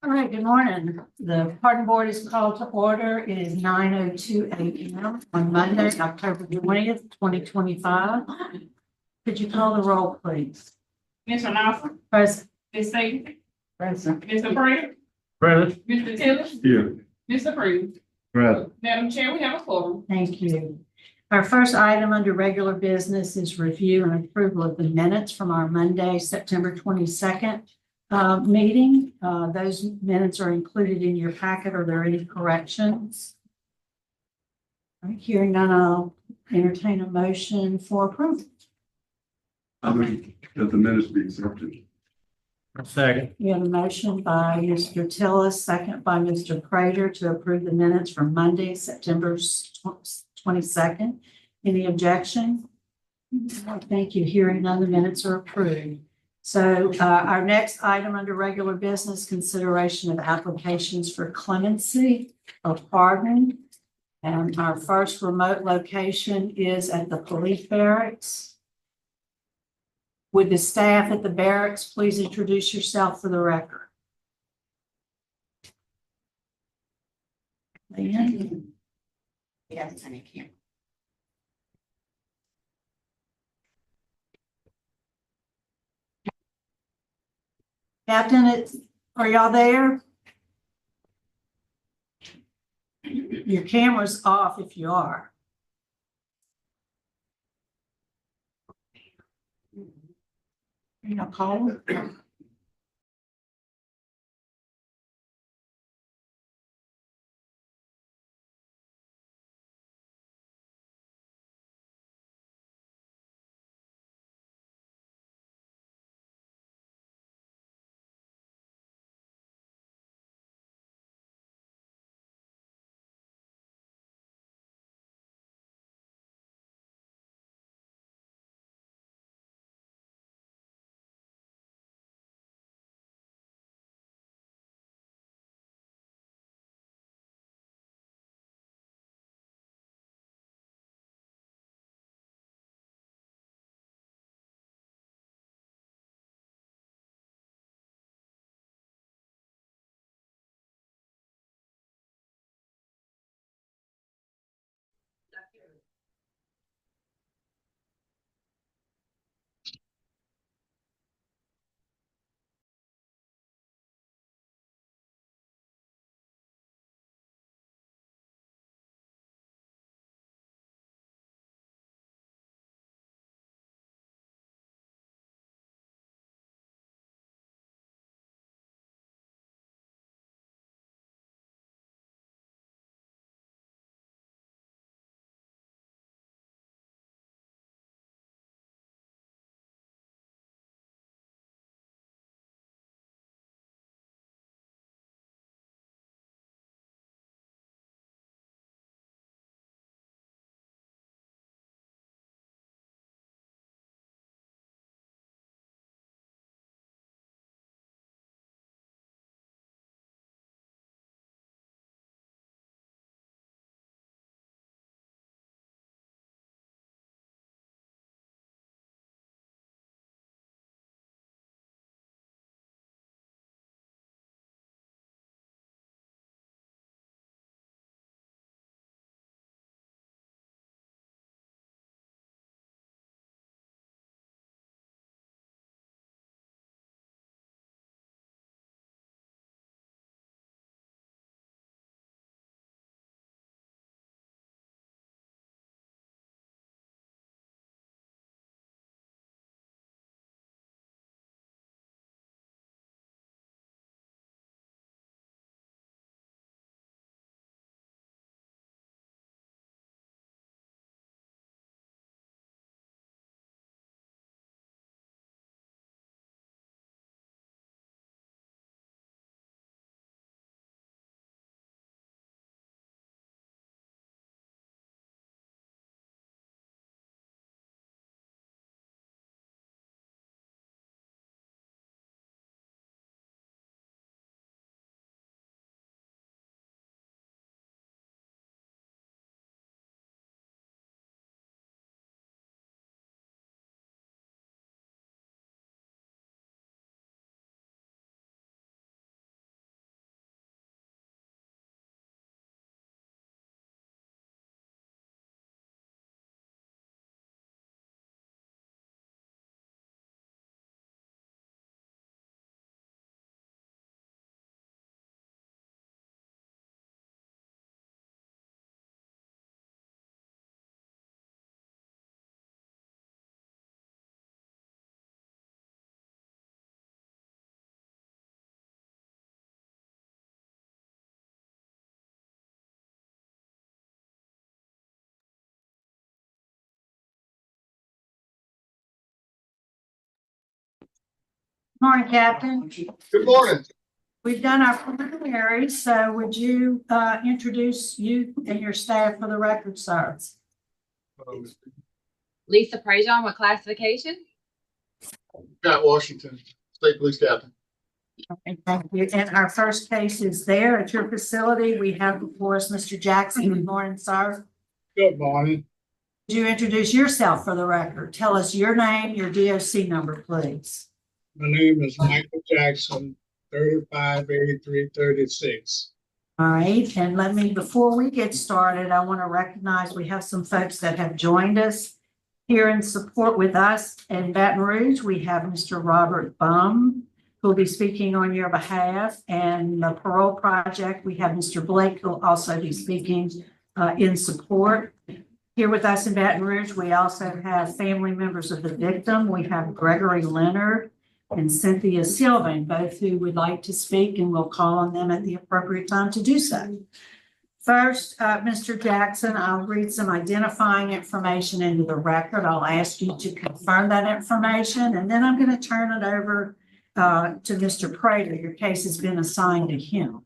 All right, good morning. The pardon board is called to order. It is 9:02 a.m. on Monday, October 20th, 2025. Could you call the roll, please? Mr. Nelson, Present. Ms. Satan, Present. Mr. Prater, Present. Mr. Tiller, Here. Mr. Cruz. Present. Madam Chair, we have a quorum. Thank you. Our first item under regular business is review and approval of the minutes from our Monday, September 22nd meeting. Those minutes are included in your packet. Are there any corrections? All right, hearing none, I'll entertain a motion for approval. I move that the minutes be accepted. Second. We have a motion by Mr. Tillis, second by Mr. Prater to approve the minutes from Monday, September 22nd. Any objection? Thank you. Hearing none, the minutes are approved. So our next item under regular business, consideration of applications for clemency or pardon. And our first remote location is at the police barracks. Would the staff at the barracks please introduce yourself for the record? Leanne? Yes, thank you. Captain, are y'all there? Your camera's off if you are. You know, call. Morning, Captain. Good morning. We've done our preliminary, so would you introduce you and your staff for the record, sir? Lisa Prejean with classification. Scott Washington, State Police Captain. Okay, thank you. And our first case is there at your facility. We have before us Mr. Jackson. Good morning, sir. Good morning. Would you introduce yourself for the record? Tell us your name, your DOC number, please. My name is Michael Jackson, 358336. All right, and let me, before we get started, I want to recognize we have some folks that have joined us here in support with us in Baton Rouge. We have Mr. Robert Bum, who will be speaking on your behalf, and the Parole Project. We have Mr. Blake, who will also be speaking in support. Here with us in Baton Rouge, we also have family members of the victim. We have Gregory Leonard and Cynthia Sylvan, both who would like to speak, and we'll call on them at the appropriate time to do so. First, Mr. Jackson, I'll read some identifying information into the record. I'll ask you to confirm that information, and then I'm going to turn it over to Mr. Prater. Your case has been assigned to him.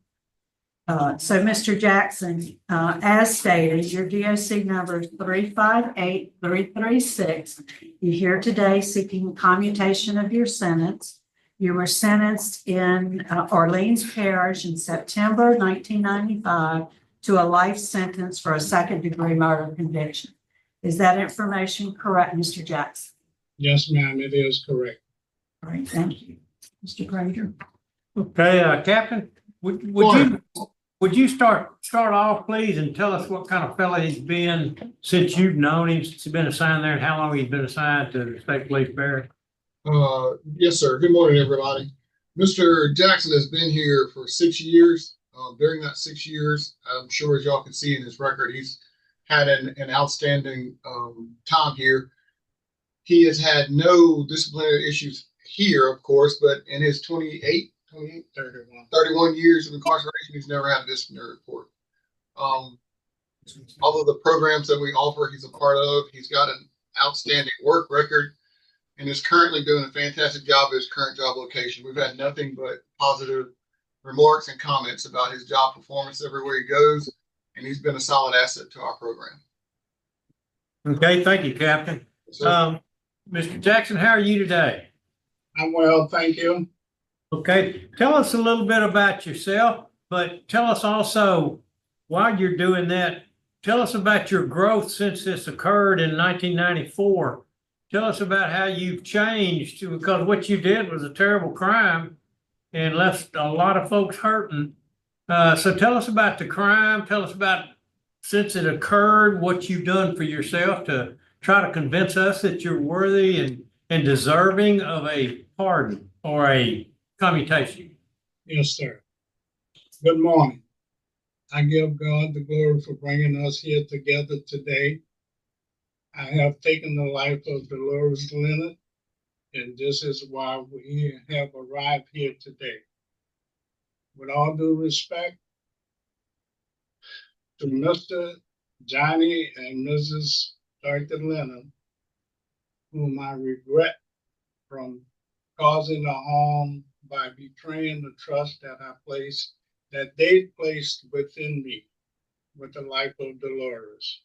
So, Mr. Jackson, as stated, your DOC number is 358336. You're here today seeking commutation of your sentence. You were sentenced in Orleans Parish in September 1995 to a life sentence for a second-degree murder conviction. Is that information correct, Mr. Jackson? Yes, ma'am, it is correct. All right, thank you. Mr. Prater. Okay, Captain, would you start off, please, and tell us what kind of fella he's been since you've known him, since he's been assigned there, and how long he's been assigned to the State Police Barracks? Yes, sir. Good morning, everybody. Mr. Jackson has been here for 6 years. During that 6 years, I'm sure as y'all can see in his record, he's had an outstanding time here. He has had no disciplinary issues here, of course, but in his 31 years of incarceration, he's never had a disciplinary report. All of the programs that we offer, he's a part of. He's got an outstanding work record and is currently doing a fantastic job at his current job location. We've had nothing but positive remarks and comments about his job performance everywhere he goes, and he's been a solid asset to our program. Okay, thank you, Captain. So, Mr. Jackson, how are you today? I'm well, thank you. Okay, tell us a little bit about yourself, but tell us also, while you're doing that, tell us about your growth since this occurred in 1994. Tell us about how you've changed, because what you did was a terrible crime and left a lot of folks hurting. So tell us about the crime. Tell us about, since it occurred, what you've done for yourself to try to convince us that you're worthy and deserving of a pardon or a commutation. Yes, sir. Good morning. I give God the glory for bringing us here together today. I have taken the life of Dolores Leonard, and this is why we have arrived here today. With all due respect to Mr. Johnny and Mrs. Dr. Leonard, whom I regret from causing the harm by betraying the trust that they placed within me with the life of Dolores.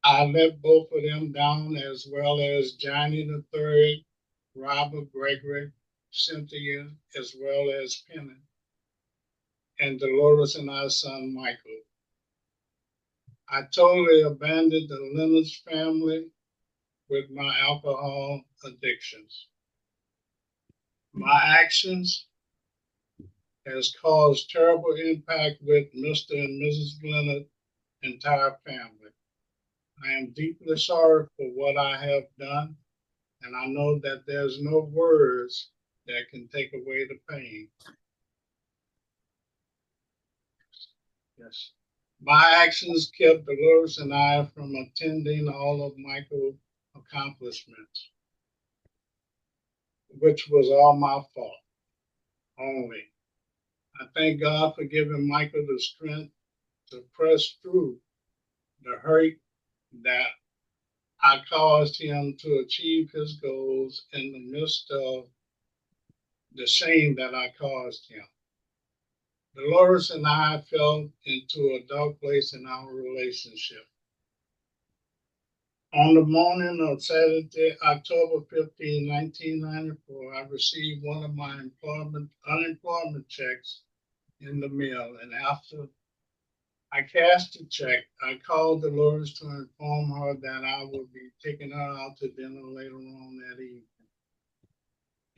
I let both of them down, as well as Johnny III, Robert, Gregory, Cynthia, as well as Penny, and Dolores and our son, Michael. I totally abandoned the Leonard's family with my alcohol addictions. My actions has caused terrible impact with Mr. and Mrs. Leonard's entire family. I am deeply sorry for what I have done, and I know that there's no words that can take away the pain. Yes. My actions kept Dolores and I from attending all of Michael's accomplishments, which was all my fault only. I thank God for giving Michael the strength to press through the hurt that I caused him to achieve his goals in the midst of the shame that I caused him. Dolores and I fell into a dark place in our relationship. On the morning of Saturday, October 15, 1994, I received one of my unemployment checks in the mail, and after I cashed the check, I called Dolores to inform her that I would be taking her out to dinner later on that evening.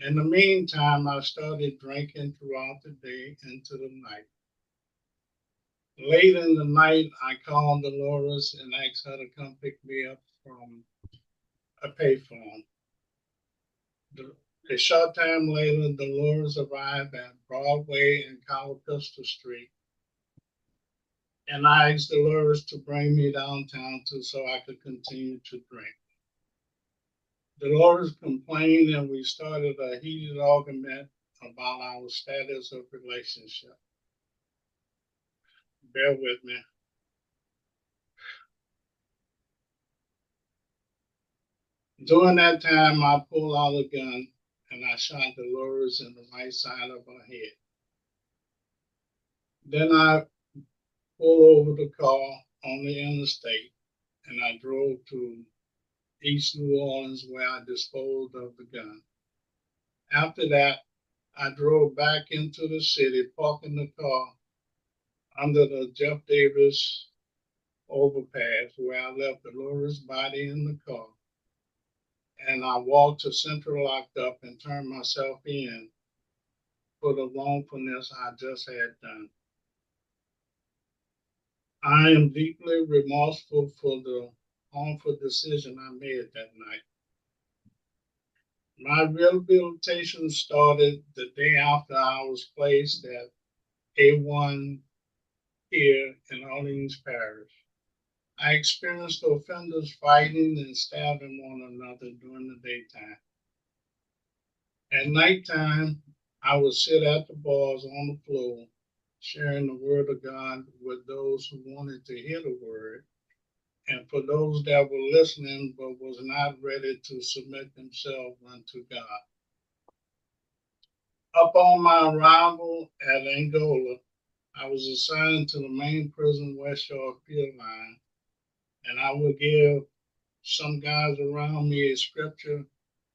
In the meantime, I started drinking throughout the day into the night. Late in the night, I called Dolores and asked her to come pick me up from a payphone. A short time later, Dolores arrived at Broadway and Calipista Street, and I asked Dolores to bring me downtown so I could continue to drink. Dolores complained, and we started a heated argument about our status of relationship. Bear with me. During that time, I pulled out a gun and I shot Dolores in the right side of her head. Then I pulled over the car on the interstate and I drove to East New Orleans, where I disposed of the gun. After that, I drove back into the city, parking the car under the Jeff Davis overpass, where I left Dolores' body in the car. And I walked to Central Lockup and turned myself in for the wrongfulness I just had done. I am deeply remorseful for the harmful decision I made that night. My rehabilitation started the day after I was placed at A1 here in Orleans Parish. I experienced offenders fighting and stabbing one another during the daytime. At nighttime, I would sit at the bars on the floor, sharing the word of God with those who wanted to hear the word, and for those that were listening but was not ready to submit themselves unto God. Upon my arrival at Angola, I was assigned to the main prison West Shore Field Line, and I would give some guys around me a scripture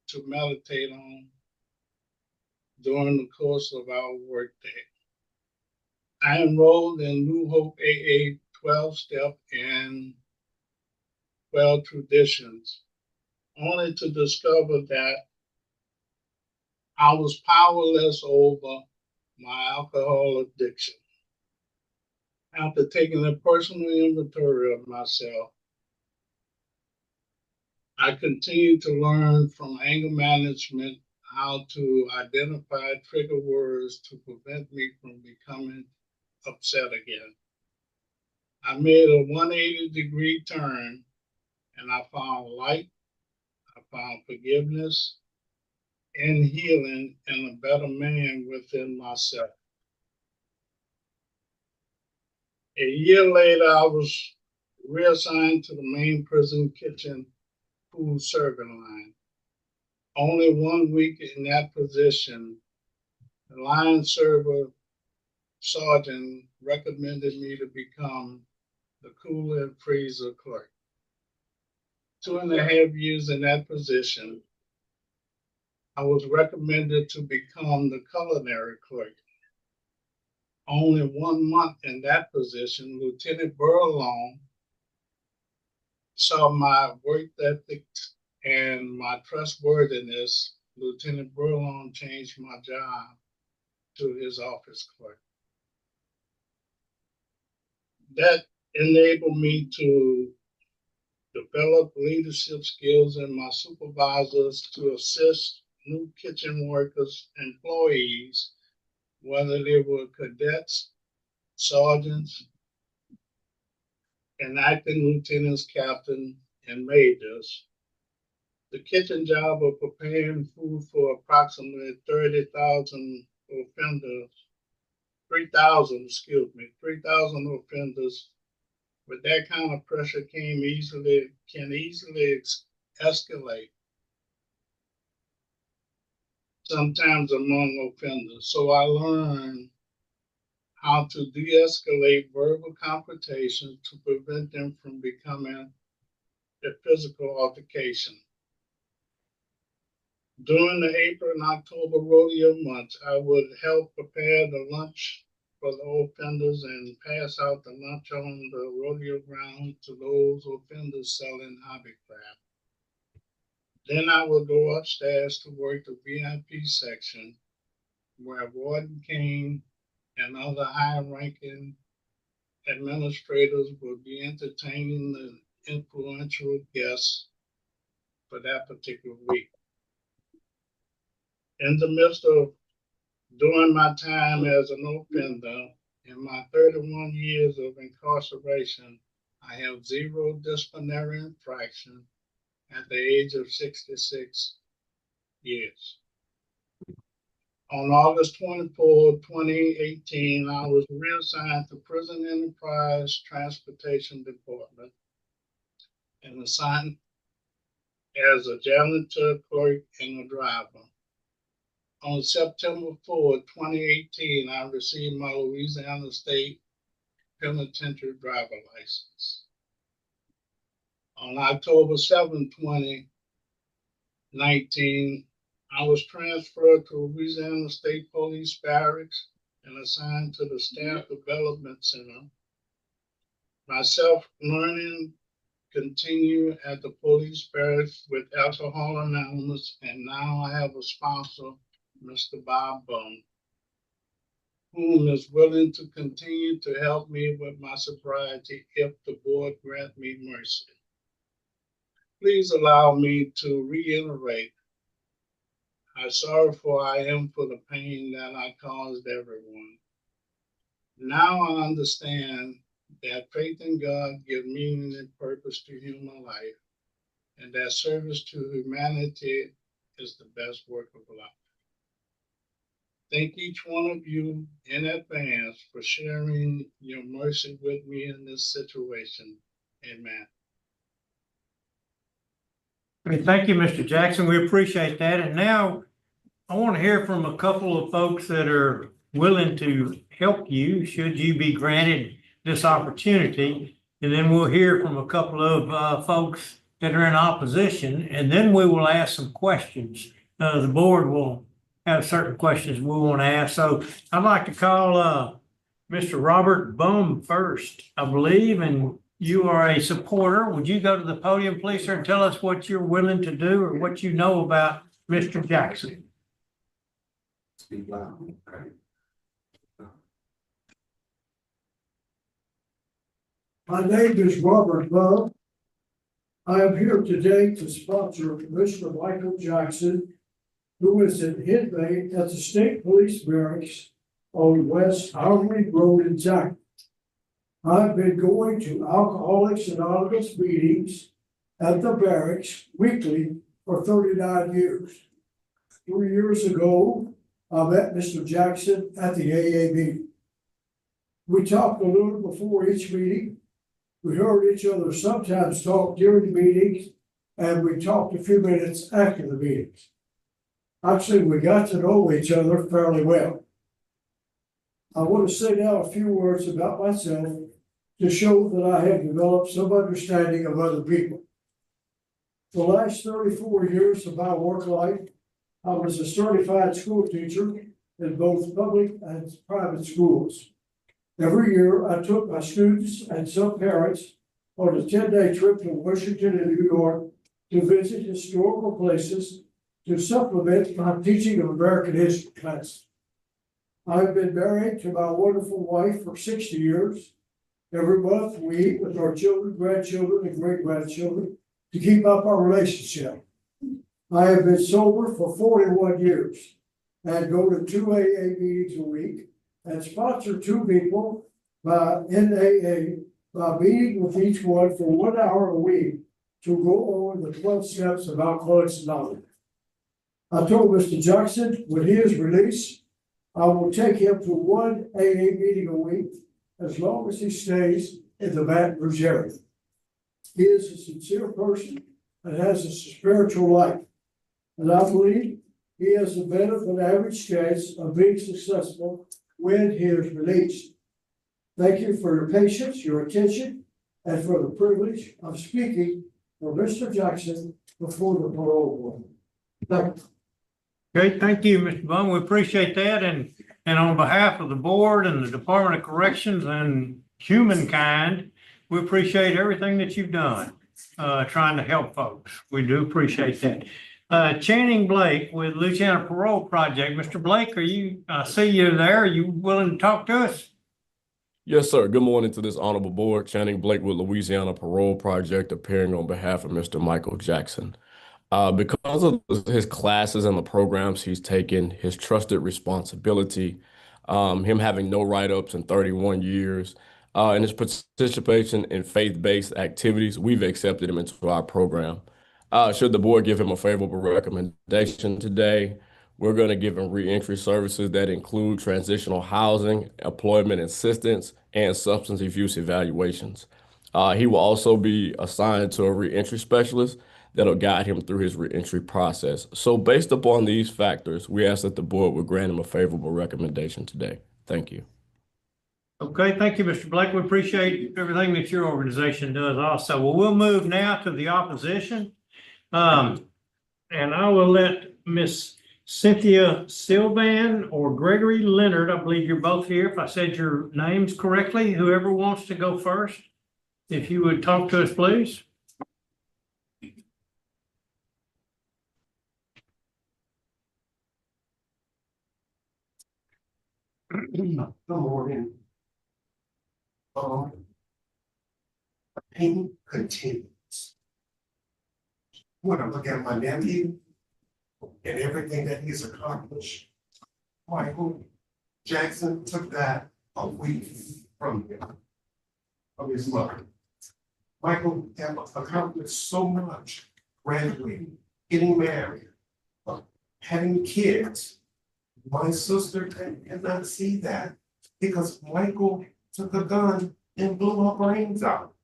to meditate on during the course of our workday. I enrolled in New Hope AA 12-step and 12 traditions, only to discover that I was powerless over my alcohol addiction. After taking a personal inventory of myself, I continued to learn from anger management how to identify trigger words to prevent me from becoming upset again. I made a 180-degree turn and I found light, I found forgiveness and healing and a better man within myself. A year later, I was reassigned to the main prison kitchen food serving line. Only 1 week in that position, the line server sergeant recommended me to become the cooler and freezer clerk. 2.5 years in that position, I was recommended to become the culinary clerk. Only 1 month in that position, Lieutenant Burlong saw my work ethic and my trustworthiness. Lieutenant Burlong changed my job to his office clerk. That enabled me to develop leadership skills in my supervisors to assist new kitchen workers, employees, whether they were cadets, sergeants, and acting lieutenants, captain, and majors. The kitchen job of preparing food for approximately 30,000 offenders, 3,000 offenders. With that kind of pressure can easily escalate. sometimes among offenders. So I learned how to de-escalate verbal confrontations to prevent them from becoming a physical altercation. During the April and October rodeo months, I would help prepare the lunch for the offenders and pass out the lunch on the rodeo ground to those offenders selling hobbycraft. Then I would go upstairs to work the VIP section where Warden King and other high-ranking administrators would be entertaining the influential guests for that particular week. In the midst of doing my time as an offender, in my 31 years of incarceration, I have 0 disciplinary infraction at the age of 66 years. On August 24, 2018, I was reassigned to Prison Enterprise Transportation Department and assigned as a janitor, clerk, and a driver. On September 4, 2018, I received my Louisiana State Penitentiary driver license. On October 7, 2019, I was transferred to Louisiana State Police Barracks and assigned to the Staff Development Center. My self-learning continued at the police barracks with Alcohol Anonymous, and now I have a sponsor, Mr. Bob Bone, whom is willing to continue to help me with my sobriety if the board grant me mercy. Please allow me to reiterate how sorrowful I am for the pain that I caused everyone. Now I understand that faith in God gives meaning and purpose to human life, and that service to humanity is the best work of life. Thank each one of you in advance for sharing your mercy with me in this situation. Amen. Thank you, Mr. Jackson. We appreciate that. And now I want to hear from a couple of folks that are willing to help you should you be granted this opportunity. And then we'll hear from a couple of folks that are in opposition, and then we will ask some questions. The board will have certain questions we want to ask. So I'd like to call Mr. Robert Bum first, I believe, and you are a supporter. Would you go to the podium, please, sir, and tell us what you're willing to do or what you know about Mr. Jackson? Speak loud. Okay. My name is Robert Bum. I am here today to sponsor Commissioner Michael Jackson, who is an inmate at the State Police Barracks on West Howard Road in Jackson. I've been going to Alcoholics Anonymous meetings at the barracks weekly for 39 years. 3 years ago, I met Mr. Jackson at the AA meeting. We talked a little before each meeting. We heard each other sometimes talk during the meetings, and we talked a few minutes after the meetings. Actually, we got to know each other fairly well. I want to say now a few words about myself to show that I have developed some understanding of other people. The last 34 years of my work life, I was a certified school teacher in both public and private schools. Every year, I took my students and some parents on a 10-day trip to Washington and New York to visit historical places to supplement my teaching of American history class. I've been married to my wonderful wife for 60 years. Every month, we eat with our children, grandchildren, and great-grandchildren to keep up our relationship. I have been sober for 41 years and go to 2 AA meetings a week and sponsor 2 people by NAA by meeting with each one for 1 hour a week to go over the 12 steps of Alcoholics Anonymous. I told Mr. Jackson when he is released, I will take him to 1 AA meeting a week as long as he stays in the Baton Rouge area. He is a sincere person and has a spiritual life. And I believe he has a better than average chance of being successful when he is released. Thank you for your patience, your attention, and for the privilege of speaking for Mr. Jackson before the parole board. Thank you. Great, thank you, Mr. Bum. We appreciate that. And on behalf of the board and the Department of Corrections and humankind, we appreciate everything that you've done, trying to help folks. We do appreciate that. Channing Blake with Louisiana Parole Project. Mr. Blake, I see you there. Are you willing to talk to us? Yes, sir. Good morning to this honorable board. Channing Blake with Louisiana Parole Project, appearing on behalf of Mr. Michael Jackson. Because of his classes and the programs he's taken, his trusted responsibility, him having no write-ups in 31 years, and his participation in faith-based activities, we've accepted him into our program. Should the board give him a favorable recommendation today, we're going to give him reentry services that include transitional housing, employment assistance, and substance abuse evaluations. He will also be assigned to a reentry specialist that'll guide him through his reentry process. So based upon these factors, we ask that the board would grant him a favorable recommendation today. Thank you. Okay, thank you, Mr. Blake. We appreciate everything that your organization does also. Well, we'll move now to the opposition. And I will let Miss Cynthia Sylvan or Gregory Leonard, I believe you're both here, if I said your names correctly, whoever wants to go first, if you would talk to us, please. Good morning. The pain continues. When I look at my nephew and everything that he's accomplished, Michael Jackson took that away from him, from his mother. Michael had accomplished so much, graduating, getting married, having kids. My sister cannot see that because Michael took a gun and blew her brains out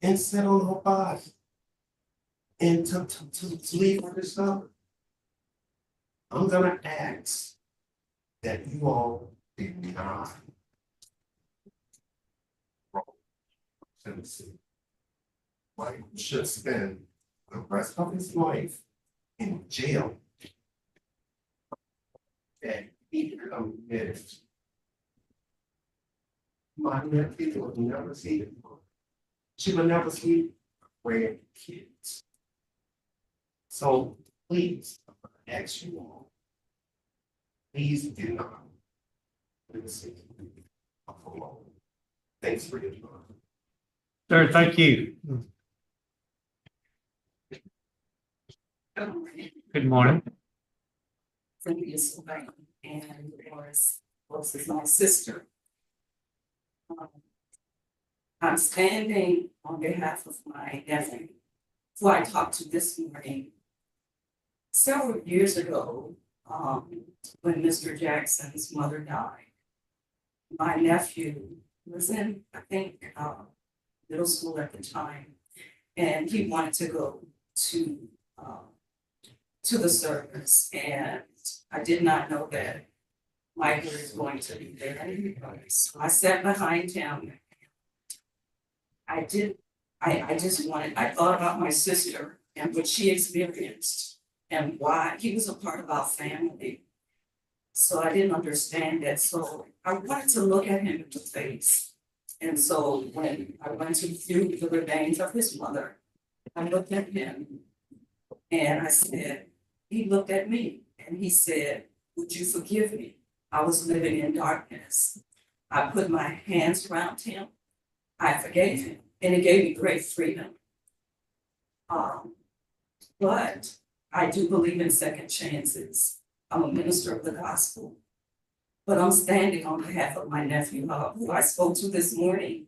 and sat on her body and to leave her this summer. I'm gonna ask that you all deny Tennessee. Michael should spend the rest of his life in jail. And he committed. My nephew will never see it. She will never see grandkids. So please, I ask you all, please do not listen alone. Thanks for your time. Sir, thank you. Good morning. Cynthia Sylvain, and was my sister. I'm standing on behalf of my nephew, who I talked to this morning. Several years ago, when Mr. Jackson's mother died, my nephew was in, I think, middle school at the time, and he wanted to go to the service, and I did not know that Michael was going to be there. So I sat behind him. I thought about my sister and what she experienced and why he was a part of our family. So I didn't understand that. So I wanted to look at him in the face. And so when I went to view the remains of his mother, I looked at him and I said, he looked at me and he said, "Would you forgive me? I was living in darkness." I put my hands around him. I forgave him, and it gave me great freedom. But I do believe in second chances. I'm a minister of the gospel, but I'm standing on behalf of my nephew, who I spoke to this morning,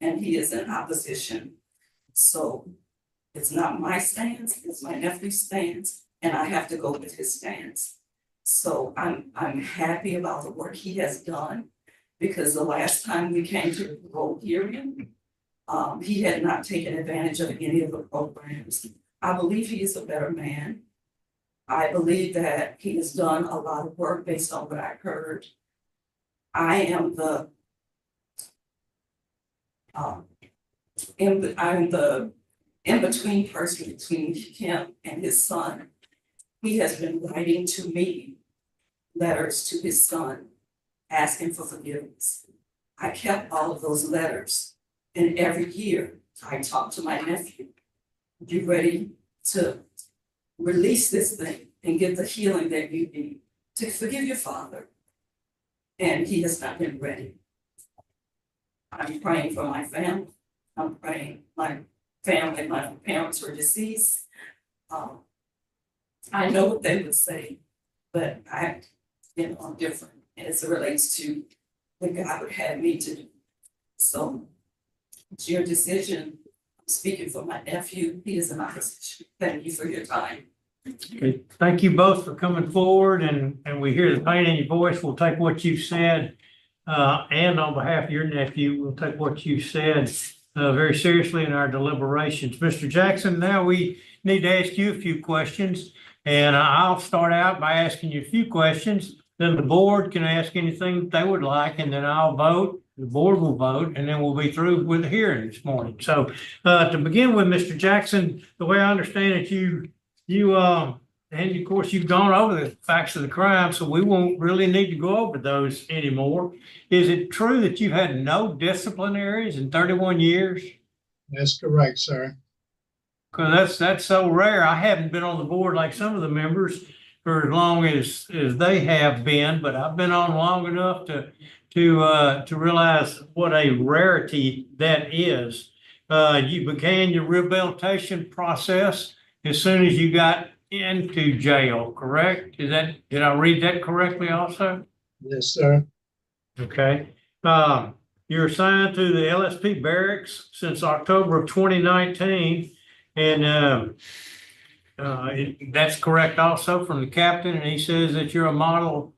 and he is in opposition. So it's not my stance, it's my nephew's stance, and I have to go with his stance. So I'm happy about the work he has done, because the last time we came to the parole hearing, he had not taken advantage of any of the programs. I believe he is a better man. I believe that he has done a lot of work based on what I heard. I am the I'm the in-between person between him and his son. He has been writing to me letters to his son, asking for forgiveness. I kept all of those letters, and every year I talk to my nephew. You ready to release this thing and get the healing that you need to forgive your father? And he has not been ready. I'm praying for my family. I'm praying my family, my parents were deceased. I know what they would say, but I'm different as it relates to what God would have me to do. So it's your decision. I'm speaking for my nephew. He is in my position. Thank you for your time. Okay, thank you both for coming forward, and we hear the pain in your voice. We'll take what you've said, and on behalf of your nephew, we'll take what you said very seriously in our deliberations. Mr. Jackson, now we need to ask you a few questions, and I'll start out by asking you a few questions. Then the board can ask anything that they would like, and then I'll vote. The board will vote, and then we'll be through with the hearing this morning. So to begin with, Mr. Jackson, the way I understand it, and of course, you've gone over the facts of the crime, so we won't really need to go over those anymore. Is it true that you've had no disciplinaries in 31 years? That's correct, sir. Because that's so rare. I haven't been on the board like some of the members for as long as they have been, but I've been on long enough to realize what a rarity that is. You began your rehabilitation process as soon as you got into jail, correct? Did I read that correctly also? Yes, sir. Okay. You're assigned to the LSP barracks since October of 2019. And that's correct also from the captain. And he says that you're a model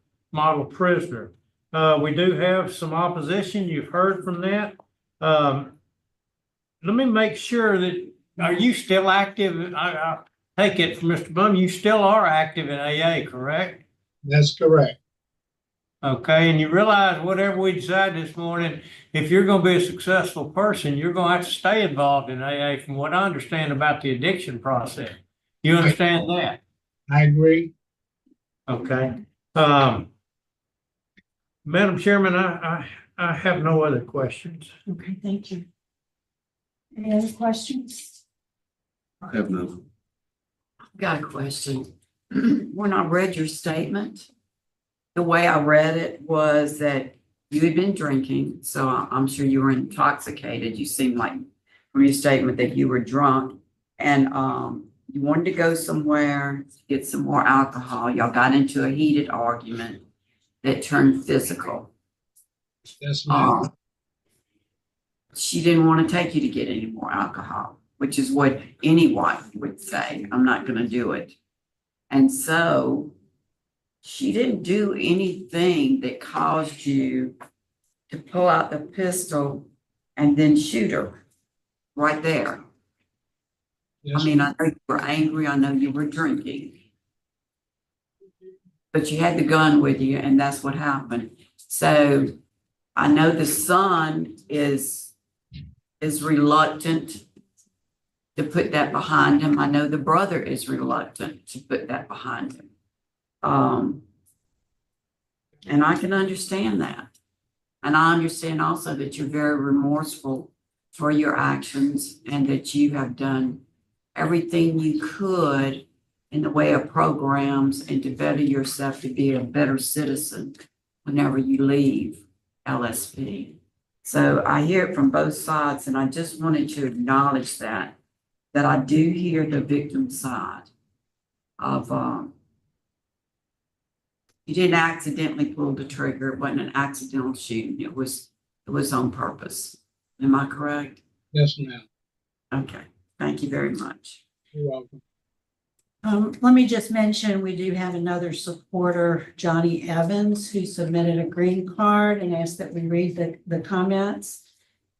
prisoner. We do have some opposition. You've heard from that. Let me make sure that, are you still active? I take it from Mr. Bum, you still are active in AA, correct? That's correct. Okay, and you realize whatever we decide this morning, if you're going to be a successful person, you're going to have to stay involved in AA from what I understand about the addiction process. You understand that? I agree. Okay. Madam Chairman, I have no other questions. Okay, thank you. Any other questions? I have none. Got a question. When I read your statement, the way I read it was that you had been drinking, so I'm sure you were intoxicated. You seemed like from your statement that you were drunk, and you wanted to go somewhere to get some more alcohol. Y'all got into a heated argument that turned physical. Yes, ma'am. She didn't want to take you to get any more alcohol, which is what anyone would say. I'm not going to do it. And so she didn't do anything that caused you to pull out the pistol and then shoot her right there. Yes, I mean, I know you were angry. I know you were drinking. But you had the gun with you, and that's what happened. So I know the son is reluctant to put that behind him. I know the brother is reluctant to put that behind him. And I can understand that. And I understand also that you're very remorseful for your actions and that you have done everything you could in the way of programs and to better yourself to be a better citizen whenever you leave LSP. So I hear it from both sides, and I just wanted to acknowledge that I do hear the victim side of, you didn't accidentally pull the trigger. It wasn't an accidental shooting. It was on purpose. Am I correct? yes, ma'am. Okay, thank you very much. You're welcome. Let me just mention, we do have another supporter, Johnny Evans, who submitted a green card and asked that we read the comments.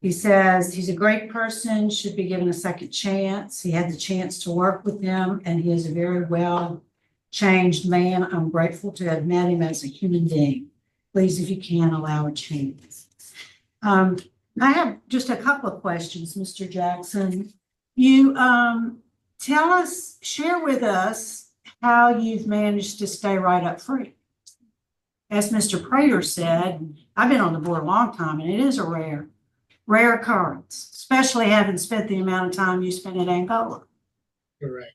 He says he's a great person, should be given a second chance. He had the chance to work with him, and he is a very well changed man. I'm grateful to have met him as a human being. Please, if you can, allow a chance. I have just a couple of questions, Mr. Jackson. You share with us how you've managed to stay right up free. As Mr. Prater said, I've been on the board a long time, and it is a rare occurrence, especially having spent the amount of time you spent in Angola. Correct.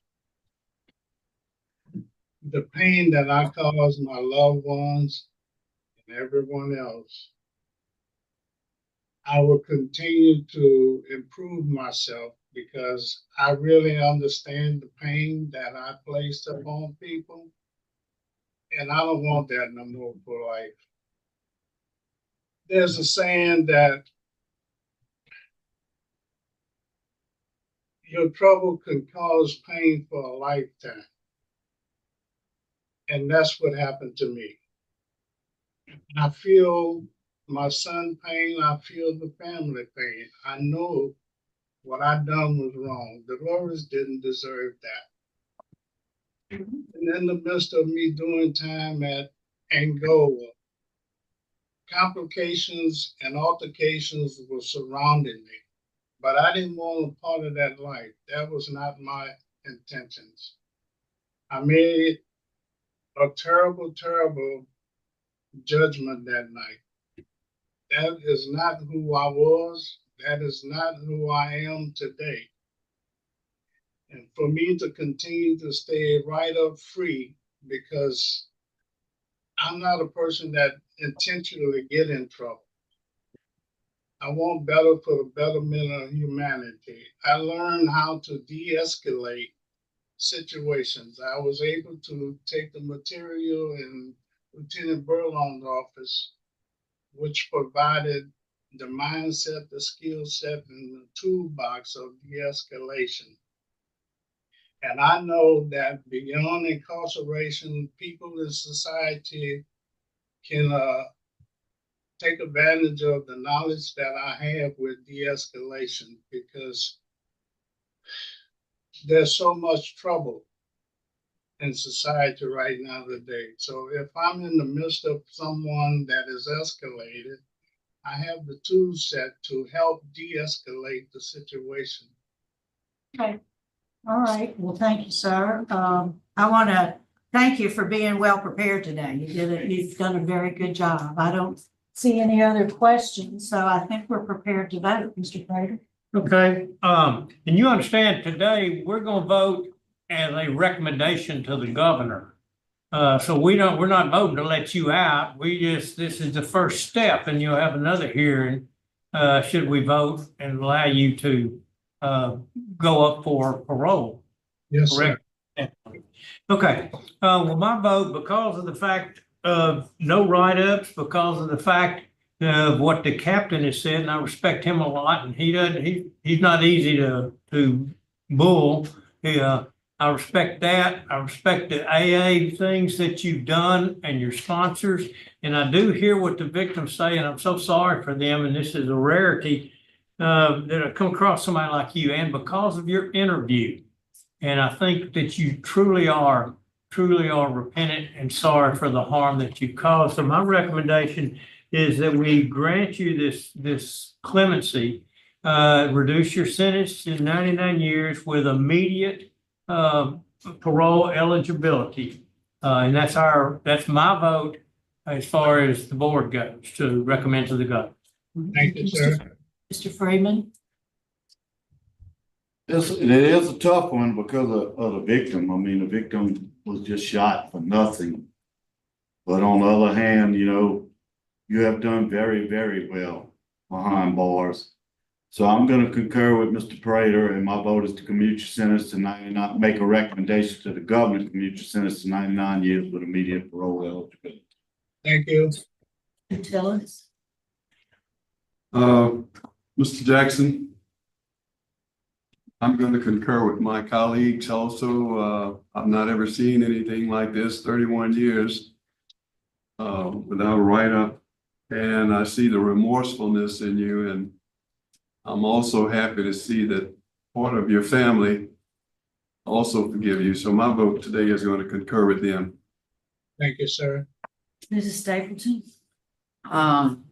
The pain that I caused my loved ones and everyone else, I will continue to improve myself because I really understand the pain that I placed upon people. And I don't want that no more for life. There's a saying that your trouble can cause pain for a lifetime. And that's what happened to me. I feel my son pain, I feel the family pain. I know what I done was wrong. Dolores didn't deserve that. And in the midst of me doing time at Angola, complications and altercations were surrounding me. But I didn't want a part of that life. That was not my intentions. I made a terrible, terrible judgment that night. That is not who I was. That is not who I am today. And for me to continue to stay right up free, because I'm not a person that intentionally get in trouble. I want better for the betterment of humanity. I learned how to de-escalate situations. I was able to take the material in Lieutenant Burlong's office, which provided the mindset, the skill set, and the toolbox of de-escalation. And I know that beyond incarceration, people in society can take advantage of the knowledge that I have with de-escalation, because there's so much trouble in society right now today. So if I'm in the midst of someone that is escalated, I have the tool set to help de-escalate the situation. Okay. All right. Well, thank you, sir. I want to thank you for being well prepared today. You've done a very good job. I don't see any other questions, so I think we're prepared to vote, Mr. Prater. Okay, and you understand today, we're gonna vote as a recommendation to the governor. So we're not voting to let you out. This is the first step, and you'll have another hearing, should we vote and allow you to, go up for parole. Yes, sir. Correct? Okay, well, my vote, because of the fact of no write-ups, because of the fact of what the captain has said, and I respect him a lot, and he's not easy to bull. I respect that. I respect the AA things that you've done and your sponsors. And I do hear what the victims say, and I'm so sorry for them. And this is a rarity that I come across somebody like you, and because of your interview. And I think that you truly are repentant and sorry for the harm that you caused. So my recommendation is that we grant you this clemency, reduce your sentence to 99 years with immediate parole eligibility. And that's my vote as far as the board goes, to recommend to the governor. Thank you, sir. Mr. Freeman? It is a tough one because of the victim. I mean, the victim was just shot for nothing. But on the other hand, you have done very, very well behind bars. So I'm going to concur with Mr. Prater, and my vote is to commute your sentence to 99, make a recommendation to the governor to commute your sentence to 99 years with immediate parole eligibility. Thank you. Tillis? Mr. Jackson, I'm going to concur with my colleagues also. I've not ever seen anything like this, 31 years without a write-up. And I see the remorsefulness in you. And I'm also happy to see that part of your family also forgive you. So my vote today is going to concur with them. Thank you, sir. Mrs. Stapleton? Um,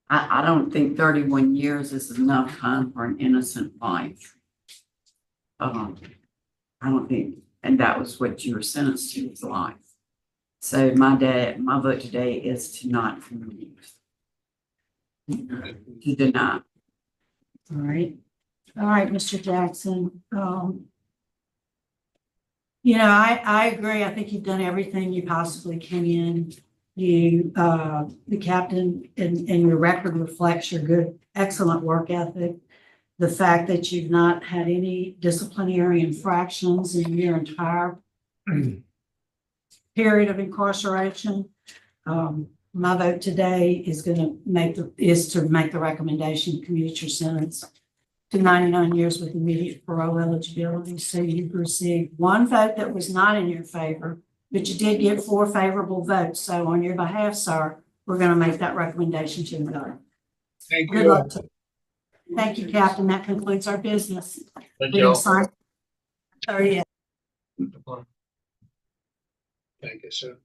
I don't think 31 years is enough time for an innocent life. I don't think, and that was what you were sentenced to, was life. So my vote today is to not remove. To deny. All right. All right, Mr. Jackson. You know, I agree. I think you've done everything you possibly can. You, the captain, and your record reflects your good, excellent work ethic. The fact that you've not had any disciplinary infractions in your entire period of incarceration. My vote today is to make the recommendation, commute your sentence to 99 years with immediate parole eligibility. So you've received one vote that was not in your favor, but you did get 4 favorable votes. So on your behalf, sir, we're going to make that recommendation to the governor. Thank Good you. luck to you. Thank you, Captain. That concludes our business. Thank We you. can sign. Sorry. Thank you, sir.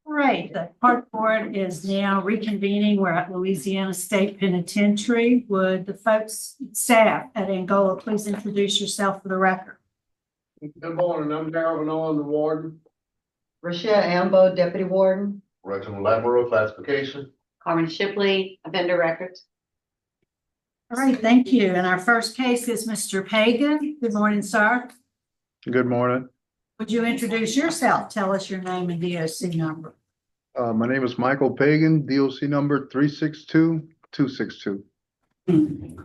All right, the park board is now reconvening. We're at Louisiana State Penitentiary. Would the folks, staff at Angola, please introduce yourself for the record? Good morning, I'm Darren McNoy, the warden. Rochelle Ambo, deputy warden. Reginald Lamoureux, classification. Carmen Shipley, offender records. All right, thank you. And our first case is Mr. Pagan. Good morning, sir. Good morning. Would you introduce yourself? Tell us your name and DOC number. My name is Michael Pagan, DOC number 362262.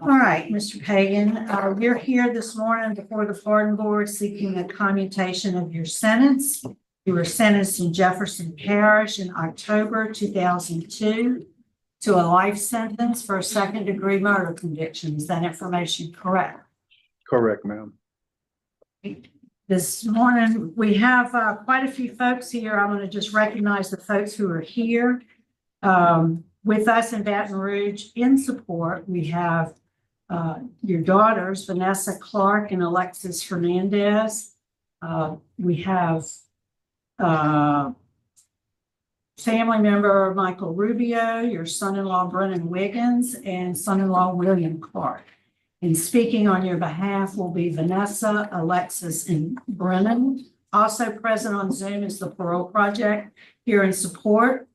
All right, Mr. Pagan, you're here this morning before the pardon board seeking a commutation of your sentence. You were sentenced in Jefferson Parish in October 2002 to a life sentence for a second-degree murder conviction. Is that information correct? Correct, ma'am. This morning, we have quite a few folks here. I'm going to just recognize the folks who are here with us in Baton Rouge in support. We have your daughters, Vanessa Clark and Alexis Fernandez. We have family member Michael Rubio, your son-in-law Brennan Wiggins, and son-in-law William Clark. And speaking on your behalf will be Vanessa, Alexis, and Brennan. Also present on Zoom is the Parole Project here in support.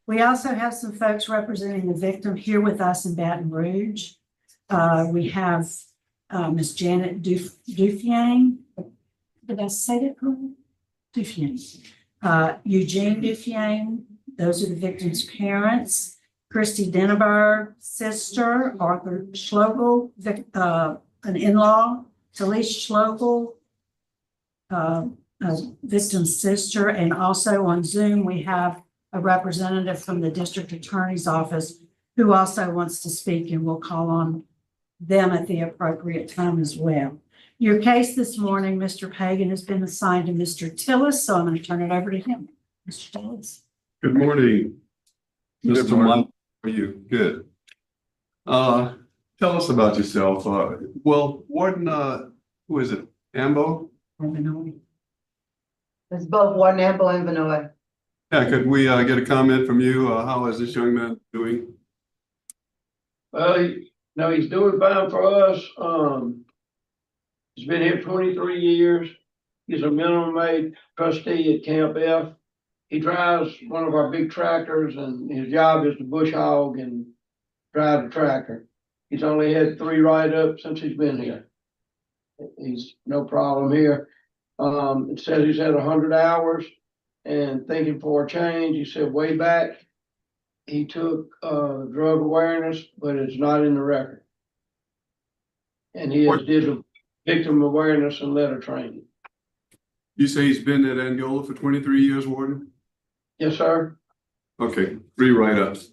We also have some folks representing the victim here with us in Baton Rouge. We have Miss Janet Duffiane. Did I say that correctly? Duffiane. Eugene Duffiane, those are the victim's parents. Christy Denneberg, sister, Arthur Schlogel, an in-law, Talise Schlogel, victim's sister, and also on Zoom, we have a representative from the district attorney's office who also wants to speak, and we'll call on them at the appropriate time as well. Your case this morning, Mr. Pagan, has been assigned to Mr. Tillis, so I'm going to turn it over to him. Mr. Tillis. Good morning. Good Mr. morning. Mike, how are you? Good. Tell us about yourself. Well, Warden, who is it? Ambo? It's both Warden Ambo and Vanoy. Yeah, could we get a comment from you? How is this young man doing? Well, no, he's doing fine for us. He's been here 23 years. He's a minimum aid trustee at Camp F. He drives one of our big tractors, and his job is to bush hog and drive the tractor. He's only had 3 write-ups since he's been here. He's no problem here. It says he's had 100 hours, and thinking for a change, he said way back he took drug awareness, but it's not in the record. And he has did victim awareness and letter training. You say he's been at Angola for 23 years, Warden? Yes, sir. Okay, 3 write-ups.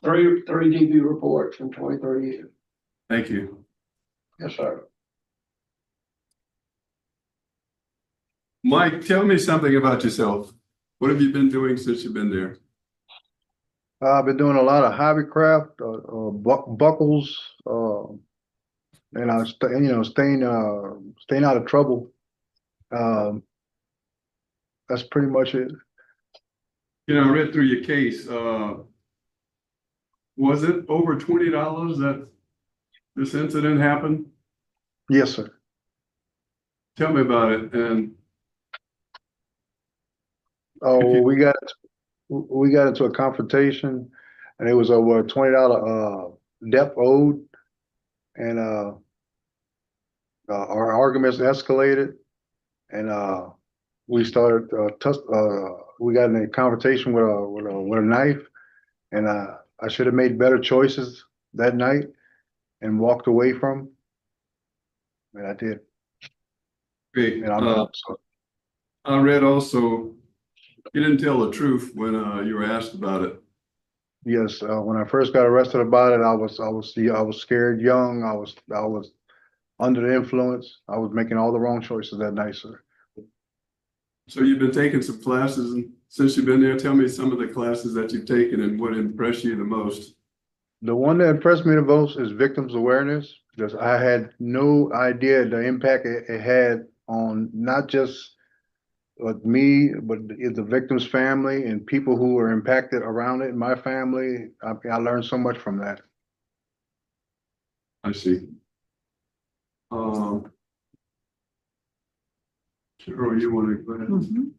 3 DB reports in 23 years. Thank you. Yes, sir. Mike, tell me something about yourself. What have you been doing since you've been there? I've been doing a lot of hobby craft, buckles, and I staying out of trouble. That's pretty much it. You know, I read through your case. Was it over $20 that this incident happened? Yes, sir. Tell me about it. And we got into a confrontation, and it was over a $20 debt owed, and our arguments escalated, and we started we got in a confrontation with a knife, and I should have made better choices that night and walked away from, and I did. great. And I'm sorry. I read also you didn't tell the truth when you were asked about it. Yes, when I first got arrested about it, I was scared, young. I was under the influence. I was making all the wrong choices that night, sir. So you've been taking some classes, and since you've been there, tell me some of the classes that you've taken and what impressed you the most. The one that impressed me the most is victims awareness, because I had no idea the impact it had on not just me, but the victim's family and people who were impacted around it, my family. I learned so much from that. I see. Cheryl, you want to go ahead? Mhm.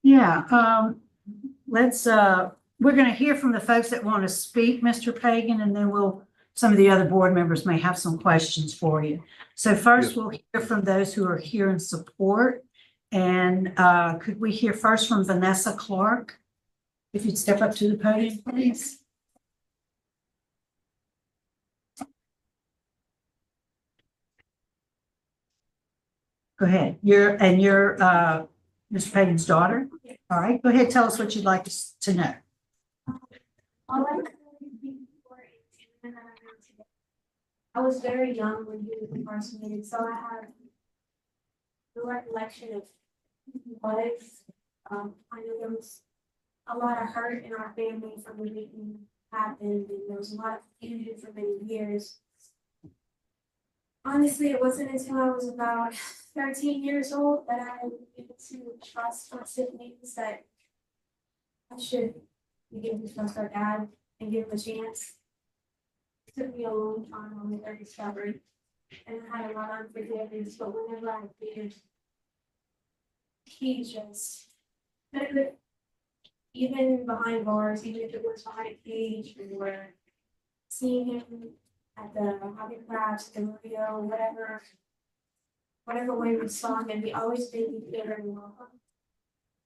Yeah, we're gonna hear from the folks that want to speak, Mr. Pagan, and then some of the other board members may have some questions for you. So first, Yes. we'll hear from those who are here in support. And, could we hear first from Vanessa Clark? If you'd step up to the podium, please. Go ahead. You're Mr. Pagan's daughter? All right, go ahead, tell us what you'd like to know. All I could be before 18 and I know today. I was very young when he was incarcerated, so I have the recollection of who he was. I know there was a lot of hurt in our family from when it happened, and there was a lot of confusion for many years. Honestly, it wasn't until I was about 13 years old that I was able to trust my siblings that I should be able to trust our dad and give him a chance. It took me a long time on the discovery, and I had a lot of unforgiveness, but whenever I did, he just, even behind bars, even if it was behind a cage, or seeing him at the hobby crafts, the rodeo, whatever way we saw him, and he always made me feel very welcome.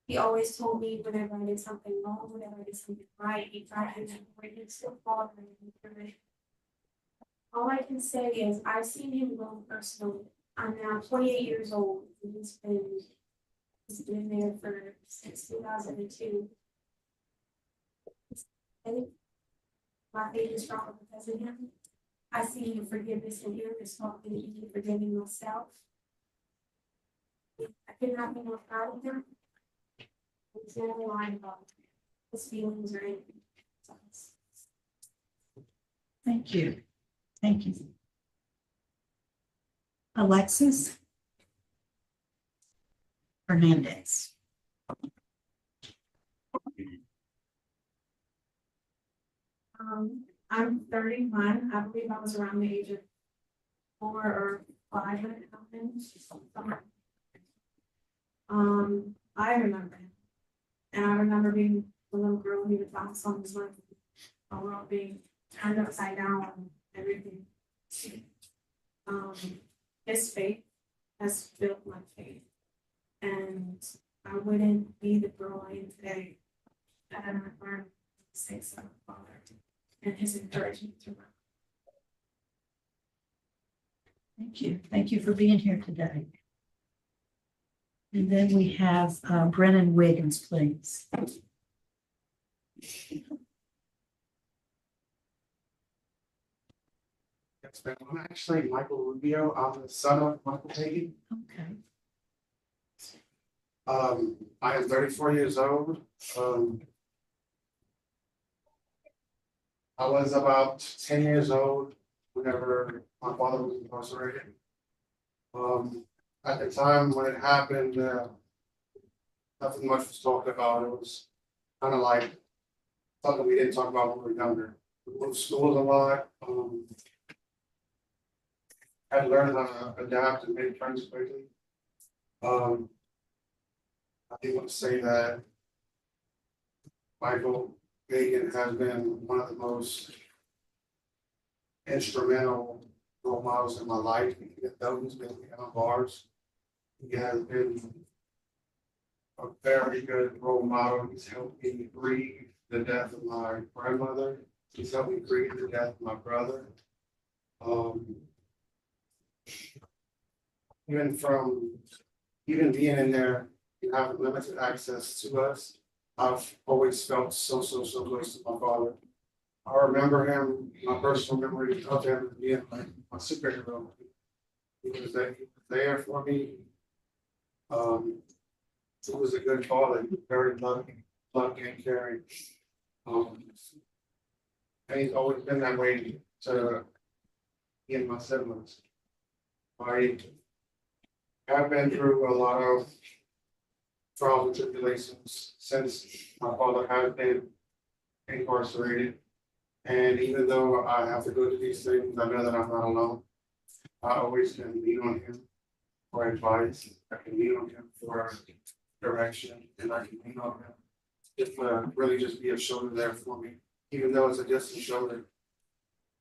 He always told me whenever I did something wrong, whenever I did something right, he tried to make it still fall through it. All I can say is I've seen him grow personally. I'm now 28 years old, and he's been there since 2002. And my faith is strong because of him. I see him forgiveness in him. It's taught me to be forgiving myself. I could not be more proud of him. He's never lying about his feelings or anything. Thank you. Thank you. Alexis Hernandez. I'm 31. I believe I was around the age of 4 or 5 when it happened. I remember him. And I remember being the little girl he would bounce on his leg. A world being turned upside down and everything. His faith has built my faith. And I wouldn't be the girl I am today had I not learned mistakes of my father and his encouragement through my. Thank you. Thank you for being here today. And then we have Brennan Wiggins, please. I'm actually Michael Rubio. I'm the son of Michael Pagan. Okay. I am 34 years old. I was about 10 years old whenever my father was incarcerated. At the time when it happened, nothing much was talked about. It was kind of like something we didn't talk about when we were younger. We went to schools a lot. I had learned how to adapt and make friends quickly. I do want to say that Michael Pagan has been one of the most instrumental role models in my life. Though he's been behind bars, he has been a very good role model. He's helped me grieve the death of my grandmother. He's helped me grieve the death of my brother. Even being in there, you have limited access to us. I've always felt so close to my father. I remember him, my personal memory of him being like my superhero. He was there for me. He was a good father, very loving and caring. And he's always been that way to me and my siblings. I have been through a lot of trials and tribulations since my father has been incarcerated. And even though I have to go to these things, I know that I'm not alone. I always can lean on him for advice. I can lean on him for direction, and I can lean on him just really just be a shoulder there for me, even though it's a distant shoulder.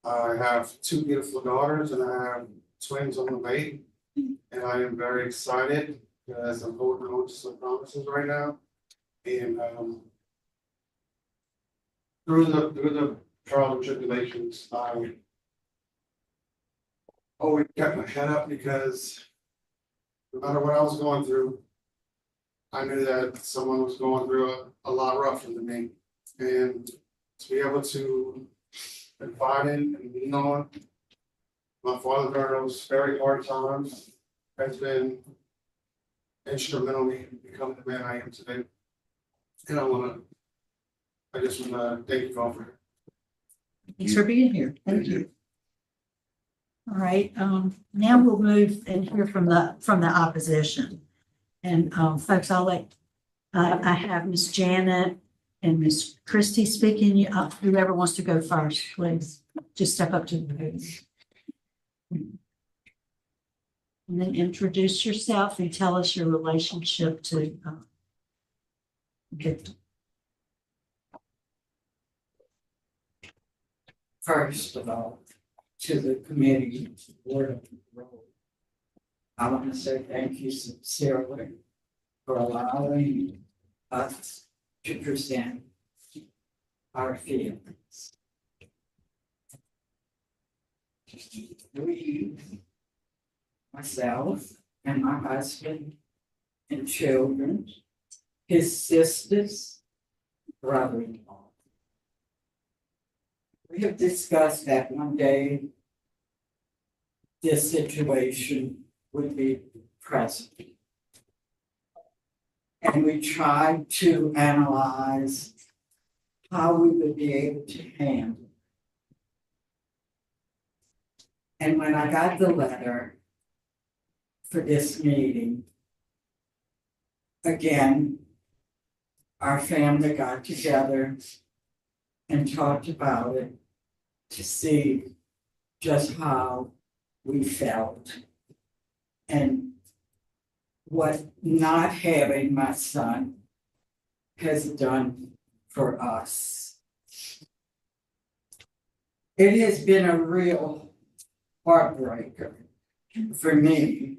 I have two beautiful daughters and I have twins on the way, and I am very excited because I'm holding on to some promises right now. And through the trials and tribulations, I always kept my head up because no matter what I was going through, I knew that someone was going through a lot rougher than me. And to be able to confide in and lean on my father during those very hard times has been instrumental in becoming the man I am today. And I just wanna thank you all for it. Thanks for being here. Thank you. All right, now we'll move and hear from the opposition. And, folks, I'll let, I have Miss Janet and Miss Christie speaking. Whoever wants to go first, please, just step up to the podium. And then introduce yourself and tell us your relationship to, victim. First of all, to the committee, board of parole, I want to say thank you sincerely for allowing us to present our feelings. We, myself and my husband and children, his sisters, brother-in-law. We have discussed that one day this situation would be present. And we tried to analyze how we would be able to handle it. And when I got the letter for this meeting, again, our family got together and talked about it to see just how we felt and what not having my son has done for us. It has been a real heartbreaker for me.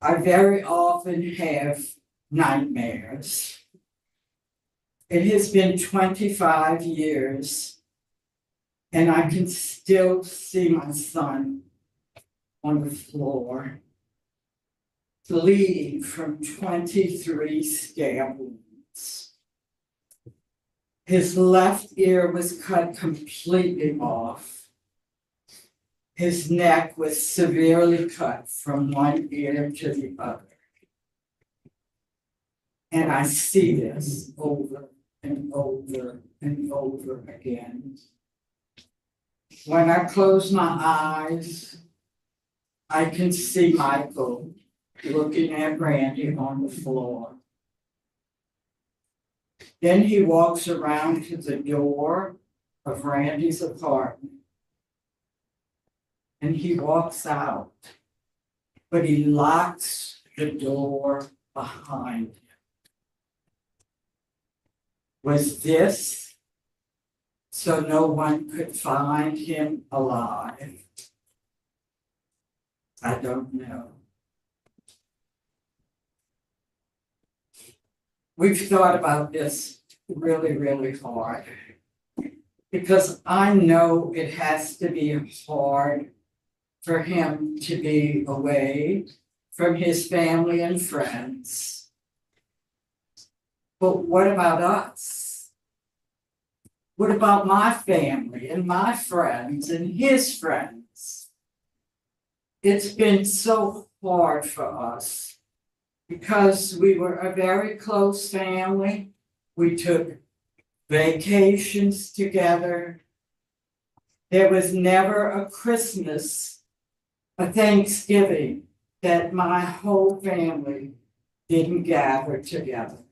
I very often have nightmares. It has been 25 years, and I can still see my son on the floor, bleeding from 23 stab wounds. His left ear was cut completely off. His neck was severely cut from one ear to the other. And I see this over and over and over again. When I close my eyes, I can see Michael looking at Randy on the floor. Then he walks around to the door of Randy's apartment. And he walks out, but he locks the door behind him. Was this so no one could find him alive? I don't know. We've thought about this really, really hard because I know it has to be hard for him to be away from his family and friends. But what about us? What about my family and my friends and his friends? It's been so hard for us because we were a very close family. We took vacations together. There was never a Christmas, a Thanksgiving that my whole family didn't gather together.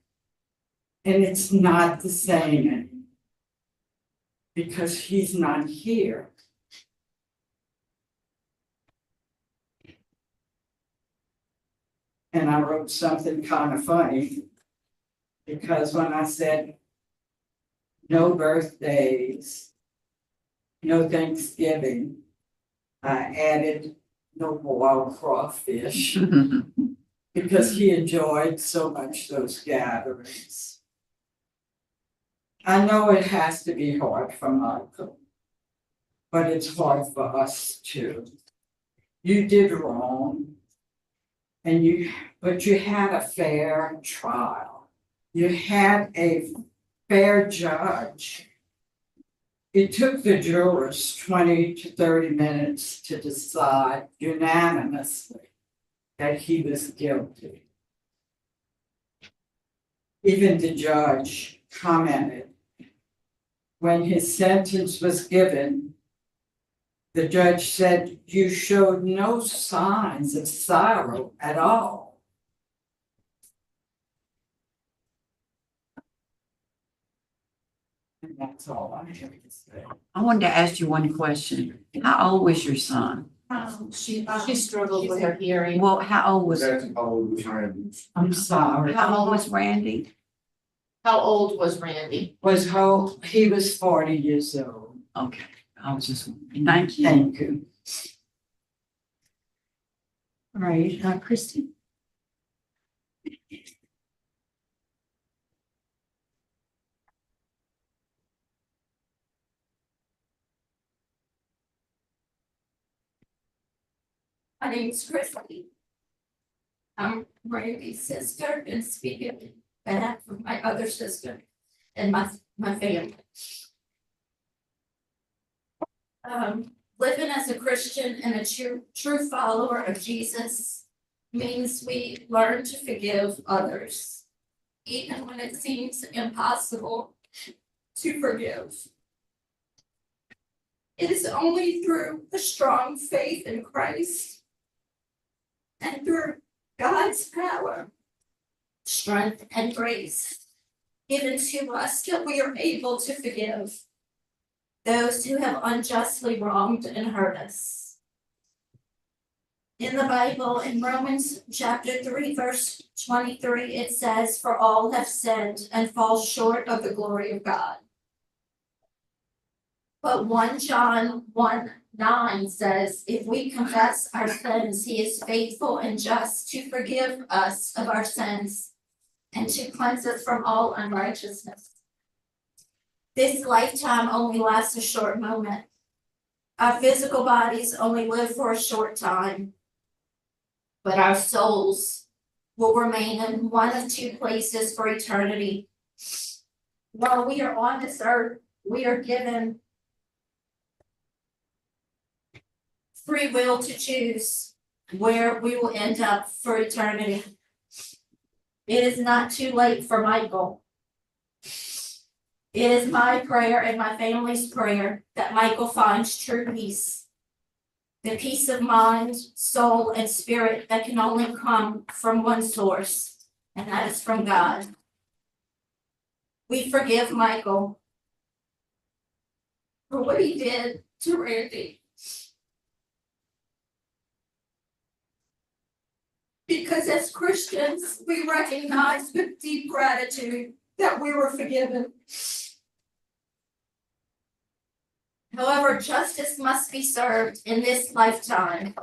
And it's not the same anymore. Because he's not here. And I wrote something kind of funny. Because when I said no birthdays, no Thanksgiving, I added no boiled crawfish. Because he enjoyed so much those gatherings. I know it has to be hard for Michael, but it's hard for us too. You did wrong, but you had a fair trial. You had a fair judge. It took the jurors 20 to 30 minutes to decide unanimously that he was guilty. Even the judge commented when his sentence was given, the judge said, "You showed no signs of sorrow at all." And that's all I have to say. I wanted to ask you one question. How old was your son? She struggled with her hearing. Well, how old was, I'm sorry. how old was Randy? How old was Randy? He was 40 years old. Okay, I was just, thank you. Thank you. All right, Christie? My name is Christy. I'm Randy's sister and speaking on behalf of my other sister and my family. Living as a Christian and a true follower of Jesus means we learn to forgive others, even when it seems impossible to forgive. It is only through a strong faith in Christ and through God's power, strength, and grace given to us that we are able to forgive those who have unjustly wronged and hurt us. In the Bible, in Romans chapter 3, verse 23, it says, "For all have sinned and fall short of the glory of God." But 1 John 1:9 says, "If we confess our sins, he is faithful and just to forgive us of our sins and to cleanse us from all unrighteousness." This lifetime only lasts a short moment. Our physical bodies only live for a short time, but our souls will remain in one of two places for eternity. While we are on this earth, we are given free will to choose where we will end up for eternity. It is not too late for Michael. It is my prayer and my family's prayer that Michael finds true peace. The peace of mind, soul, and spirit that can only come from one source, and that is from God. We forgive Michael for what he did to Randy. Because as Christians, we recognize with deep gratitude that we were forgiven. However, justice must be served in this lifetime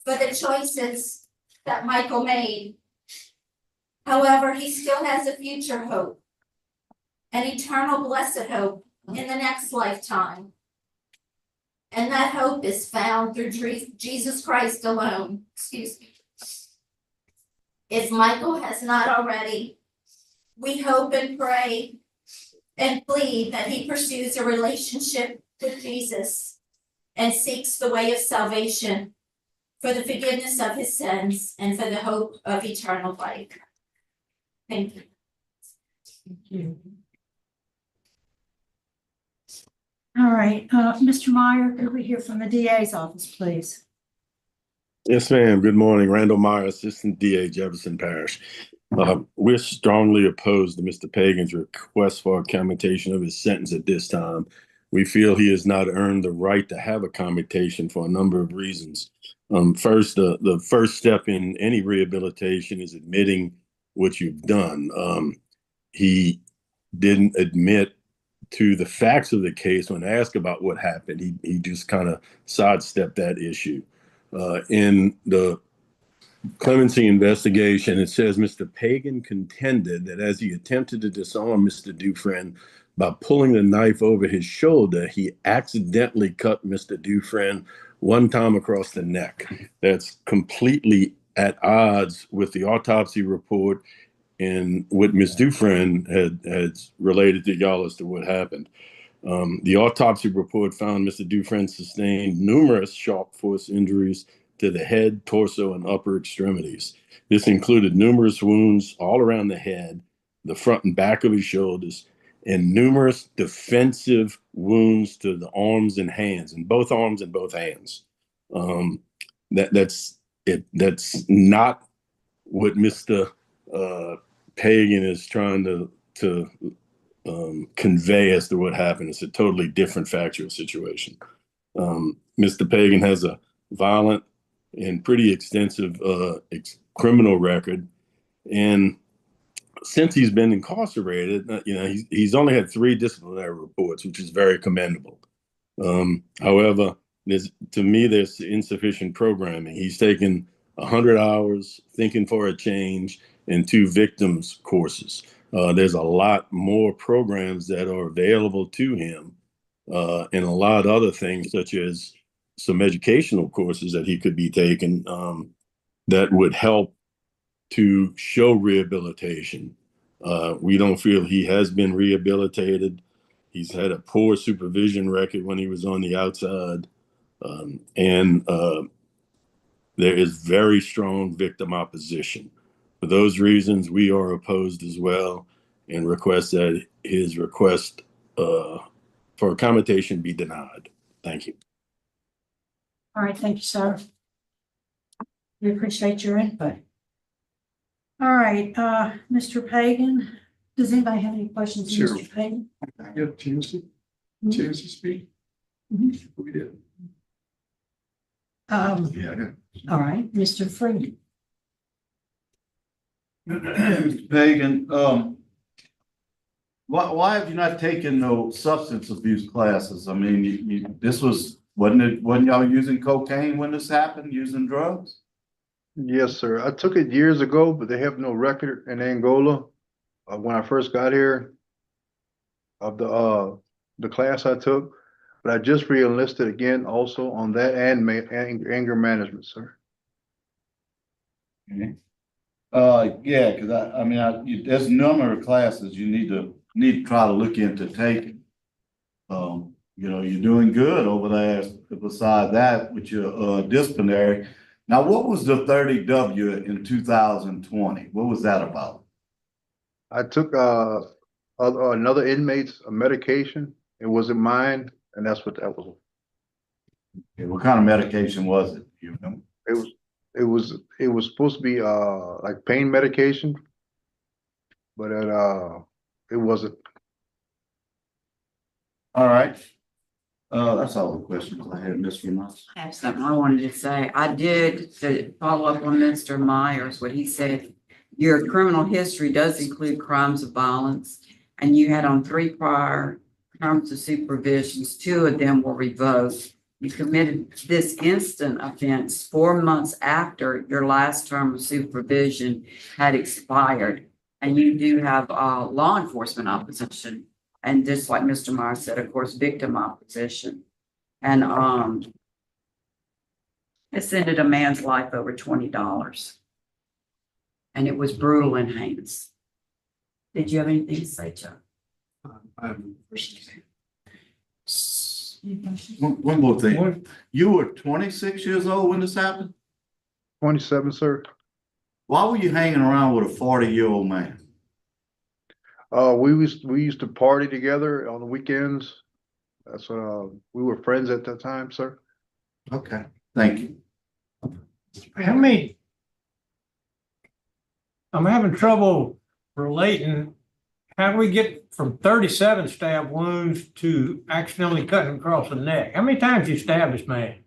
for the choices that Michael made. However, he still has a future hope, an eternal blessed hope in the next lifetime. And that hope is found through Jesus Christ alone. Excuse me. If Michael has not already, we hope and pray and plead that he pursues a relationship with Jesus and seeks the way of salvation for the forgiveness of his sins and for the hope of eternal life. Thank you. Thank you. All right, Mr. Meyer, could we hear from the DA's office, please? Yes, ma'am. Good morning. Randall Meyer, Assistant DA, Jefferson Parish. We're strongly opposed to Mr. Pagan's request for a commutation of his sentence at this time. We feel he has not earned the right to have a commutation for a number of reasons. First, the first step in any rehabilitation is admitting what you've done. He didn't admit to the facts of the case when asked about what happened. He just kind of sidestepped that issue. In the clemency investigation, it says Mr. Pagan contended that as he attempted to disarm Mr. Dufresne by pulling the knife over his shoulder, he accidentally cut Mr. Dufresne one time across the neck. That's completely at odds with the autopsy report and what Ms. Dufresne had related to y'all as to what happened. The autopsy report found Mr. Dufresne sustained numerous sharp force injuries to the head, torso, and upper extremities. This included numerous wounds all around the head, the front and back of his shoulders, and numerous defensive wounds to the arms and hands, in both arms and both hands. That's not what Mr. Pagan is trying to convey as to what happened. It's a totally different factual situation. Mr. Pagan has a violent and pretty extensive criminal record, and since he's been incarcerated, he's only had 3 disciplinary reports, which is very commendable. However, to me, there's insufficient programming. He's taken 100 hours thinking for a change and 2 victims courses. There's a lot more programs that are available to him, and a lot of other things, such as some educational courses that he could be taking that would help to show rehabilitation. We don't feel he has been rehabilitated. He's had a poor supervision record when he was on the outside. And there is very strong victim opposition. For those reasons, we are opposed as well and request that his request for accommodation be denied. Thank you. All right, thank you, sir. We appreciate your input. All right, Mr. Pagan, does anybody have any questions, Sure. Mr. Pagan? I get a chance to speak? Mhm. We did. Yeah. All right, Mr. Freeman. Mr. Pagan, why have you not taken no substance abuse classes? I mean, wasn't y'all using cocaine when this happened, using drugs? Yes, sir. I took it years ago, but they have no record in Angola. When I first got here of the class I took, but I just re-enlisted again also on that and anger management, sir. Okay. Yeah, because I mean, there's a number of classes you need to try to look into taking. You're doing good over there. Beside that, with your disciplinary. Now, what was the 30W in 2020? What was that about? I took another inmate's medication. It wasn't mine, and that's what that was. Okay, what kind of medication was it? You know? It was supposed to be like pain medication, but it wasn't. All right. That's all the questions I had, Ms. Remus. I have something I wanted to say. I did to follow up on Mr. Myers, what he said. Your criminal history does include crimes of violence, and you had on 3 prior terms of supervisions. 2 of them were revoked. You committed this instant offense 4 months after your last term of supervision had expired. And you do have law enforcement opposition. And just like Mr. Myers said, of course, victim opposition. And it's ended a man's life over $20. And it was brutal and heinous. Did you have anything to say, Chuck? I have a question. One more thing. You were 26 years old when this happened? 27, sir. Why were you hanging around with a 40-year-old man? We used to party together on the weekends. That's we were friends at that time, sir. Okay, thank you. How many? I'm having trouble relating. How do we get from 37 stab wounds to accidentally cutting across the neck? How many times you stabbed this man?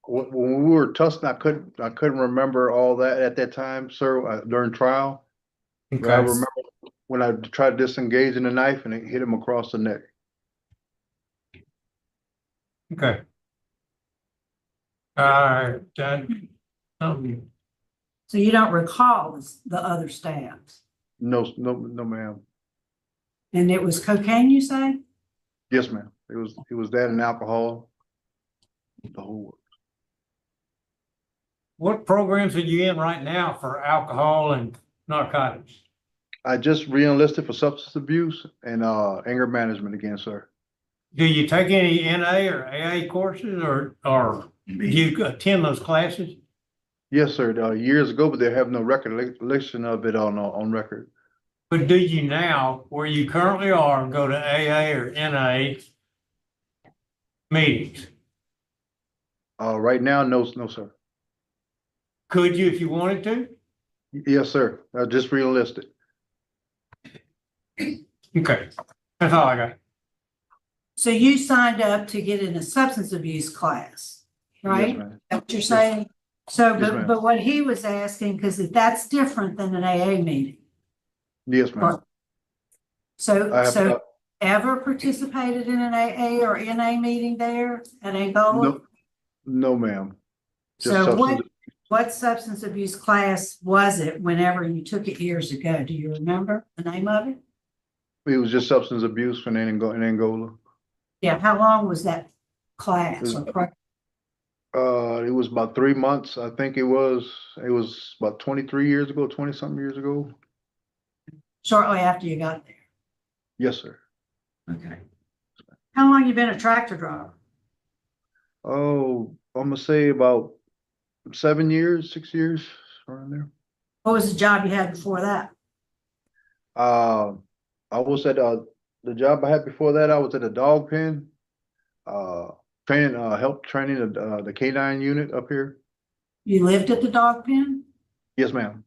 When we were tussling, I couldn't remember all that at that time, sir, during trial. But I Okay. remember when I tried disengaging the knife and it hit him across the neck. Okay. So you don't recall the other stabs? No, ma'am. And it was cocaine, you say? Yes, ma'am. It was that and alcohol. The whole works. What programs are you in right now for alcohol and narcotics? I just re-enlisted for substance abuse and anger management again, sir. Do you take any NA or AA courses or do you attend those classes? Yes, sir. Years ago, but they have no recollection of it on record. But do you now, where you currently are, go to AA or NA meetings? Right now, no, sir. Could you if you wanted to? Yes, sir. I just re-enlisted. Okay, that's all I got. So you signed up to get in a substance abuse class, right? Yes, ma'am. Is that what you're saying? So, Yes, ma'am. but what he was asking, because that's different than an AA meeting. Yes, ma'am. So ever participated in an AA or NA meeting there at Angola? No, ma'am. Just So substance. what substance abuse class was it whenever you took it years ago? Do you remember the name of it? It was just substance abuse in Angola. Yeah, how long was that class? It was about 3 months. I think it was about 23 years ago, 20-something years ago. Shortly after you got there. Yes, sir. Okay. How long you been a tractor driver? Oh, I'm gonna say about 7 years, 6 years, around there. What was the job you had before that? I was at the job I had before that. I was at a dog pen, help training the canine unit up here. You lived at the dog pen? Yes, ma'am.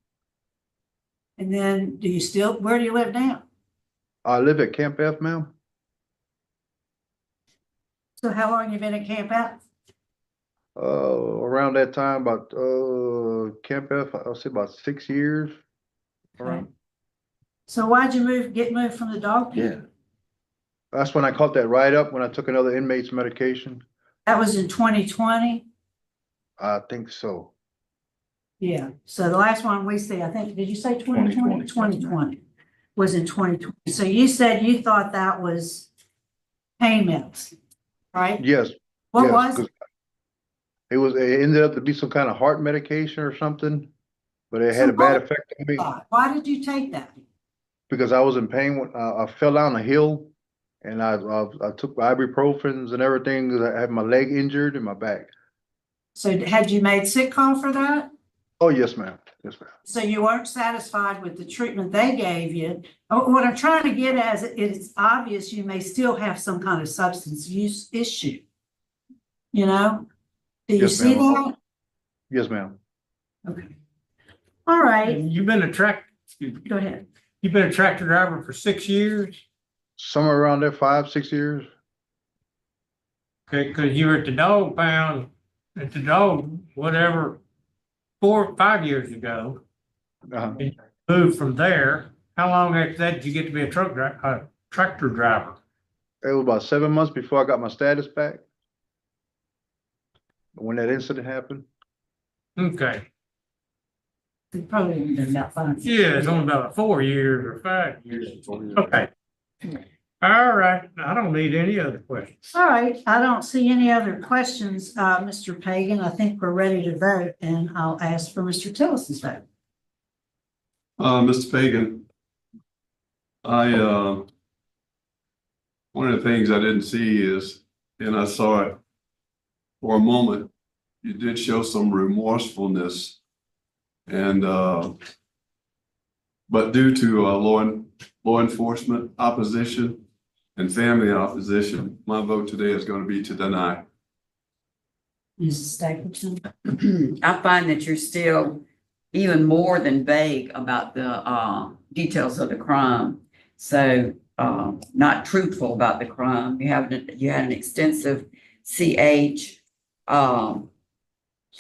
And then where do you live now? I live at Camp F, ma'am. So how long you been at Camp F? Around that time, about Camp F, I'll say about 6 years. Around. So why'd you get moved from the dog pen? Yeah. That's when I caught that write-up when I took another inmate's medication. That was in 2020? I think so. Yeah, so the last one we see, I think, did you say 2020? 2020 was in 2020. So you said you thought that was pain meds, right? Yes. What yes, was it? It ended up to be some kind of heart medication or something, but it had So a bad what- effect on me Why did you take that? because I was in pain when I fell down a hill and I took ibuprofens and everything because I had my leg injured and my back. So had you made sick call for that? Oh, yes, ma'am. Yes, ma'am. So you weren't satisfied with the treatment they gave you? What I'm trying to get at is it's obvious you may still have some kind of substance use issue. You know? Do you Yes, see ma'am. that? Yes, ma'am. Okay. All right, You've been go ahead. You've been a tractor driver for 6 years? Somewhere around there, 5, 6 years. Okay, because you were at the dog pound, at the dog, whatever, 4 or 5 years ago. Uh-huh. And moved from there. How long after that did you get to be a tractor driver? It was about 7 months before I got my status back. When that incident happened. Okay. It's probably been about 5 years. Yeah, it's only about 4 years or 5 years. Okay. All right. I don't need any other questions. All right, I don't see any other questions, Mr. Pagan. I think we're ready to vote, and I'll ask for Mr. Tillison's vote. Mr. Pagan, one of the things I didn't see is, and I saw it for a moment, you did show some remorsefulness and, but due to law enforcement opposition and family opposition, my vote today is going to be to deny. Mrs. Stapleton? I find that you're still even more than vague about the details of the crime. So not truthful about the crime. You had an extensive CH. And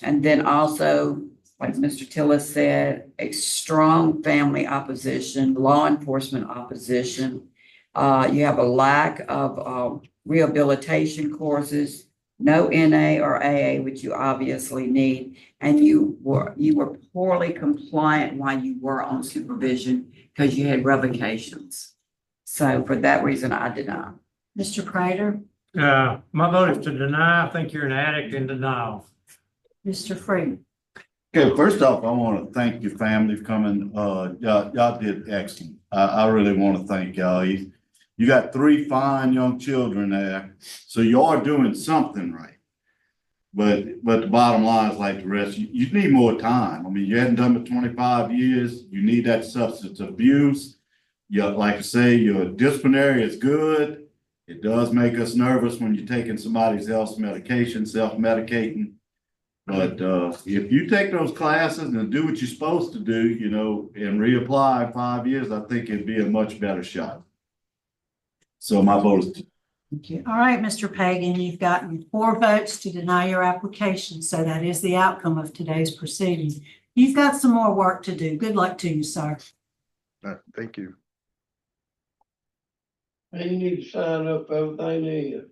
then also, like Mr. Tillis said, a strong family opposition, law enforcement opposition. You have a lack of rehabilitation courses, no NA or AA, which you obviously need, and you were poorly compliant while you were on supervision because you had revocations. So for that reason, I deny. Mr. Prater? My vote is to deny. I think you're an addict in denial. Mr. Freeman? Okay, first off, I want to thank your family for coming. Y'all did excellent. I really want to thank y'all. You got 3 fine young children there, so you are doing something right. But the bottom line is like the rest, you need more time. I mean, you hadn't done it 25 years. You need that substance abuse. Like I say, your disciplinary is good. It does make us nervous when you're taking somebody else's medication, self-medicating. But if you take those classes and do what you're supposed to do, you know, and reapply in 5 years, I think it'd be a much better shot. So my vote is. Thank you. All right, Mr. Pagan, you've gotten 4 votes to deny your application, so that is the outcome of today's proceeding. You've got some more work to do. Good luck to you, sir. Thank you. And you need to sign up everything in.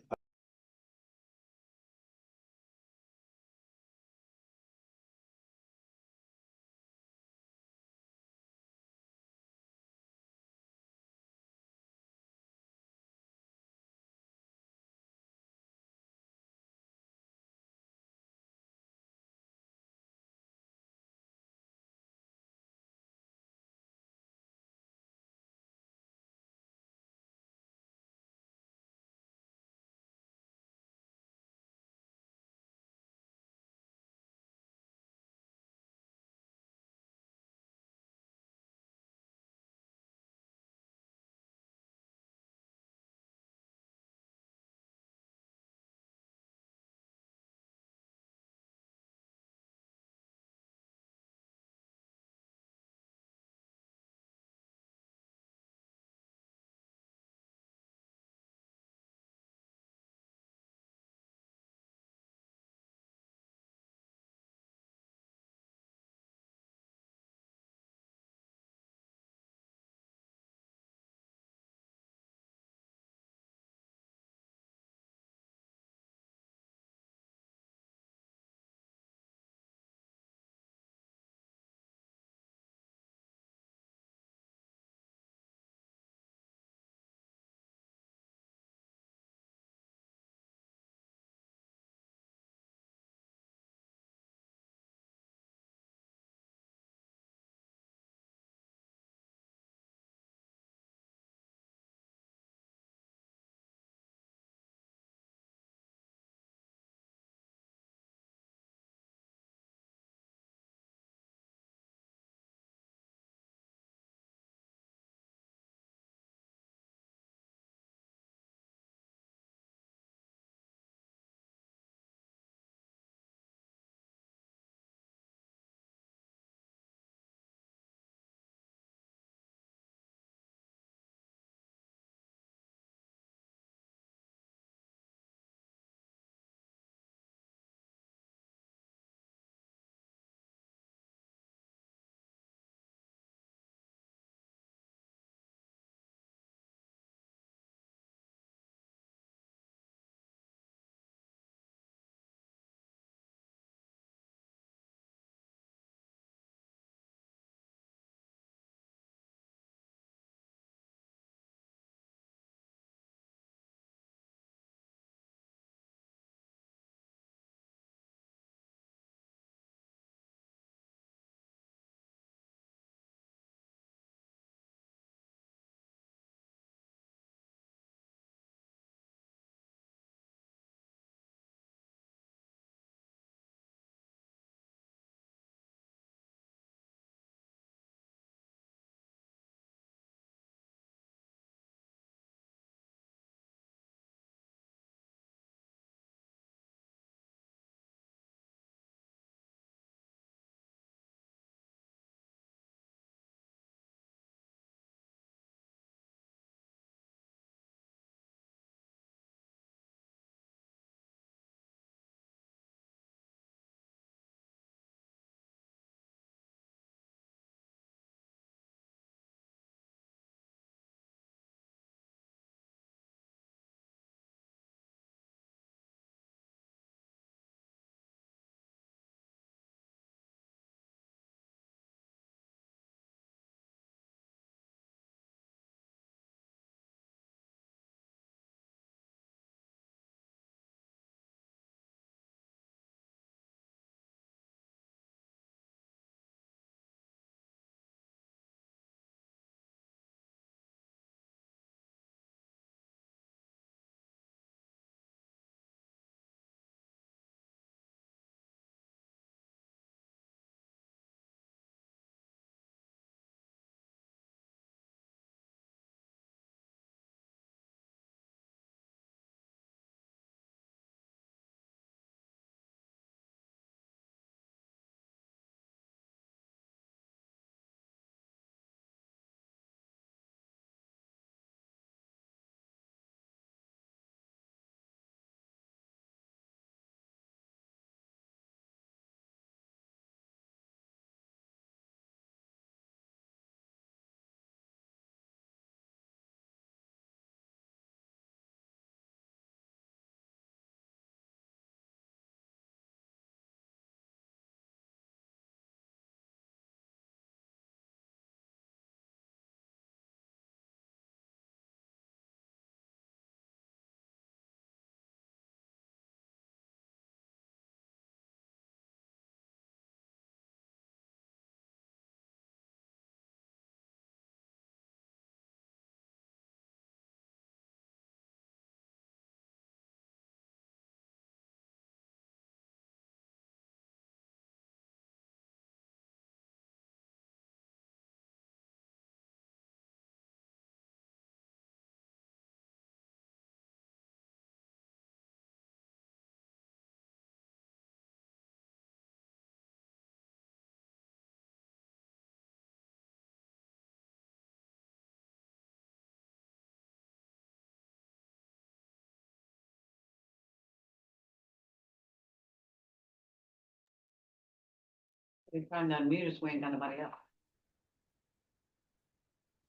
We trying to unmute us, we ain't got nobody else.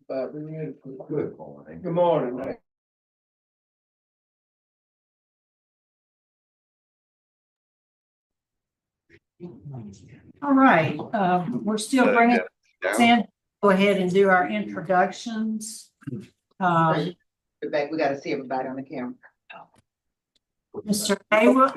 But we need. Good morning. Good morning. All right, we're still bringing Sam, go ahead and do our introductions. Back, we gotta see everybody on the camera. Mr. Hayward,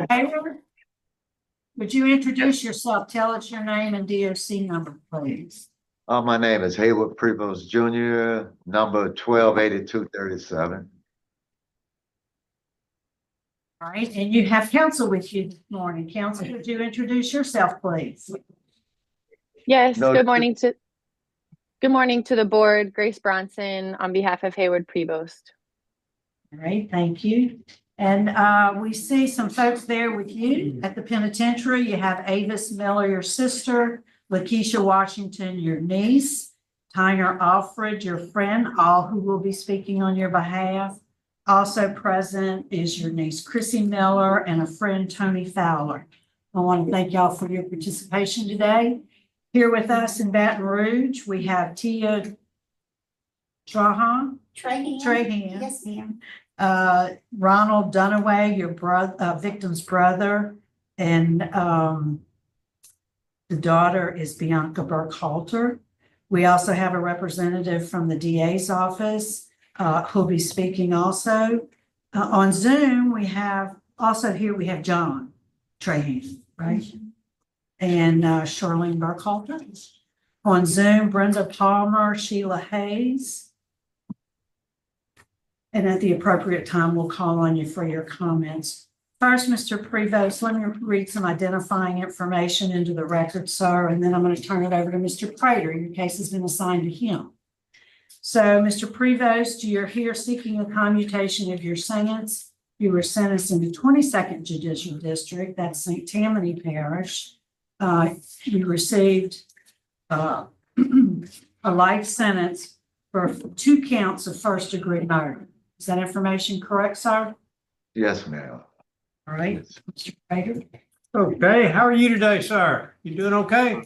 would you introduce yourself? Tell us your name and DOC number, please. My name is Hayward Prevost Jr., number 128237. All right, and you have counsel with you this morning. Counsel, would you introduce yourself, please? Yes, No, good morning to the board. Grace Bronson on behalf of Hayward Prevost. All right, thank you. And we see some folks there with you at the penitentiary. You have Avis Miller, your sister, Lakeisha Washington, your niece, Tyner Alfred, your friend, all who will be speaking on your behalf. Also present is your niece, Chrissy Miller, and a friend, Tony Fowler. I want to thank y'all for your participation today. Here with us in Baton Rouge, we have Tia Trahan. Trahan. Yes, ma'am. Ronald Dunaway, your brother, victim's brother, and the daughter is Bianca Burkhalter. We also have a representative from the DA's office who'll be speaking also. On Zoom, we have John Trahan, right? And Charlene Burkhalter. On Zoom, Brenda Palmer, Sheila Hayes. And at the appropriate time, we'll call on you for your comments. First, Mr. Prevost, let me read some identifying information into the record, sir, and then I'm going to turn it over to Mr. Prater. Your case has been assigned to him. So, Mr. Prevost, you're here seeking a commutation of your sentence. You were sentenced in the 22nd Judicial District, that's St. Tammany Parish. You received a life sentence for 2 counts of first-degree murder. Is that information correct, sir? Yes, ma'am. All right, Mr. Prater. Okay, how are you today, sir? You doing okay?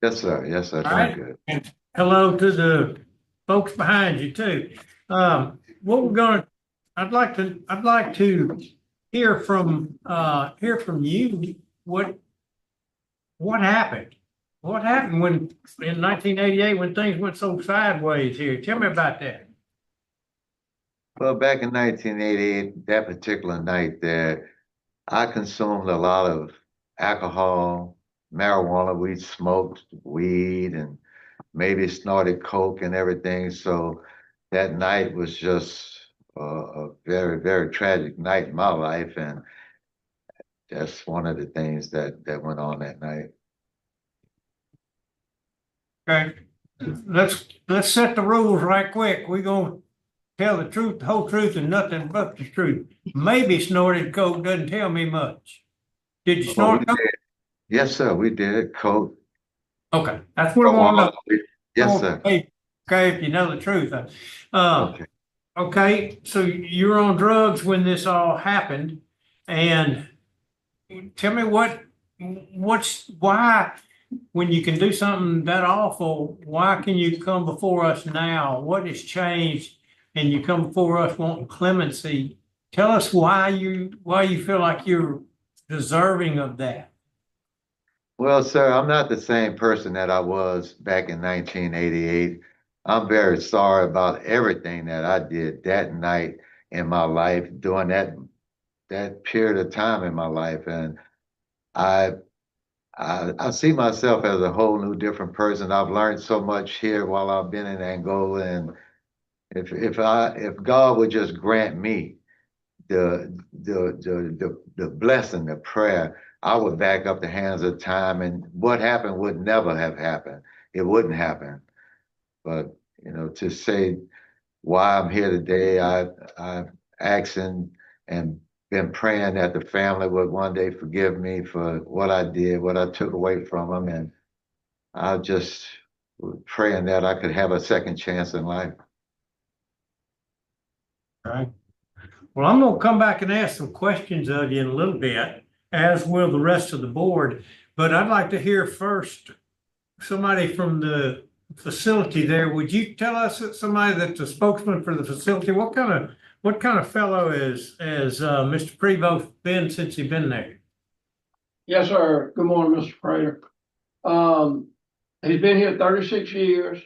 Yes, sir. Yes, sir. All Doing right. good. And hello to the folks behind you too. I'd like to hear from you. What happened? What happened when in 1988 when things went so sideways here? Tell me about that. Well, back in 1988, that particular night there, I consumed a lot of alcohol, marijuana. We smoked weed and maybe snorted coke and everything. So that night was just a very, very tragic night in my life. And that's one of the things that went on that night. Okay, let's set the rules right quick. We're gonna tell the truth, the whole truth, and nothing but the truth. Maybe snorted coke doesn't tell me much. Did you snort coke? Yes, sir. We did coke. Okay, that's what I want to know. Yes, sir. Okay, if you know the truth. Okay. Okay, so you were on drugs when this all happened, and tell me why, when you can do something that awful, why can you come before us now? What has changed, and you come before us wanting clemency? Tell us why you feel like you're deserving of that. Well, sir, I'm not the same person that I was back in 1988. I'm very sorry about everything that I did that night in my life, during that period of time in my life. And I see myself as a whole new different person. I've learned so much here while I've been in Angola. And if God would just grant me the blessing, the prayer, I would back up the hands of time, and what happened would never have happened. It wouldn't happen. But, to say why I'm here today, I've asked and been praying that the family would one day forgive me for what I did, what I took away from them. And I just praying that I could have a second chance in life. All right. Well, I'm going to come back and ask some questions of you in a little bit, as will the rest of the board. But I'd like to hear first somebody from the facility there. Would you tell us, somebody that's a spokesman for the facility, what kind of fellow is Mr. Prevost been since he been there? Yes, sir. Good morning, Mr. Prater. He's been here 36 years.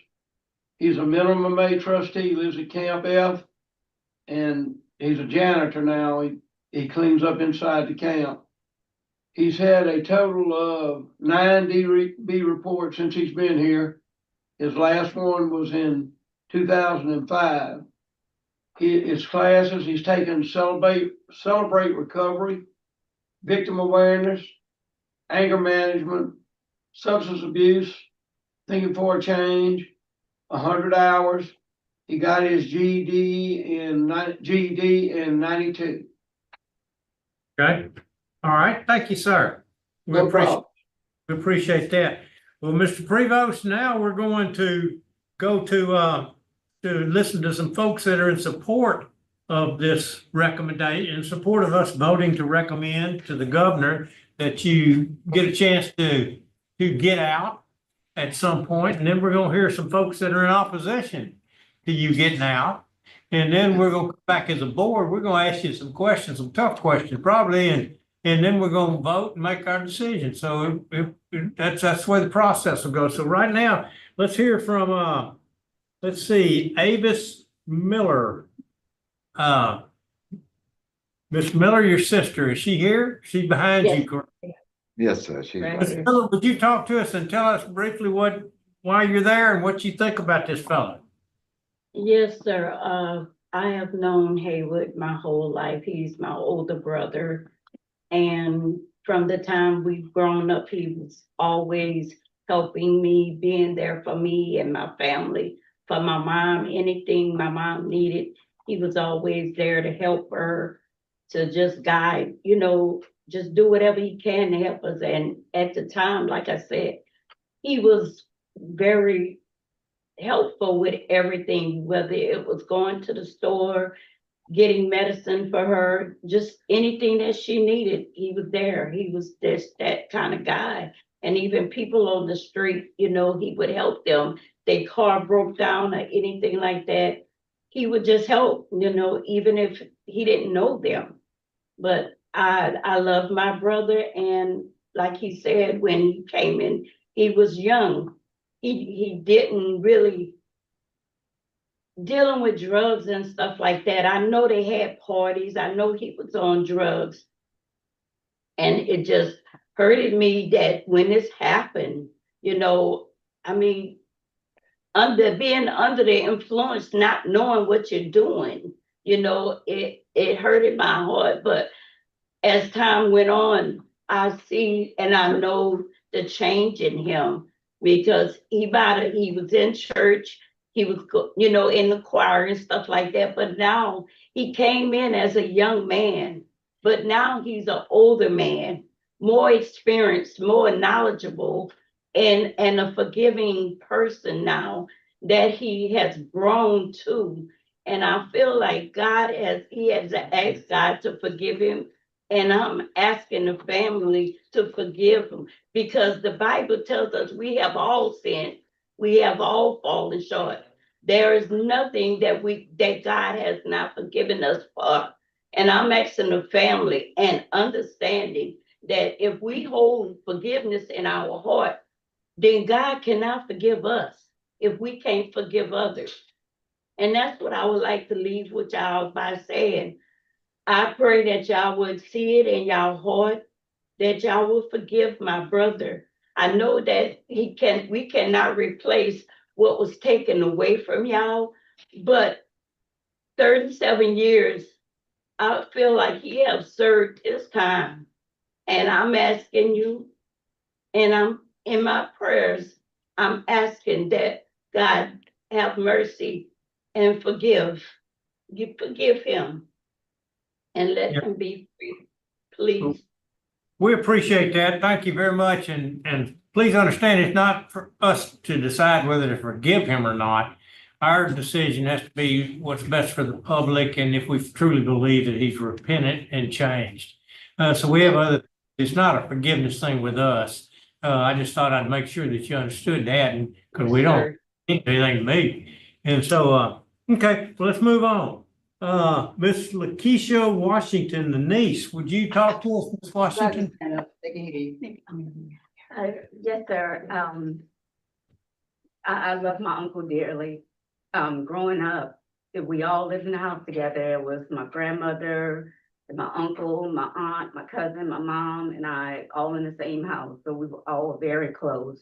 He's a minimum aid trustee. He lives at Camp F. And he's a janitor now. He cleans up inside the camp. He's had a total of 9 DB reports since he's been here. His last one was in 2005. His classes, he's taken Celebrate Recovery, Victim Awareness, Anger Management, Substance Abuse, Thinking for a Change, 100 hours. He got his GED in 92. Okay. All right. Thank you, sir. We appreciate that. Well, Mr. Prevost, now we're going to go to listen to some folks that are in support of this recommendation, in support of us voting to recommend to the governor that you get a chance to get out at some point. And then we're going to hear some folks that are in opposition to you getting out. And then we're going to come back as a board. We're going to ask you some questions, some tough questions probably, and then we're going to vote and make our decision. So that's the way the process will go. So right now, let's hear from let's see, Avis Miller. Miss Miller, your sister, is she here? She's behind you, correct? Yes, sir. She's Miss Miller, would you talk to us and tell us briefly why you're there and what you think about this fellow? Yes, sir. I have known Haywood my whole life. He's my older brother. And from the time we've grown up, he was always helping me, being there for me and my family, for my mom, anything my mom needed. He was always there to help her, to just guide, just do whatever he can to help us. And at the time, like I said, he was very helpful with everything, whether it was going to the store, getting medicine for her, just anything that she needed, he was there. He was just that kind of guy. And even people on the street, he would help them. Their car broke down or anything like that, he would just help, even if he didn't know them. But I love my brother, and like he said, when he came in, he was young. He didn't really dealing with drugs and stuff like that. I know they had parties. I know he was on drugs. And it just hurted me that when this happened, being under the influence, not knowing what you're doing, it hurted my heart. But as time went on, I see and I know the change in him, because he was in church, he was, in the choir and stuff like that. But now he came in as a young man, but now he's an older man, more experienced, more knowledgeable, and a forgiving person now that he has grown to. And I feel like he has asked God to forgive him. And I'm asking the family to forgive him, because the Bible tells us we have all sinned. We have all fallen short. There is nothing that God has not forgiven us for. And I'm asking the family and understanding that if we hold forgiveness in our heart, then God cannot forgive us if we can't forgive others. And that's what I would like to leave with y'all by saying. I pray that y'all would see it in y'all heart, that y'all will forgive my brother. I know that we cannot replace what was taken away from y'all, but 37 years, I feel like he has served his time. And I'm asking you, and I'm in my prayers, I'm asking that God have mercy and forgive. You forgive him and let him be free, please. We appreciate that. Thank you very much. And please understand, it's not for us to decide whether to forgive him or not. Our decision has to be what's best for the public, and if we truly believe that he's repentant and changed. So we have it's not a forgiveness thing with us. I just thought I'd make sure that you understood that, and, because we don't think anything to me. And so, okay, well, let's move on. Miss Lakeisha Washington, the niece, would you talk to us, Miss Washington? They can hear you. Yes, sir. I love my uncle dearly. Growing up, we all lived in the house together. It was my grandmother, my uncle, my aunt, my cousin, my mom, and I all in the same house. So we were all very close.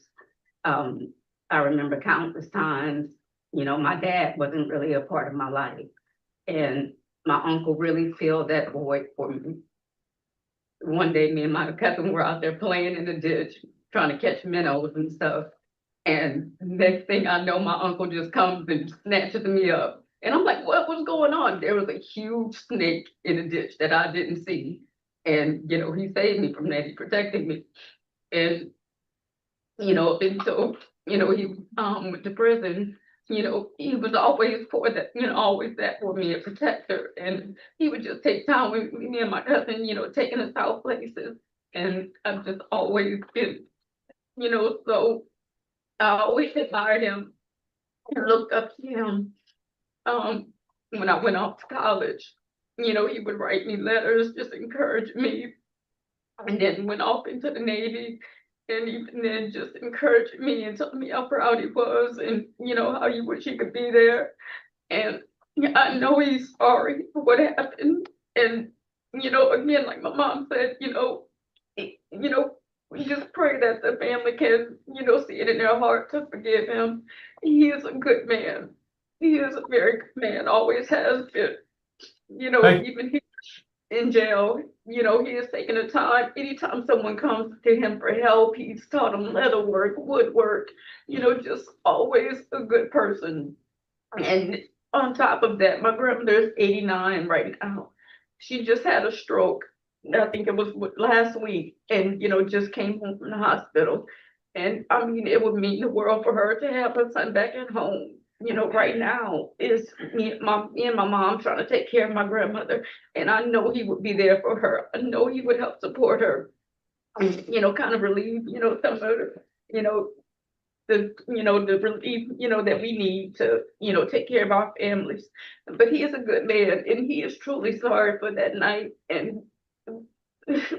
I remember countless times, my dad wasn't really a part of my life. And my uncle really filled that void for me. One day, me and my cousin were out there playing in the ditch, trying to catch minnows and stuff. And next thing I know, my uncle just comes and snatches me up. And I'm like, what was going on? There was a huge snake in the ditch that I didn't see. And, he saved me from that. He protected me. And, up until, he went to prison, he was always for that, always that for me, a protector. And he would just take time with me and my cousin, taking us out places. And I've just always been, so I always admired him and looked up to him. When I went off to college, he would write me letters, just encourage me. And then went off into the Navy. And even then just encouraged me and told me how proud he was and, how he wish he could be there. And I know he's sorry for what happened. And, again, like my mom said, we just pray that the family can, see it in their heart to forgive him. He is a good man. He is a very good man, always has been. Even he in jail, he has taken the time. Anytime someone comes to him for help, he's taught them leatherwork, woodwork, just always a good person. And on top of that, my grandmother is 89 right now. She just had a stroke. I think it was last week, and just came home from the hospital. And I mean, it would mean the world for her to have her son back at home. Right now is me and my mom trying to take care of my grandmother, and I know he would be there for her. I know he would help support her, and, kind of relieve, some of the relief, that we need to, take care of our families. But he is a good man, and he is truly sorry for that night, and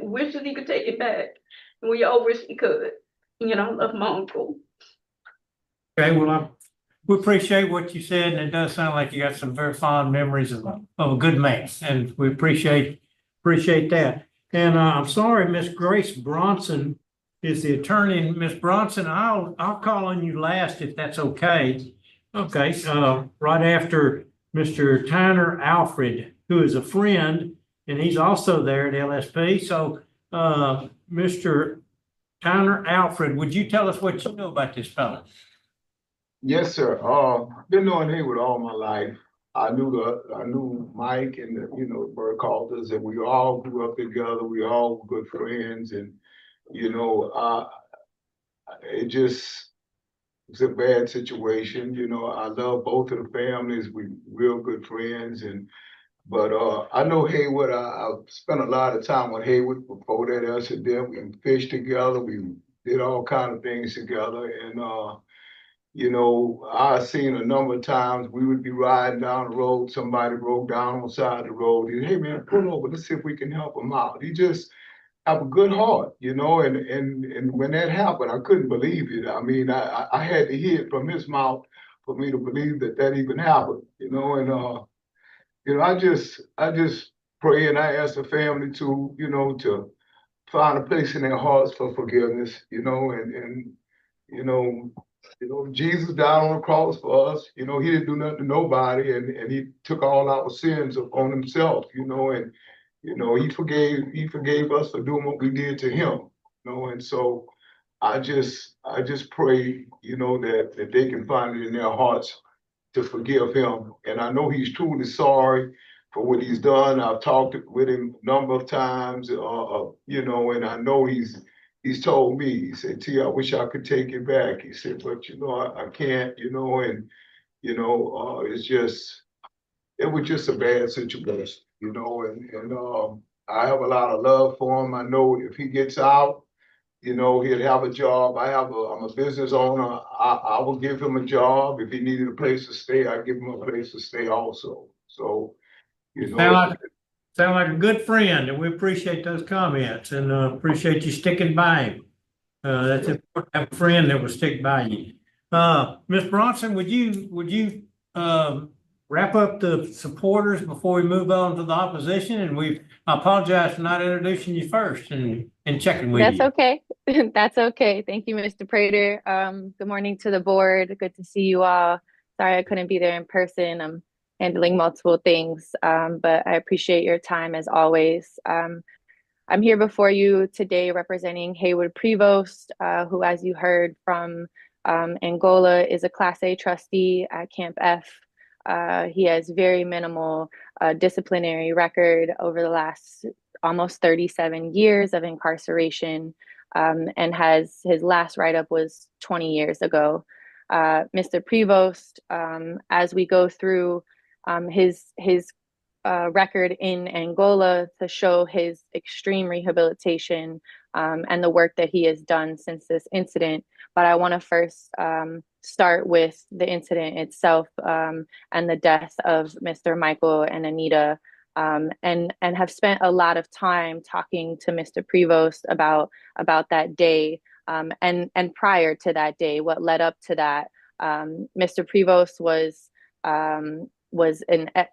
wishes he could take it back. We all wish he could. I love my uncle. Okay, well, we appreciate what you said, and it does sound like you got some very fond memories of a good man, and we appreciate that. And I'm sorry, Miss Grace Bronson is the attorney. Miss Bronson, I'll call on you last if that's okay. Okay, right after Mr. Tanner Alfred, who is a friend, and he's also there at LSP. So, Mr. Tanner Alfred, would you tell us what you know about this fellow? Yes, sir. Been knowing Hayward all my life. I knew Mike and the Burt Calters, and we all grew up together. We all were good friends, and it's a bad situation. I love both of the families. We real good friends, but I know Hayward. I've spent a lot of time with Hayward before that incident. We fished together. We did all kinds of things together, and I've seen a number of times we would be riding down the road, somebody broke down on the side of the road. He'd, hey man, pull over, let's see if we can help him out. He just have a good heart, and when that happened, I couldn't believe it. I mean, I had to hear it from his mouth for me to believe that even happened, I just pray and I ask the family to find a place in their hearts for forgiveness, Jesus died on the cross for us. He didn't do nothing to nobody, and he took all our sins upon himself. And he forgave us for doing what we did to him. And so I just pray, that they can find it in their hearts to forgive him. And I know he's truly sorry for what he's done. I've talked with him a number of times, and I know he's told me, he said, T, I wish I could take it back. He said, but I can't, and it was just a bad situation, and I have a lot of love for him. I know if he gets out, you know, he'd have a job. I'm a business owner. I will give him a job. If he needed a place to stay, I'd give him a place to stay also. So, you know. Sound like a good friend, and we appreciate those comments and appreciate you sticking by him. That's important to have a friend that will stick by you. Ms. Bronson, would you wrap up the supporters before we move on to the opposition? And I apologize for not introducing you first and checking with you. That's okay. That's okay. Thank you, Mr. Prater. Good morning to the board. Good to see you all. Sorry I couldn't be there in person. I'm handling multiple things, but I appreciate your time as always. I'm here before you today representing Hayward Prevost, who, as you heard from Angola, is a Class A trustee at Camp F. He has very minimal disciplinary record over the last almost 37 years of incarceration, and his last write-up was 20 years ago. Mr. Prevost, as we go through his record in Angola to show his extreme rehabilitation and the work that he has done since this incident. But I want to first start with the incident itself and the death of Mr. Michael and Anita, and have spent a lot of time talking to Mr. Prevost about that day and prior to that day, what led up to that. Mr. Prevost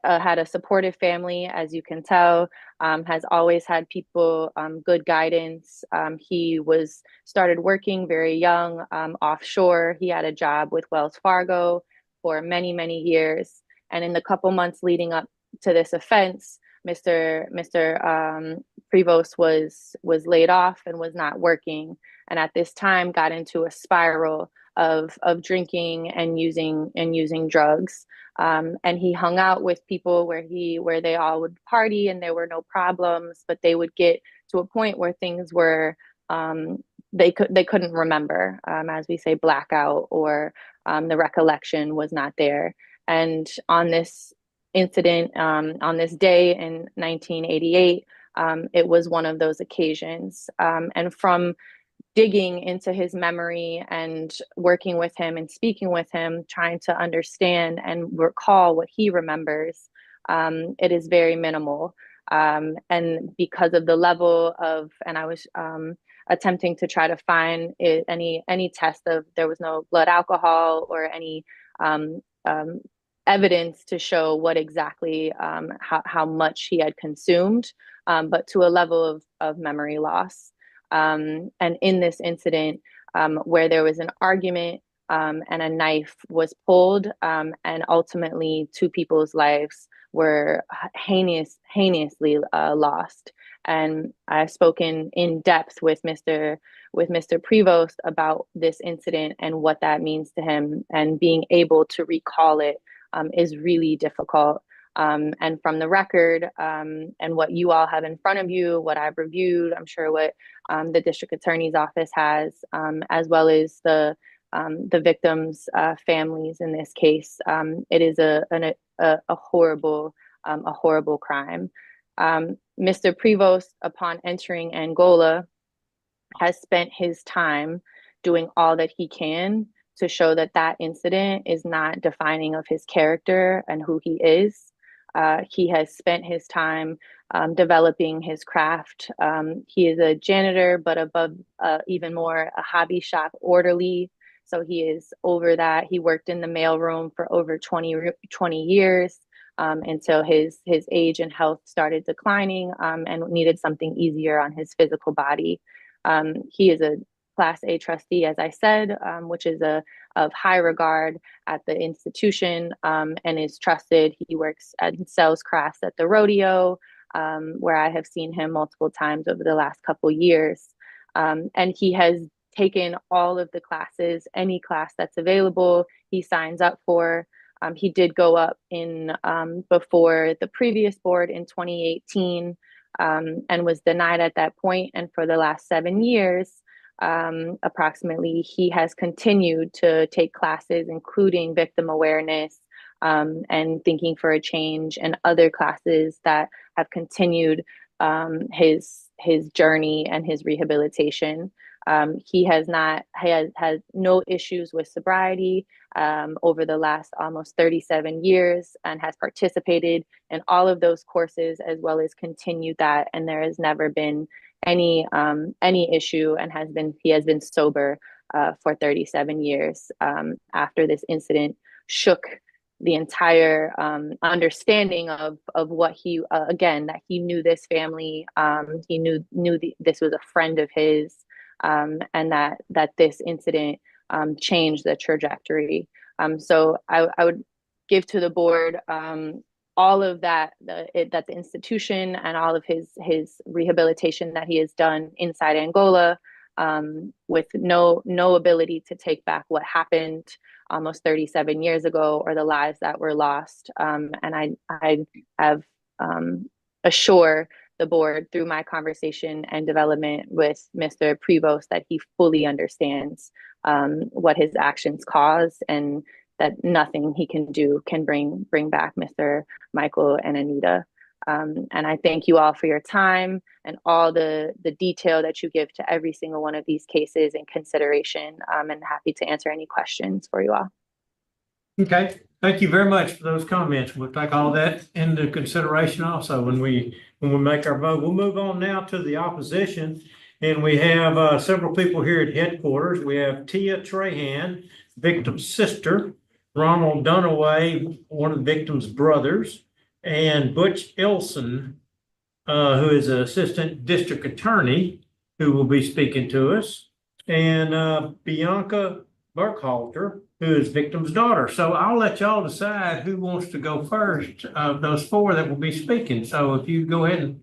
had a supportive family, as you can tell, has always had people, good guidance. He started working very young offshore. He had a job with Wells Fargo for many, many years. And in the couple months leading up to this offense, Mr. Prevost was laid off and was not working. And at this time got into a spiral of drinking and using drugs. And he hung out with people where they all would party and there were no problems, but they would get to a point where things were, they couldn't remember, as we say, blackout, or the recollection was not there. And on this incident, on this day in 1988, it was one of those occasions. And from digging into his memory and working with him and speaking with him, trying to understand and recall what he remembers, it is very minimal. And because of the level of, and I was attempting to try to find any test of, there was no blood alcohol or any evidence to show what exactly, how much he had consumed, but to a level of memory loss. And in this incident, where there was an argument and a knife was pulled, and ultimately 2 people's lives were heinously lost. And I've spoken in depth with Mr. Prevost about this incident and what that means to him, and being able to recall it is really difficult. And from the record and what you all have in front of you, what I've reviewed, I'm sure what the district attorney's office has, as well as the victims' families in this case, it is a horrible crime. Mr. Prevost, upon entering Angola, has spent his time doing all that he can to show that that incident is not defining of his character and who he is. He has spent his time developing his craft. He is a janitor, but above even more, a hobby shop orderly. So he is over that. He worked in the mailroom for over 20 years until his age and health started declining and needed something easier on his physical body. He is a Class A trustee, as I said, which is of high regard at the institution, and is trusted. He works and sells crafts at the rodeo, where I have seen him multiple times over the last couple years. And he has taken all of the classes, any class that's available, he signs up for. He did go up in before the previous board in 2018 and was denied at that point. And for the last 7 years, approximately, he has continued to take classes, including victim awareness and thinking for a change, and other classes that have continued his journey and his rehabilitation. He has no issues with sobriety over the last almost 37 years and has participated in all of those courses as well as continued that. And there has never been any issue, and he has been sober for 37 years after this incident shook the entire understanding of what he again, that he knew this family, he knew this was a friend of his, and that this incident changed the trajectory. So I would give to the board all of that that the institution and all of his rehabilitation that he has done inside Angola, with no ability to take back what happened almost 37 years ago or the lives that were lost. And I have assure the board through my conversation and development with Mr. Prevost that he fully understands what his actions cause, and that nothing he can do can bring back Mr. Michael and Anita. And I thank you all for your time and all the detail that you give to every single one of these cases and consideration, and happy to answer any questions for you all. Okay, thank you very much for those comments. We'll take all that into consideration also when we make our vote. We'll move on now to the opposition, and we have several people here at headquarters. We have Tia Trahan, victim's sister, Ronald Dunaway, one of the victim's brothers, and Butch Ilson, who is an assistant district attorney, who will be speaking to us, and Bianca Burkhalter, who is victim's daughter. So I'll let y'all decide who wants to go first of those four that will be speaking. So if you go ahead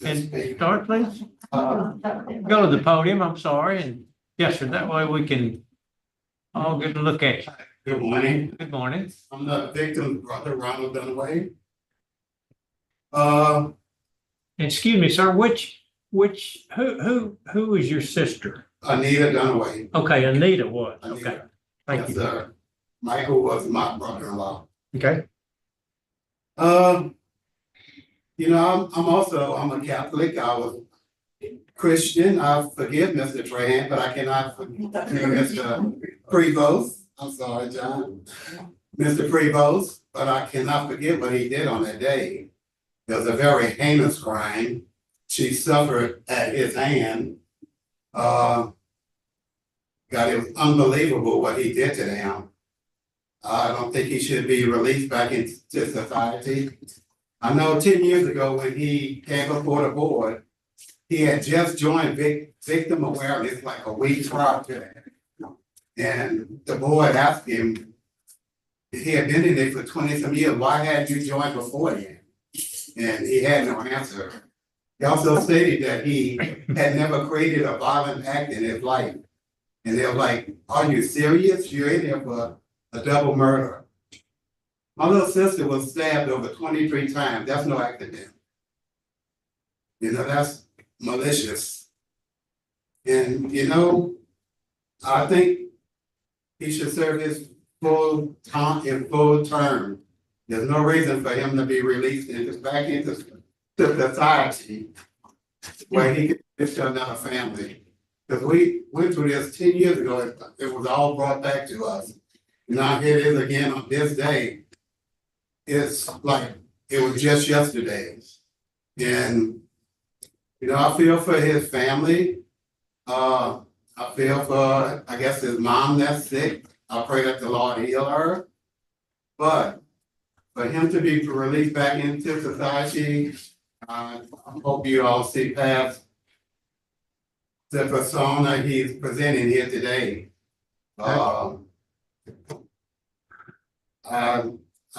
and start, please. Go to the podium, I'm sorry, and yes, sir, that way we can all get a look at you. Good morning. Good morning. I'm the victim's brother, Ronald Dunaway. Excuse me, sir, who is your sister? Anita Dunaway. Okay, Anita was. Anita. Okay, thank you. Yes, sir. Michael was my brother-in-law. Okay. You know, I'm a Catholic. I was Christian. I forgive Mr. Trahan, but I cannot forgive Mr. Prevost. I'm sorry, John. Mr. Prevost, but I cannot forget what he did on that day. It was a very heinous crime. She suffered at his hand. God, it was unbelievable what he did to them. I don't think he should be released back into society. I know 10 years ago when he came before the board, he had just joined victim awareness like a week prior to that. And the board asked him, he had been in it for 20-some years, why hadn't you joined before then? And he had no answer. He also stated that he had never created a violent act in his life. And they were like, are you serious? You're in here for a double murder. My little sister was stabbed over 23 times. That's no accident. You know, that's malicious. And, you know, I think he should serve his full term. There's no reason for him to be released back into society where he can live to another family. Because we went through this 10 years ago, it was all brought back to us. Now here it is again on this day. It's like it was just yesterday. And, you know, I feel for his family. I feel for, I guess, his mom that's sick. I pray that the Lord heal her. But for him to be released back into society, I hope you all see past the persona he's presenting here today. I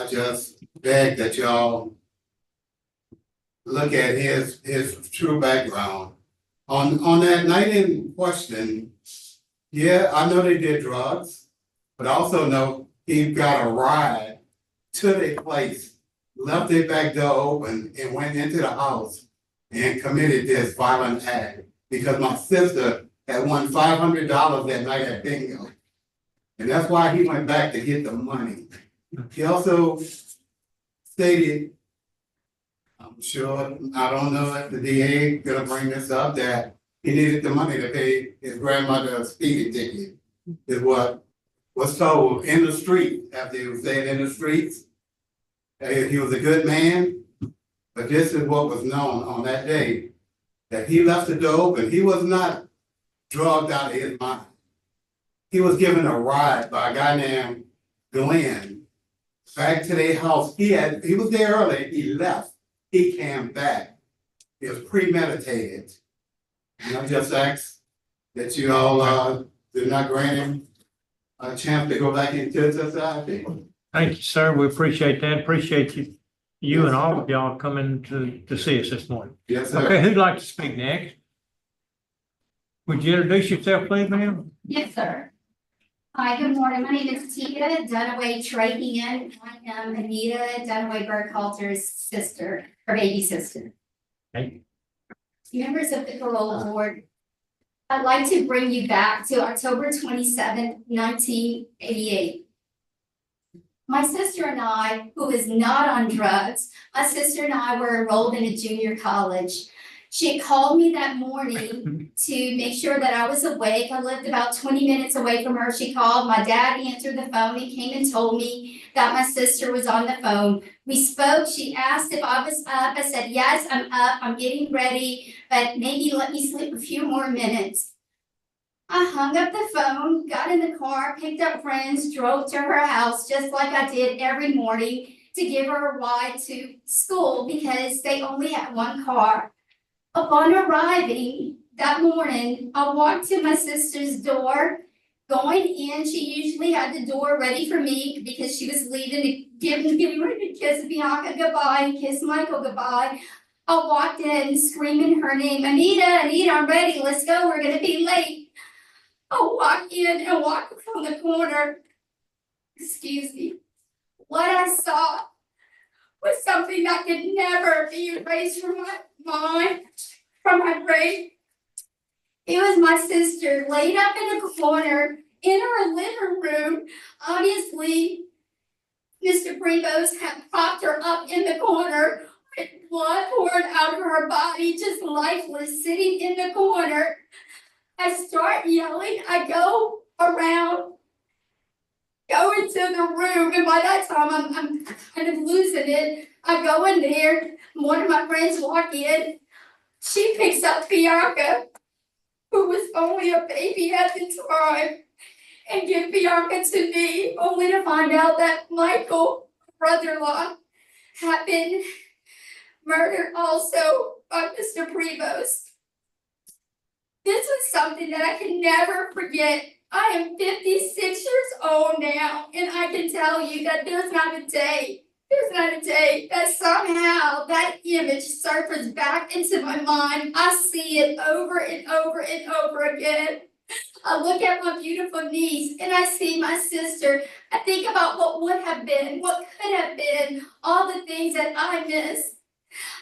just beg that y'all look at his true background. On that night in question, yeah, I know they did drugs, but I also know he got a ride to their place, left their back door open, and went into the house and committed this violent act because my sister had won $500 that night at bingo. And that's why he went back to get the money. He also stated, I'm sure, I don't know if the DA gonna bring this up, that He needed the money to pay his grandmother's speeding ticket, is what was told in the street, after he was saying in the streets. He was a good man, but this is what was known on that day, that he left the door open. He was not drugged out of his mind. He was given a ride by a guy named Glenn back to their house. He was there early, he left, he came back. It was premeditated. And I just ask that you all do not grant him a chance to go back into society. Thank you, sir. We appreciate that. Appreciate you and all of y'all coming to see us this morning. Yes, sir. Okay, who'd like to speak next? Would you introduce yourself, please, ma'am? Yes, sir. Hi, good morning. My name is Tia Dunaway Trahien. I am Anita Dunaway Burkhalter's sister, her baby sister. Hey. Members of the parole board, I'd like to bring you back to October 27th, 1988. My sister and I, who is not on drugs, my sister and I were enrolled in a junior college. She had called me that morning to make sure that I was awake. I lived about 20 minutes away from her. She called, my dad answered the phone. He came and told me that my sister was on the phone. We spoke, she asked if I was up. I said, yes, I'm up, I'm getting ready, but maybe let me sleep a few more minutes. I hung up the phone, got in the car, picked up friends, drove to her house, just like I did every morning to give her a ride to school because they only had one car. Upon arriving that morning, I walked to my sister's door. Going in, she usually had the door ready for me because she was leaving to getting ready to kiss Bianca goodbye and kiss Michael goodbye. I walked in screaming her name, Anita, Anita, I'm ready, let's go, we're gonna be late. I walked in and walked from the corner. Excuse me. What I saw was something that could never be erased from my mind, from my brain. It was my sister laid up in a corner in her living room. Obviously, Mr. Prevost had propped her up in the corner with blood poured out of her body, just lifeless, sitting in the corner. I start yelling, I go around, go into the room, and by that time I'm kind of losing it. I go in there, one of my friends walk in, she picks up Bianca, who was only a baby at the time, and give Bianca to me, only to find out that Michael, brother-in-law, had been murdered also by Mr. Prevost. This was something that I can never forget. I am 56 years old now, and I can tell you that there's not a day that somehow that image surfaces back into my mind. I see it over and over and over again. I look at my beautiful niece and I see my sister. I think about what would have been, what could have been, all the things that I miss.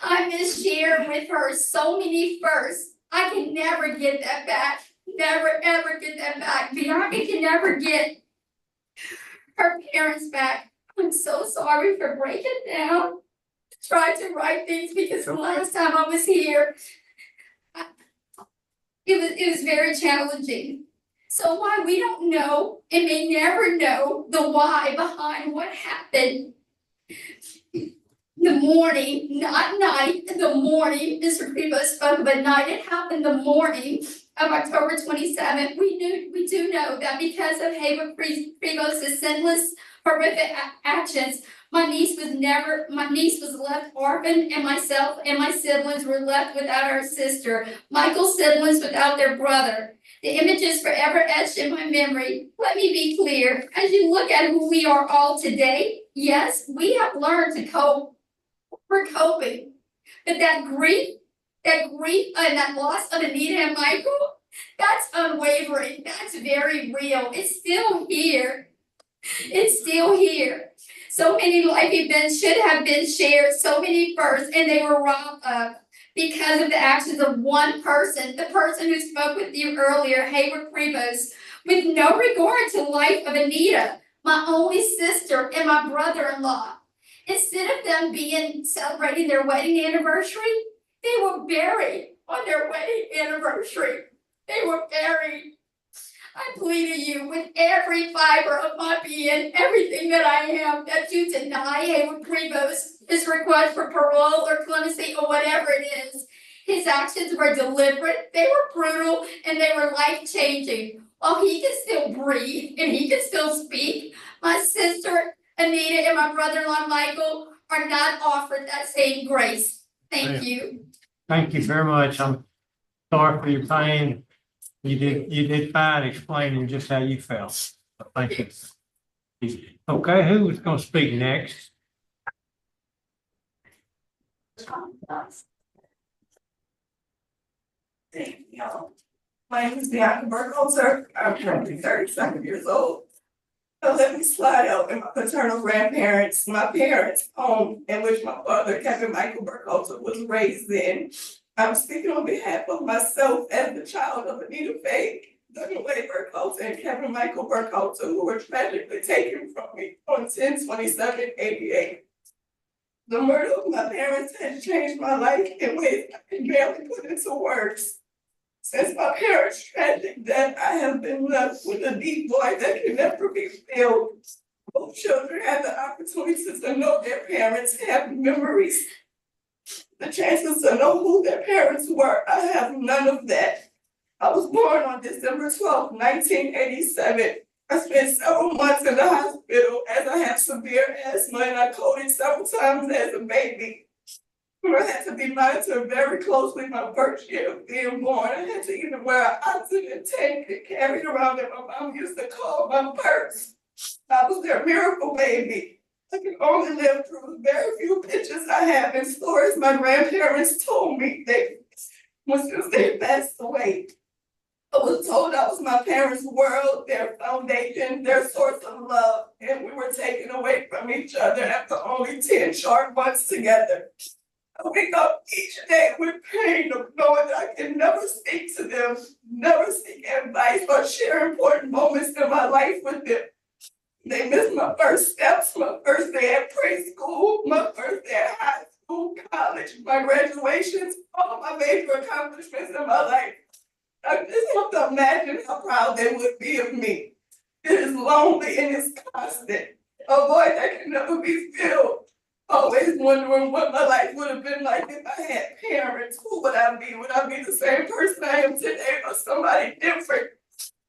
I miss sharing with her so many firsts. I can never get that back. Never, ever get that back. Bianca can never get her parents back. I'm so sorry for breaking down. Try to write things because the last time I was here, it was very challenging. So why we don't know and may never know the why behind what happened. The morning, not night, the morning, Mr. Prevost spoke about night, it happened the morning of October 27th. We do know that because of Hayward Prevost's senseless, horrific actions, my niece was left orphaned, and myself and my siblings were left without our sister, Michael's siblings without their brother. The image is forever etched in my memory. Let me be clear, as you look at who we are all today, yes, we have learned to cope. We're coping, but that grief and that loss of Anita and Michael, that's unwavering. That's very real. It's still here. It's still here. So many life events should have been shared, so many firsts, and they were robbed of because of the actions of one person, the person who spoke with you earlier, Hayward Prevost, with no regard to the life of Anita, my only sister, and my brother-in-law. Instead of them celebrating their wedding anniversary, they were buried on their wedding anniversary. They were married. I plead to you with every fiber of my being, everything that I am, that you deny Hayward Prevost his request for parole or clemency or whatever it is. His actions were deliberate, they were brutal, and they were life-changing. While he can still breathe and he can still speak, my sister Anita and my brother-in-law Michael are not offered that same grace. Thank you. Thank you very much. I'm sorry for your pain. You did fine explaining just how you felt. So thank you. Okay, who is gonna speak next? Thank you. My name is Bianca Burkholzer. I'm currently 37 years old. So let me slide out in my paternal grandparents, my parents' home in which my father, Kevin Michael Burkholzer, was raised in. I'm speaking on behalf of myself as the child of Anita Faye, W.A. Burkholzer, and Kevin Michael Burkholzer, who were tragically taken from me on 10/27/88. The murder of my parents has changed my life in ways I can barely put into words. Since my parents' tragic death, I have been left with a deep void that can never be filled. Both children had the opportunity to know their parents, have memories, the chances to know who their parents were. I have none of that. I was born on December 12th, 1987. I spent several months in the hospital as I have severe asthma and I coded several times as a baby. I had to be monitored very closely my first year of being born. I had to even wear an oxygen tank and carry it around that my mom used to call my purse. I was their miracle baby. I can only live through the very few pictures I have and stories my grandparents told me since they passed away. I was told I was my parents' world, their foundation, their source of love, and we were taken away from each other after only 10 short months together. I wake up each day with pain of knowing that I can never speak to them, never seek advice or share important moments in my life with them. They missed my first steps, my first day at preschool, my first day at high school, college, my graduations, all my major accomplishments in my life. I just have to imagine how proud they would be of me. It is lonely and it's constant, a void that can never be filled. Always wondering what my life would have been like if I had parents. Who would I be? Would I be the same person I am today or somebody different?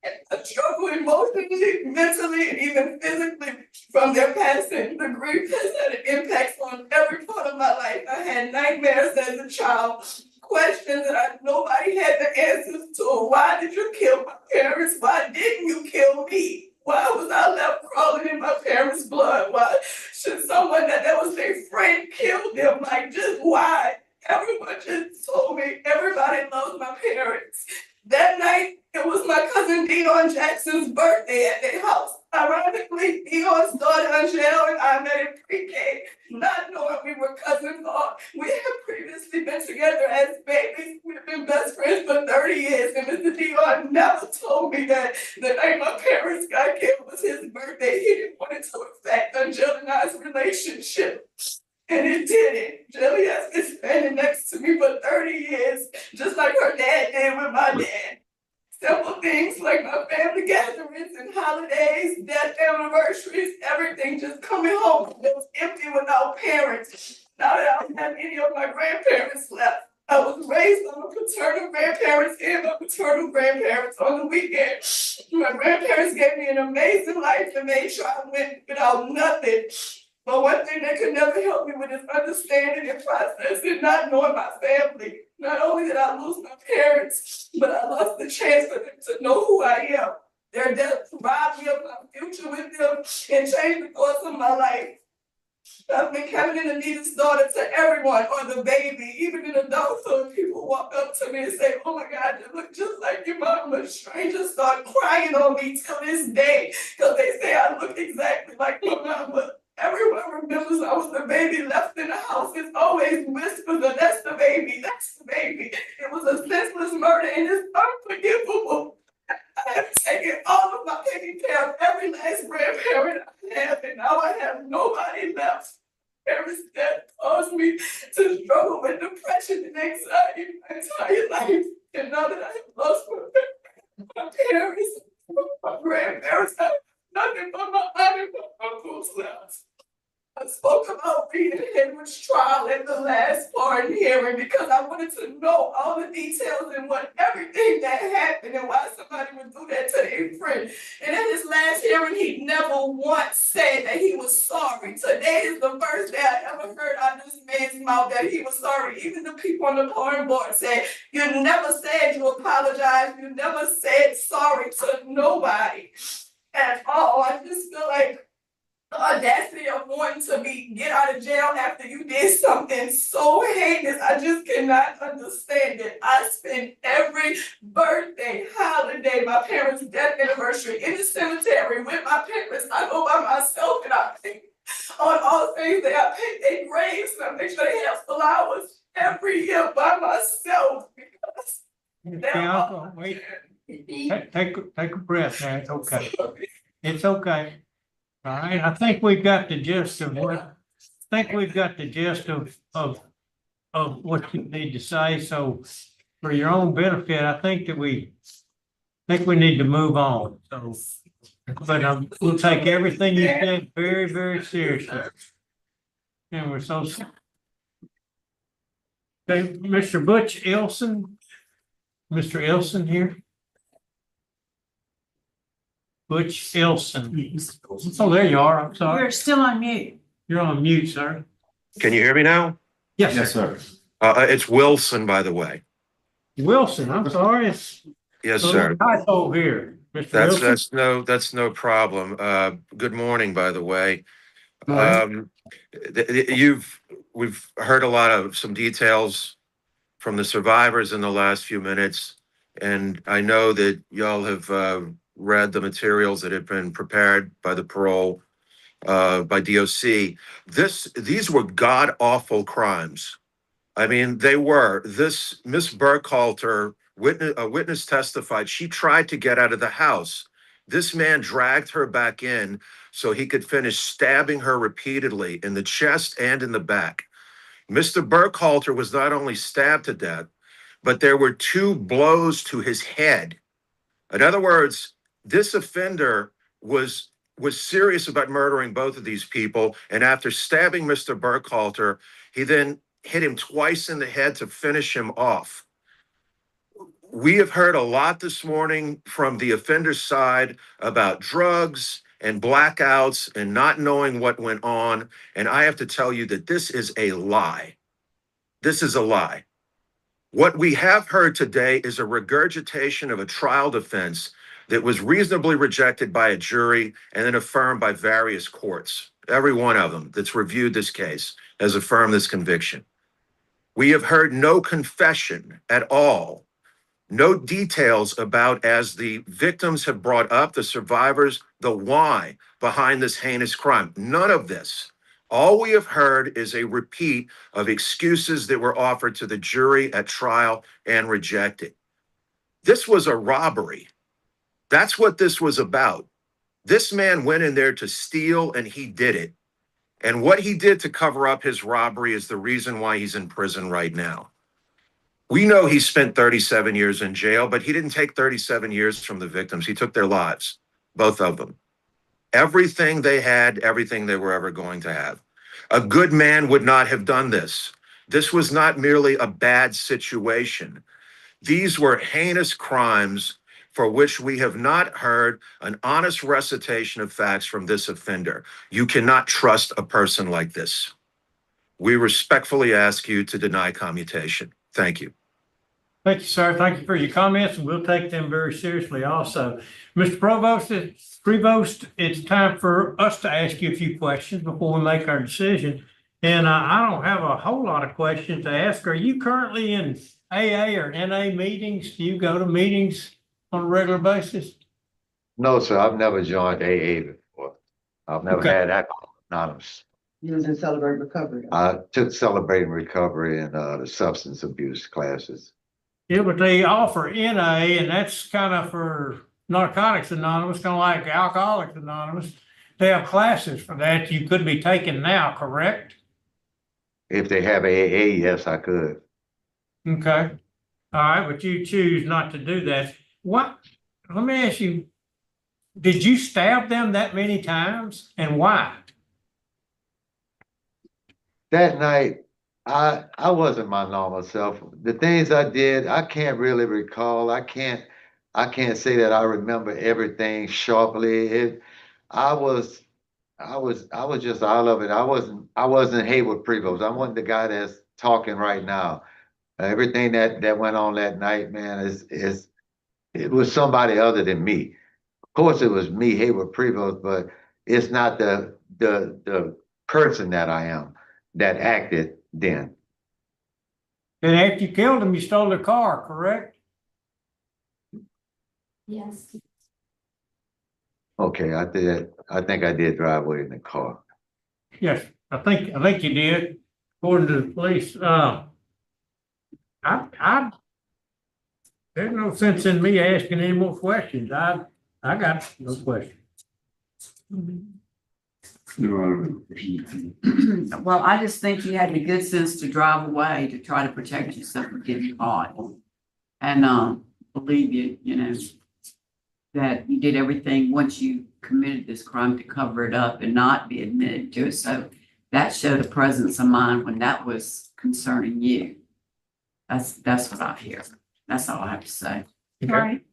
I struggle emotionally, mentally, and even physically from their passing. The grief has had an impact on every part of my life. I had nightmares as a child, questions that nobody had the answers to. Why did you kill my parents? Why didn't you kill me? Why was I left crawling in my parents' blood? Why should someone that was their friend kill them? Like, just why? Everyone just told me everybody loves my parents. That night, it was my cousin Dion Jackson's birthday at their house. Ironically, Dion's daughter Angel and I met in pre-K, not knowing we were cousins or we had previously been together as babies. We've been best friends for 30 years, and Mr. Dion never told me that the night my parents got killed was his birthday. He didn't want it to affect Angel and I's relationship. And it didn't. Jelly has been standing next to me for 30 years, just like her dad did with my dad. Simple things like my family gatherings and holidays, death anniversaries, everything just coming home. It was empty without parents. Now that I don't have any of my grandparents left. I was raised on my paternal grandparents and my paternal grandparents on the weekend. My grandparents gave me an amazing life and made sure I went without nothing. But one thing that could never help me with is understanding and processing, not knowing my family. Not only did I lose my parents, but I lost the chance for them to know who I am. Their death robbed me of my future with them and changed the course of my life. I've been Kevin and Anita's daughter to everyone, or the baby, even in adulthood. People walk up to me and say, "Oh my God, you look just like your mom." But strangers start crying on me till this day because they say I look exactly like my mom. But everyone remembers I was the baby left in the house. It's always whispers of "that's the baby, that's the baby." It was a senseless murder and it's unforgivable. I have taken all of my taking care of every last grandparent I have, and now I have nobody left. Parents' death caused me to struggle with depression and anxiety my entire life. And now that I have lost my parents, my grandparents, I have nothing but my aunt and my uncles left. I spoke about reading Haywood's trial in the last part hearing because I wanted to know all the details and what everything that happened and why somebody would do that to their friend. And in his last hearing, he never once said that he was sorry. Today is the first day I ever heard out of this man's mouth that he was sorry. Even the people on the pardon board said, you never said you apologized. You never said sorry to nobody at all. I just feel like the audacity of wanting to get out of jail after you did something so heinous. I just cannot understand it. I spend every birthday, holiday, my parents' death anniversary in the cemetery with my parents. I go by myself and I think on all things that I paint their graves and I make sure they have flowers every year by myself because Okay, Uncle, wait. Take a breath, man. It's okay. It's okay. All right, I think we've got the gist of what what you need to say. So for your own benefit, I think we need to move on. So, but we'll take everything you said very, very seriously. And we're so. Okay, Mr. Butch Ilson. Mr. Ilson here. Butch Ilson. Oh, there you are. I'm sorry. You're still on mute. You're on mute, sir. Can you hear me now? Yes, sir. It's Wilson, by the way. Wilson, I'm sorry. It's Yes, a sir. typo here. Mr. Wilson. That's no problem. Good morning, by the way. Morning. We've heard a lot of some details from the survivors in the last few minutes, and I know that y'all have read the materials that have been prepared by the parole by DOC. These were god-awful crimes. I mean, they were. This Miss Burkhalter, a witness testified, she tried to get out of the house. This man dragged her back in so he could finish stabbing her repeatedly in the chest and in the back. Mr. Burkhalter was not only stabbed to death, but there were 2 blows to his head. In other words, this offender was serious about murdering both of these people. And after stabbing Mr. Burkhalter, he then hit him twice in the head to finish him off. We have heard a lot this morning from the offender's side about drugs and blackouts and not knowing what went on. And I have to tell you that this is a lie. This is a lie. What we have heard today is a regurgitation of a trial defense that was reasonably rejected by a jury and then affirmed by various courts. Every one of them that's reviewed this case has affirmed this conviction. We have heard no confession at all, no details about, as the victims have brought up, the survivors, the why behind this heinous crime. None of this. All we have heard is a repeat of excuses that were offered to the jury at trial and rejected. This was a robbery. That's what this was about. This man went in there to steal and he did it. And what he did to cover up his robbery is the reason why he's in prison right now. We know he spent 37 years in jail, but he didn't take 37 years from the victims. He took their lives, both of them. Everything they had, everything they were ever going to have. A good man would not have done this. This was not merely a bad situation. These were heinous crimes for which we have not heard an honest recitation of facts from this offender. You cannot trust a person like this. We respectfully ask you to deny commutation. Thank you. Thank you, sir. Thank you for your comments, and we'll take them very seriously also. Mr. Prevost, it's time for us to ask you a few questions before we make our decision. And I don't have a whole lot of questions to ask. Are you currently in AA or NA meetings? Do you go to meetings on a regular basis? No, sir, I've never joined AA before. I've never had Alcoholics Anonymous. You was in Celebrate Recovery. I took Celebrating Recovery and the substance abuse classes. Yeah, but they offer NA, and that's kind of for Narcotics Anonymous, kind of like Alcoholics Anonymous. They have classes for that you could be taking now, correct? If they have AA, yes, I could. Okay. All right, but you choose not to do that. What, let me ask you, did you stab them that many times and why? That night, I wasn't my normal self. The things I did, I can't really recall. I can't say that I remember everything sharply. I was just all of it. I wasn't Hayward Prevost. I wasn't the guy that's talking right now. Everything that went on that night, man, it was somebody other than me. Of course, it was me, Hayward Prevost, but it's not the person that I am that acted then. And after you killed them, you stole their car, correct? Yes. Okay, I think I did drive away in the car. Yes, I think you did, according to the police. There's no sense in me asking any more questions. I got no questions. Well, I just think you had the good sense to drive away to try to protect yourself from getting caught. And, believe you know, that you did everything once you committed this crime to cover it up and not be admitted to it. So that showed a presence of mind when that was concerning you. That's what I hear. That's all I have to say. All right.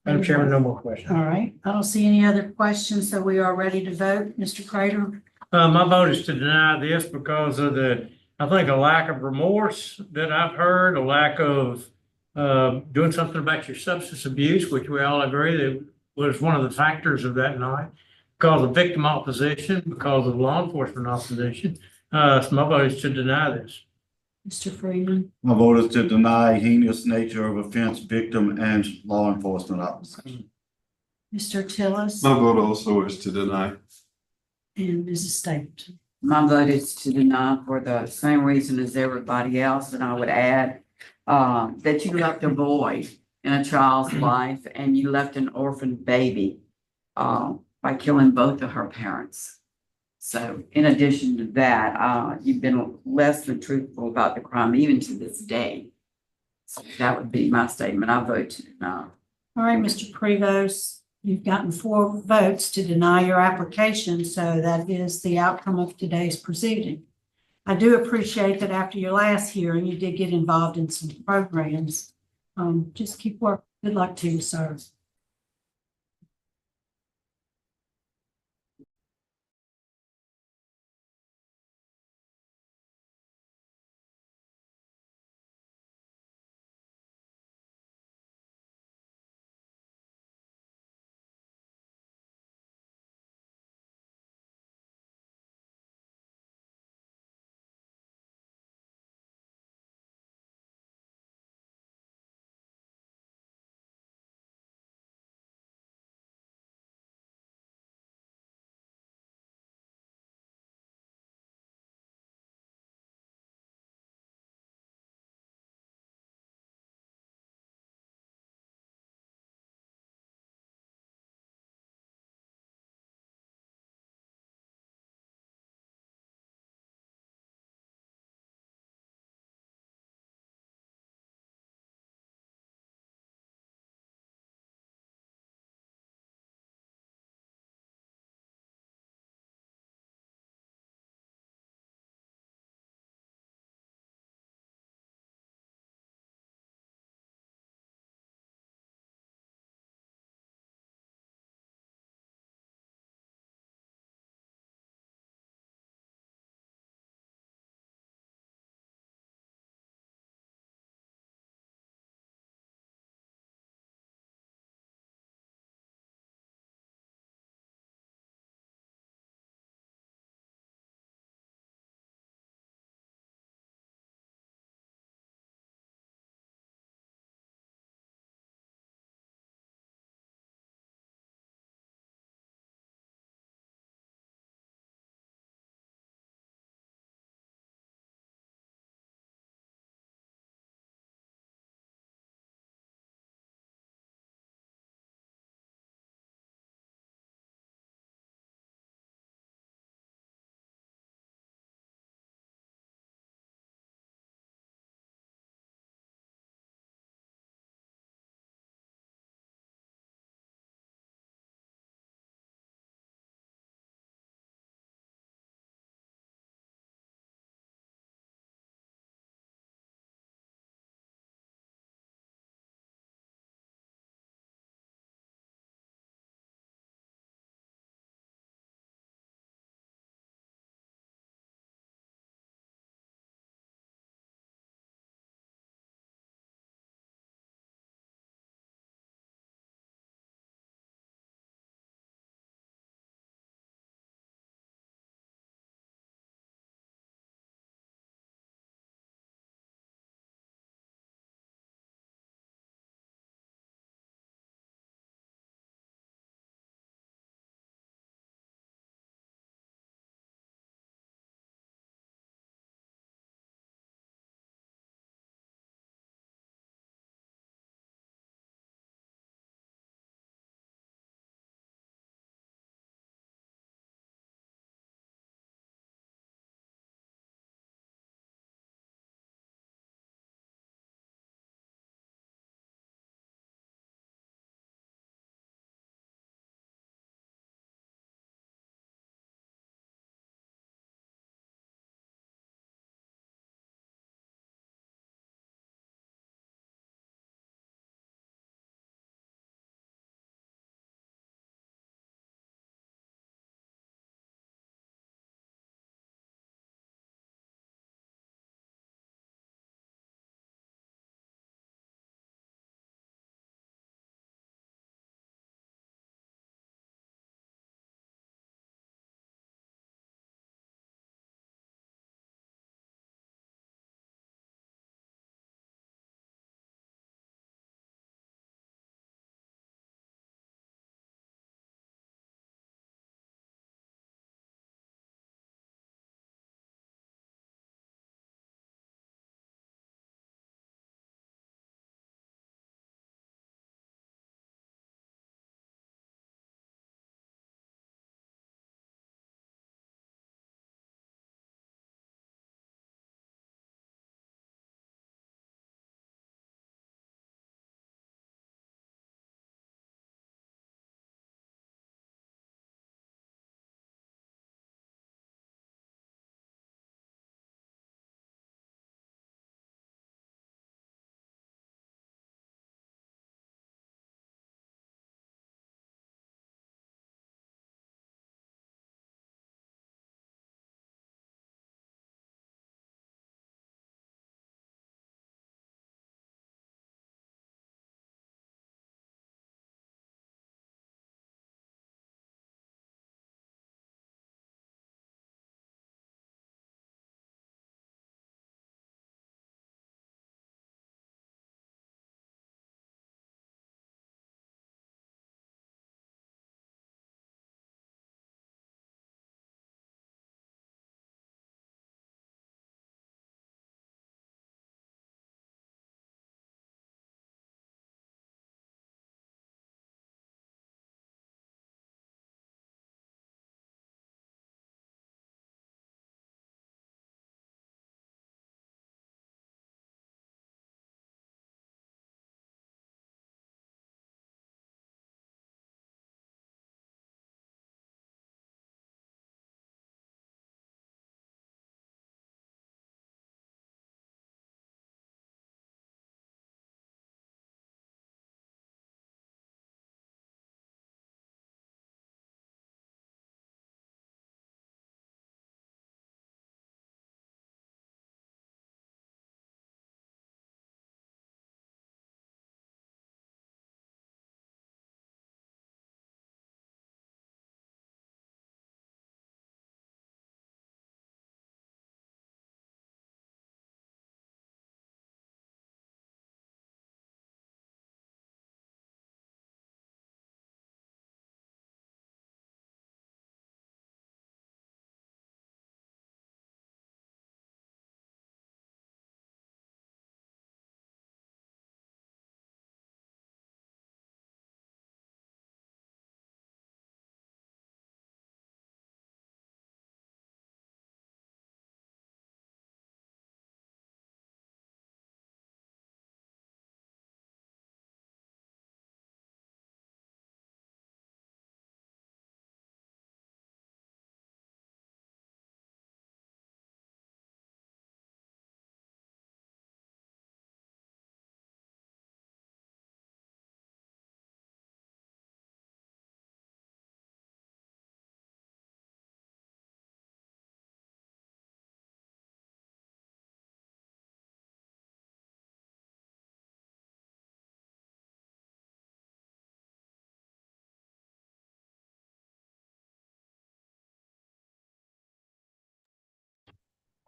Madam Chairman, no more questions. All right. I don't see any other questions, so we are ready to vote. Mr. Crater? My vote is to deny this because of I think a lack of remorse that I've heard, a lack of doing something about your substance abuse, which we all agree that was one of the factors of that night, because of victim opposition, because of law enforcement opposition. So my vote is to deny this. Mr. Freeman? My vote is to deny heinous nature of offense, victim, and law enforcement opposition. Mr. Tillis? My vote also is to deny. And Mrs. Stapleton? My vote is to deny for the same reason as everybody else, and I would add that you left a void in a child's life and you left an orphan baby by killing both of her parents. So in addition to that, you've been less than truthful about the crime, even to this day. So that would be my statement. I vote to deny. All right, Mr. Prevost, you've gotten 4 votes to deny your application, so that is the outcome of today's proceeding. I do appreciate that after your last hearing, you did get involved in some programs. Just keep working. Good luck to you, sir.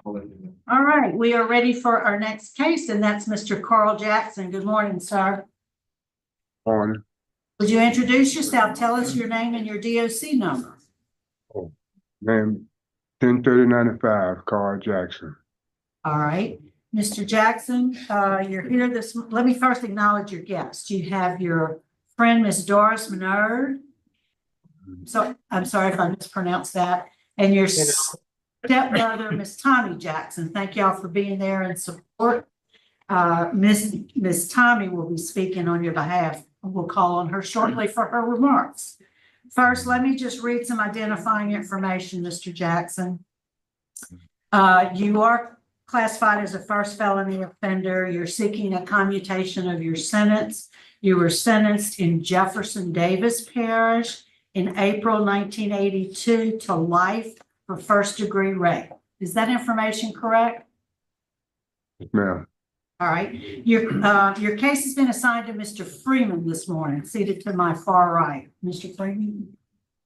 All right, we are ready for our next case, and that's Mr. Carl Jackson. Good morning, sir. Morning. Would you introduce yourself? Tell us your name and your DOC number. Name 103095, Carl Jackson. All right, Mr. Jackson, you're here let me first acknowledge your guest. You have your friend, Miss Doris Menard. So I'm sorry if I mispronounced that. And your stepmother, Miss Tommy Jackson. Thank y'all for being there and support. Miss Tommy will be speaking on your behalf. We'll call on her shortly for her remarks. First, let me just read some identifying information, Mr. Jackson. You are classified as a first felony offender. You're seeking a commutation of your sentence. You were sentenced in Jefferson Davis Parish in April 1982 to life for first-degree rape. Is that information correct? Yes, ma'am. All right. Your case has been assigned to Mr. Freeman this morning, seated to my far right. Mr. Freeman?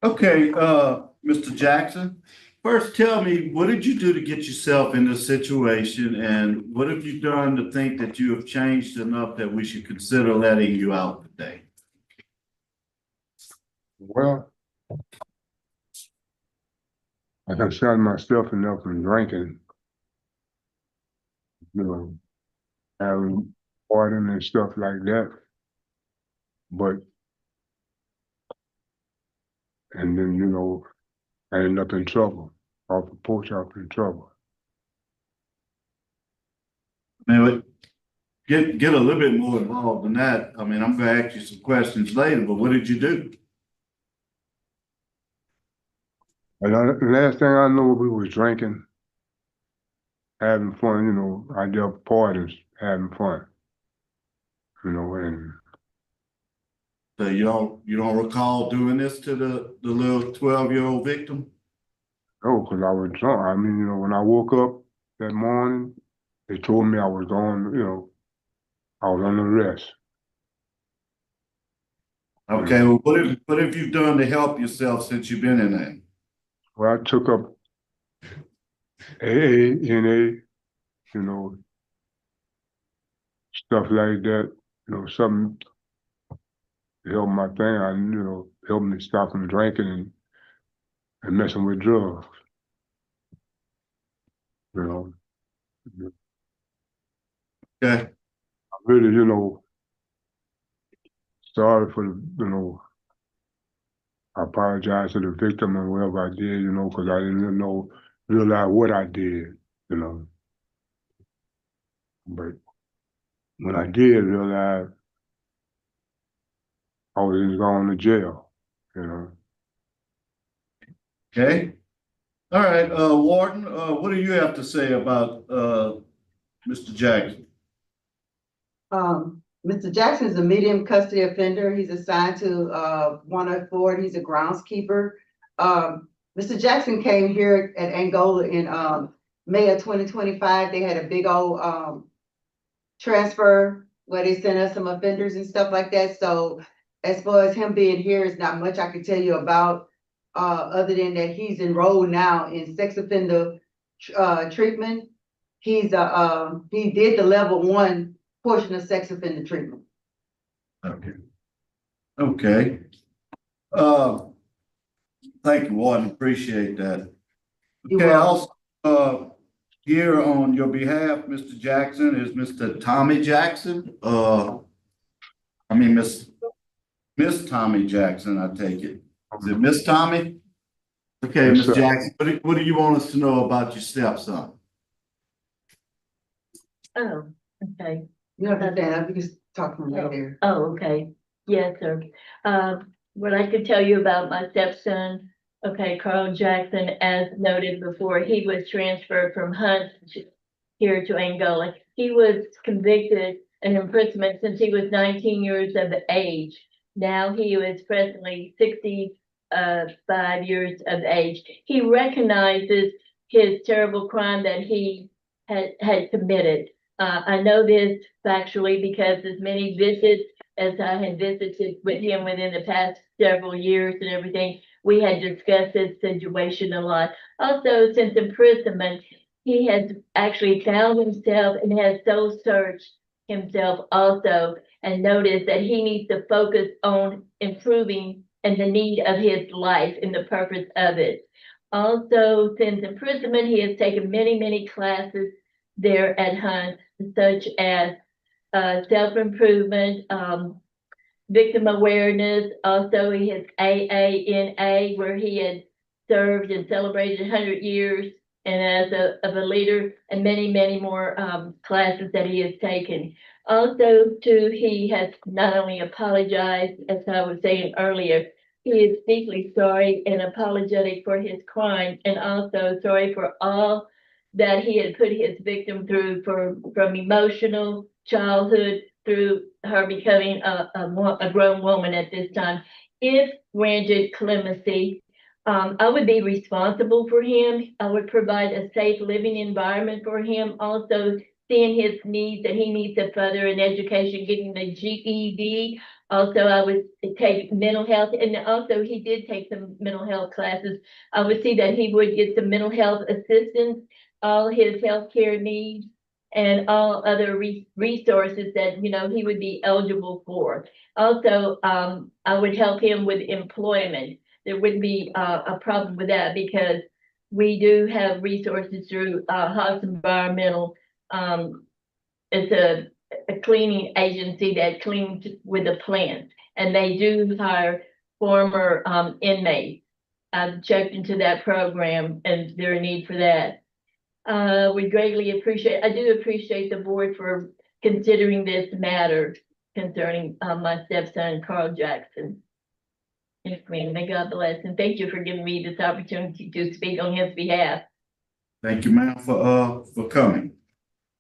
Okay, Mr. Jackson, first tell me, what did you do to get yourself in this situation, and what have you done to think that you have changed enough that we should consider letting you out today? Well, I have shot myself enough from drinking, having partying and stuff like that. But, and then, I ended up in trouble, off the porch, off in trouble. Man, get a little bit more involved in that. I mean, I'm gonna ask you some questions later, but what did you do? And the last thing I know, we was drinking, having fun, I did parties, having fun, and So you don't recall doing this to the little 12-year-old victim? no, because I was drunk. I mean, when I woke up that morning, they told me I was on, I was on arrest. Okay, well, what have you done to help yourself since you've been in there? Well, I took up AA, NA, stuff like that, something to help my thing. Help me stop from drinking and messing with drugs. Okay. I really, sorry for I apologize to the victim and whatever I did, because I didn't realize what I did, But when I did realize, I was going to jail, Okay. All right, Warden, what do you have to say about Mr. Jackson? Mr. Jackson is a medium custody offender. He's assigned to 104. He's a groundskeeper. Mr. Jackson came here at Angola in May of 2025. They had a big old transfer where they sent us some offenders and stuff like that. So as far as him being here, is not much I can tell you about, other than that he's enrolled now in sex offender treatment. He did the level 1 portion of sex offender treatment. Okay. Okay. Thank you, Warden. Appreciate that. Okay, also, here on your behalf, Mr. Jackson, is Mr. Tommy Jackson. Miss Tommy Jackson, I take it. Is it Miss Tommy? Okay, Yes, Miss sir. Jackson, what do you want us to know about your stepson? Oh, okay. You have to stand up, you can talk from right there. Oh, okay. Yes, sir. What I could tell you about my stepson, okay, Carl Jackson, as noted before, he was transferred from Hunt here to Angola. He was convicted and imprisonment since he was 19 years of age. Now he is presently 65 years of age. He recognizes his terrible crime that he had committed. I know this factually because as many visits as I had visited with him within the past several years and everything, we had discussed this situation a lot. Also, since imprisonment, he has actually found himself and has soul searched himself also and noticed that he needs to focus on improving and the need of his life and the purpose of it. Also, since imprisonment, he has taken many classes there at Hunt, such as self-improvement, victim awareness. Also, he has AANA, where he had served and celebrated 100 years and as a leader, and many more classes that he has taken. Also, too, he has not only apologized, as I was saying earlier, he is deeply sorry and apologetic for his crime, and also sorry for all that he had put his victim through, from emotional childhood through her becoming a grown woman at this time. If granted clemency, I would be responsible for him. I would provide a safe living environment for him. Also, seeing his needs, that he needs to further in education, getting the GED. Also, I would take mental health, and also he did take some mental health classes. I would see that he would get some mental health assistance, all his healthcare needs, and all other resources that, you know, he would be eligible for. Also, I would help him with employment. There wouldn't be a problem with that, because we do have resources through House Environmental. It's a cleaning agency that cleans with the plants, and they do hire former inmates. I've checked into that program and their need for that. We greatly appreciate, I do appreciate the board for considering this matter concerning my stepson, Carl Jackson. Yes, ma'am. May God bless, and thank you for giving me this opportunity to speak on his behalf. Thank you, ma'am, for coming.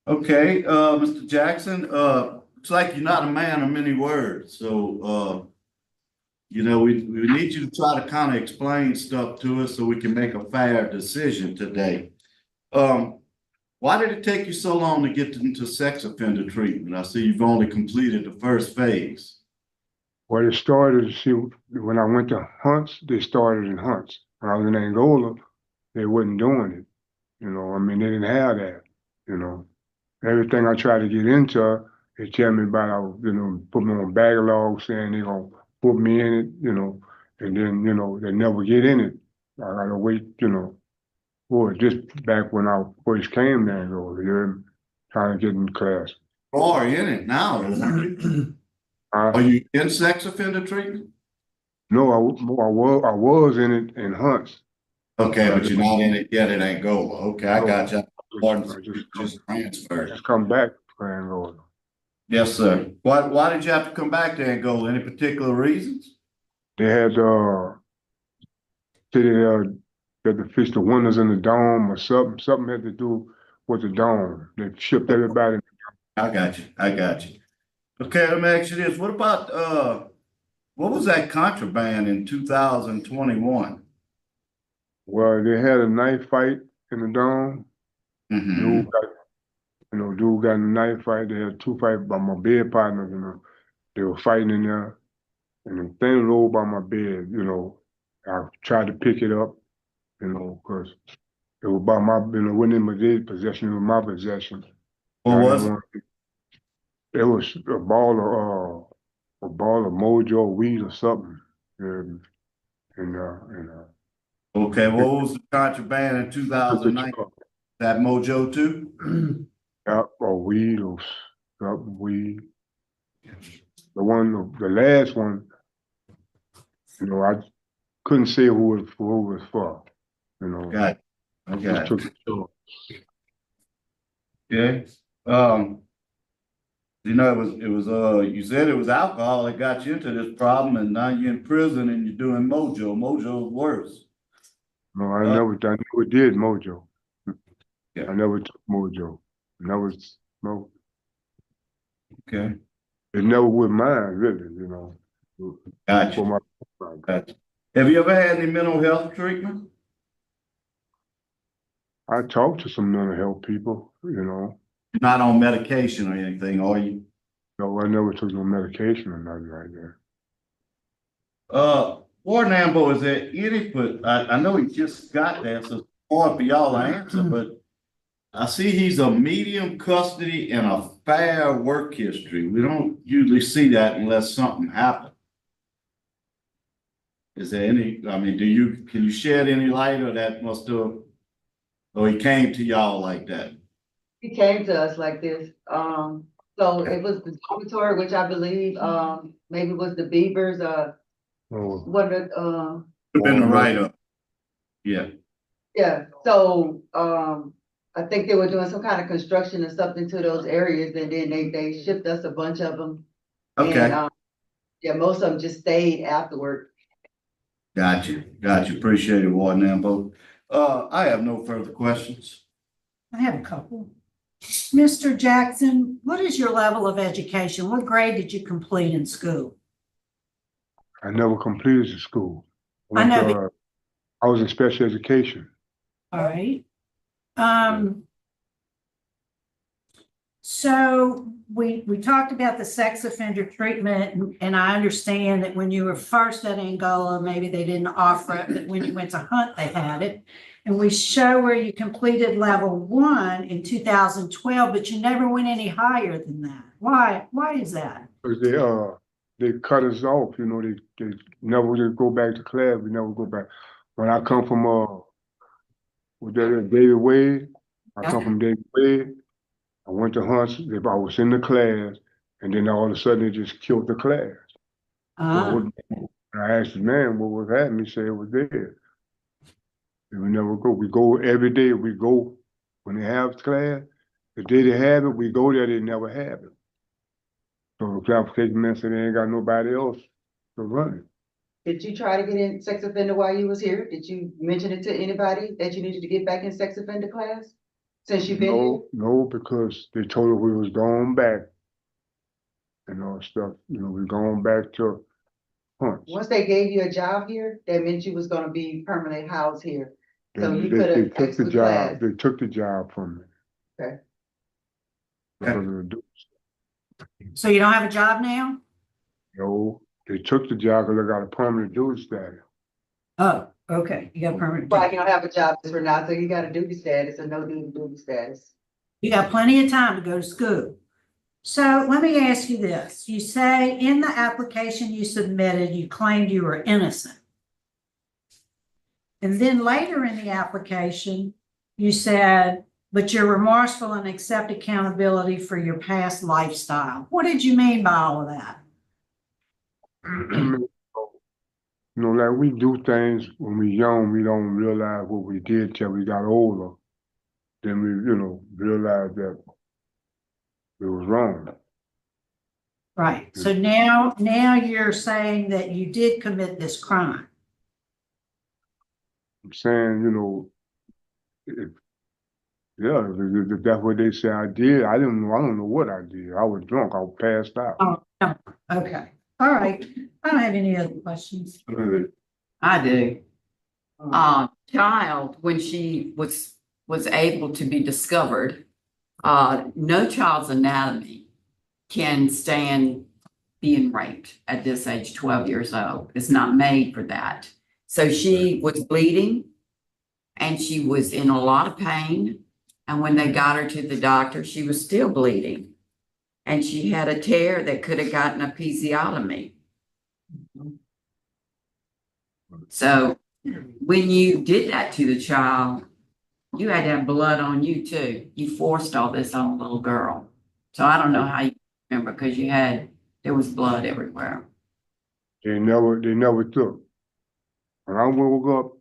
Okay, Mr. Jackson, looks like you're not a man of many words, so you know, we need you to try to kind of explain stuff to us so we can make a fair decision today. Why did it take you so long to get into sex offender treatment? I see you've only completed the first phase. Well, it started, see, when I went to Hunts, they started in Hunts. When I was in Angola, they wasn't doing it. You know, I mean, they didn't have that, you know. Everything I tried to get into, they tell me about, you know, put me on bag log, saying they gonna put me in it, you know, and then, you know, they never get in it. I gotta wait, you know, for it. Just back when I first came to Angola, they're trying to get in class. You are in it now, aren't you? Are you in sex offender treatment? No, I was in it in Hunts. Okay, but you're not in it yet in Angola. Okay, I got you. Just transferred. Just come back for Angola. Yes, sir. Why did you have to come back to Angola? Any particular reasons? They had said they had to fix the windows in the dome or something. Something had to do with the dome. They shipped everybody. I got you. Okay, let me ask you this. What about what was that contraband in 2021? Well, they had a knife fight in the dome. Mm-hmm. Dude got in a knife fight. They had two fights by my bed partners, you know. They were fighting in there, and the thing rolled by my bed, you know. I tried to pick it up, you know, because it was by my, you know, wasn't in my dead possession, it was my possession. What was it? It was a ball of mojo weed or something. Okay, what was the contraband in 2009? That mojo too? Yeah, or weed or something, weed. The last one, you know, I couldn't say who it was for, you know. Got it. I got Just it. took Okay. You know, it was you said it was alcohol that got you into this problem, and now you're in prison and you're doing mojo. Mojo is worse. No, I never did mojo. Yeah. I never took mojo. No. Okay. It never was mine, really, you know. Gotcha. Gotcha. Have you ever had any mental health treatment? I talked to some mental health people, you know. You're not on medication or anything, are you? No, I never took no medication or nothing like that. Warden Ambo, is there any, I know he just got there, so it's hard for y'all to answer, but I see he's a medium custody and a fair work history. We don't usually see that unless something happens. Is there any, I mean, can you shed any light or that must have, or he came to y'all like that? He came to us like this. So it was the dormitory, which I believe, maybe was the Beavers, what the, Been the write-up. Yeah. yeah, so, I think they were doing some kind of construction or something to those areas, and then they shipped us a bunch of them. Okay. And, yeah, most of them just stayed afterward. Gotcha. Appreciate it, Warden Ambo. I have no further questions. I have a couple. Mr. Jackson, what is your level of education? What grade did you complete in school? I never completed the school. I know, I was in special education. All right. So we talked about the sex offender treatment, and I understand that when you were first at Angola, maybe they didn't offer it, but when you went to Hunt, they had it. And we show where you completed level 1 in 2012, but you never went any higher than that. Why is that? Because they cut us off, you know, they never did go back to class, we never go back. When I come from with that David Wade, I come from David Wade, I went to Hunt's, I was in the class, and then all of a sudden they just killed the class. So I asked the man what was happening, he said it was there. And we never go, we go every day, we go when they have class, the day they have it, we go there, they never have it. So the clarification man said they ain't got nobody else to run it. Did you try to get in sex offender while you was here? Did you mention it to anybody that you needed to get back in sex offender class? Since you've been here? No, because they told us we was going back and all stuff, you know, we're going back to Hunt. Once they gave you a job here, that meant you was gonna be permanently housed here. So And you they could have took the job, they took the job from me. Okay. Because of the duty. So you don't have a job now? No, they took the job because I got a permanent duty status. Oh, okay. You got a permanent. Right, you don't have a job for now, so you got a duty status and no duty status. You got plenty of time to go to school. So let me ask you this. You say in the application you submitted, you claimed you were innocent. And then later in the application, you said, but you're remorseful and accept accountability for your past lifestyle. What did you mean by all of that? You know, like we do things when we're young, we don't realize what we did till we got older. Then we, you know, realize that it was wrong. Right. So now you're saying that you did commit this crime. I'm saying, you know, if that's what they say I did. I don't know what I did. I was drunk. I was passed out. Oh, no. Okay. All right. I don't have any other questions. I do. Child, when she was able to be discovered, no child's anatomy can stand being raped at this age, 12 years old. It's not made for that. So she was bleeding and she was in a lot of pain. And when they got her to the doctor, she was still bleeding. And she had a tear that could have gotten a episiotomy. So when you did that to the child, you had to have blood on you too. You forced all this on the little girl. So I don't know how you remember because there was blood everywhere. They never took. When I woke up,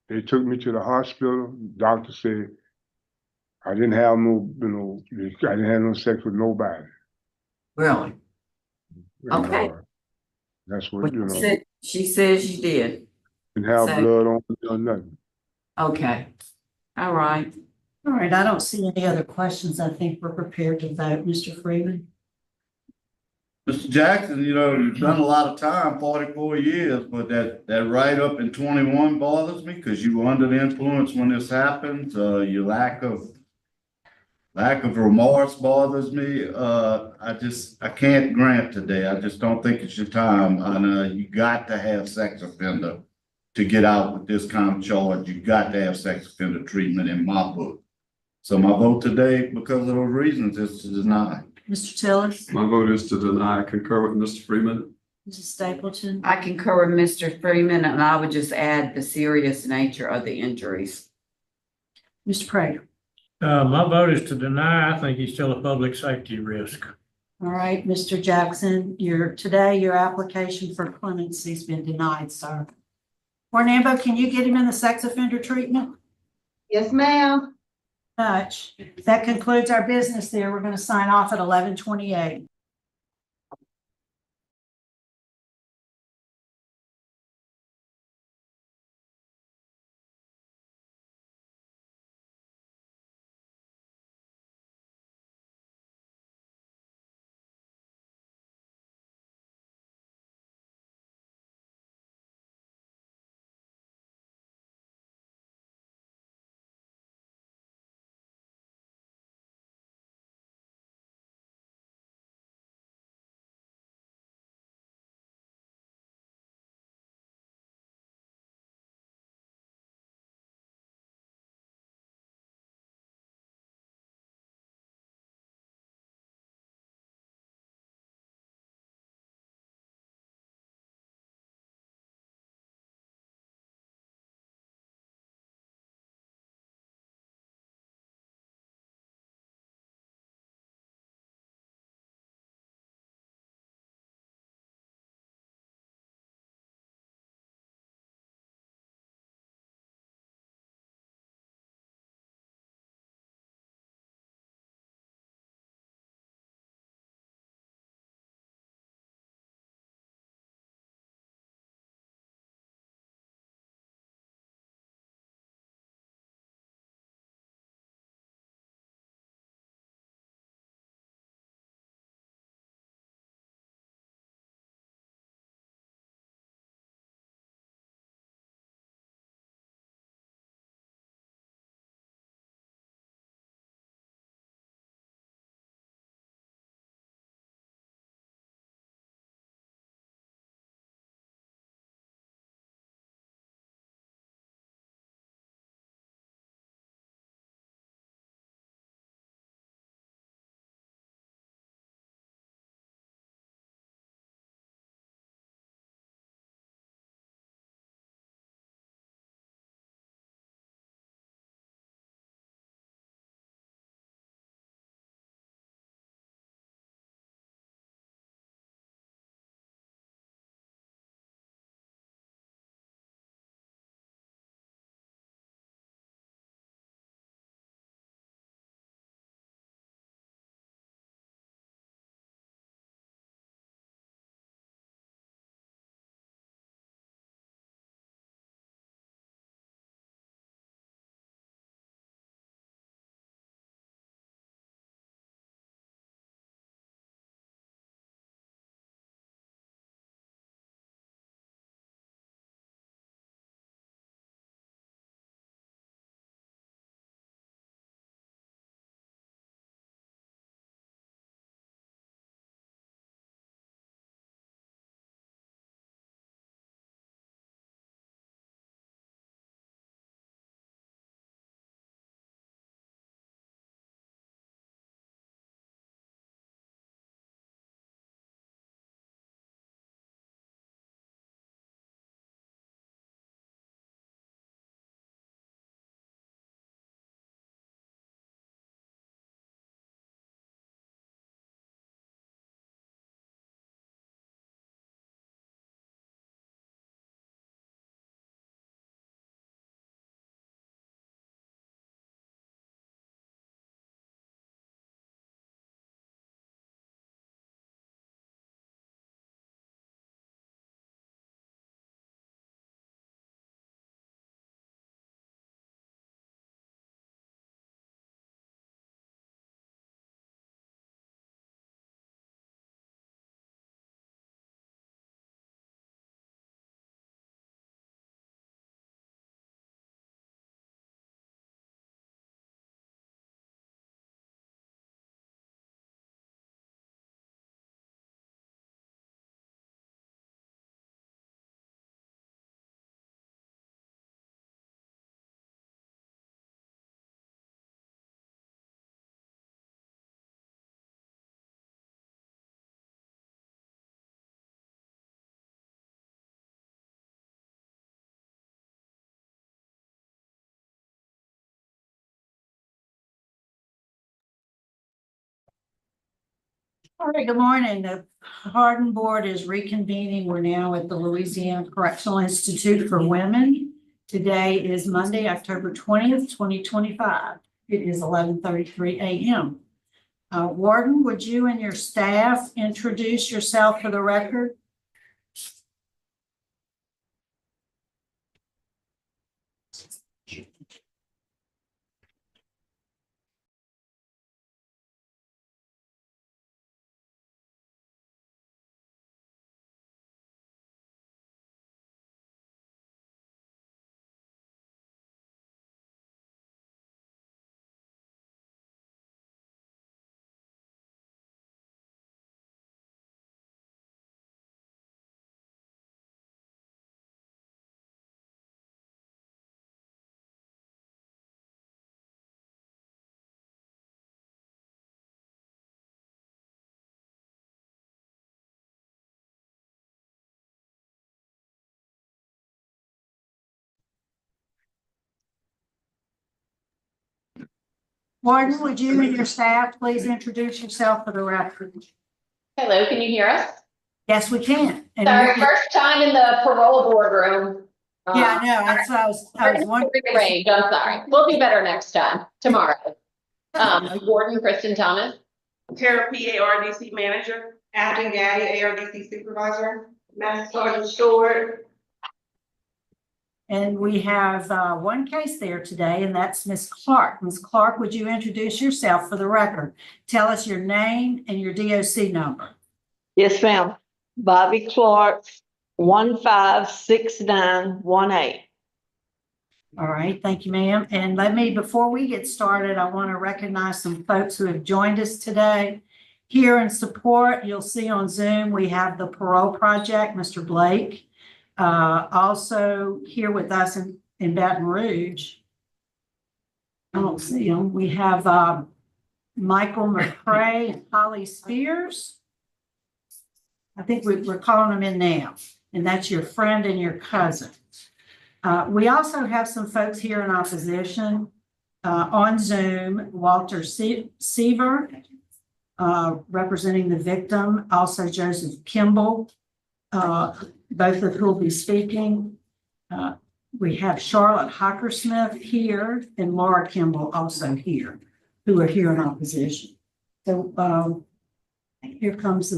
they took me to the hospital. Doctor said I didn't have no, you know, I didn't have no sex with nobody. Really? And, Okay. That's what, you know. She says you did. Didn't have blood on me or nothing. Okay. All right. All right. I don't see any other questions. I think we're prepared to vote, Mr. Freeman. Mr. Jackson, you know, you've done a lot of time, 44 years, but that write-up in 21 bothers me because you were under the influence when this happened. Your lack of remorse bothers me. I can't grant today. I just don't think it's your time. And you got to have sex offender to get out with this kind of charge. You got to have sex offender treatment in my book. So my vote today, because of those reasons, is to deny. Mr. Tillis, My vote is to deny. I concur with Mr. Freeman. Mrs. Stapleton, I concur with Mr. Freeman, and I would just add the serious nature of the injuries. Mr. Prater. My vote is to deny. I think he's still a public safety risk. All right, Mr. Jackson, your application for clemency's been denied, sir. Orlando, can you get him in the sex offender treatment? Yes, ma'am. Much. That concludes our business there. We're going to sign off at 11:28. All right, good morning. The Hardin Board is reconvening. We're now at the Louisiana Correctional Institute for Women. Today is Monday, October 20th, 2025. It is 11:33 a.m. Warden, would you and your staff introduce yourself for the record? Warden, would you and your staff please introduce yourself for the record? Hello, can you hear us? Yes, we can. And Sorry, first time in the parole boardroom. yeah, I know. That's what I was wondering. Rearranged, I'm sorry. We'll be better next time, tomorrow. Warden Kristen Thomas. Tara PARDC manager, Abden Gaddy, ARDC supervisor, Master Sergeant Stewart. And we have one case there today, and that's Ms. Clark. Ms. Clark, would you introduce yourself for the record? Tell us your name and your DOC number. Yes, ma'am. Bobbie Clark, 156918. All right, thank you, ma'am. And before we get started, I want to recognize some folks who have joined us today. Here in support, you'll see on Zoom, we have the Parole Project, Mr. Blake. Also here with us in Baton Rouge. I don't see him. We have Michael McCrae and Holly Spears. I think we're calling them in now, and that's your friend and your cousin. We also have some folks here in opposition on Zoom. Walter Seaver, representing the victim, also Joseph Kimball, both of who will be speaking. We have Charlotte Hockersmith here and Laura Kimball also here, who are here in opposition. So here comes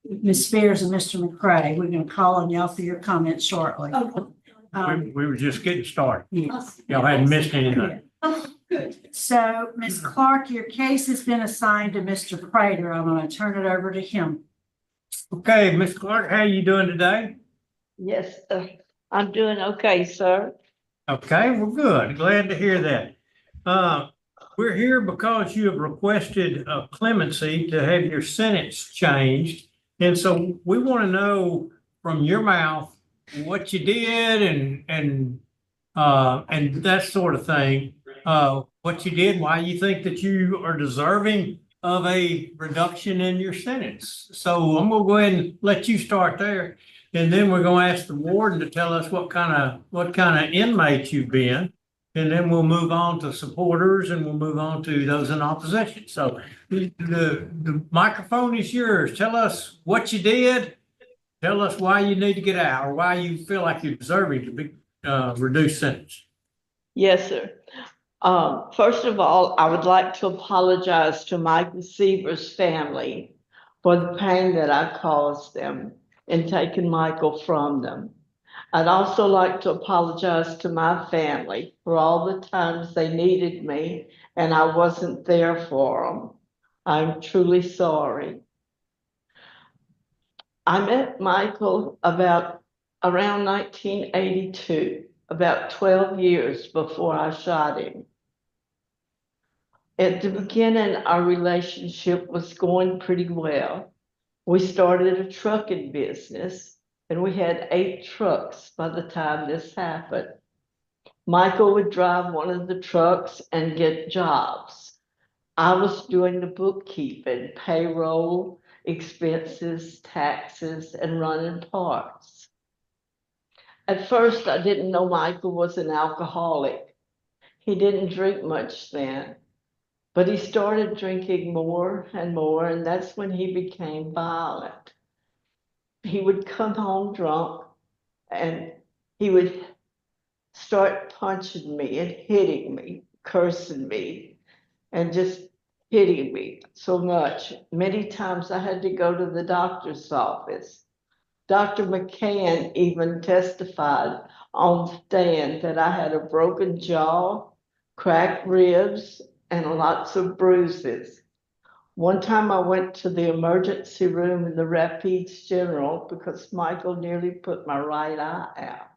Ms. Spears and Mr. McCrae. We're going to call on y'all for your comments shortly. We were just getting started. Yes. Y'all hadn't missed anything. So, Ms. Clark, your case has been assigned to Mr. Prater. I'm going to turn it over to him. Okay, Ms. Clark, how you doing today? Yes, I'm doing okay, sir. Okay, well, good. Glad to hear that. We're here because you have requested clemency to have your sentence changed. And so we want to know from your mouth what you did and that sort of thing. What you did, why you think that you are deserving of a reduction in your sentence. So I'm gonna go ahead and let you start there. And then we're gonna ask the warden to tell us what kind of inmate you've been. And then we'll move on to supporters and we'll move on to those in opposition. So the microphone is yours. Tell us what you did. Tell us why you need to get out or why you feel like you're deserving to be reduced sentence. Yes, sir. First of all, I would like to apologize to Michael Seaver's family for the pain that I caused them in taking Michael from them. I'd also like to apologize to my family for all the times they needed me and I wasn't there for them. I'm truly sorry. I met Michael around 1982, about 12 years before I shot him. At the beginning, our relationship was going pretty well. We started a trucking business and we had 8 trucks by the time this happened. Michael would drive one of the trucks and get jobs. I was doing the bookkeeping, payroll, expenses, taxes, and running parts. At first, I didn't know Michael was an alcoholic. He didn't drink much then. But he started drinking more and more, and that's when he became violent. He would come home drunk and he would start punching me and hitting me, cursing me, and just hitting me so much. Many times I had to go to the doctor's office. Dr. McCann even testified on the stand that I had a broken jaw, cracked ribs, and lots of bruises. One time I went to the emergency room in the Rapides General because Michael nearly put my right eye out.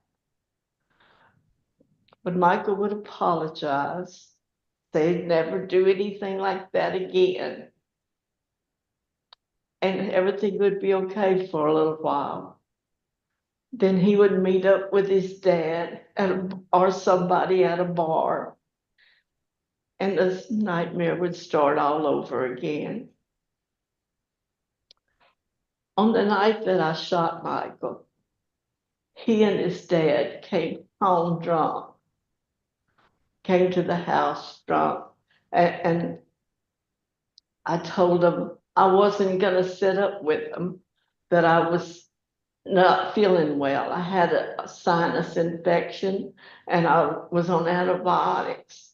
But Michael would apologize. They'd never do anything like that again. And everything would be okay for a little while. Then he would meet up with his dad or somebody at a bar. And this nightmare would start all over again. On the night that I shot Michael, he and his dad came home drunk, came to the house drunk, and I told them I wasn't going to sit up with them, that I was not feeling well. I had a sinus infection and I was on antibiotics.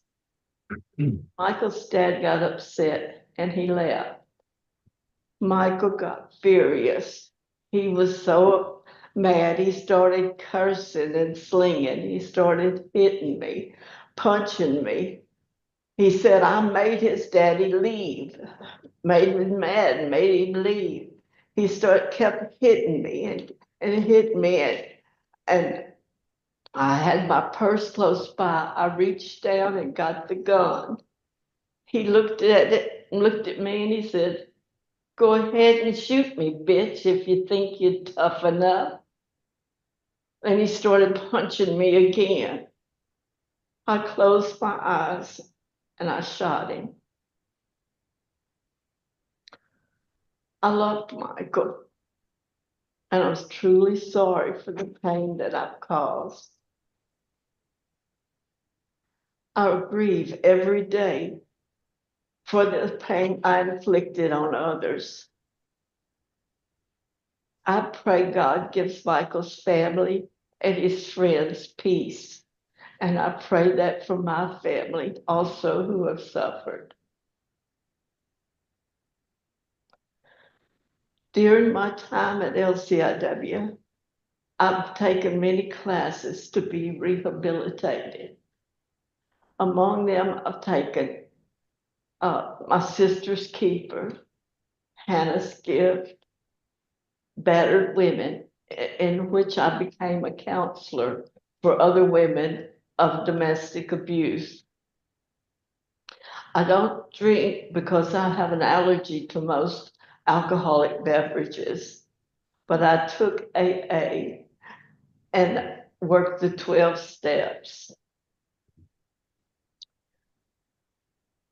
Michael's dad got upset and he left. Michael got furious. He was so mad. He started cursing and slinging. He started hitting me, punching me. He said, I made his daddy leave, made him mad, made him leave. He kept hitting me and hit me. And I had my purse close by. I reached down and got the gun. He looked at it, looked at me, and he said, go ahead and shoot me, bitch, if you think you're tough enough. And he started punching me again. I closed my eyes and I shot him. I loved Michael, and I was truly sorry for the pain that I've caused. I grieve every day for the pain I inflicted on others. I pray God gives Michael's family and his friends peace, and I pray that for my family also who have suffered. During my time at LCIW, I've taken many classes to be rehabilitated. Among them, I've taken My Sister's Keeper, Hannah's Gift, Battered Women, in which I became a counselor for other women of domestic abuse. I don't drink because I have an allergy to most alcoholic beverages, but I took AA and worked the 12 steps.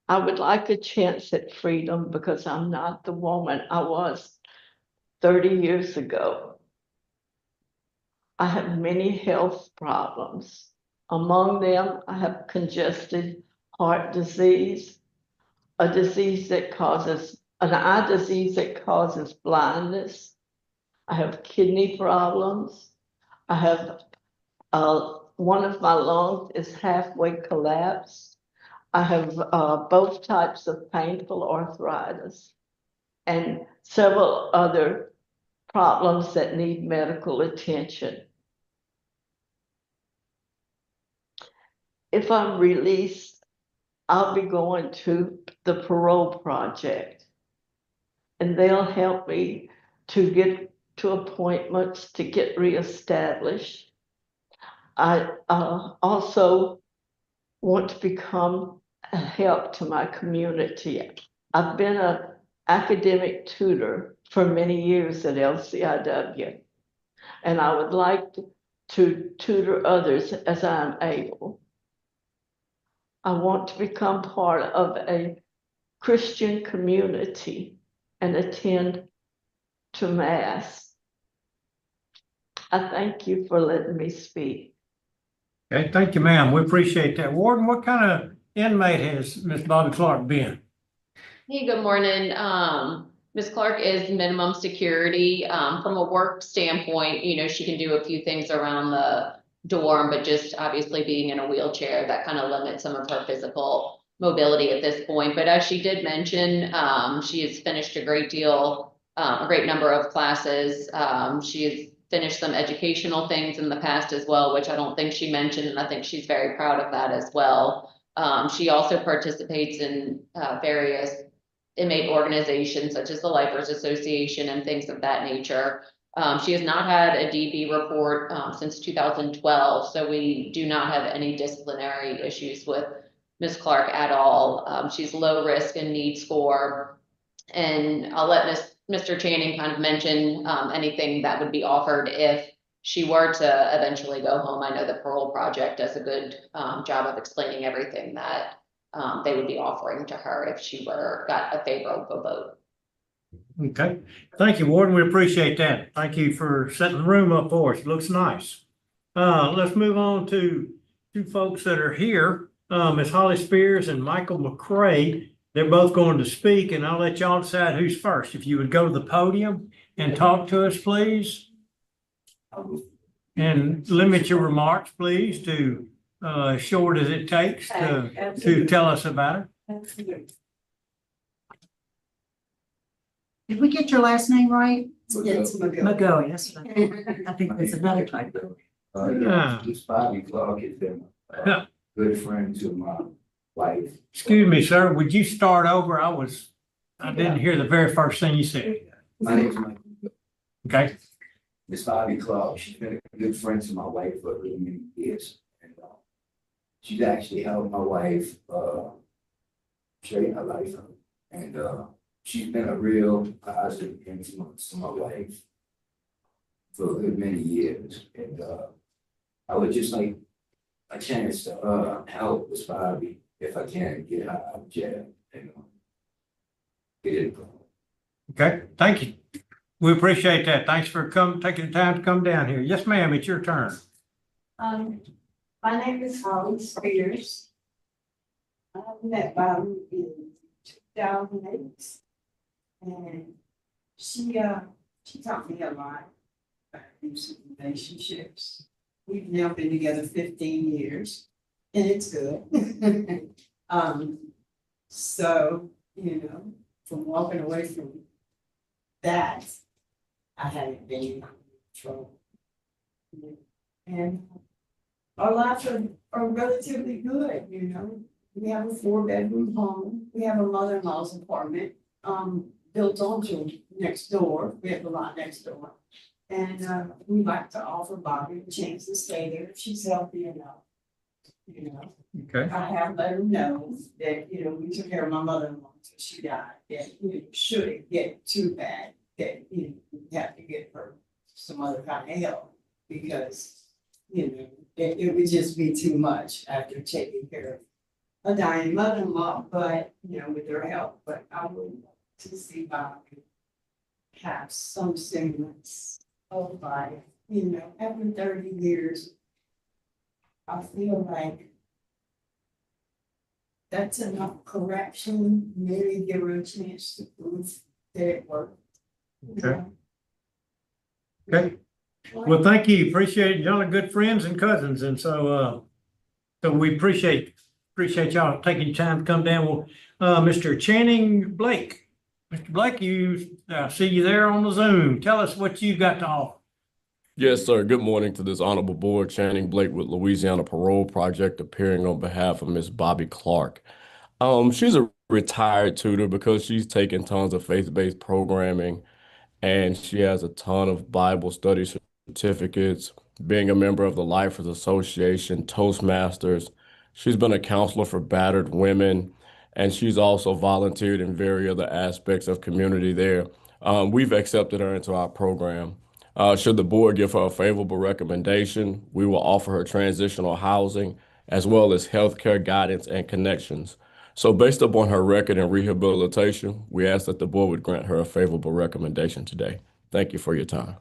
I would like a chance at freedom because I'm not the woman I was 30 years ago. I have many health problems. Among them, I have congested heart disease, an eye disease that causes blindness. I have kidney problems. I have one of my lungs is halfway collapsed. I have both types of painful arthritis and several other problems that need medical attention. If I'm released, I'll be going to the parole project, and they'll help me to get to appointments to get reestablished. I also want to become a help to my community. I've been an academic tutor for many years at LCIW, and I would like to tutor others as I'm able. I want to become part of a Christian community and attend to Mass. I thank you for letting me speak. Okay, thank you, ma'am. We appreciate that. Warden, what kind of inmate has Miss Bobbie Clark been? Hey, good morning. Ms. Clark is minimum security. From a work standpoint, you know, she can do a few things around the dorm, but just obviously being in a wheelchair, that kind of limits some of her physical mobility at this point. But as she did mention, she has finished a great number of classes. She has finished some educational things in the past as well, which I don't think she mentioned, and I think she's very proud of that as well. She also participates in various inmate organizations such as the Lifers Association and things of that nature. She has not had a DB report since 2012, so we do not have any disciplinary issues with Ms. Clark at all. She's low risk and need score, and I'll let Mr. Channing kind of mention anything that would be offered if she were to eventually go home. I know the Parole Project does a good job of explaining everything that they would be offering to her if she got a favorable vote. Okay, thank you, Warden. We appreciate that. Thank you for setting the room up for us. It looks nice. Let's move on to two folks that are here, Ms. Holly Spears and Michael McCray. They're both going to speak, and I'll let y'all decide who's first. If you would go to the podium and talk to us, please. And limit your remarks, please, to short as it takes to tell us about it. Did we get your last name right? It's McGoey, that's right. I think there's another typo. This Bobbie Clark has been a good friend to my wife. Excuse me, sir, would you start over? I didn't hear the very first thing you said. My name is Mike. Okay. Miss Bobbie Clark, she's been a good friend to my wife for really many years. And she's actually helped my wife straighten her life out. And she's been a real positive influence to my wife for a good many years. And I would just like a chance to help Miss Bobbie if I can get her out of jail and get it going. Okay, thank you. We appreciate that. Thanks for taking the time to come down here. Yes, ma'am, it's your turn. My name is Holly Spears. I met Bobbie in 2008. And she taught me a lot about abusive relationships. We've now been together 15 years, and it's good. So, you know, from walking away from that, I haven't been in trouble. And our lives are relatively good, you know. We have a 4-bedroom home. We have a mother-in-law's apartment, built onto next door. We have a lot next door. And we like to offer Bobbie a chance to stay there if she's healthy enough. You know, Okay. I have let her know that, you know, we took care of my mother-in-law until she died. That, you know, should it get too bad, that, you know, we have to get her some other kind of help, because, you know, it would just be too much after taking care of a dying mother-in-law, but, you know, with her help. But I would like to see Bobbie have some semblance of life, you know, after 30 years. I feel like that's enough correction, maybe give her a chance to prove that it worked. Okay. Okay. Well, thank you. Appreciate it. Y'all are good friends and cousins. And so we appreciate y'all taking time to come down. Well, Mr. Channing Blake. Mr. Blake, I see you there on the Zoom. Tell us what you got to offer. Yes, sir. Good morning to this honorable board. Channing Blake with Louisiana Parole Project, appearing on behalf of Miss Bobbie Clark. She's a retired tutor because she's taken tons of faith-based programming, and she has a ton of Bible study certificates, being a member of the Lifers Association, Toastmasters. She's been a counselor for battered women, and she's also volunteered in various other aspects of community there. We've accepted her into our program. Should the board give her a favorable recommendation, we will offer her transitional housing as well as healthcare guidance and connections. So based upon her record in rehabilitation, we ask that the board would grant her a favorable recommendation today. Thank you for your time.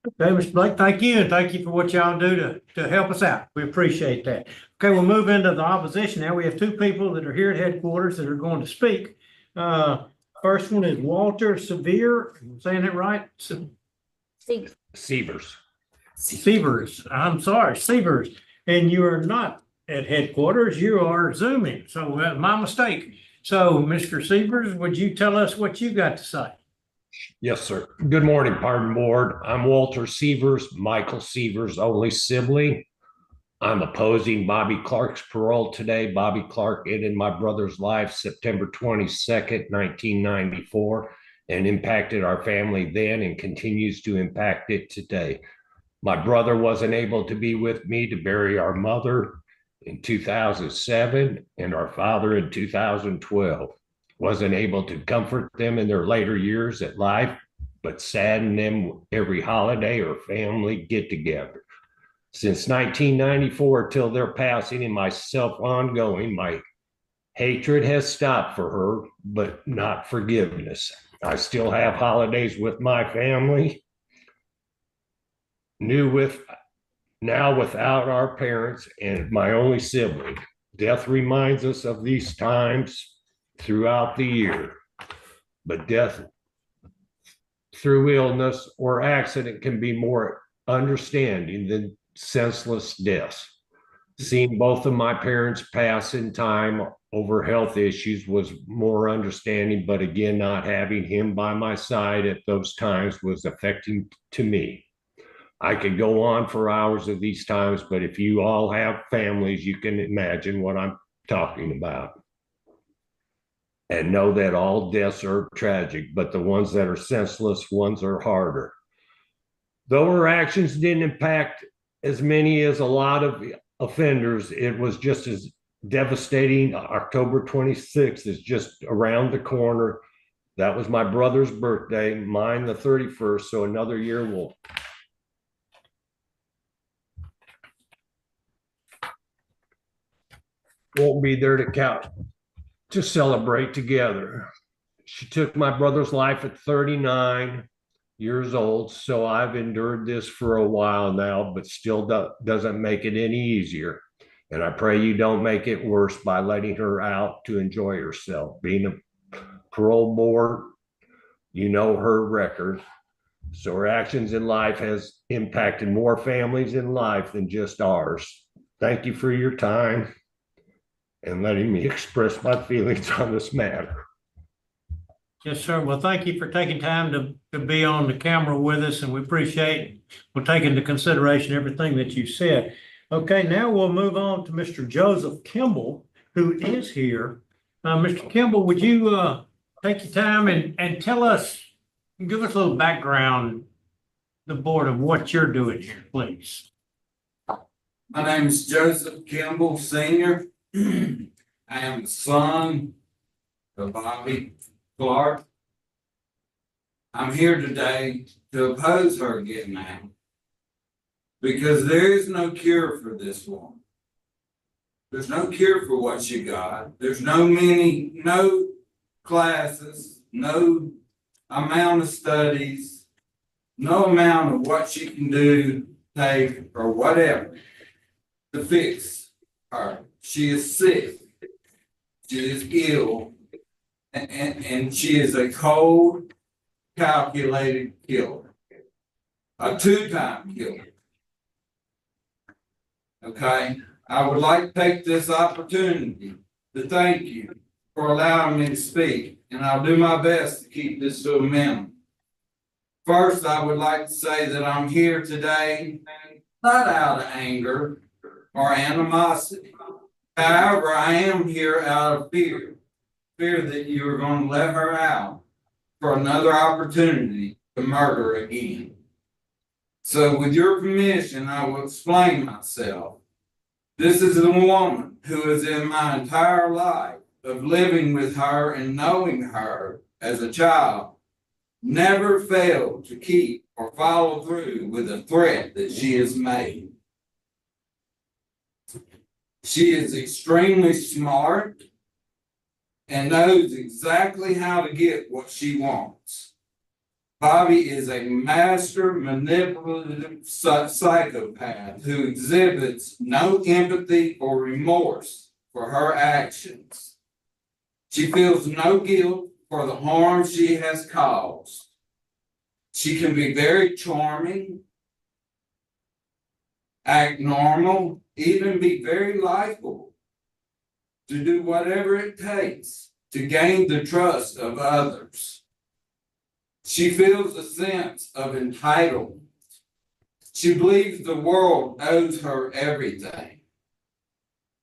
Okay, Mr. Blake, thank you, and thank you for what y'all do to help us out. We appreciate that. Okay, we'll move into the opposition now. We have two people that are here at headquarters that are going to speak. First one is Walter Sevier, am I saying that right? Severs. Severs, I'm sorry, Severs. And you are not at headquarters, you are Zooming, so my mistake. So, Mr. Severs, would you tell us what you got to say? Yes, sir. Good morning, pardon board. I'm Walter Severs, Michael Severs' only sibling. I'm opposing Bobbie Clark's parole today. Bobbie Clark ended my brother's life September 22nd, 1994, and impacted our family then and continues to impact it today. My brother wasn't able to be with me to bury our mother in 2007 and our father in 2012. Wasn't able to comfort them in their later years at life, but sadden them every holiday or family get together. Since 1994 till their passing and myself ongoing, my hatred has stopped for her, but not forgiveness. I still have holidays with my family. Now without our parents and my only sibling. Death reminds us of these times throughout the year, but death through illness or accident can be more understanding than senseless deaths. Seeing both of my parents pass in time over health issues was more understanding, but again, not having him by my side at those times was affecting to me. I could go on for hours of these times, but if you all have families, you can imagine what I'm talking about. And know that all deaths are tragic, but the ones that are senseless ones are harder. Though her actions didn't impact as many as a lot of offenders, it was just as devastating. October 26th is just around the corner. That was my brother's birthday, mine the 31st, so another year won't be there to count. To celebrate together. She took my brother's life at 39 years old, so I've endured this for a while now, but still doesn't make it any easier. And I pray you don't make it worse by letting her out to enjoy herself. Being a parole board, you know her record. So her actions in life has impacted more families in life than just ours. Thank you for your time and letting me express my feelings on this matter. Yes, sir. Well, thank you for taking time to be on the camera with us, and we appreciate, we'll take into consideration everything that you said. Okay, now we'll move on to Mr. Joseph Kimball, who is here. Mr. Kimball, would you take your time and tell us, give us a little background, the board, of what you're doing here, please. My name is Joseph Kimball, Sr. I am the son of Bobbie Clark. I'm here today to oppose her getting out because there is no cure for this woman. There's no cure for what she got. There's no classes, no amount of studies, no amount of what she can do, take, or whatever to fix her. She is sick. She is ill. And she is a cold, calculated killer. A two-time killer. Okay? I would like to take this opportunity to thank you for allowing me to speak. And I'll do my best to keep this to a minimum. First, I would like to say that I'm here today not out of anger or animosity. However, I am here out of fear that you are going to let her out for another opportunity to murder again. So with your permission, I will explain myself. This is the woman who is in my entire life of living with her and knowing her as a child, never failed to keep or follow through with a threat that she has made. She is extremely smart and knows exactly how to get what she wants. Bobby is a master manipulative psychopath who exhibits no empathy or remorse for her actions. She feels no guilt for the harm she has caused. She can be very charming, act normal, even be very likable, to do whatever it takes to gain the trust of others. She feels a sense of entitlement. She believes the world owes her everything.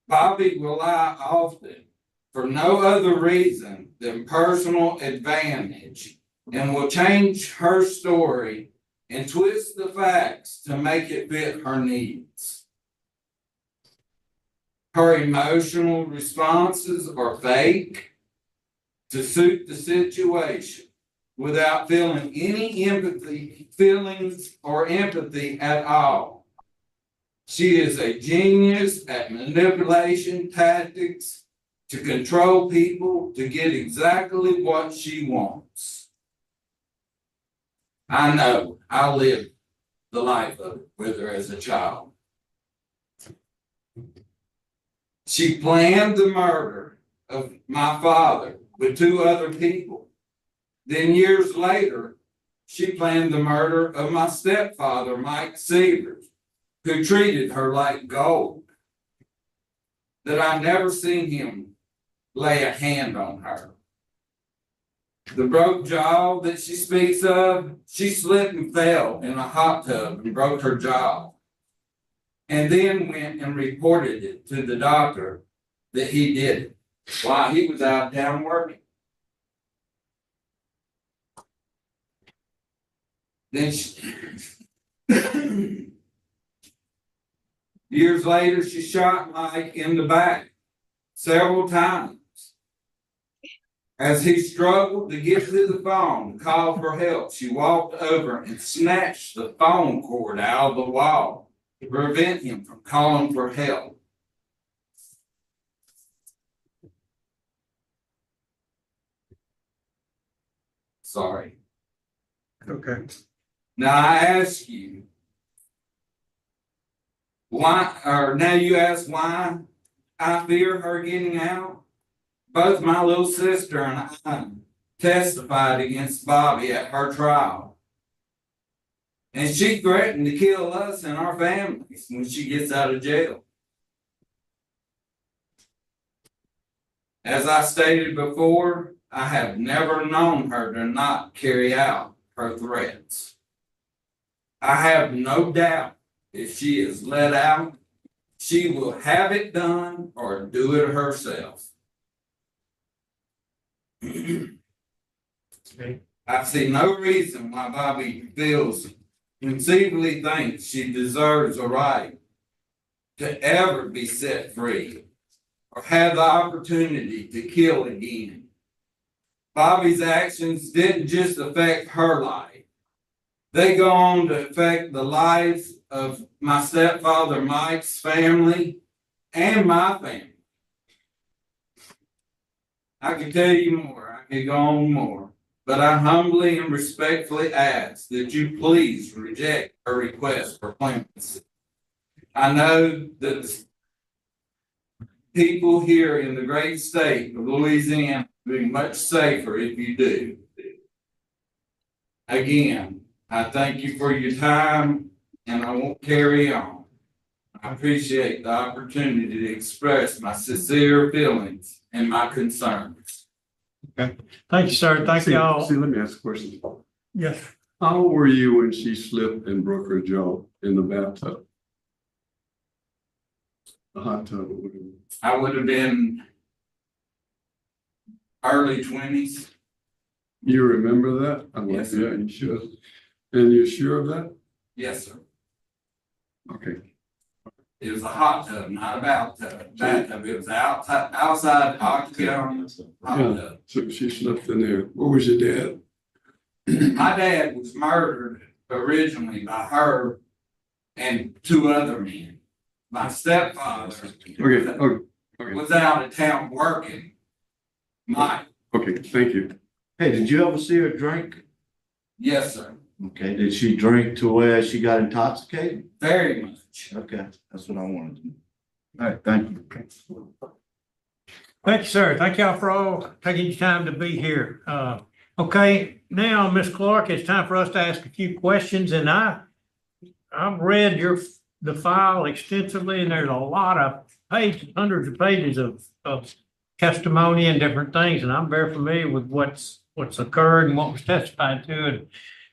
Bobby will lie often for no other reason than personal advantage and will change her story and twist the facts to make it fit her needs. Her emotional responses are fake to suit the situation without feeling any feelings or empathy at all. She is a genius at manipulation tactics to control people to get exactly what she wants. I know, I lived the life of it with her as a child. She planned the murder of my father with 2 other people. Then years later, she planned the murder of my stepfather, Mike Severs, who treated her like gold. That I never seen him lay a hand on her. The broke jaw that she speaks of, she slipped and fell in a hot tub and broke her jaw. And then went and reported it to the doctor that he did it while he was out of town working. Then years later, she shot Mike in the back several times. As he struggled to get to the phone to call for help, she walked over and snatched the phone cord out of the wall to prevent him from calling for help. Sorry. Okay. Now I ask you, now you ask why I fear her getting out? Both my little sister and I testified against Bobby at her trial. And she threatened to kill us and our families when she gets out of jail. As I stated before, I have never known her to not carry out her threats. I have no doubt if she is let out, she will have it done or do it herself. I see no reason why Bobby conceivably thinks she deserves a right to ever be set free or have the opportunity to kill again. Bobby's actions didn't just affect her life. They go on to affect the lives of my stepfather Mike's family and my family. I could tell you more, I could go on more, but I humbly and respectfully ask that you please reject her request for clemency. I know that people here in the great state of Louisiana will be much safer if you do. Again, I thank you for your time and I won't carry on. I appreciate the opportunity to express my sincere feelings and my concerns. Okay. Thank you, sir. Thank you all. See, let me ask a question. Yes. How old were you when she slipped and broke her jaw in the bathtub? The hot tub. I would have been early 20s. You remember that? Yes, Yeah, you should. And you're sure of that? Yes, sir. Okay. It was a hot tub, not a bathtub. It was outside octagon hot tub. So she slipped in there. What was your dad? My dad was murdered originally by her and 2 other men. My stepfather was out of town working. Mike. Okay, thank you. Hey, did you ever see her drink? Yes, sir. Okay, did she drink to where she got intoxicated? Very much. Okay, that's what I wanted to know. All right, thank you. Thank you, sir. Thank y'all for all taking your time to be here. Okay, now, Ms. Clark, it's time for us to ask a few questions, and I've read the file extensively, and there's a lot of pages, hundreds of pages of testimony and different things, and I'm very familiar with what's occurred and what was testified to,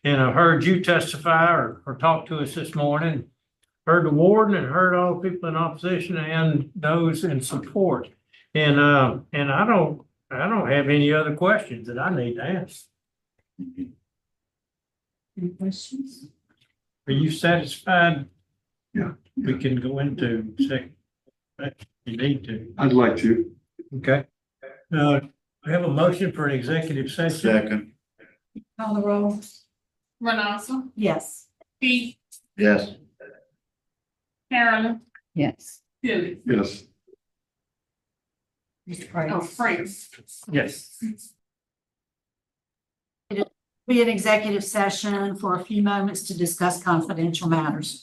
and I've heard you testify or talk to us this morning, heard the warden and heard all the people in opposition and those in support. And I don't have any other questions that I need to ask. Any questions? Are you satisfied? Yeah. We can go into second. You need to. I'd like to. Okay. We have a motion for an executive session. Second, Call the roll. Renassa, Yes. Pete, yes. Carolyn, Yes. Philly. Yes. Mr. Price. Oh, Frank. Yes. Be an executive session for a few moments to discuss confidential matters.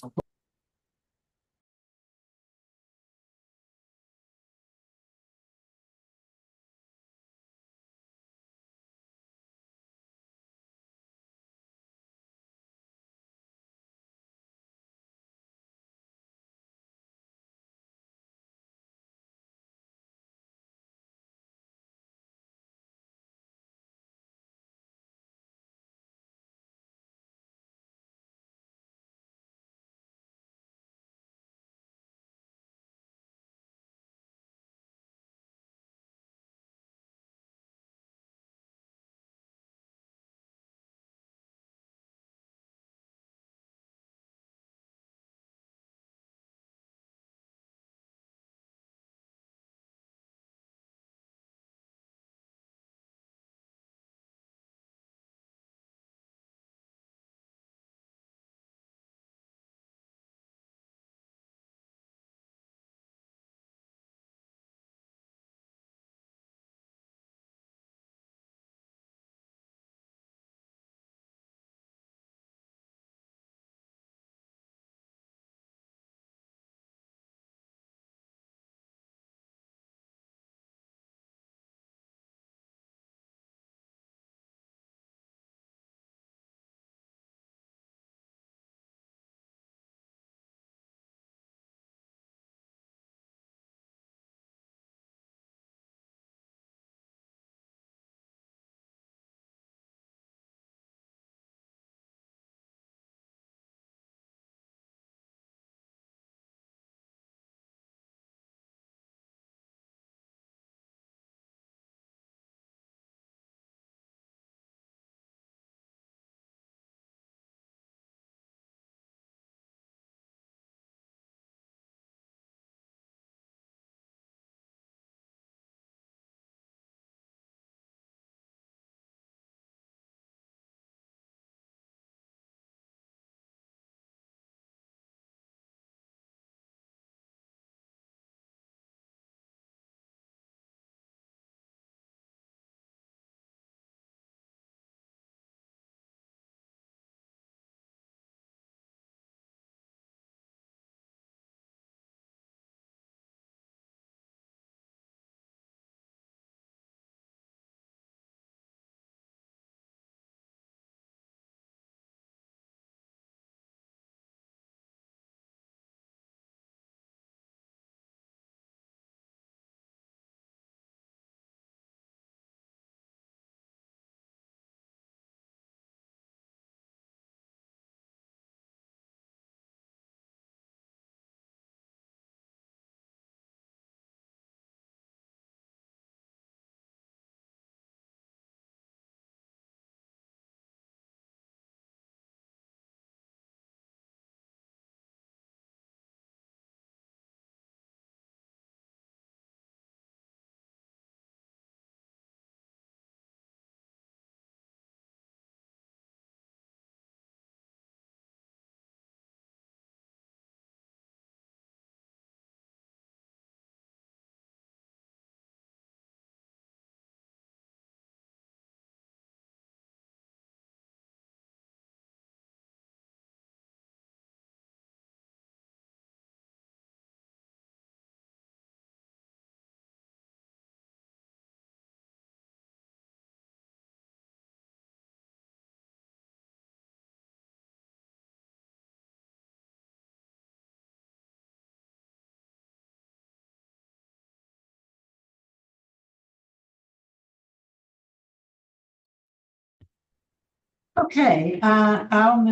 Okay, I'll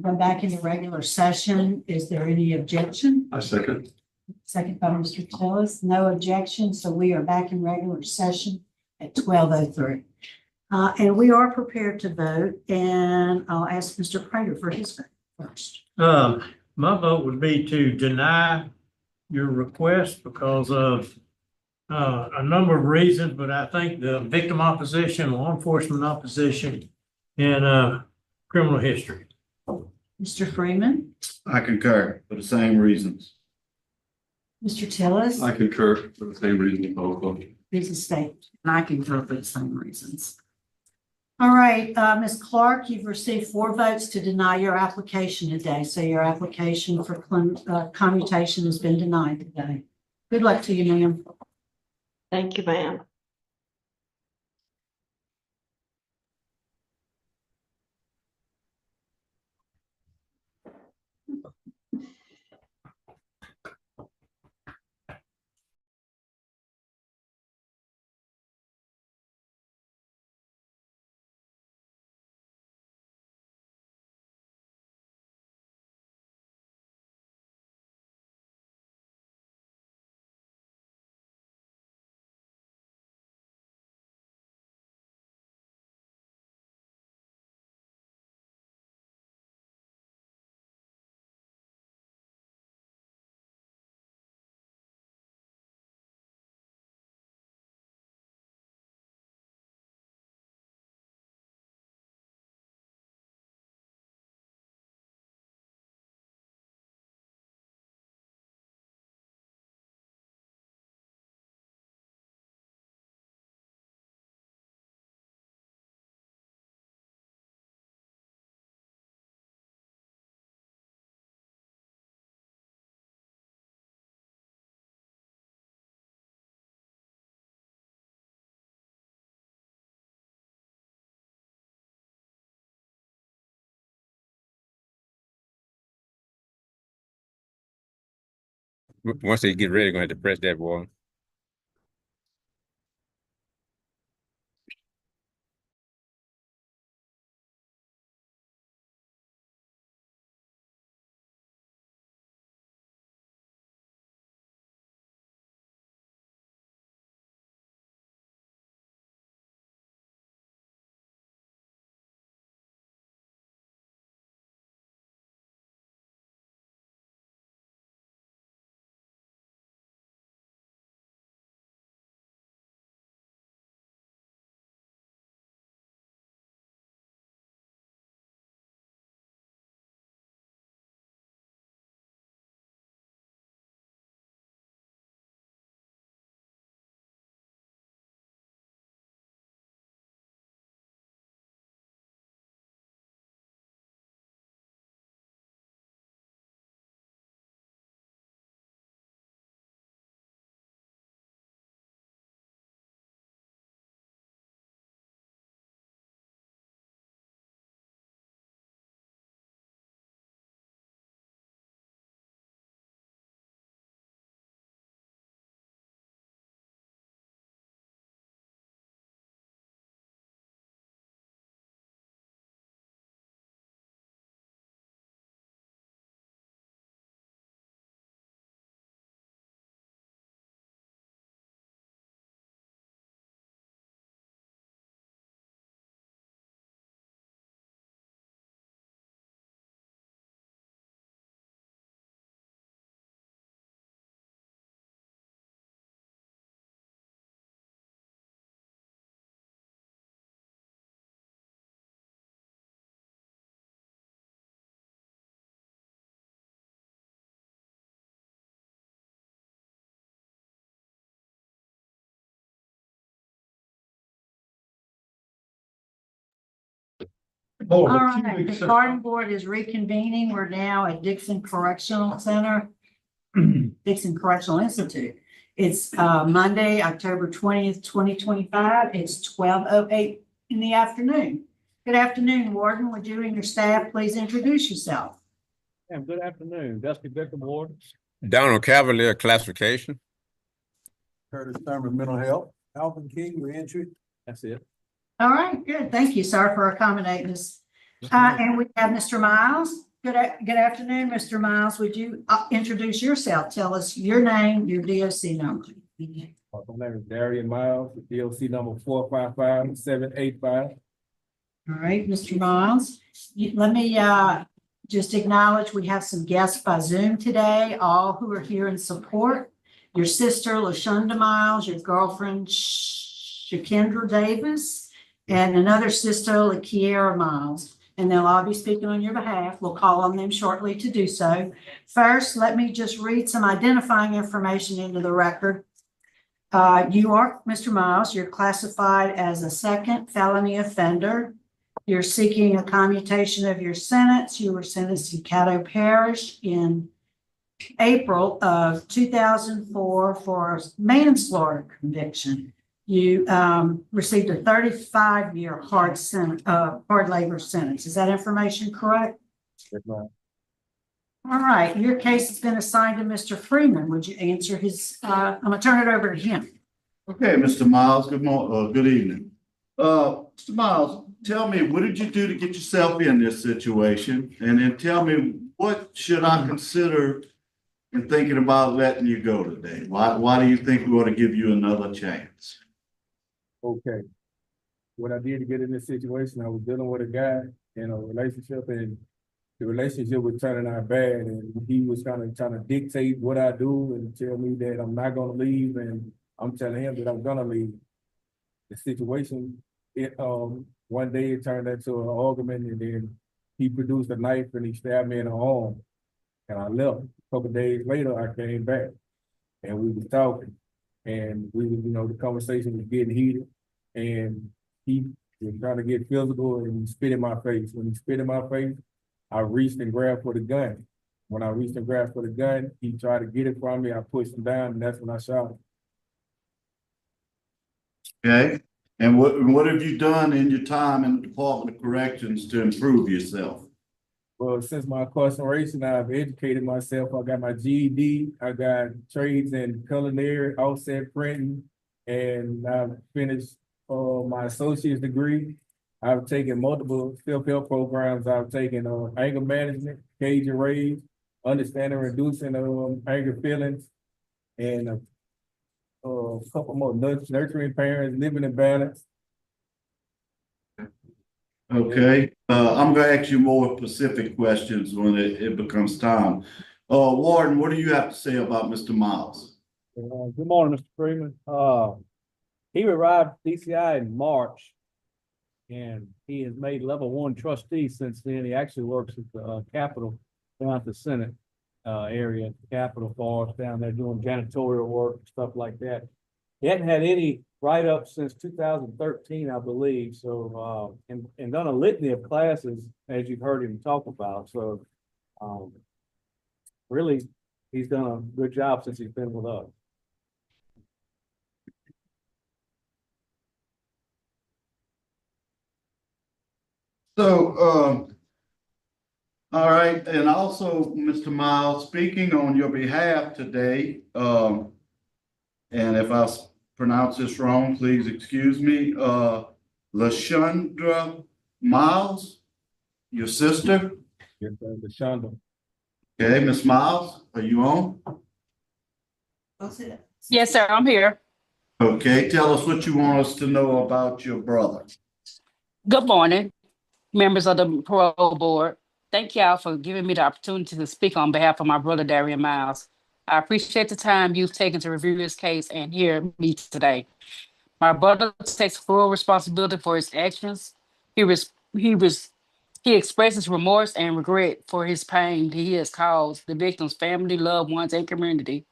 go back into regular session. Is there any objection? I second. Second by Mr. Tillis, no objection, so we are back in regular session at 12:03. And we are prepared to vote, and I'll ask Mr. Prater for his vote first. My vote would be to deny your request because of a number of reasons, but I think the victim opposition, law enforcement opposition, and criminal history. Mr. Freeman, I concur for the same reasons. Mr. Tillis, I concur for the same reason also. please state. And I concur for the same reasons. All right, Ms. Clark, you've received 4 votes to deny your application today, so your application for commutation has been denied today. Good luck to you, ma'am. Thank you, ma'am. Once they get ready, they're gonna have to press that button. All right, the garden board is reconvening. We're now at Dixon Correctional Center, Dixon Correctional Institute. It's Monday, October 20th, 2025. It's 12:08 in the afternoon. Good afternoon, Warden. Would you and your staff please introduce yourself? Yeah, good afternoon, Dusty Victim Ward. Donald Cavalier classification. Curtis Thurman, mental health. Alvin King, reentry. That's it. All right, good. Thank you, sir, for accommodating us. And we have Mr. Miles. Good afternoon, Mr. Miles. Would you introduce yourself? Tell us your name, your DOC number. My name is Darien Miles, DOC number 455-785. All right, Mr. Miles, let me just acknowledge we have some guests by Zoom today, all who are here in support. Your sister, LaShonda Miles, your girlfriend, Shakendra Davis, and another sister, LaKiera Miles. And they'll all be speaking on your behalf. We'll call on them shortly to do so. First, let me just read some identifying information into the record. You are, Mr. Miles, you're classified as a second felony offender. You're seeking a commutation of your sentence. You were sentenced in Caddo Parish in April of 2004 for a manslaughter conviction. You received a 35-year hard labor sentence. Is that information correct? Yes, ma'am. All right, your case has been assigned to Mr. Freeman. Would you answer his, I'm gonna turn it over to him. Okay, Mr. Miles, good evening. Mr. Miles, tell me, what did you do to get yourself in this situation? And then tell me, what should I consider in thinking about letting you go today? Why do you think we ought to give you another chance? Okay. What I did to get in this situation, I was dealing with a guy in a relationship, and the relationship was turning out bad, and he was kind of trying to dictate what I do and tell me that I'm not gonna leave, and I'm telling him that I'm gonna leave. The situation, one day it turned into an argument, and then he produced a knife and he stabbed me in the arm, and I left. A couple of days later, I came back, and we was talking, and we was, the conversation was getting heated, and he was trying to get physical, and he spit in my face. When he spit in my face, I reached and grabbed for the gun. When I reached and grabbed for the gun, he tried to get it from me. I pushed him down, and that's when I shot him. Okay, and what have you done in your time in the Department of Corrections to improve yourself? Well, since my incarceration, I've educated myself. I got my GED, I got trades in culinary, offset printing, and I've finished my associate's degree. I've taken multiple self-help programs. I've taken anger management, cage and rage, understanding and reducing anger feelings, and a couple more nurturing parents, living in balance. Okay, I'm gonna ask you more specific questions when it becomes time. Warden, what do you have to say about Mr. Miles? Good morning, Mr. Freeman. He arrived at DCI in March, and he has made level 1 trustee since then. He actually works at the Capitol, down at the Senate area, at the Capitol for us down there doing janitorial work and stuff like that. He hadn't had any write-ups since 2013, I believe. So, and done a litany of classes, as you've heard him talk about. So, really, he's done a good job since he's been with us. So, all right, and also, Mr. Miles, speaking on your behalf today, and if I pronounce this wrong, please excuse me, LaShonda Miles, your sister? Yes, LaShonda. Okay, Miss Miles, are you on? Yes, sir, I'm here. Okay, tell us what you want us to know about your brother. Good morning, members of the parole board. Thank y'all for giving me the opportunity to speak on behalf of my brother, Darien Miles. I appreciate the time you've taken to review his case and hear me today. My brother takes full responsibility for his actions. He expresses remorse and regret for his pain he has caused the victim's family, loved ones, and community.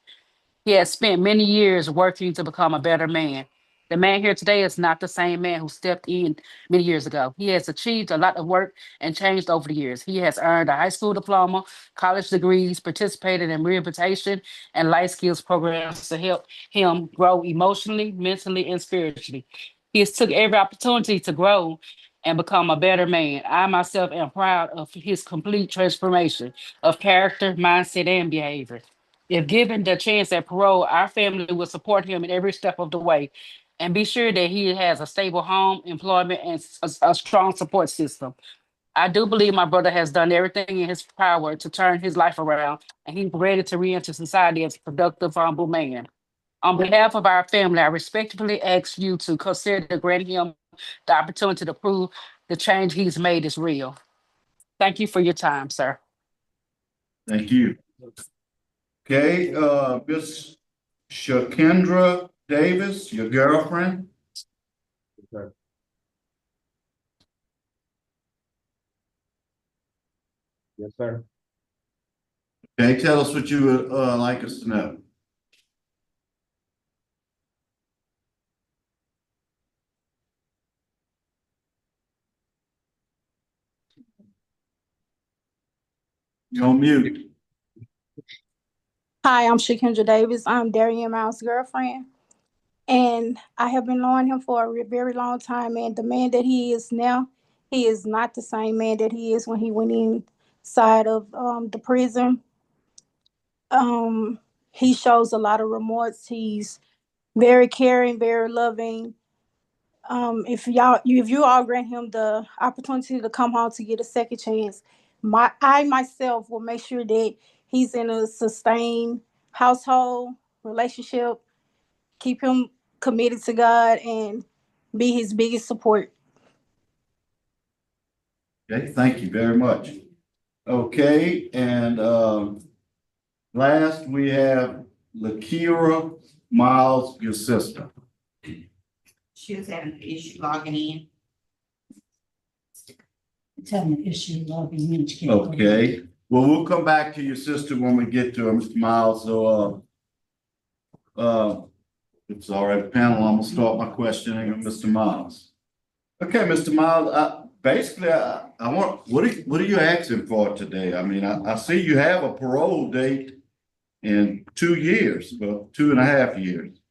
He has spent many years working to become a better man. The man here today is not the same man who stepped in many years ago. He has achieved a lot of work and changed over the years. He has earned a high school diploma, college degrees, participated in rehabilitation and life skills programs to help him grow emotionally, mentally, and spiritually. He has took every opportunity to grow and become a better man. I myself am proud of his complete transformation of character, mindset, and behavior. If given the chance at parole, our family will support him in every step of the way. and be sure that he has a stable home, employment, and a strong support system. I do believe my brother has done everything in his power to turn his life around, and he's ready to re-enter society as a productive, humble man. On behalf of our family, I respectfully ask you to consider granting him the opportunity to prove the change he's made is real. Thank you for your time, sir. Thank you. Okay, Miss Shakendra Davis, your girlfriend? Okay. Yes, sir. Okay, tell us what you would like us to know. You're on mute. Hi, I'm Shakendra Davis. I'm Darien Mles' girlfriend. And I have been knowing him for a very long time. And the man that he is now, he is not the same man that he is when he went inside of the prison. He shows a lot of remorse. He's very caring, very loving. If you all grant him the opportunity to come home to get a second chance, I myself will make sure that he's in a sustained household relationship, keep him committed to God, and be his biggest support. Okay, thank you very much. Okay, and last we have Lakira Miles, your sister. She was having an issue logging in. It's having an issue logging in. She can't log in. Okay, well, we'll come back to your sister when we get to her, Mr. Miles, so it's all right, panel, I'm gonna start my questioning of Mr. Miles. Okay, Mr. Miles, basically, I want, what are you asking for today? I mean, I see you have a parole date in 2 years, well, 2.5 years.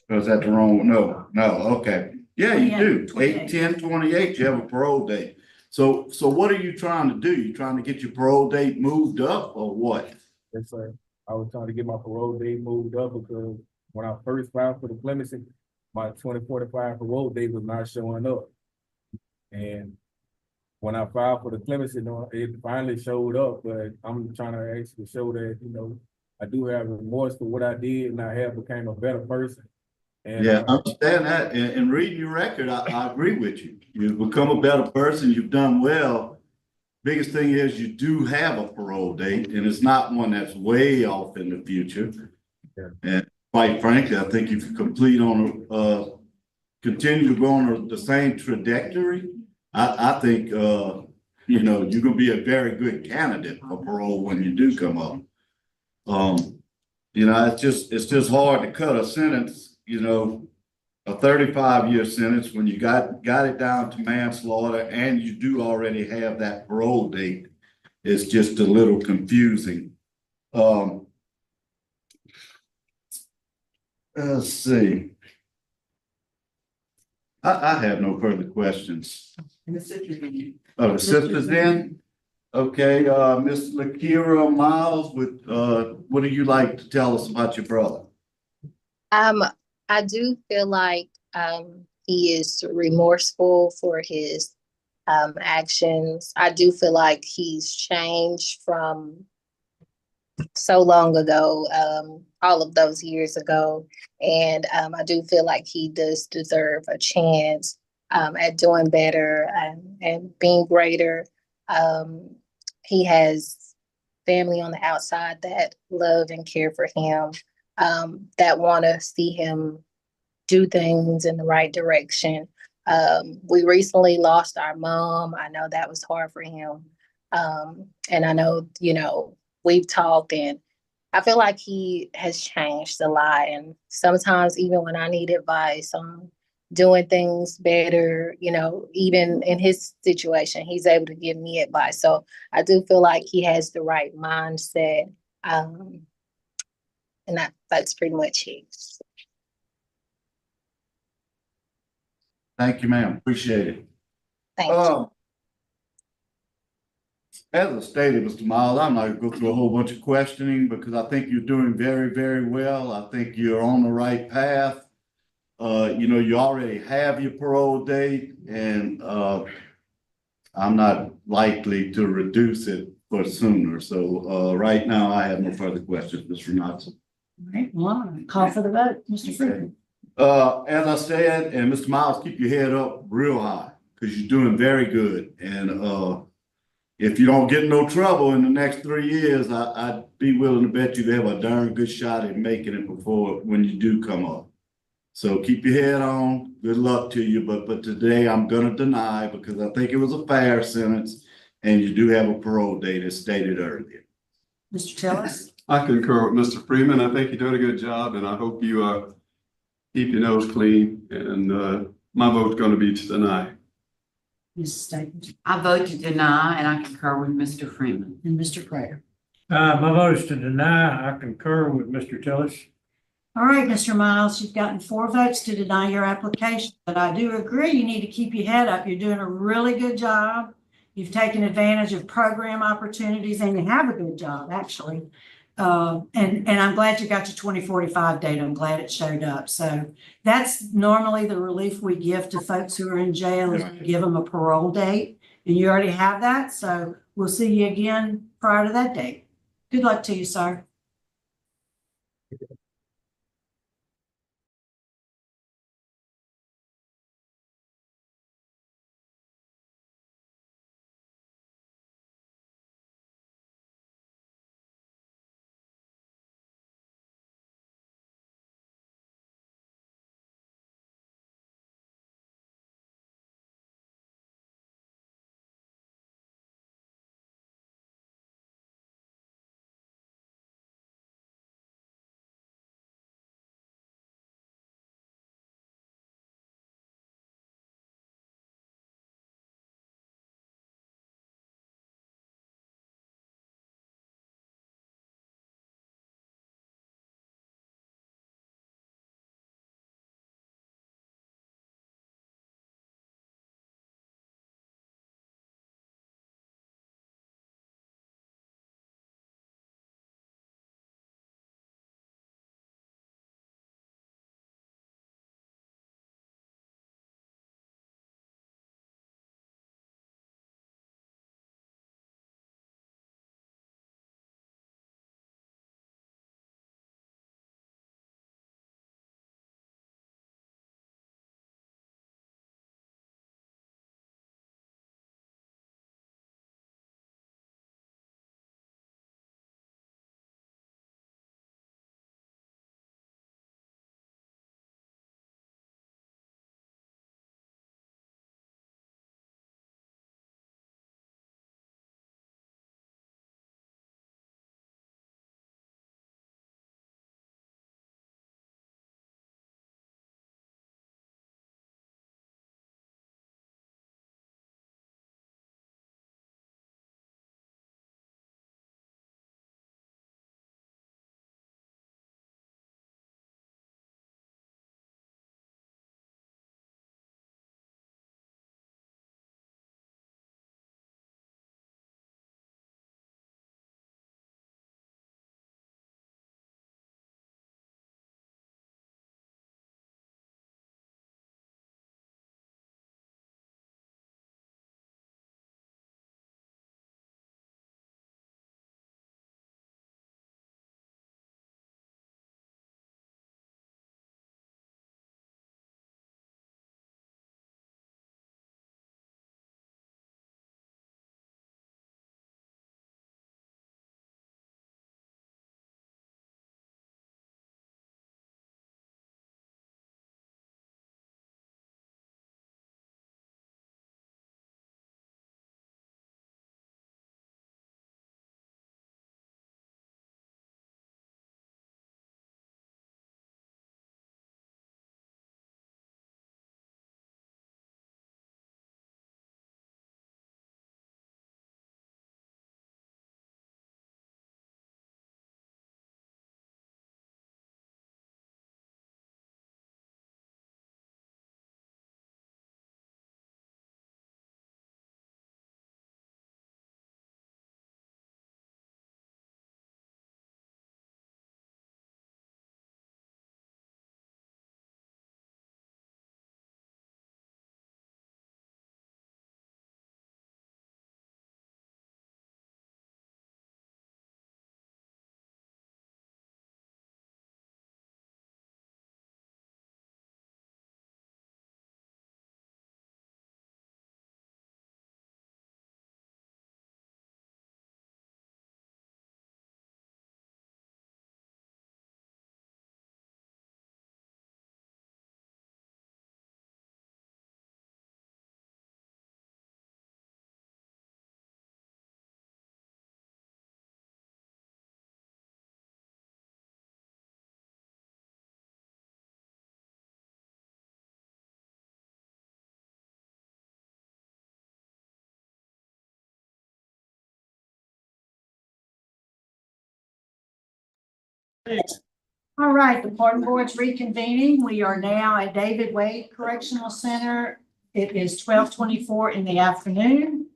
Or is that the wrong one? No, okay. Yeah, you do. 8/10/28, you have a parole date. So what are you trying to do? You trying to get your parole date moved up or what? Yes, sir. I was trying to get my parole date moved up because when I first filed for the clemency, my 2045 parole date was not showing up. And when I filed for the clemency, it finally showed up, but I'm trying to actually show that, I do have remorse for what I did and I have become a better person. And yeah, I understand that. And reading your record, I agree with you. You've become a better person. You've done well. Biggest thing is you do have a parole date, and it's not one that's way off in the future. Yeah. And quite frankly, I think if you continue to go on the same trajectory, I think you're gonna be a very good candidate for parole when you do come up. It's just hard to cut a sentence. A 35-year sentence when you got it down to manslaughter and you do already have that parole date. It's just a little confusing. Let's see. I have no further questions. The Sisters in? Okay, Miss Lakira Miles, what do you like to tell us about your brother? I do feel like he is remorseful for his actions. I do feel like he's changed from so long ago, all of those years ago. And I do feel like he does deserve a chance at doing better and being greater. He has family on the outside that love and care for him, that want to see him do things in the right direction. We recently lost our mom. I know that was hard for him. And I know, we've talked and I feel like he has changed a lot. And sometimes even when I need advice on doing things better, even in his situation, he's able to give me advice. So I do feel like he has the right mindset. And that's pretty much it. Thank you, ma'am. Appreciate it. Thank you. As I stated, Mr. Miles, I'm not gonna go through a whole bunch of questioning because I think you're doing very, very well. I think you're on the right path. you already have your parole date and, I'm not likely to reduce it for sooner. So, right now I have no further questions, Mr. Knotson. All right, well, call for the vote, Mr. Freeman. As I said, and Mr. Miles, keep your head up real high, because you're doing very good. And, if you don't get in no trouble in the next 3 years, I'd be willing to bet you have a darn good shot at making it before, when you do come up. So keep your head on. Good luck to you. But today I'm gonna deny because I think it was a fair sentence and you do have a parole date as stated earlier. Mr. Tillis? I concur with Mr. Freeman. I think you're doing a good job and I hope you, keep your nose clean and, my vote's gonna be to deny. Mrs. Staples? I vote to deny and I concur with Mr. Freeman. And Mr. Prater? My vote is to deny. I concur with Mr. Tillis. All right, Mr. Miles, you've gotten 4 votes to deny your application, but I do agree you need to keep your head up. You're doing a really good job. You've taken advantage of program opportunities and you have a good job, actually. And I'm glad you got your 2045 date. I'm glad it showed up. So that's normally the relief we give to folks who are in jail is we give them a parole date. And you already have that. So we'll see you again prior to that date. Good luck to you, sir. All right, the pardon board's reconvening. We are now at David Wade Correctional Center. It is 12:24 in the afternoon.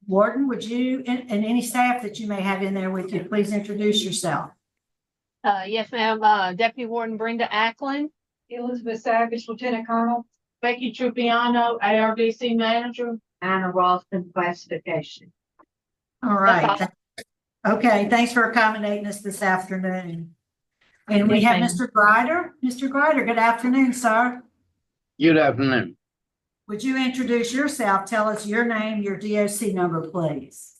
Warden, would you, and any staff that you may have in there with you, please introduce yourself. Yes, ma'am. Deputy Warden Brenda Ackland. Elizabeth Savage, Lieutenant Colonel. Becky Trupiano, ARDC Manager. Anna Ralston, Classification. All right. Okay, thanks for accommodating us this afternoon. And we have Mr. Gryder. Mr. Gryder, good afternoon, sir. Good afternoon. Would you introduce yourself? Tell us your name, your DOC number, please.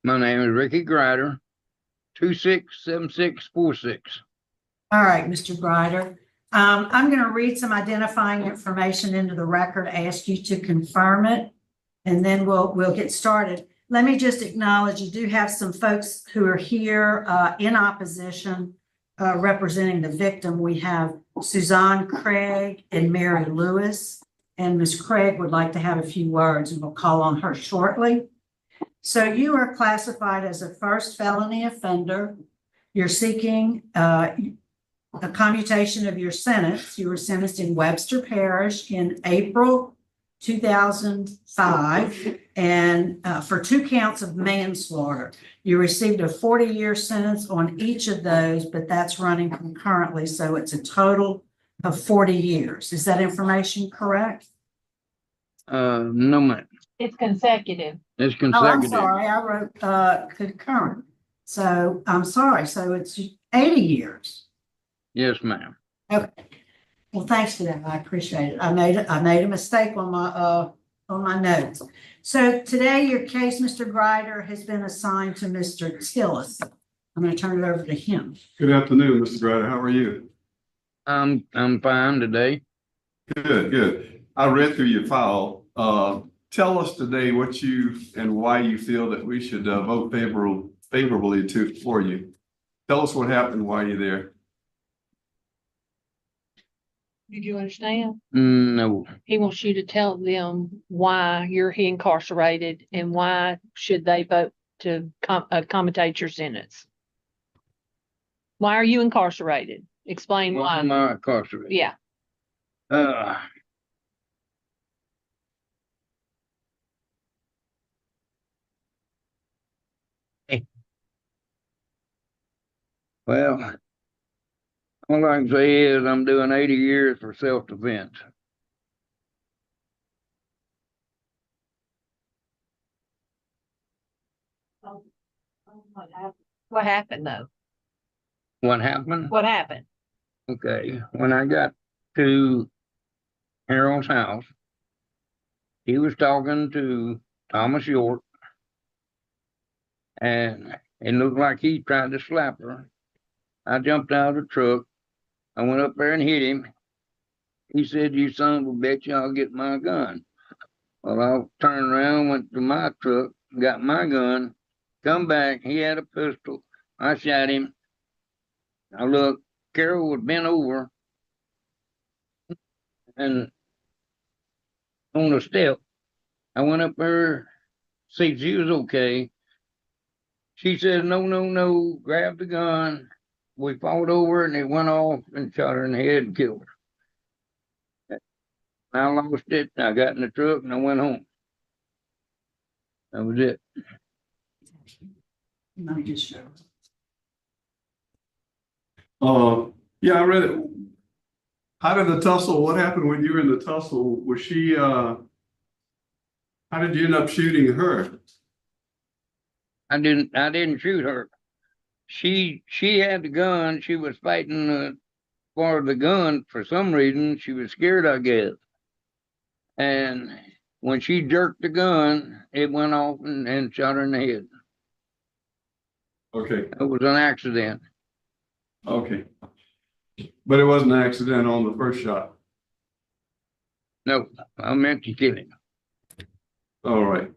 My name is Ricky Gryder, 267646. All right, Mr. Gryder. I'm going to read some identifying information into the record, ask you to confirm it, and then we'll get started. Let me just acknowledge you do have some folks who are here in opposition representing the victim. We have Suzanne Craig and Mary Lewis, and Ms. Craig would like to have a few words, and we'll call on her shortly. So you are classified as a first felony offender. You're seeking a commutation of your sentence. You were sentenced in Webster Parish in April 2005 and for 2 counts of manslaughter. You received a 40-year sentence on each of those, but that's running concurrently, so it's a total of 40 years. Is that information correct? No, ma'am. It's consecutive. It's Oh, I'm consecutive. sorry, I wrote concurrent. So I'm sorry, so it's 80 years. Yes, ma'am. Okay. Well, thanks for that. I appreciate it. I made a mistake on my notes. So today your case, Mr. Gryder, has been assigned to Mr. Tillis. I'm going to turn it over to him. Good afternoon, Mr. Gryder. How are you? I'm fine today. Good, good. I read through your file. Tell us today what you and why you feel that we should vote favorably for you. Tell us what happened while you're there. Did you understand? No. He wants you to tell them why you're incarcerated and why should they vote to accommodate your sentence. Why are you incarcerated? Explain Why why. am I incarcerated? Yeah. Well, all I can say is I'm doing 80 years for self-defense. What happened though? What happened? What happened? Okay, when I got to Harold's house, he was talking to Thomas York, and it looked like he tried to slap her. I jumped out of the truck. I went up there and hit him. He said, "You son of a bitch, I'll get my gun." Well, I turned around, went to my truck, got my gun, come back. He had a pistol. I shot him. I looked, Carol was bent over and on the step. I went up there, see if she was okay. She said, "No, no, no," grabbed the gun. We fought over it and it went off and shot her in the head and killed her. I lost it. I got in the truck and I went home. That was it. Let me just show. Yeah, I read it. How did the tussle, what happened when you were in the tussle? Was she, how did you end up shooting her? I didn't shoot her. She had the gun. She was fighting for the gun for some reason. She was scared, I guess. And when she jerked the gun, it went off and shot her in the head. Okay. It was an accident. Okay. But it wasn't an accident on the first shot. No, I meant to kill him. All right.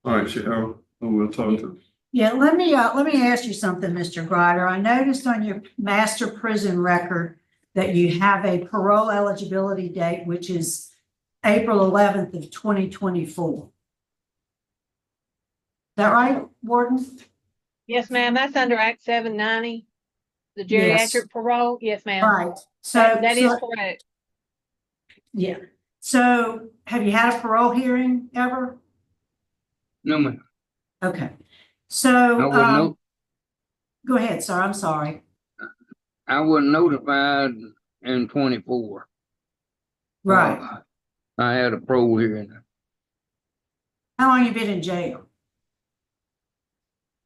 All right, Cheryl, we'll talk to. Yeah, let me ask you something, Mr. Gryder. I noticed on your master prison record that you have a parole eligibility date, which is April 11th of 2024. Is that right, Warden? Yes, ma'am, that's under Act 790, the Yes. geriatric parole. Yes, ma'am. Right. That is correct. Yeah. So have you had a parole hearing ever? No, ma'am. Okay. I So, wasn't no, go ahead, sir. I'm sorry. I wasn't notified in 24. Right. I had a pro hearing. How long you been in jail?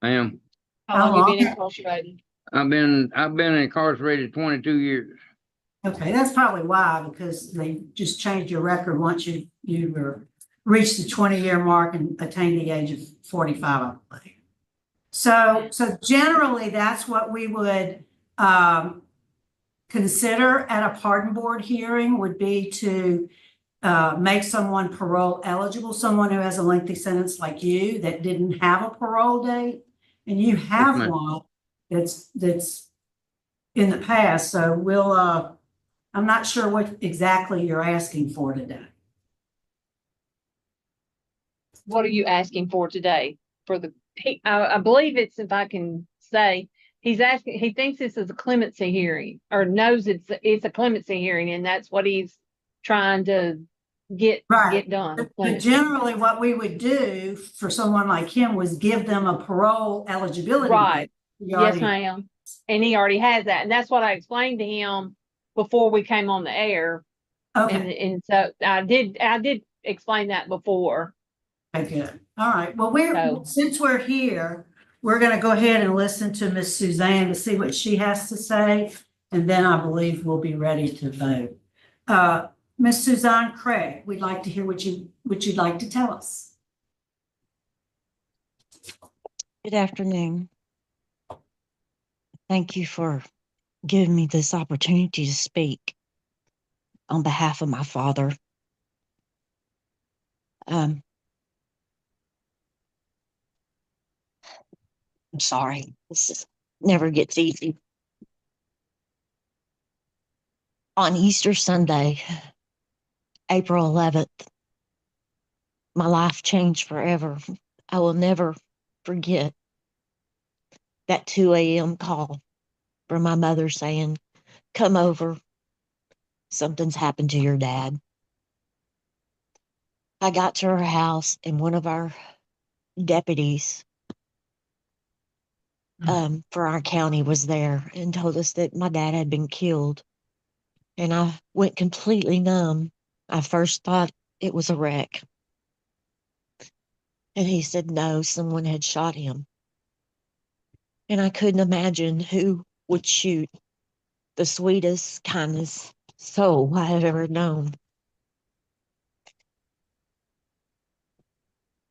Ma'am, How long you been incarcerated? I've been incarcerated 22 years. Okay, that's probably why, because they just changed your record once you were reached the 20-year mark and attained the age of 45, I believe. So generally, that's what we would consider at a pardon board hearing would be to make someone parole eligible, someone who has a lengthy sentence like you that didn't have a parole date, and you have one that's in the past. So we'll I'm not sure what exactly you're asking for today. What are you asking for today? For the, I believe it's, if I can say, he's asking, he thinks this is a clemency hearing, or knows it's a clemency hearing, and that's what he's trying to get done. But generally, what we would do for someone like him was give them a parole eligibility. Right. Yes, ma'am. And he already has that, and that's what I explained to him before we came on the air. Okay. And so I did explain that before. Okay, good. All right. Well, since we're here, we're going to go ahead and listen to Miss Suzanne to see what she has to say, and then I believe we'll be ready to vote. Miss Suzanne Craig, we'd like to hear what you'd like to tell us. Good afternoon. Thank you for giving me this opportunity to speak on behalf of my father. I'm sorry, never gets easy. On Easter Sunday, April 11th, my life changed forever. I will never forget that 2 a.m. call from my mother saying, "Come over, something's happened to your dad." I got to her house and one of our deputies for our county was there and told us that my dad had been killed. And I went completely numb. I first thought it was a wreck. And he said, no, someone had shot him. And I couldn't imagine who would shoot the sweetest, kindest soul I have ever known.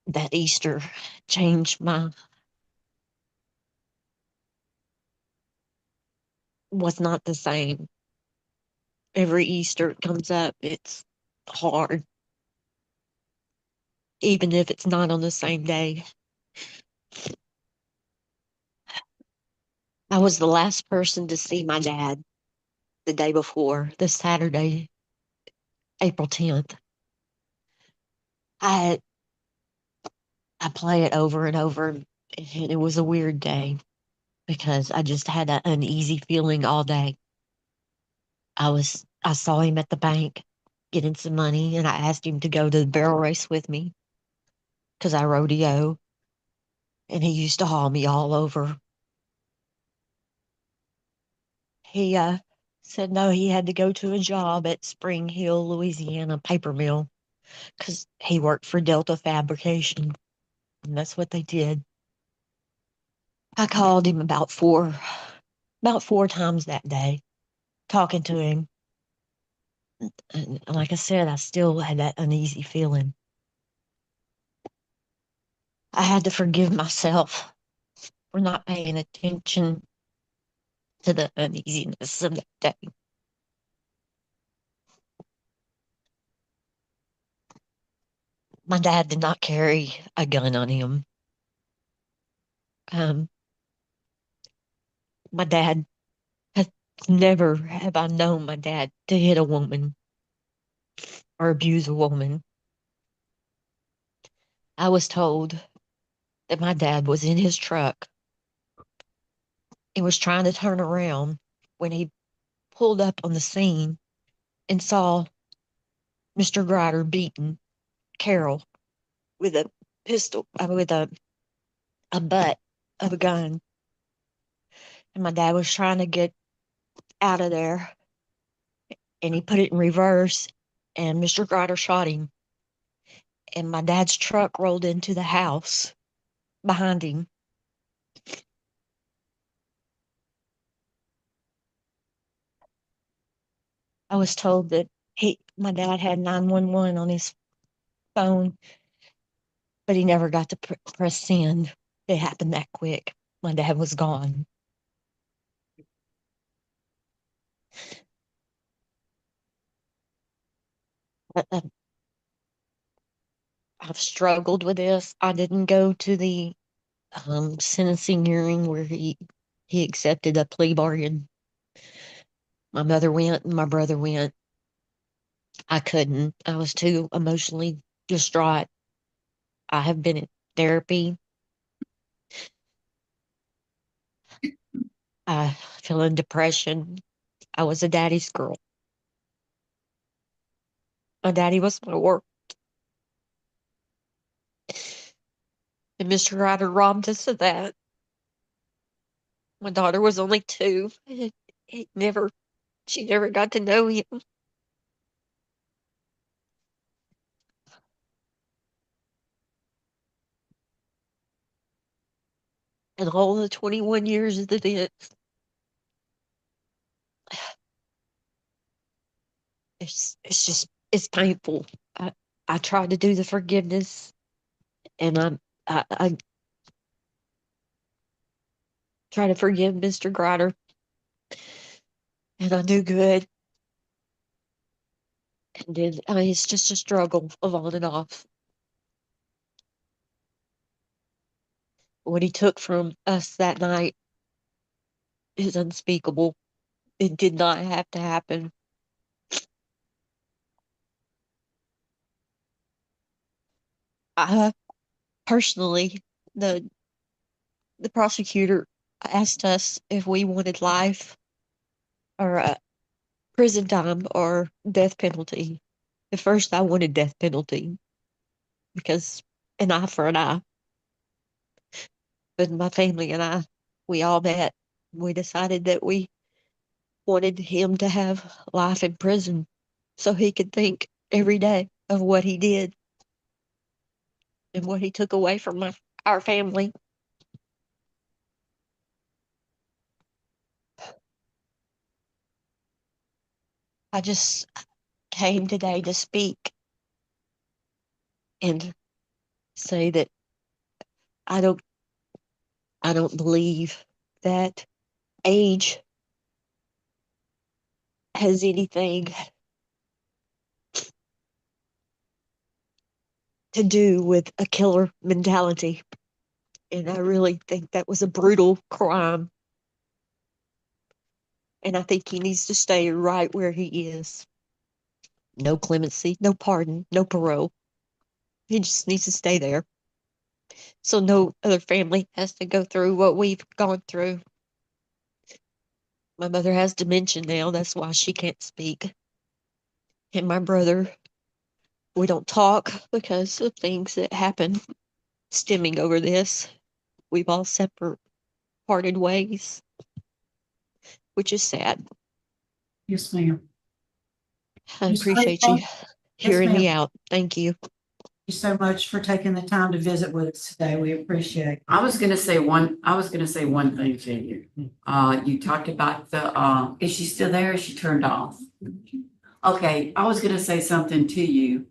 That Easter changed was not the same. Every Easter it comes up, it's hard. Even if it's not on the same day. I was the last person to see my dad the day before, this Saturday, April 10th. I play it over and over, and it was a weird day because I just had an uneasy feeling all day. I saw him at the bank getting some money, and I asked him to go to the barrel race with me because I rodeo, and he used to haul me all over. He said no, he had to go to a job at Spring Hill, Louisiana paper mill because he worked for Delta Fabrication, and that's what they did. I called him about four times that day, talking to him. And like I said, I still had that uneasy feeling. I had to forgive myself for not paying attention to the uneasiness of that day. My dad did not carry a gun on him. My dad has never have I known my dad to hit a woman or abuse a woman. I was told that my dad was in his truck and was trying to turn around when he pulled up on the scene and saw Mr. Gryder beating Carol with a pistol, with a butt of a gun. And my dad was trying to get out of there, and he put it in reverse, and Mr. Gryder shot him. And my dad's truck rolled into the house behind him. I was told that my dad had 911 on his phone, but he never got to press send. It happened that quick. My dad was gone. But, I've struggled with this. I didn't go to the sentencing hearing where he accepted a plea bargain. My mother went and my brother went. I couldn't. I was too emotionally distraught. I have been in therapy. I feel in depression. I was a daddy's girl. My daddy was my work. And Mr. Ryder robbed us of that. My daughter was only 2. She never got to know him. And all the 21 years that it's painful. I tried to do the forgiveness, and I try to forgive Mr. Gryder, and I do good. And then it's just a struggle of on and off. What he took from us that night is unspeakable. It did not have to happen. Personally, the prosecutor asked us if we wanted life or prison time or death penalty. At first, I wanted death penalty because an eye for an eye. But my family and I, we all met. We decided that we wanted him to have life in prison so he could think every day of what he did and what he took away from our family. I just came today to speak and say that I don't believe that age has anything to do with a killer mentality. And I really think that was a brutal crime. And I think he needs to stay right where he is. No clemency, no pardon, no parole. He just needs to stay there. So no other family has to go through what we've gone through. My mother has dementia now. That's why she can't speak. And my brother, we don't talk because of things that happen stemming over this. We've all parted ways, which is sad. Yes, ma'am. I Yes, appreciate you yes, hearing me ma'am. out. Thank you. Thank you so much for taking the time to visit with us today. We appreciate it. I was gonna say one thing to you. You talked about is she still there? Is she turned off? Okay, I was gonna say something to you.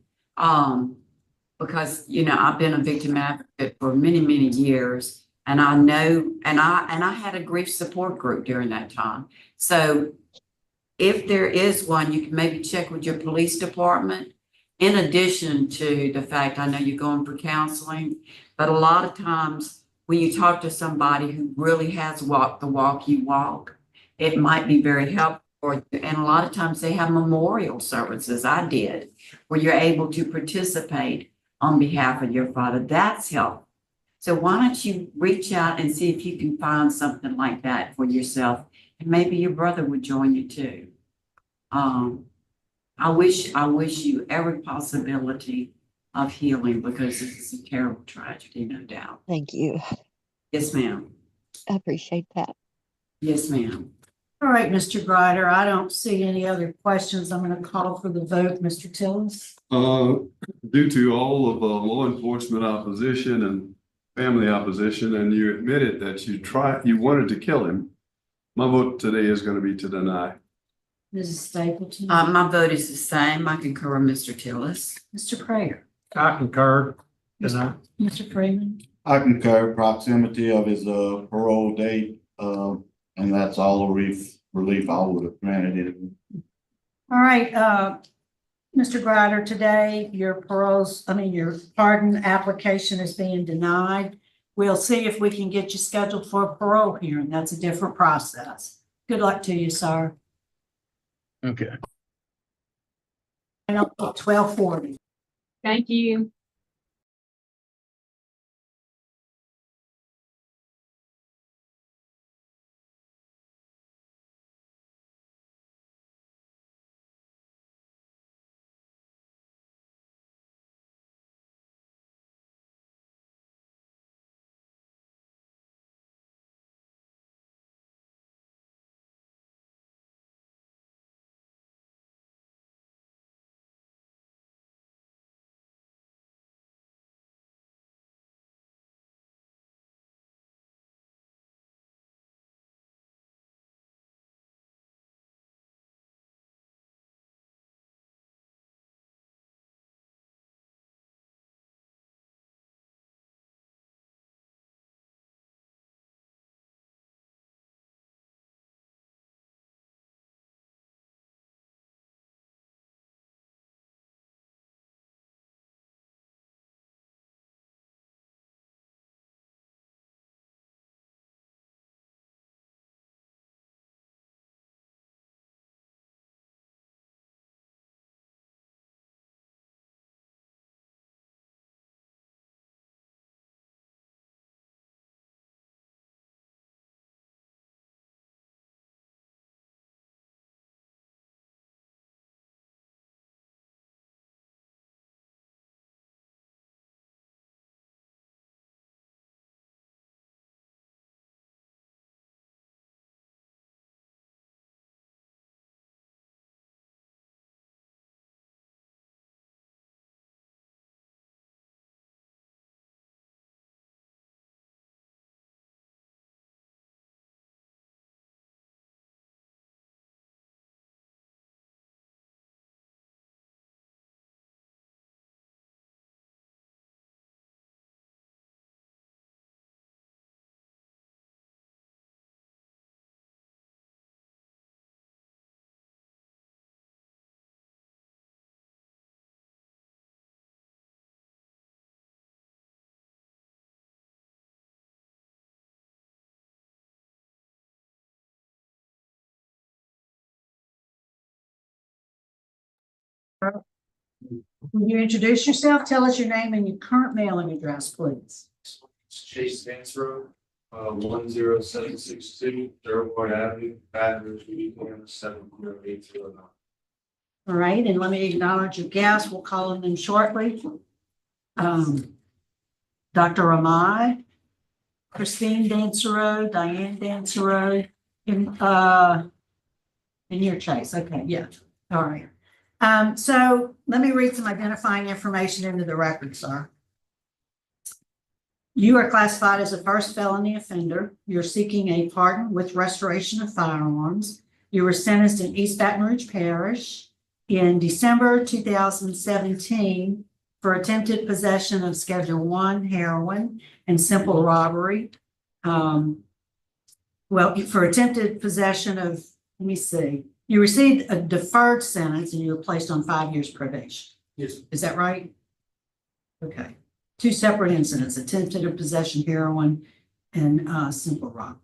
Because, I've been a victim advocate for many, many years. And I know, and I had a grief support group during that time. So if there is one, you can maybe check with your police department. In addition to the fact, I know you're going for counseling, but a lot of times when you talk to somebody who really has walked the walk you walk, it might be very helpful. And a lot of times they have memorial services, I did, where you're able to participate on behalf of your father. That's helpful. So why don't you reach out and see if you can find something like that for yourself? And maybe your brother would join you too. I wish you every possibility of healing because this is a terrible tragedy, no doubt. Thank you. Yes, ma'am. I appreciate that. Yes, ma'am. All right, Mr. Gryder, I don't see any other questions. I'm going to call for the vote. Mr. Tillis? Due to all of law enforcement opposition and family opposition, and you admitted that you wanted to kill him, my vote today is going to be to deny. Mrs. Stapleton? My vote is the same. I concur with Mr. Tillis. Mr. Prater? I concur. Deny. Mr. Freeman? I concur, proximity of his parole date, and that's all the relief I would have granted it. All right, Mr. Gryder, today your your pardon application is being denied. We'll see if we can get you scheduled for a parole hearing. That's a different process. Good luck to you, sir. Okay. 12:40. Thank you. Will you introduce yourself? Tell us your name and your current mailing address, please. It's Chase DANSEREAU, 10762 Durwood Avenue, Baton Rouge, Louisiana, 70809. All right, and let me acknowledge your guests. We'll call on them shortly. Dr. Ramai, Christine DANSEREAU, Diane DANSEREAU, and your Chase. Okay, yeah. All right. So let me read some identifying information into the record, sir. You are classified as a first felony offender. You're seeking a pardon with restoration of firearms. You were sentenced in East Baton Rouge Parish in December 2017 for attempted possession of Schedule I heroin and simple robbery. For attempted possession of, let me see, you received a deferred sentence and you were placed on 5 years probation. Yes. Is that right? Okay. 2 separate incidents, attempted possession heroin and simple robbery.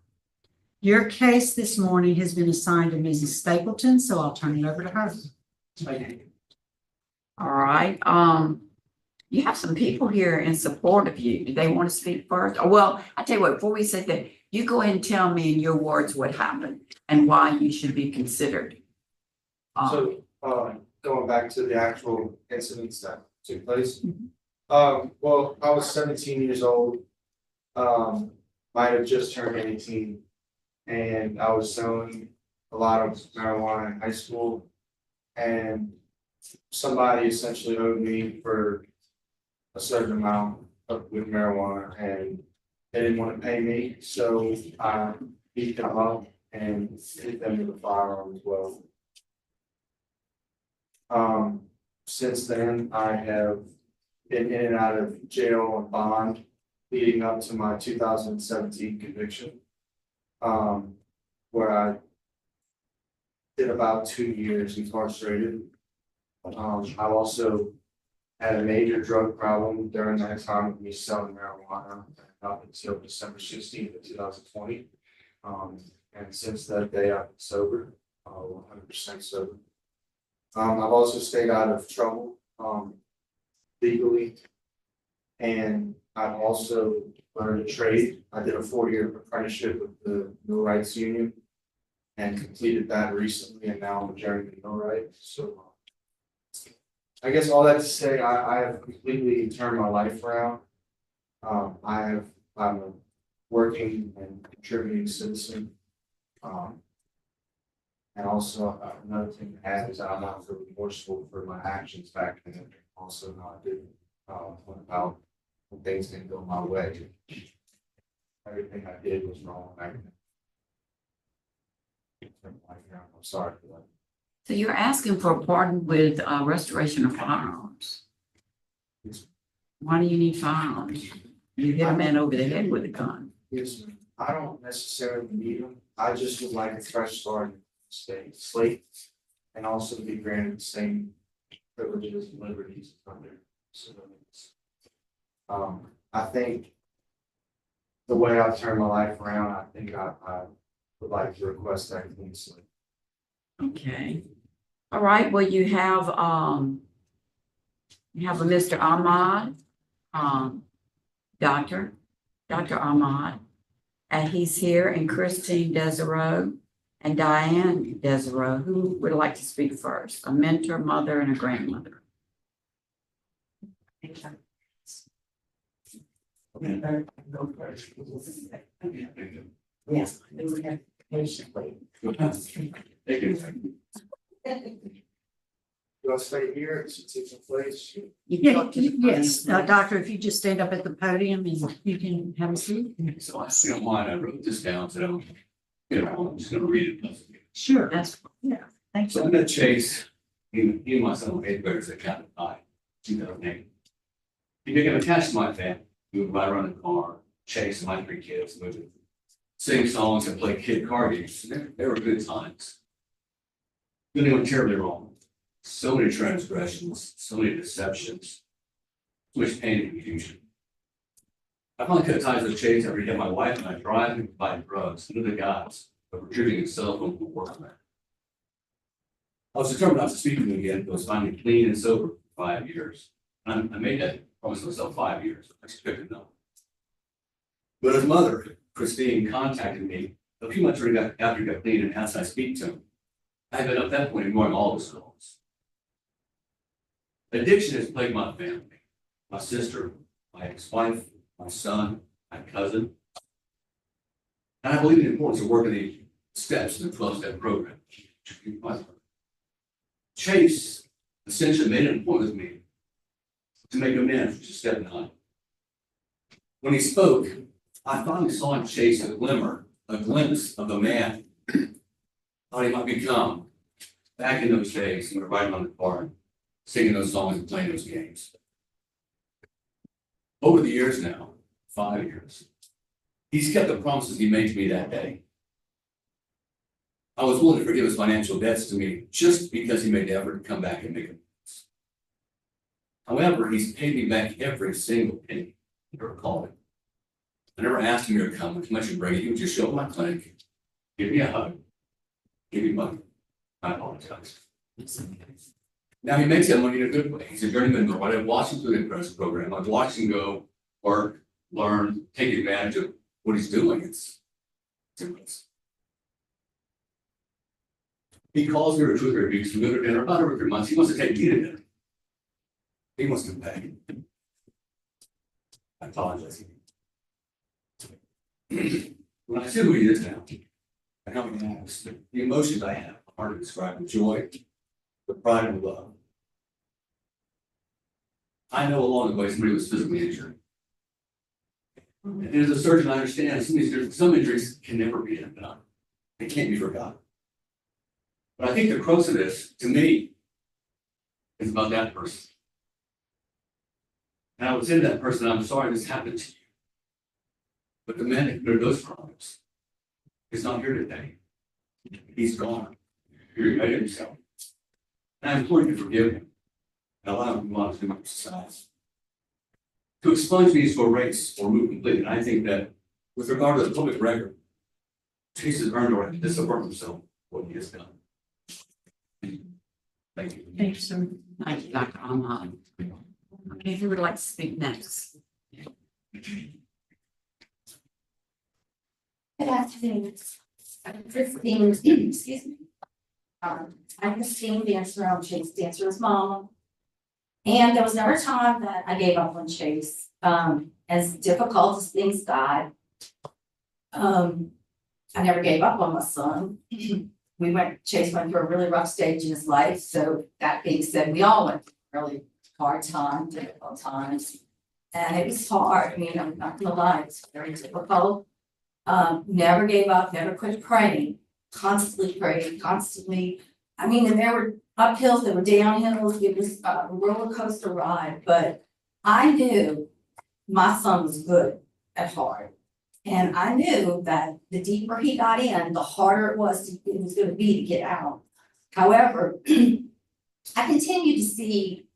Your case this morning has been assigned to Mrs. Stapleton, so I'll turn it over to her. All right. you have some people here in support of you. Do they want to speak first? Oh, well, I tell you what, before we say that, you go ahead and tell me in your words what happened and why you should be considered. So, going back to the actual incidents that took place. Well, I was 17 years old. Might have just turned 18. And I was selling a lot of marijuana in high school. And somebody essentially owed me for a certain amount with marijuana, and they didn't want to pay me, so I beat them up and hit them with a firearm as well. Since then, I have been in and out of jail on bond leading up to my 2017 conviction, where I did about 2 years incarcerated. I also had a major drug problem during that time of me selling marijuana up until December 16th of 2020. And since that day, I've been sober, 100% sober. I've also stayed out of trouble legally, and I've also learned a trade. I did a 4-year apprenticeship with the Millwrights Union and completed that recently, and now I'm a journeyman millwright. So I guess all that to say, I have completely turned my life around. I'm a working and contributing citizen. And also another thing to add is I'm not really remorseful for my actions back then. Also, no, I didn't about when things didn't go my way. Everything I did was wrong. I'm sorry for that. So you're asking for a pardon with restoration of firearms. Why do you need firearms? You hit a man over the head with a gun. Yes, ma'am. I don't necessarily need them. I just would like a fresh start, slate, and also to be granted the same privileges and liberties under civilians. I think the way I've turned my life around, I think I would like to request that clean slate. Okay. All right, well, you have a Mr. Ahmad, Dr. Ahmad, and he's here, and Christine DANSEREAU and Diane DANSEREAU. Who would like to speak first? A mentor, mother, and a grandmother. Yes. Patiently. Do I stay here? Take some place? Yes, doctor, if you just stand up at the podium and you can have a seat. So I don't mind, I wrote this down, so I'm just gonna read it. Sure, yeah, thanks. So I met Chase, he and my son were 8th graders at Captain High, 2008. He became attached to my family. We would ride around in the car, Chase and my 3 kids, we would sing songs and play kid car games. They were good times. Then they went terribly wrong. So many transgressions, so many deceptions, so much pain and confusion. I finally cut ties with Chase after he had my wife and I drive and buy drugs under the guise of retrieving his cell phone from work on that. I was determined not to speak to him again, but was finally clean and sober for 5 years. And I made that promise myself 5 years. I expected no. But his mother, Christine, contacted me a few months after he got clean and asked I speak to him. I had been up that point ignoring all his calls. Addiction has plagued my family, my sister, my ex-wife, my son, my cousin. And I believe in the importance of working the steps in the 12-step program. Chase essentially made an appointment with me to make amends for step 9. When he spoke, I finally saw in Chase a glimpse of the man thought he might become back in those days when we were riding on the car, singing those songs and playing those games. Over the years now, 5 years, he's kept the promises he made to me that day. I was willing to forgive his financial debts to me just because he made the effort to come back and make amends. However, he's paid me back every single penny. I never called him. I never asked him to come, much you bring it. He would just show up at my clinic, give me a hug, give me money. I apologize. Now he makes that money in a good way. He's a journeyman, but I've watched him through the apprentice program. I've watched him go work, learn, take advantage of what he's doing. It's impressive. He calls me every 2 or 3 weeks to go to dinner, about every 3 months. He wants to take me to dinner. He wants to pay. I apologize. When I see who he is now, and how he acts, the emotions I have are hard to describe. The joy, the pride and the love. I know along the way somebody was physically injured. And as a surgeon, I understand some injuries can never be undone. They can't be forgotten. But I think the crux of this, to me, is about that person. And I would say to that person, I'm sorry this happened to you. But the man that committed those crimes is not here today. He's gone. He remade himself. And I implore you to forgive him and allow him to move on to the society. To expunge these for race or remove completely. And I think that with regard to the public record, Chase has earned the right to disaffirm himself what he has done. Thank you. Thank you, sir. Thank you, Dr. Ahmad. Okay, who would like to speak next? Good afternoon. I'm Christine, excuse me. I'm Christine DANSEREAU, Chase DANSEREAU's mom. And there was never a time that I gave up on Chase. As difficult as things got, I never gave up on my son. Chase went through a really rough stage in his life. So that being said, we all went through really hard times, difficult times. And it was hard. I mean, I'm not gonna lie, it's very difficult. Never gave up, never quit praying, constantly praying, constantly. I mean, and there were uphills, there were downhills, it was a roller coaster ride, but I knew my son was good at heart. And I knew that the deeper he got in, the harder it was going to be to get out. However, I continue to see,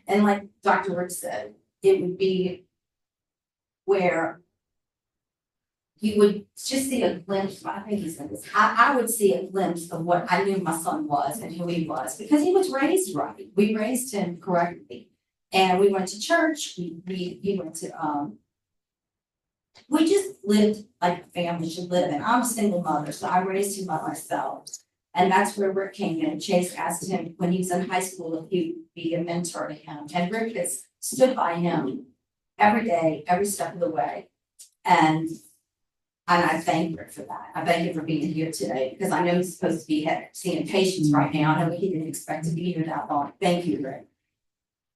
and like Dr. Rick said, it would be where you would just see a glimpse. I think he said this. I would see a glimpse of what I knew my son was and who he was because he was raised right. We raised him correctly, and we went to church. We went to we just lived like a family should live. And I'm a single mother, so I raised him by myself. And that's where Rick came in. Chase asked him when he was in high school if he would be a mentor to him. And Rick has stood by him every day, every step of the way. And I thank Rick for that. I thank him for being here today because I know he's supposed to be seeing patients right now. I know he didn't expect to be here that long. Thank you, Rick.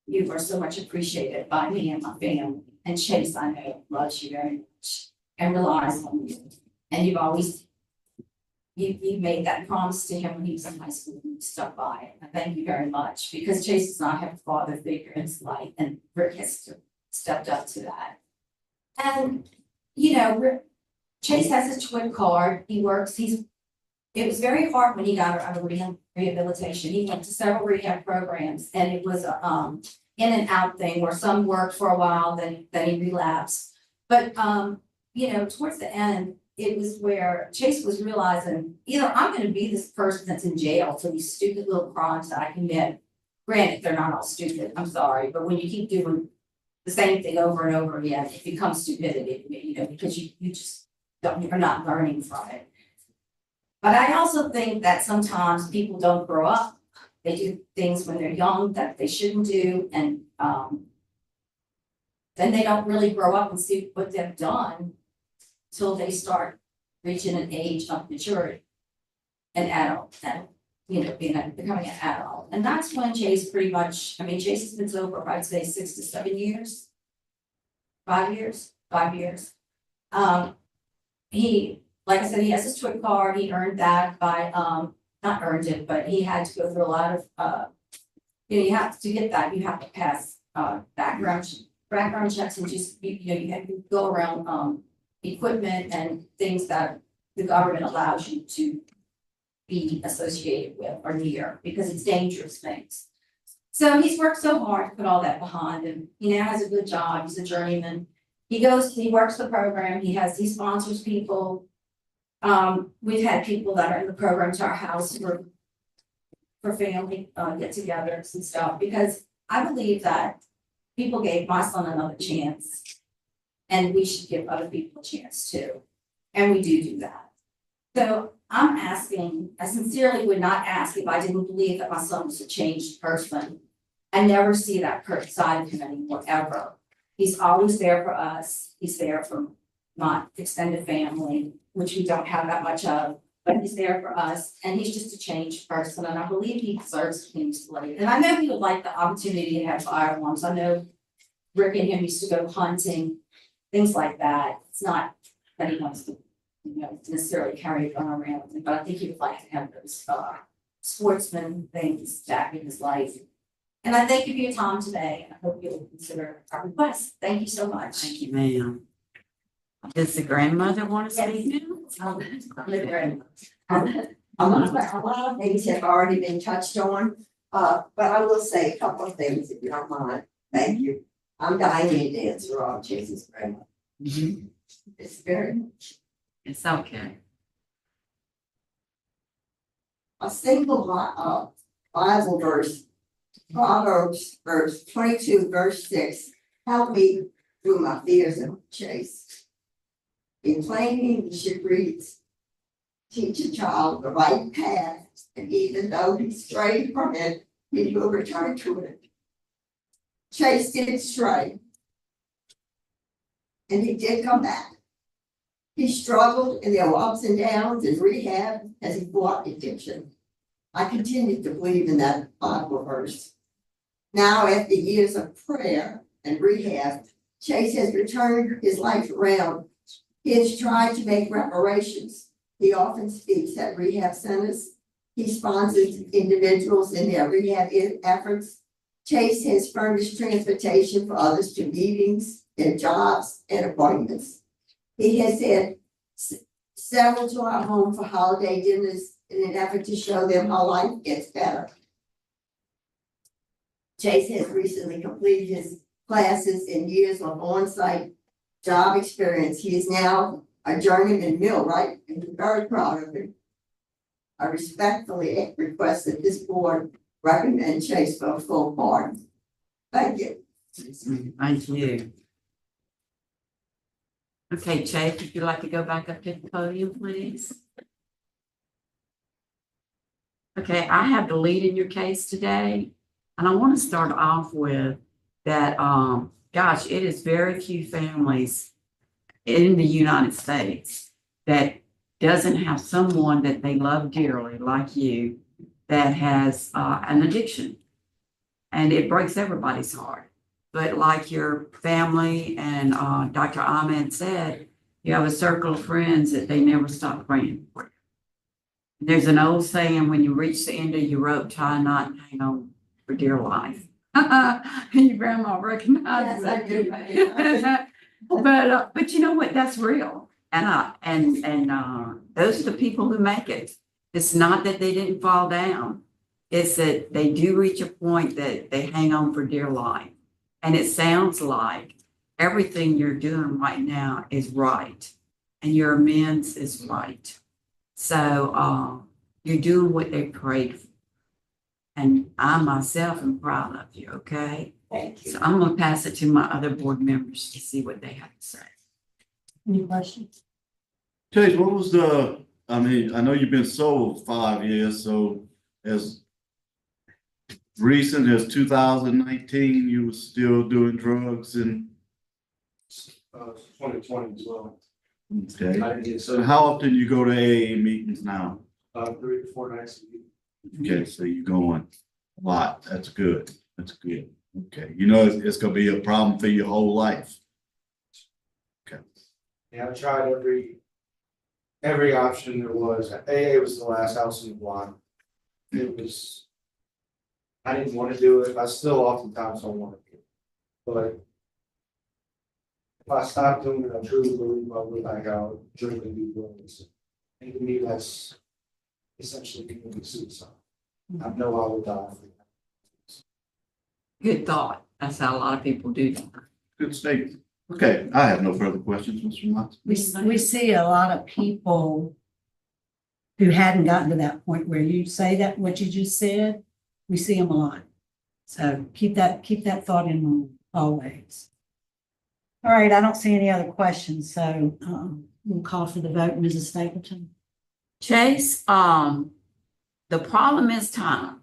You are so much appreciated by me and my family. And Chase, I know, loves you very much and relies on you. And you've always, you made that promise to him when he was in high school and you stuck by it. I thank you very much because Chase does not have a father figure in his life and Rick has stepped up to that. And, you know, Rick, Chase has his twin card. He works, it was very hard when he got out of rehabilitation. He went to several rehab programs and it was in and out thing where some worked for a while, then he relapsed. But you know, towards the end, it was where Chase was realizing, either I'm going to be this person that's in jail for these stupid little crimes that I commit. Granted, they're not all stupid, I'm sorry, but when you keep doing the same thing over and over again, it becomes stupidity, you know, because you just you're not learning from it. But I also think that sometimes people don't grow up. They do things when they're young that they shouldn't do, and then they don't really grow up and see what they've done till they start reaching an age of maturity, an adult, and you know, becoming an adult. And that's when Chase pretty much, I mean, Chase has been sober, I'd say 6 to 7 years. 5 years. He, like I said, he has his twin card. He earned that by not earned it, but he had to go through a lot of you know, you have to get that, you have to pass background checks and just you know, you have to go around equipment and things that the government allows you to be associated with or near because it's dangerous things. So he's worked so hard to put all that behind him. He now has a good job. He's a journeyman. He works the program. He sponsors people. We've had people that are in the program to our house for for family, get-togethers and stuff, because I believe that people gave my son another chance. And we should give other people a chance too. And we do that. So I'm asking, I sincerely would not ask if I didn't believe that my son was a changed person. I never see that side of him anymore, ever. He's always there for us. He's there for my extended family, which we don't have that much of, but he's there for us. And he's just a changed person. And I believe he deserves a clean slate. And I know he would like the opportunity to have firearms. I know Rick and him used to go hunting, things like that. It's not that he wants to, necessarily carry a gun around with him, but I think he would like to have those sportsman things back in his life. And I thank you for your time today. I hope you'll consider our request. Thank you so much. Thank you, ma'am. Does the grandmother want to speak now? A lot of things have already been touched on, but I will say a couple of things if you don't mind. Thank you. I'm Diane DANSEREAU, Chase's grandma. It's very much. It's okay. A single Bible verse, Proverbs verse 22, verse 6, help me through my fears and chase. In plain English, it reads, teach a child the right path, and even though he strayed from it, he will return to it. Chase did stray, and he did come back. He struggled, and there were ups and downs in rehab as he fought addiction. I continued to believe in that Bible verse. Now, after years of prayer and rehab, Chase has returned his life around. He has tried to make reparations. He often speaks at rehab centers. He sponsors individuals in their rehab efforts. Chase has furnished transportation for others to meetings and jobs and appointments. He has had several to our home for holiday dinners in an effort to show them how life gets better. Chase has recently completed his classes and years of on-site job experience. He is now a journeyman millwright, and I'm very proud of him. I respectfully request that this board recommend Chase for a full pardon. Thank you. Thank you. Okay, Chase, if you'd like to go back up to the podium, please. Okay, I have the lead in your case today, and I want to start off with that, gosh, it is very few families in the United States that doesn't have someone that they love dearly, like you, that has an addiction. And it breaks everybody's heart. But like your family and Dr. Ahmed said, you have a circle of friends that they never stop praying for you. There's an old saying, when you reach the end of your rope, tie not and hang on for dear life. Your grandma recognizes that. Yes, I do. But you know what? That's real. And those are the people who make it. It's not that they didn't fall down. It's that they do reach a point that they hang on for dear life. And it sounds like everything you're doing right now is right. And your amends is right. So you're doing what they prayed for. And I myself am proud of you, okay? Thank you. So I'm going to pass it to my other board members to see what they have to say. Any questions? Chase, what was I know you've been sober 5 years, so as recent as 2019, you were still doing drugs and 2020 as well. okay. I didn't get So sober. how often you go to AA meetings now? 3 to 4 nights a week. Okay, so you're going a lot. That's good. That's good. Okay, you know it's gonna be a problem for your whole life. Okay. Yeah, I tried every option there was. AA was the last house in the block. I didn't want to do it. I still oftentimes don't want to do it. But if I stopped doing it, I truly believe I would back out, drink and be willing. And to me, that's essentially committing suicide. I know I would die. Good thought. That's how a lot of people do that. Good statement. Okay, I have no further questions, Mr. Mott. We see a lot of people who hadn't gotten to that point where you say that, what you just said, we see them a lot. So keep that thought in mind always. All right, I don't see any other questions, so we'll call for the vote. Mrs. Stapleton? Chase, the problem is time,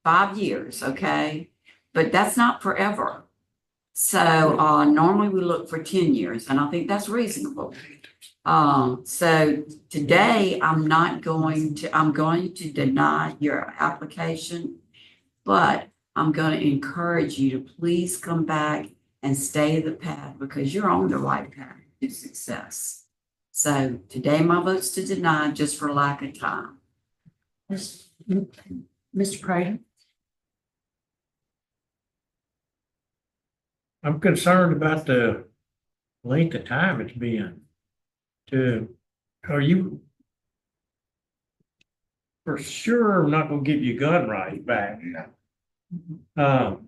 5 years, okay? But that's not forever. So, normally we look for 10 years, and I think that's reasonable. So today I'm going to deny your application, but I'm going to encourage you to please come back and stay the path because you're on the right path to success. So today my vote's to deny just for lack of time. Mr. Prater? I'm concerned about the length of time it's been. Are you for sure not gonna give your gun right back? I'll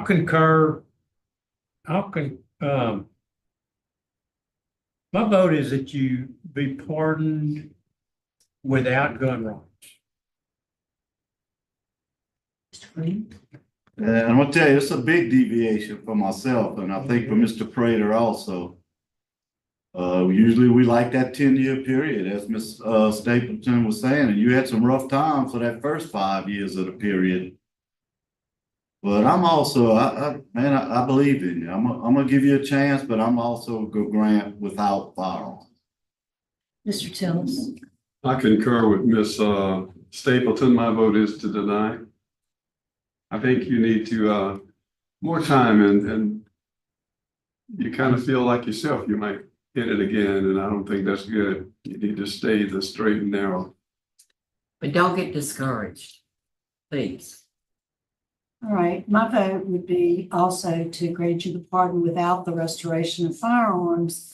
concur. My vote is that you be pardoned without gun rights. And I'm gonna tell you, it's a big deviation for myself, and I think for Mr. Prater also. Usually we like that 10-year period, as Ms. Stapleton was saying, and you had some rough times for that first 5 years of the period. But I'm also, I believe in you. I'm gonna give you a chance, but I'm also gonna grant without firearms. Mr. Tillis? I concur with Ms. Stapleton. My vote is to deny. I think you need to, more time and you kind of feel like yourself, you might hit it again, and I don't think that's good. You need to stay the straight and narrow. But don't get discouraged, please. All right, my vote would be also to grant you the pardon without the restoration of firearms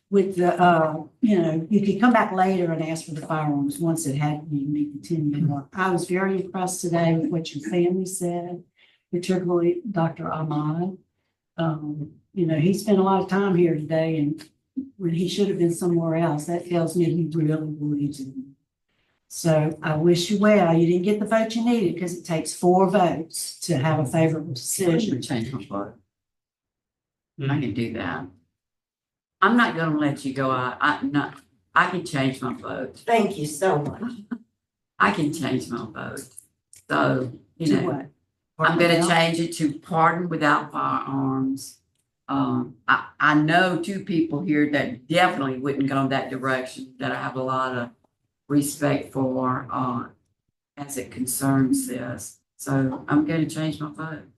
with the, you could come back later and ask for the firearms once it had, you meet the 10-year mark. I was very impressed today with what your family said, particularly Dr. Ahmad. He spent a lot of time here today and when he should have been somewhere else. That tells me he really believes in you. So I wish you well. You didn't get the vote you needed because it takes 4 votes to have a favorable I decision. can change my vote. I can do that. I'm not gonna let you go out. I can change my vote. Thank you so much. I can change my vote. So, To what? I'm gonna change it to pardon without firearms. I know 2 people here that definitely wouldn't go that direction, that I have a lot of respect for, as it concerns this. So I'm gonna change my vote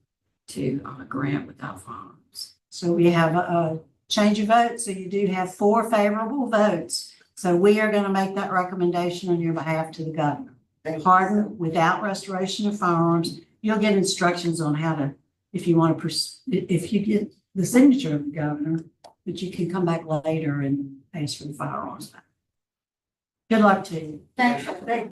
to grant without firearms. So we have a change of vote. So you do have 4 favorable votes. So we are going to make that recommendation on your behalf to the governor. Pardon without restoration of firearms. You'll get instructions on how to, if you want to, if you get the signature of the governor, but you can come back later and ask for the firearms back. Good luck to you. Thank you.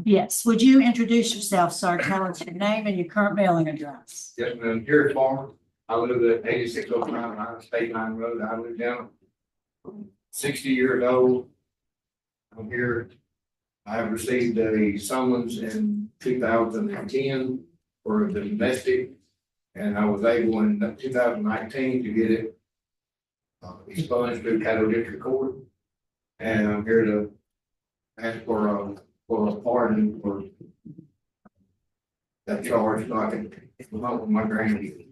Yes, would you introduce yourself, sir? Tell us your name and your current mailing address. Yes, ma'am. Jerry Farmer. I live at 8609 State Line Road. I live down 60 years old. I'm here. I have received a summons in 2010 for the domestic, and I was able in 2019 to get it expunged through Caddo District Court. And I'm here to ask for a pardon for that charge, so I can help with my grandkids.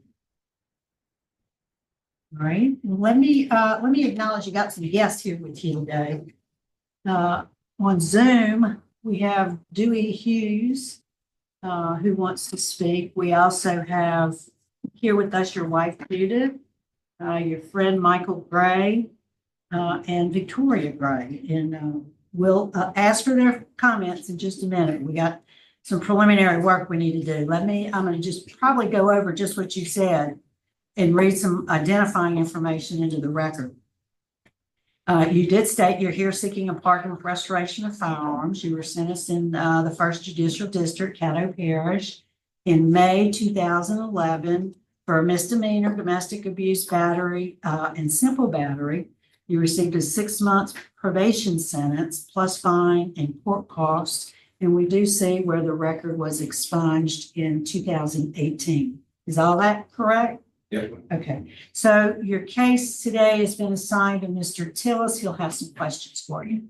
All right, well, let me acknowledge you got some guests here with you today. On Zoom, we have Dewey Hughes, who wants to speak. We also have here with us your wife Judith, your friend Michael Gray, and Victoria Gray. And we'll ask for their comments in just a minute. We got some preliminary work we need to do. I'm going to just probably go over just what you said and read some identifying information into the record. You did state you're here seeking a pardon for restoration of firearms. You were sentenced in the First Judicial District, Caddo Parish, in May 2011 for a misdemeanor, domestic abuse, battery, and simple battery. You received a 6 month probation sentence plus fine and court costs. And we do see where the record was expunged in 2018. Is all that correct? Yes. Okay, so your case today has been assigned to Mr. Tillis. He'll have some questions for you.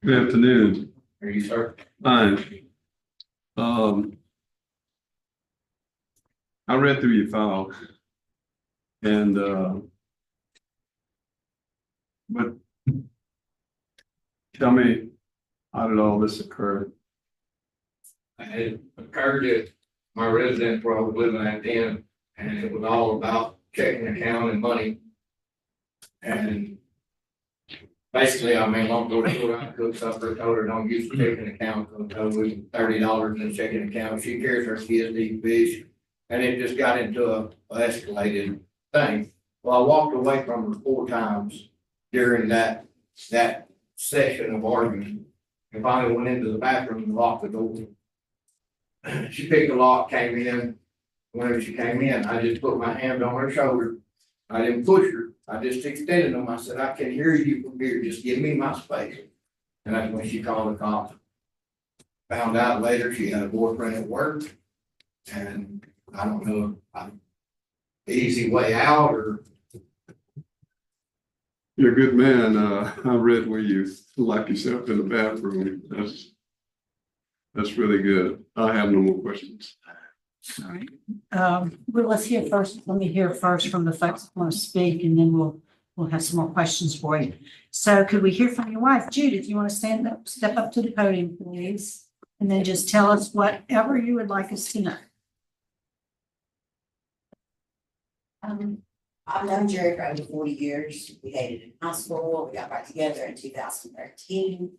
Good afternoon. Are you, sir? Fine. I read through your file and, but tell me, how did all this occur? It occurred at my residence where I was living at then, and it was all about checking account and money. And basically, I mean, long story short, I cooked supper, told her don't use the checking account, because we $30 in the checking account. She cares her kids eat fish, and it just got into a escalated thing. Well, I walked away from her 4 times during that session of argument, and finally went into the bathroom and locked the door. She picked the lock, came in. Whenever she came in, I just put my hand on her shoulder. I didn't push her. I just extended them. I said, I can hear you from here. Just give me my space. And that's when she called the cops. Found out later she had a boyfriend at work. And I don't know if the easy way out or. You're a good man. I read where you lock yourself in the bathroom. That's really good. I have no more questions. All right. Well, let's hear first. Let me hear first from the folks who want to speak, and then we'll have some more questions for you. So could we hear from your wife, Judith? You want to step up to the podium, please, and then just tell us whatever you would like us to know. I've known Jerry for over 40 years. We dated in high school. We got back together in 2013.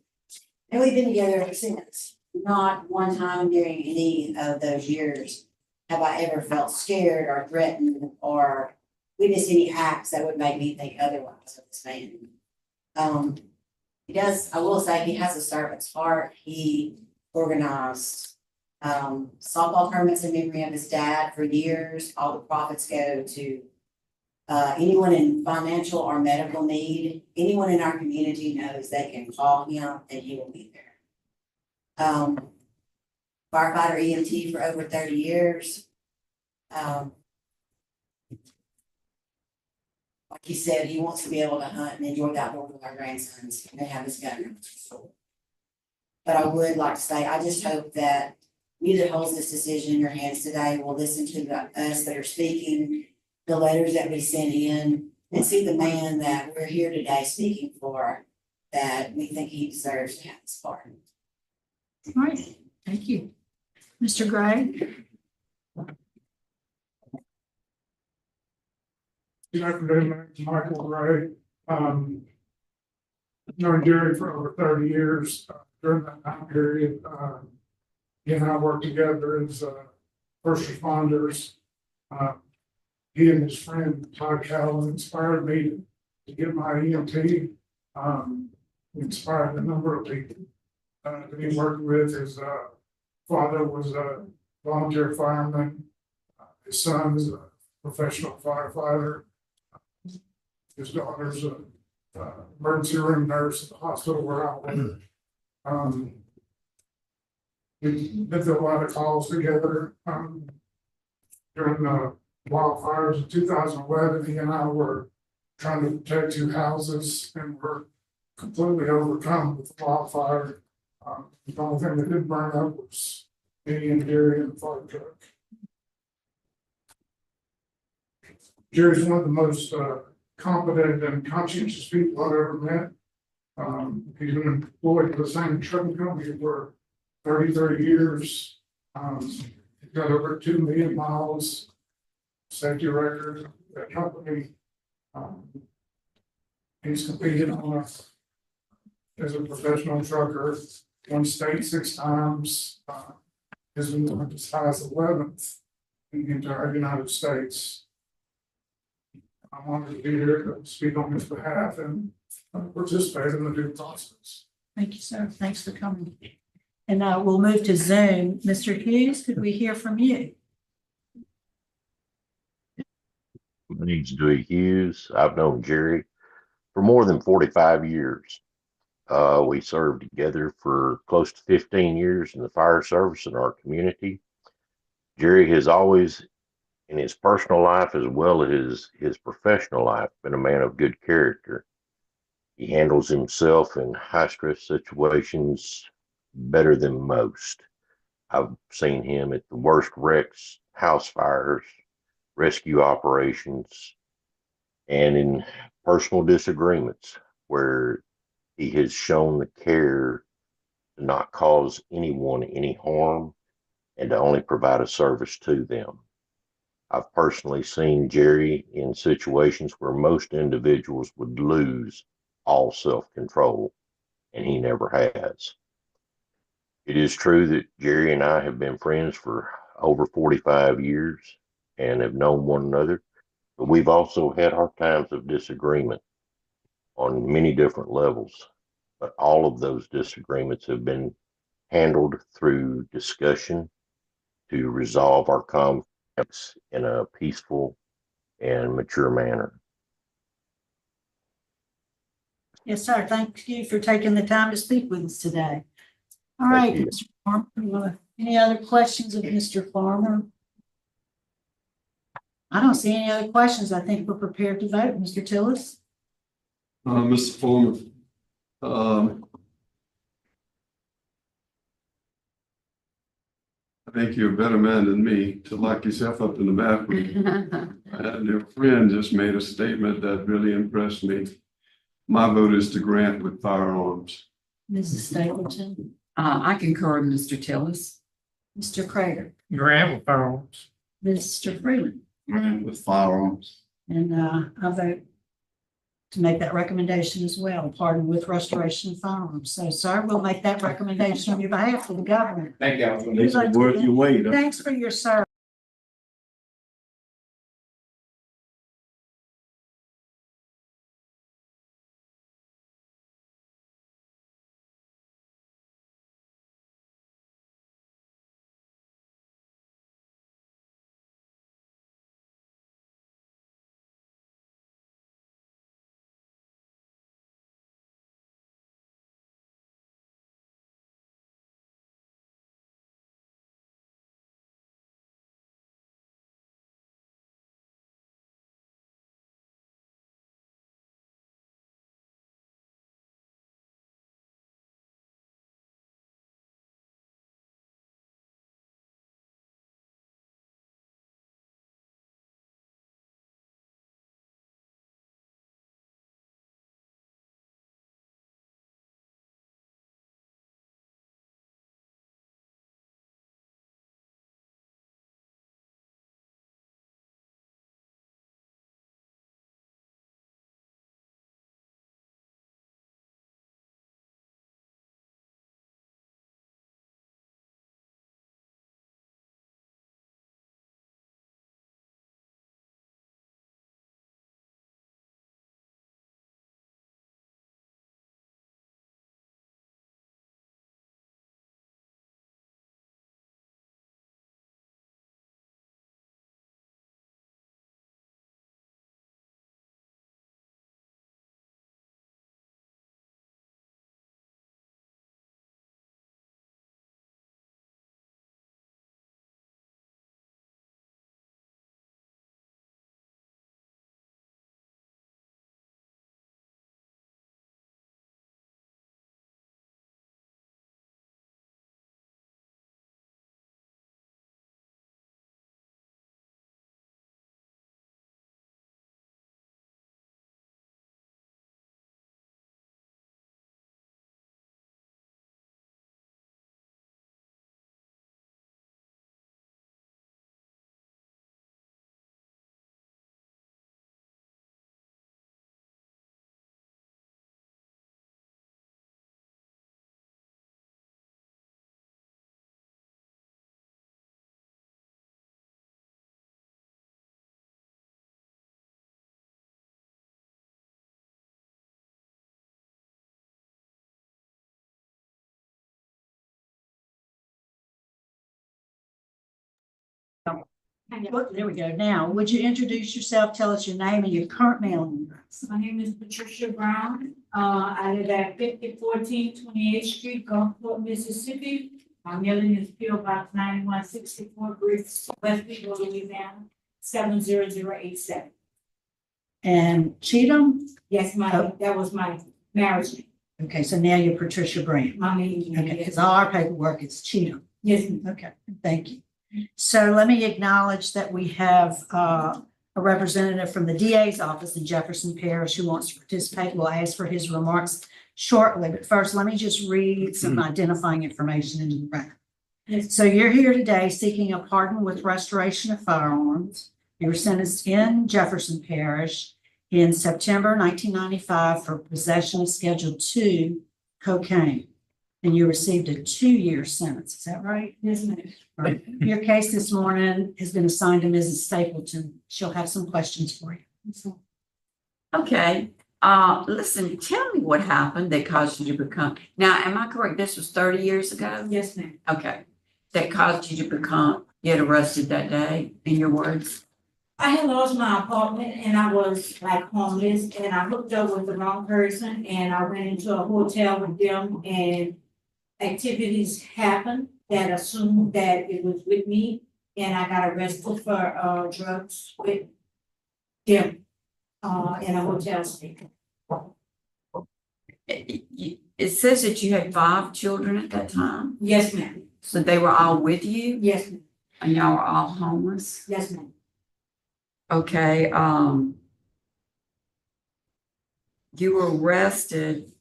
And we've been together ever since. Not one time during any of those years have I ever felt scared or threatened or witnessed any acts that would make me think otherwise of this man. He does, I will say, he has a servant's heart. He organized softball tournaments in memory of his dad for years. All the profits go to anyone in financial or medical need. Anyone in our community knows they can call him and he will be there. Firefighter EMT for over 30 years. Like he said, he wants to be able to hunt and enjoy the outdoors with our grandsons and have his gun. But I would like to say, I just hope that you that holds this decision in your hands today will listen to us that are speaking, the letters that we sent in, and see the man that we're here today speaking for, that we think he deserves to have this pardon. All right, thank you. Mr. Gray? Good afternoon, my name's Michael Gray. Known Jerry for over 30 years. During that time period, he and I worked together as first responders. He and his friend Todd Callan inspired me to get my EMT. Inspired a number of people. that he worked with. His father was a volunteer fireman. His son is a professional firefighter. His daughter's a emergency room nurse at the hospital where I work. We've been through a lot of calls together. During the wildfires in 2011, he and I were trying to protect two houses and were completely overcome with the wildfire. The only thing that didn't burn up was me and Gary in the fire truck. Jerry's one of the most competent and conscientious people I've ever met. He's been employed for the same trucking company for 30 years. He's got over 2 million miles safety record. That company. He's competed on us as a professional trucker, won state 6 times. Has been ranked as high as 11th in the entire United States. I'm honored to be here to speak on his behalf and participate in the due process. Thank you, sir. Thanks for coming. And we'll move to Zoom. Mr. Hughes, could we hear from you? My name's Dewey Hughes. I've known Jerry for more than 45 years. We served together for close to 15 years in the fire service in our community. Jerry has always, in his personal life as well as his professional life, been a man of good character. He handles himself in high-stress situations better than most. I've seen him at the worst wrecks, house fires, rescue operations, and in personal disagreements where he has shown the care to not cause anyone any harm and to only provide a service to them. I've personally seen Jerry in situations where most individuals would lose all self-control, and he never has. It is true that Jerry and I have been friends for over 45 years and have known one another, but we've also had our times of disagreement on many different levels. But all of those disagreements have been handled through discussion to resolve our conflicts in a peaceful and mature manner. Yes, sir. Thank you for taking the time to speak with us today. All right, Mr. Farmer. Any other questions of Mr. Farmer? I don't see any other questions. I think we're prepared to vote. Mr. Tillis? Mr. Foreman, I think you're a better man than me to lock yourself up in the bathroom. And your friend just made a statement that really impressed me. My vote is to grant with firearms. Mrs. Stapleton? I concur with Mr. Tillis. Mr. Crater? Grant with firearms. Mr. Freeman? Grant with firearms. And I vote to make that recommendation as well, pardon with restoration of firearms. So, sir, we'll make that recommendation on your behalf to the governor. Thank you. This is worth your wait. Thanks for your service. There we go. Now, would you introduce yourself, tell us your name and your current mailing address? My name is Patricia Brown. I live at 5014 28th Street, Gulfport, Mississippi. My mailing is P.O. Box 9164, Westfield, Louisiana, 70087. And Cheatham? Yes, that was my marriage name. Okay, so now you're Patricia Brown. My maiden name. Okay, because all our paperwork is Cheatham. Yes, ma'am. Okay, thank you. So let me acknowledge that we have a representative from the DA's office in Jefferson Parish who wants to participate. We'll ask for his remarks shortly, but first, let me just read some identifying information into the record. Yes. So you're here today seeking a pardon with restoration of firearms. You were sentenced in Jefferson Parish in September 1995 for possession of Schedule II cocaine. And you received a 2-year sentence. Is that right? Yes, ma'am. All right. Your case this morning has been assigned to Mrs. Stapleton. She'll have some questions for you. Okay, listen, tell me what happened that caused you to become, now, am I correct? This was 30 years ago? Yes, ma'am. Okay, that caused you to get arrested that day, in your words? I had lost my apartment and I was like homeless and I hooked up with the wrong person and I went into a hotel with them and activities happened that assumed that it was with me and I got arrested for drugs with them in a hotel stay. It says that you had 5 children at that time? Yes, ma'am. So they were all with you? Yes, ma'am. And y'all were all homeless? Yes, ma'am. Okay, you were arrested.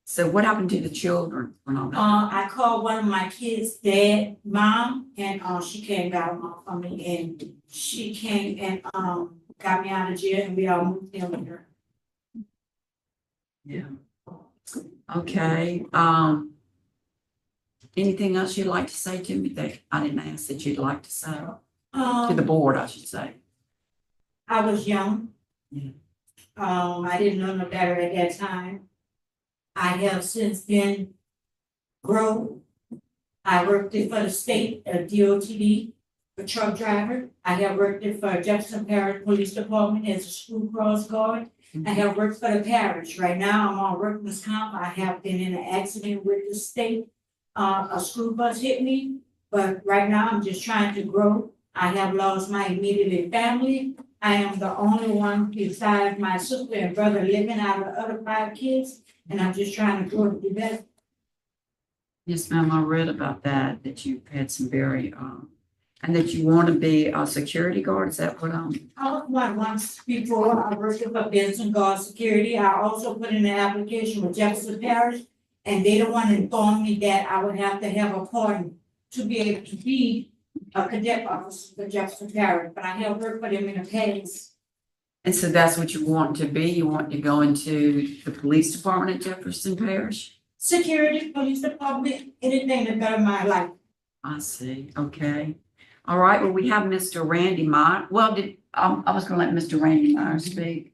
So what happened to the children? I called one of my kids' dad, mom, and she came got them off of me and she came and got me out of jail and we all moved in with her. Yeah. Okay, anything else you'd like to say to me that I didn't ask that you'd like to say? To the board, I should say. I was young. Yeah. I didn't know no better at that time. I have since then grown. I worked for the state, DOTD, a truck driver. I have worked for Jefferson Parish Police Department as a school cross guard. I have worked for the parish. Right now, I'm on workman's comp. I have been in an accident with the state. A school bus hit me, but right now I'm just trying to grow. I have lost my immediate family. I am the only one besides my sister and brother living out of the other 5 kids, and I'm just trying to grow to be better. Yes, ma'am, I read about that you've had some very, and that you want to be a security guard, is that what Once before, I worked for Benson Guard Security. I also put in an application with Jefferson Parish, and they don't want to inform me that I would have to have a pardon to be able to be a cadet officer for Jefferson Parish, but I have worked for them in the past. And so that's what you want to be? You want to go into the police department at Jefferson Parish? Security, police department, anything to better my life. I see, okay. All right, well, we have Mr. Randy Meyer. Well, I was gonna let Mr. Randy Myers speak.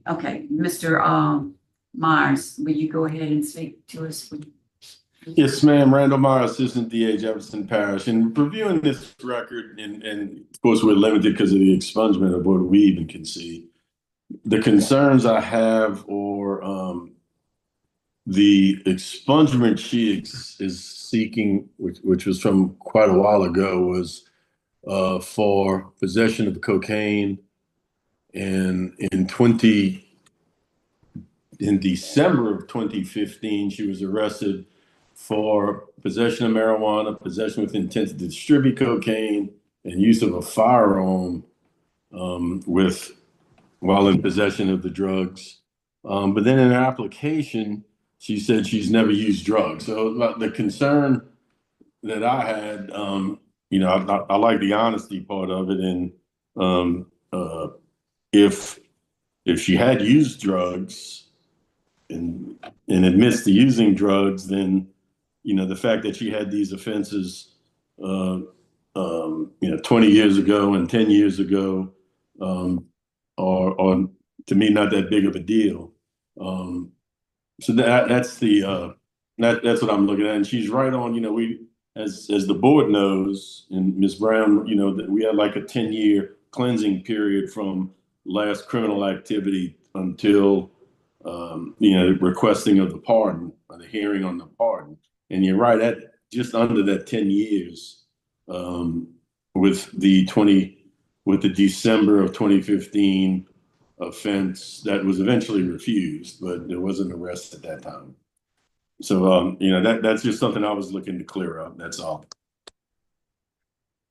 Okay, Mr. Myers, will you go ahead and speak to us? Yes, ma'am. Randall Meyer, Assistant DA, Jefferson Parish. And reviewing this record, and of course, we're limited because of the expungement of what we even can see. The concerns I have, or the expungement she is seeking, which was from quite a while ago, was for possession of cocaine. And in December of 2015, she was arrested for possession of marijuana, possession with intent to distribute cocaine, and use of a firearm while in possession of the drugs. But then in her application, she said she's never used drugs. So the concern that I had, I like the honesty part of it, and if she had used drugs and admits to using drugs, then the fact that she had these offenses, 20 years ago and 10 years ago, are to me not that big of a deal. So that's what I'm looking at. And she's right on. We as the board knows, and Ms. Brown, you know, that we had like a 10-year cleansing period from last criminal activity until, you know, requesting of the pardon, or the hearing on the pardon. And you're right, at just under that 10 years, with the December of 2015 offense that was eventually refused, but there was an arrest at that time. So, you know, that's just something I was looking to clear up. That's all.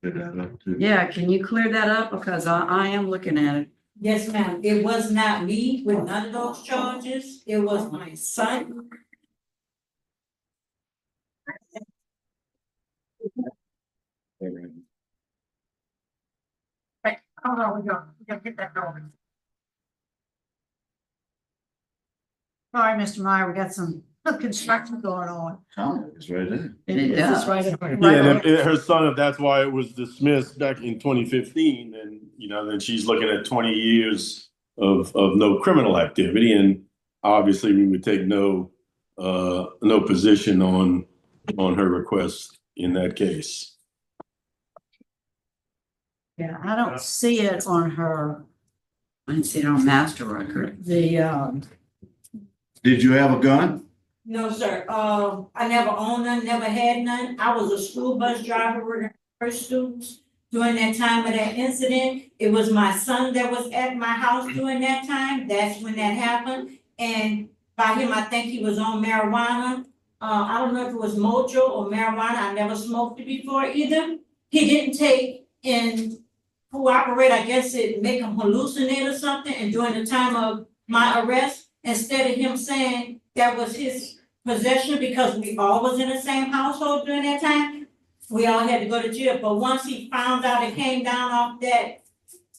Yeah, can you clear that up? Because I am looking at it. Yes, ma'am. It was not me with none of those charges. It was my son. Hey, hold on, we gotta get that going. Sorry, Mr. Meyer, we got some construction going on. Oh, it's right there. It does. is right. Yeah, and her son, if that's why it was dismissed back in 2015, then, you know, then she's looking at 20 years of no criminal activity. And obviously we would take no position on her request in that case. Yeah, I don't see it on her, I didn't see it on master record. the, Did you have a gun? No, sir. I never owned none, never had none. I was a school bus driver with first students. During that time of that incident, it was my son that was at my house during that time. That's when that happened. And by him, I think he was on marijuana. I don't know if it was mojo or marijuana. I never smoked it before either. He didn't take and cooperate. I guess it make him hallucinate or something. And during the time of my arrest, instead of him saying that was his possession, because we all was in the same household during that time, we all had to go to jail. But once he found out it came down off that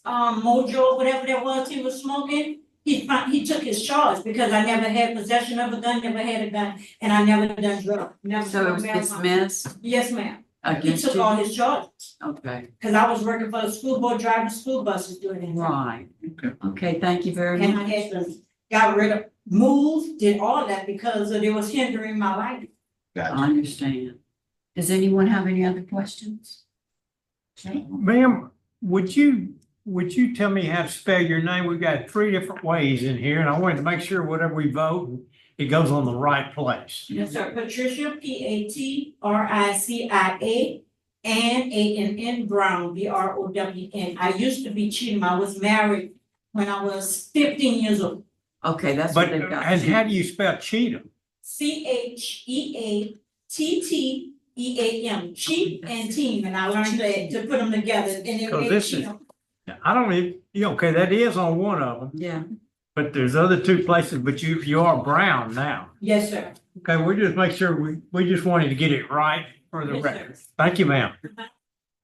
mojo, whatever that was he was smoking, he took his charge, because I never had possession of a gun, never had a gun, and I never done drugs. Never So it was smoked marijuana. dismissed Yes, ma'am. He against took you? all his charges, Okay, because I was working for the school board driving school buses during that time. right. Okay, thank you very And I much. had to, got rid of, moved, did all that because it was hindering my life. I understand. Does anyone have any other questions? Ma'am, would you tell me how to spell your name? We've got 3 different ways in here, and I wanted to make sure whatever we vote, it goes on the right place. Yes, sir. Patricia, PATRICIA, and ANN Brown, BROWN. I used to be Cheatham. I was married when I was 15 years old. Okay, that's But, what they've got. and how do you spell Cheatham? CHEATTEAM, cheap and team, and I learned to put them together, and it Cause made this is, Cheatham. I don't even, okay, that is on one of them, Yeah, but there's other 2 places, but you are Brown now. Yes, sir. Okay, we just make sure we just wanted to get it right for the Yes, sir. record. Thank you, ma'am.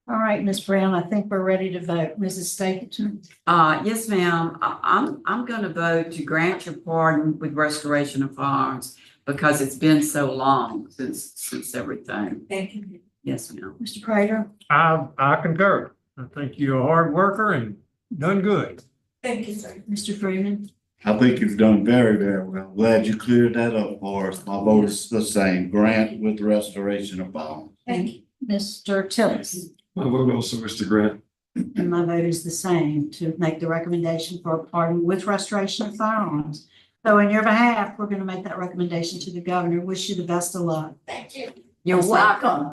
all right, Ms. Brown, I think we're ready to vote. Mrs. Stapleton? yes, ma'am. I'm gonna vote to grant your pardon with restoration of firearms because it's been so long since everything. Thank you. Yes, ma'am. Mr. Prater? I concur. I think you're a hard worker and done good. Thank you, sir. Mr. Freeman? I think you've done very, very well. Glad you cleared that up for us. My vote is the same, grant with restoration of bounds. Thank you. Mr. Tillis? My vote also is to grant. And my vote is the same, to make the recommendation for a pardon with restoration of firearms. So in your behalf, we're gonna make that recommendation to the governor. Wish you the best of luck. Thank you. You're welcome.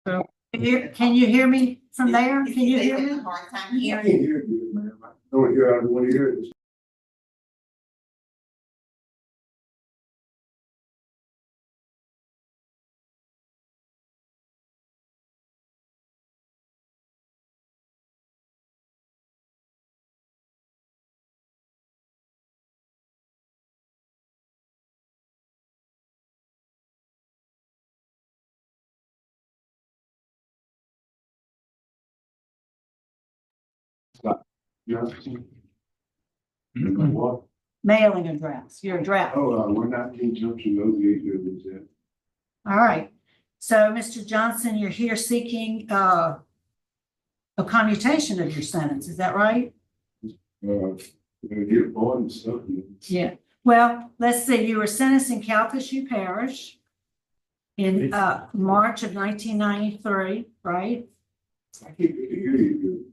Can you hear me from there? Can you hear me? Hard time I can't hearing. hear you, man. I don't hear, I don't want to hear this. Johnson. What? Mailing address, your address. Oh, we're not in Junction, those is it. All right. So, Mr. Johnson, you're here seeking a commutation of your sentence, is that right? Get born and stuff. Yeah. Well, let's see, you were sentenced in Calcasieu Parish in March of 1993, right? I can't hear you.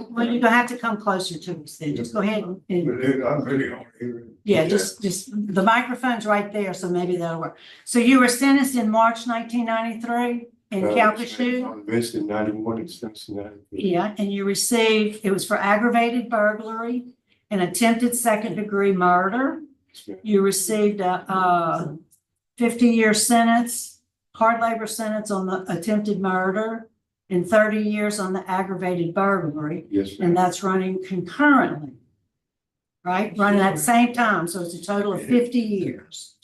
Well, you're gonna have to come closer to us then. Just go ahead and I'm really on here. yeah, just the microphone's right there, so maybe that'll work. So you were sentenced in March 1993 in Calcasieu? I was in 91 in Cincinnati. Yeah, and you received, it was for aggravated burglary and attempted second-degree murder. You received a 50-year sentence, hard labor sentence on the attempted murder, and 30 years on the aggravated burglary. Yes, ma'am. And that's running concurrently, right? Running at the same time, so it's a total of 50 years.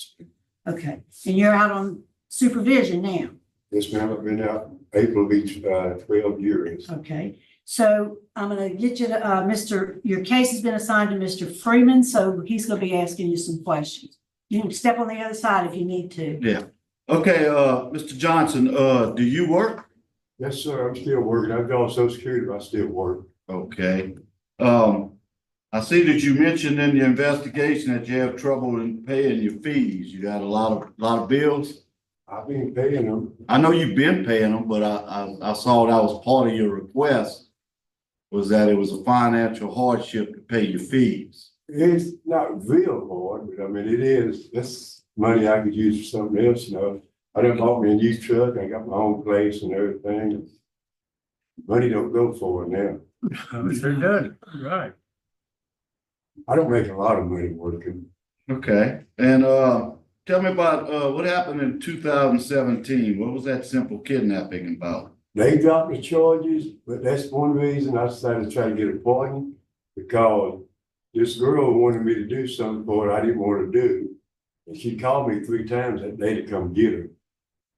Okay, and you're out on supervision now. Yes, ma'am. I've been out April will be 12 years. Okay, so I'm gonna get you to, your case has been assigned to Mr. Freeman, so he's gonna be asking you some questions. You can step on the other side if you need to. Yeah. Okay, Mr. Johnson, do you work? Yes, sir. I'm still working. I've got on Social Security, but I still work. Okay. I see that you mentioned in the investigation that you have trouble in paying your fees. You got a lot of bills. I've been paying them. I know you've been paying them, but I saw that was part of your request was that it was a financial hardship to pay your fees. It's not real hard, but I mean, it is. That's money I could use for something else, you know. I done bought me a new truck. I got my own place and everything. Money don't go for it now. Sure does, right. I don't make a lot of money working. Okay. And tell me about what happened in 2017. What was that simple kidnapping about? They dropped the charges, but that's one reason I decided to try to get a pardon, because this girl wanted me to do something for her I didn't want to do. And she called me 3 times that day to come get her.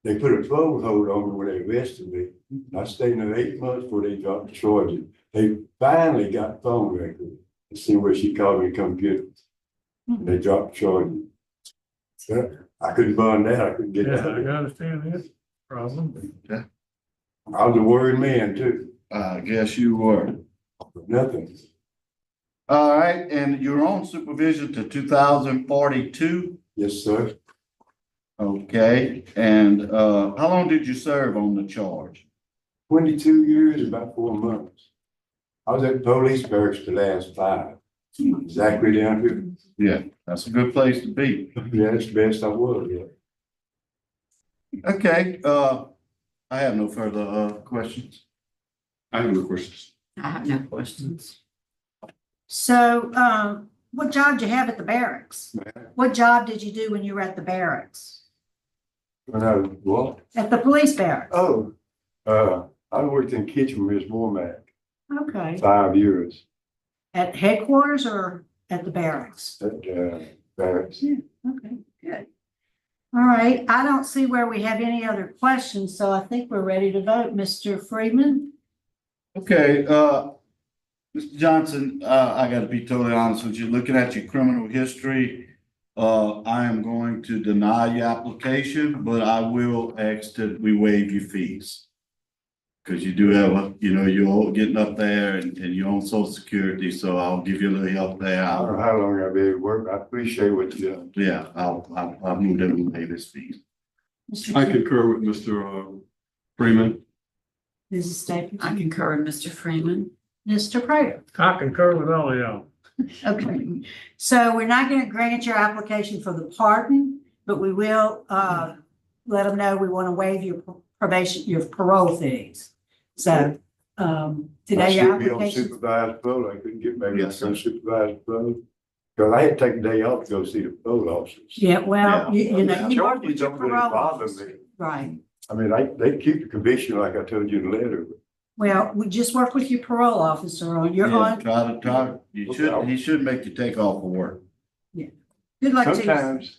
They put a phone hold on me when they arrested me. I stayed in there 8 months before they dropped the charges. They finally got phone record to see where she called me to come get her. They dropped the charges. Yeah, I couldn't burn that. I couldn't get Yeah, that. I understand that problem. Yeah. I was a worried man too. I guess you were. Nothing. All right, and you're on supervision to 2042? Yes, sir. Okay, and how long did you serve on the charge? 22 years, about 4 months. I was at police barracks the last 5. Exactly down here. Yeah, that's a good place to be. Yeah, it's the best I was, yeah. Okay, I have no further questions. I have no questions. I have no questions. So, what job did you have at the barracks? What job did you do when you were at the barracks? When I was what? At the police barracks? Oh, I worked in kitchen with Ms. Mormack Okay. 5 years At headquarters or at the barracks? at barracks. Yeah, okay, good. All right, I don't see where we have any other questions, so I think we're ready to vote. Mr. Freeman? Okay, Mr. Johnson, I gotta be totally honest with you. Looking at your criminal history, I am going to deny your application, but I will ask that we waive your fees. Cause you do have you're getting up there and you're on Social Security, so I'll give you a little help there. I don't know how long I'll be able to work. I appreciate what you do. Yeah, I'll move them and waive his fees. I concur with Mr. Freeman. Mrs. Stapleton? I concur with Mr. Freeman. Mr. Prater? I concur with all of y'all. Okay, so we're not going to grant your application for the pardon, but we will let them know we want to waive your probation, your parole fees. So, I today your should be on application, supervised parole. I couldn't get back Yes, on sir. supervised parole. Cause I had to take a day off to go see the parole officers. yeah, well, you know, you work Charges with your don't really parole bother officer. me. Right. I mean, they keep the conviction like I told you in the letter. Well, we just work with your parole officer on your Yeah, on. try to talk, he should make you take off of work. Good luck to you. Sometimes.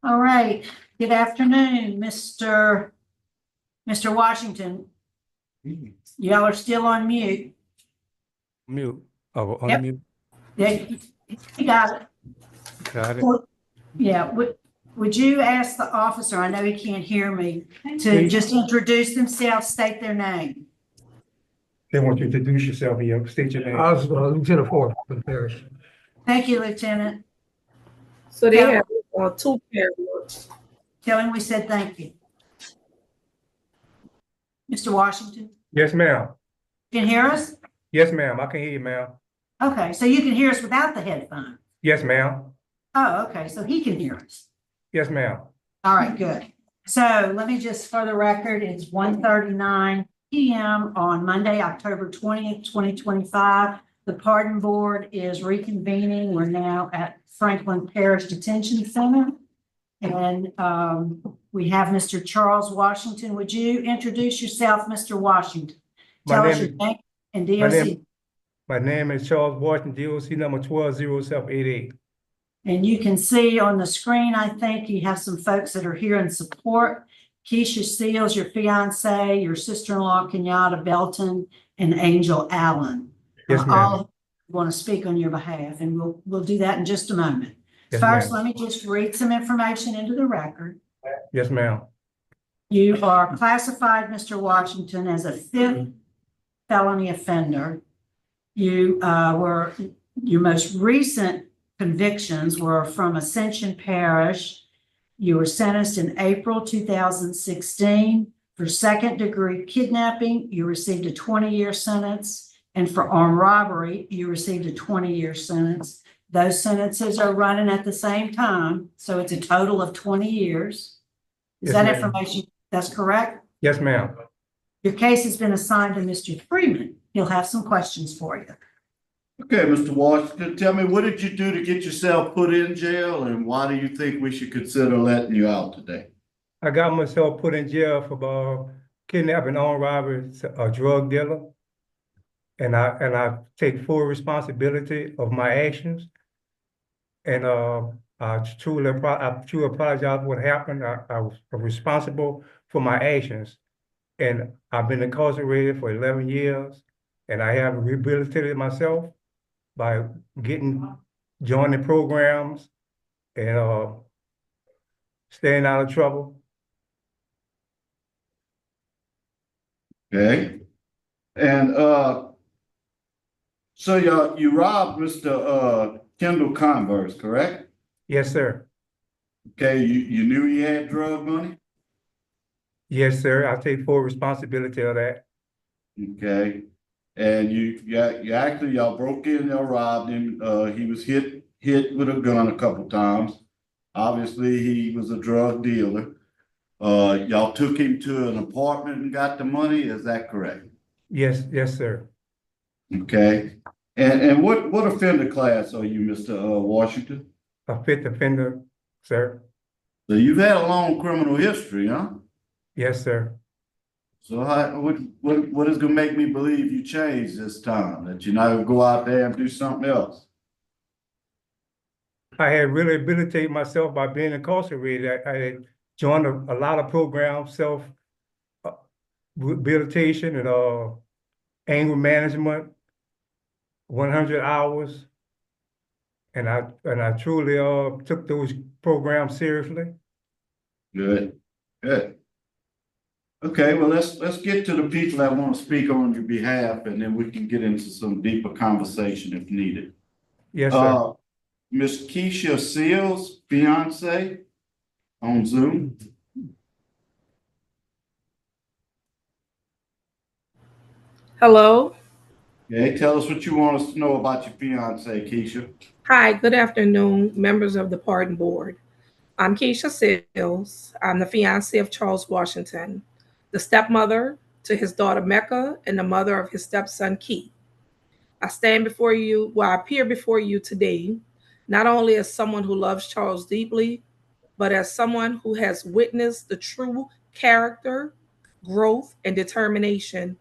All right. Good afternoon, Mr. Washington. Y'all are still on mute. Mute. Oh, Yep. unmute. Yeah, you got it. Got it. Yeah, would you ask the officer, I know he can't hear me, to just introduce themselves, state their name? They want you to introduce yourself here. State your name. I was Lieutenant Ford from Parish. Thank you, Lieutenant. So they Tell- have two cameras. Tell him we said thank you. Mr. Washington, Yes, ma'am. can you hear us? Yes, ma'am. I can hear you, ma'am. Okay, so you can hear us without the headphone. Yes, ma'am. Oh, okay, so he can hear us. Yes, ma'am. All right, good. So let me just, for the record, it's 1:39 PM on Monday, October 20th, 2025. The pardon board is reconvening. We're now at Franklin Parish Detention Center. And we have Mr. Charles Washington. Would you introduce yourself, Mr. Washington? Tell us your name and DOC. My name is Charles Washington, DOC number 120788. And you can see on the screen, I think you have some folks that are here in support. Keisha Seals, your fiance, your sister-in-law Kenyatta Belton, and Angel Allen. Yes, ma'am. All want to speak on your behalf, and we'll do that in just a moment. Yes, First, ma'am. let me just read some information into the record. Yes, ma'am. You are classified, Mr. Washington, as a fifth felony offender. You your most recent convictions were from Ascension Parish. You were sentenced in April 2016 for second-degree kidnapping. You received a 20-year sentence, and for armed robbery, you received a 20-year sentence. Those sentences are running at the same time, so it's a total of 20 years. Is Yes, that ma'am. information that's correct? Yes, ma'am. Your case has been assigned to Mr. Freeman. He'll have some questions for you. Okay, Mr. Washington, tell me, what did you do to get yourself put in jail, and why do you think we should consider letting you out today? I got myself put in jail for kidnapping, armed robbery, a drug dealer. And I take full responsibility of my actions. And I truly apologize for what happened. I was responsible for my actions. And I've been incarcerated for 11 years, and I have rehabilitated myself by joining programs and staying out of trouble. Okay, and so you robbed Mr. Kendall Converse, correct? Yes, sir. Okay, you knew he had drug money? Yes, sir. I take full responsibility of that. Okay, and y'all broke in, y'all robbed him. He was hit with a gun a couple times. Obviously, he was a drug dealer. Y'all took him to an apartment and got the money. Is that correct? Yes, sir. Okay, and what offender class are you, Mr. Washington? A fifth offender, sir. So you've had a long criminal history, huh? Yes, sir. So what is gonna make me believe you changed this time, that you're not gonna go out there and do something else? I had really rehabilitated myself by being incarcerated. I had joined a lot of programs, self rehabilitation and anger management, 100 hours. And I truly took those programs seriously. Good. Okay, well, let's get to the people that want to speak on your behalf, and then we can get into some deeper conversation if needed. Yes, sir. Miss Keisha Seals, fiance, on Zoom. Hello. Okay, tell us what you want us to know about your fiance, Keisha. Hi, good afternoon, members of the Pardon Board. I'm Keisha Seals. I'm the fiancée of Charles Washington, the stepmother to his daughter Mecca and the mother of his stepson Keith. I appear before you today, not only as someone who loves Charles deeply, but as someone who has witnessed the true character, growth, and determination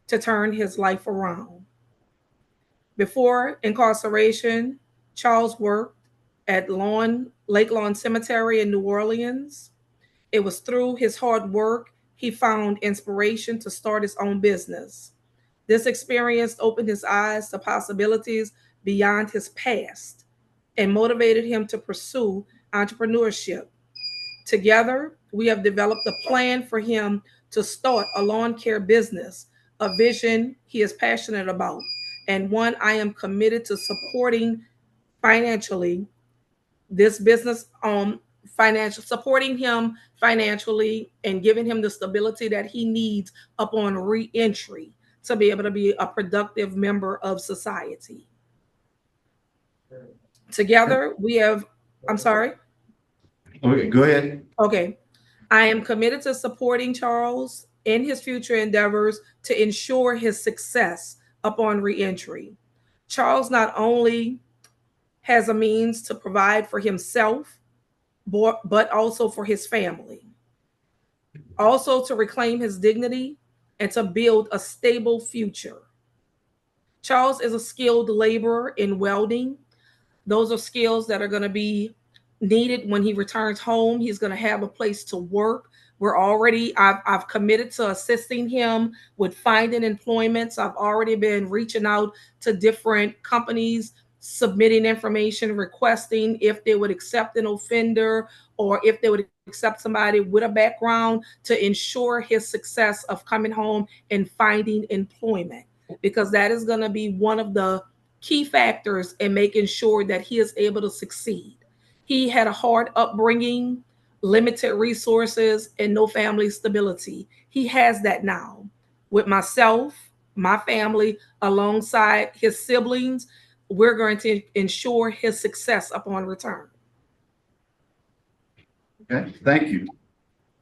to turn his life around. Before incarceration, Charles worked at Lake Lawn Cemetery in New Orleans. It was through his hard work he found inspiration to start his own business. This experience opened his eyes to possibilities beyond his past and motivated him to pursue entrepreneurship. Together, we have developed a plan for him to start a lawn care business, a vision he is passionate about, and one I am committed to supporting financially. This business, supporting him financially and giving him the stability that he needs upon re-entry to be able to be a productive member of society. Together, I'm sorry. Okay, go ahead. Okay. I am committed to supporting Charles in his future endeavors to ensure his success upon re-entry. Charles not only has a means to provide for himself, but also for his family. Also to reclaim his dignity and to build a stable future. Charles is a skilled laborer in welding, Those are skills that are going to be needed when he returns home. He's going to have a place to work. I've committed to assisting him with finding employments. I've already been reaching out to different companies, submitting information, requesting if they would accept an offender or if they would accept somebody with a background to ensure his success of coming home and finding employment, because that is going to be one of the key factors in making sure that he is able to succeed. He had a hard upbringing, limited resources, and no family stability. He has that now. With myself, my family, alongside his siblings, we're going to ensure his success upon return. Okay, thank you.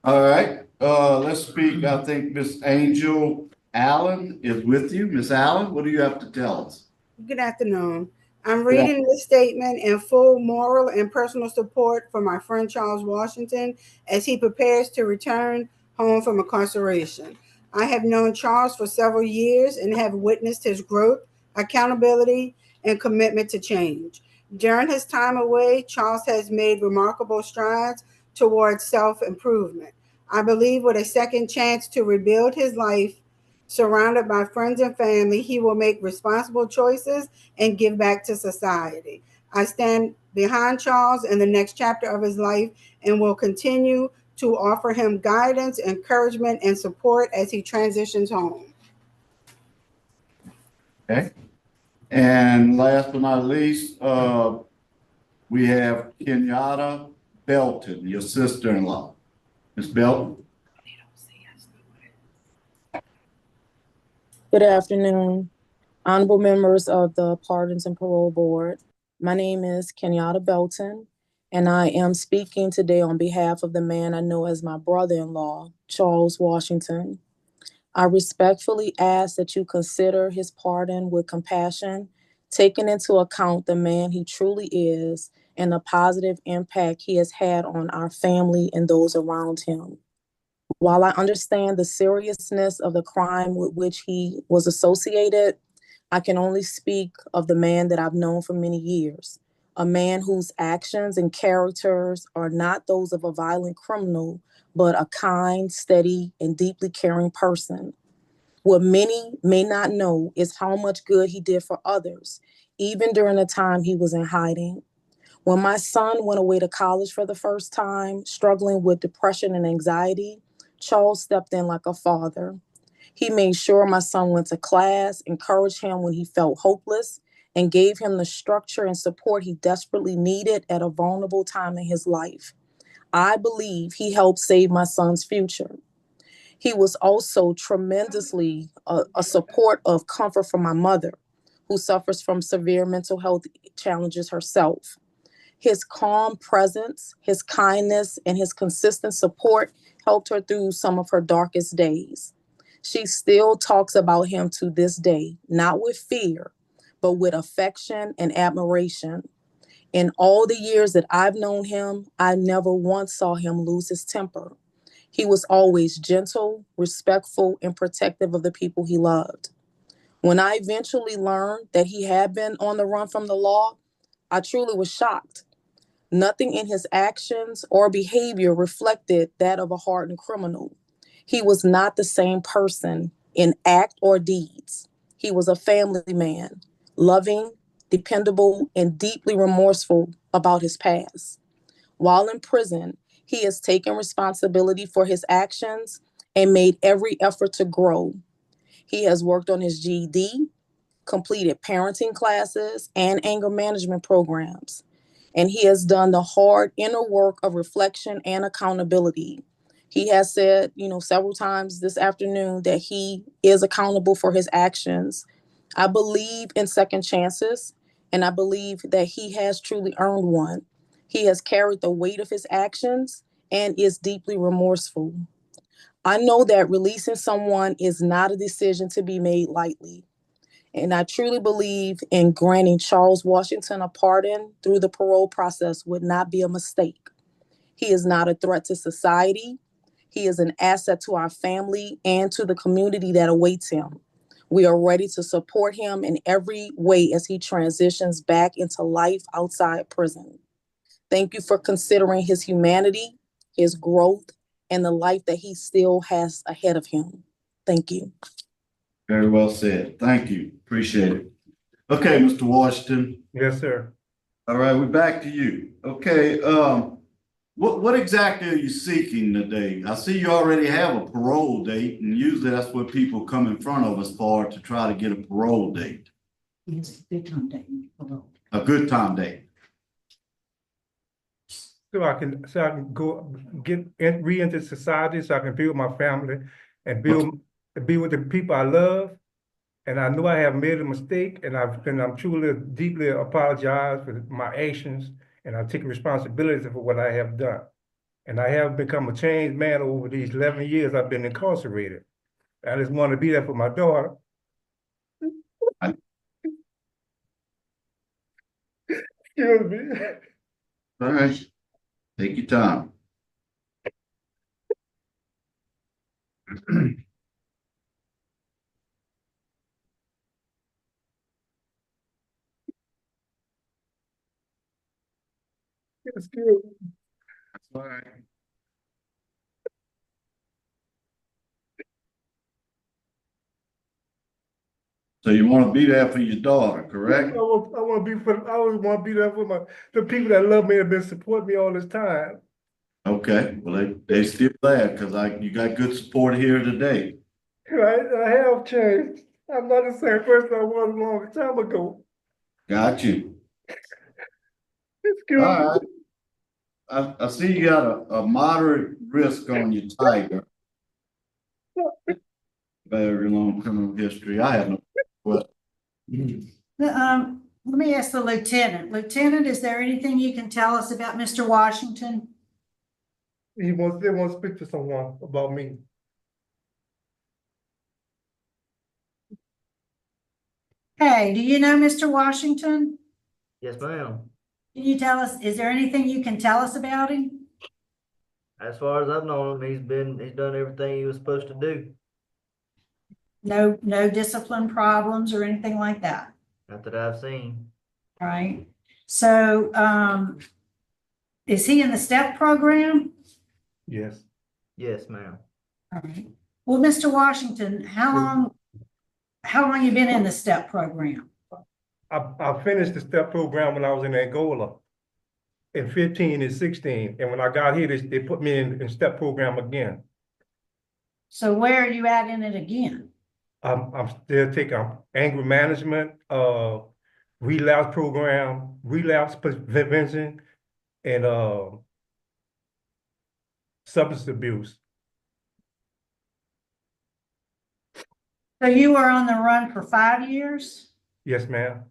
All right, let's speak. I think Miss Angel Allen is with you. Miss Allen, what do you have to tell us? Good afternoon. I'm reading this statement in full moral and personal support for my friend Charles Washington as he prepares to return home from incarceration. I have known Charles for several years and have witnessed his growth, accountability, and commitment to change. During his time away, Charles has made remarkable strides towards self-improvement. I believe with a second chance to rebuild his life, surrounded by friends and family, he will make responsible choices and give back to society. I stand behind Charles in the next chapter of his life and will continue to offer him guidance, encouragement, and support as he transitions home. Okay. And last but not least, we have Kenyatta Belton, your sister-in-law. Ms. Belton? Good afternoon, honorable members of the Pardons and Parole Board. My name is Kenyatta Belton, and I am speaking today on behalf of the man I know as my brother-in-law, Charles Washington. I respectfully ask that you consider his pardon with compassion, taking into account the man he truly is and the positive impact he has had on our family and those around him. While I understand the seriousness of the crime with which he was associated, I can only speak of the man that I've known for many years, a man whose actions and characters are not those of a violent criminal, but a kind, steady, and deeply caring person. What many may not know is how much good he did for others, even during the time he was in hiding. When my son went away to college for the first time, struggling with depression and anxiety, Charles stepped in like a father. He made sure my son went to class, encouraged him when he felt hopeless, and gave him the structure and support he desperately needed at a vulnerable time in his life. I believe he helped save my son's future. He was also tremendously a support of comfort for my mother, who suffers from severe mental health challenges herself. His calm presence, his kindness, and his consistent support helped her through some of her darkest days. She still talks about him to this day, not with fear, but with affection and admiration. In all the years that I've known him, I never once saw him lose his temper. He was always gentle, respectful, and protective of the people he loved. When I eventually learned that he had been on the run from the law, I truly was shocked. Nothing in his actions or behavior reflected that of a hardened criminal. He was not the same person in act or deeds. He was a family man, loving, dependable, and deeply remorseful about his past. While in prison, he has taken responsibility for his actions and made every effort to grow. He has worked on his GED, completed parenting classes, and anger management programs. And he has done the hard inner work of reflection and accountability. He has said, several times this afternoon that he is accountable for his actions. I believe in second chances, and I believe that he has truly earned one. He has carried the weight of his actions and is deeply remorseful. I know that releasing someone is not a decision to be made lightly. And I truly believe in granting Charles Washington a pardon through the parole process would not be a mistake. He is not a threat to society. He is an asset to our family and to the community that awaits him. We are ready to support him in every way as he transitions back into life outside prison. Thank you for considering his humanity, his growth, and the life that he still has ahead of him. Thank you. Very well said. Thank you. Appreciate it. Okay, Mr. Washington. Yes, sir. All right, we're back to you. Okay, what exactly are you seeking today? I see you already have a parole date, and usually that's what people come in front of us for, to try to get a parole date. It's a good time date. A good time date. So I can go re-enter society, so I can be with my family and be with the people I love. And I know I have made a mistake, and I'm truly deeply apologize for my actions, and I take responsibility for what I have done. And I have become a changed man over these 11 years I've been incarcerated. I just want to be there for my daughter. Excuse me. All right, take your time. Excuse me. That's all right. So you want to be there for your daughter, correct? I want to be for. I always want to be there for the people that love me and been supporting me all this time. Okay, well, they still there because you got good support here today. Right, I have changed. I'm not the same person I was a long time ago. Got you. Excuse All me. right. I see you got a moderate risk on your tiger. Very long criminal history. I have no question. Let me ask the lieutenant. Lieutenant, is there anything you can tell us about Mr. Washington? They want to speak to someone about me. Hey, do you know Mr. Washington? Yes, ma'am. Can you tell us, is there anything you can tell us about him? As far as I've known him, he's done everything he was supposed to do. No discipline problems or anything like that? Not that I've seen. All right. So, is he in the STEP program? Yes. Yes, ma'am. All right. Well, Mr. Washington, how long you been in the STEP program? I finished the STEP program when I was in Angola in 15 and 16. And when I got here, they put me in STEP program again. So where are you at in it again? I'm still taking anger management, relapse program, relapse prevention, and substance abuse. So you were on the run for 5 years? Yes, ma'am.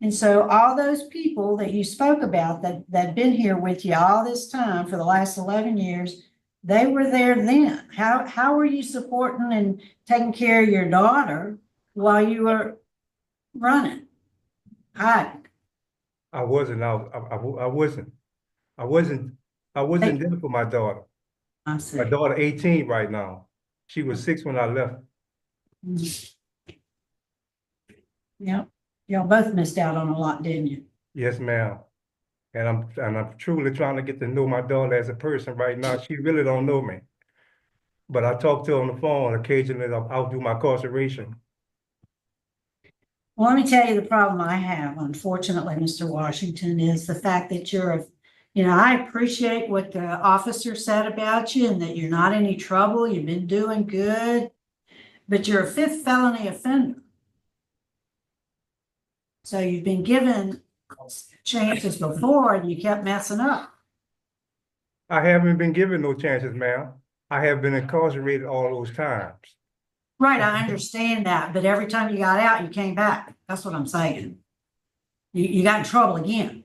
And so all those people that you spoke about that been here with you all this time for the last 11 years, they were there then. How were you supporting and taking care of your daughter while you were running? I wasn't there for my daughter. I see. My daughter 18 right now. She was 6 when I left. Yep. Y'all both missed out on a lot, didn't you? Yes, ma'am. And I'm truly trying to get to know my daughter as a person right now. She really don't know me. But I talk to her on the phone occasionally. I'll do my incarceration. Well, let me tell you the problem I have, unfortunately, Mr. Washington, is the fact that I appreciate what the officer said about you and that you're not in any trouble. You've been doing good, but you're a 5th felony offender. So you've been given chances before and you kept messing up. I haven't been given no chances, ma'am. I have been incarcerated all those times. Right, I understand that, but every time you got out, you came back. That's what I'm saying. You got in trouble again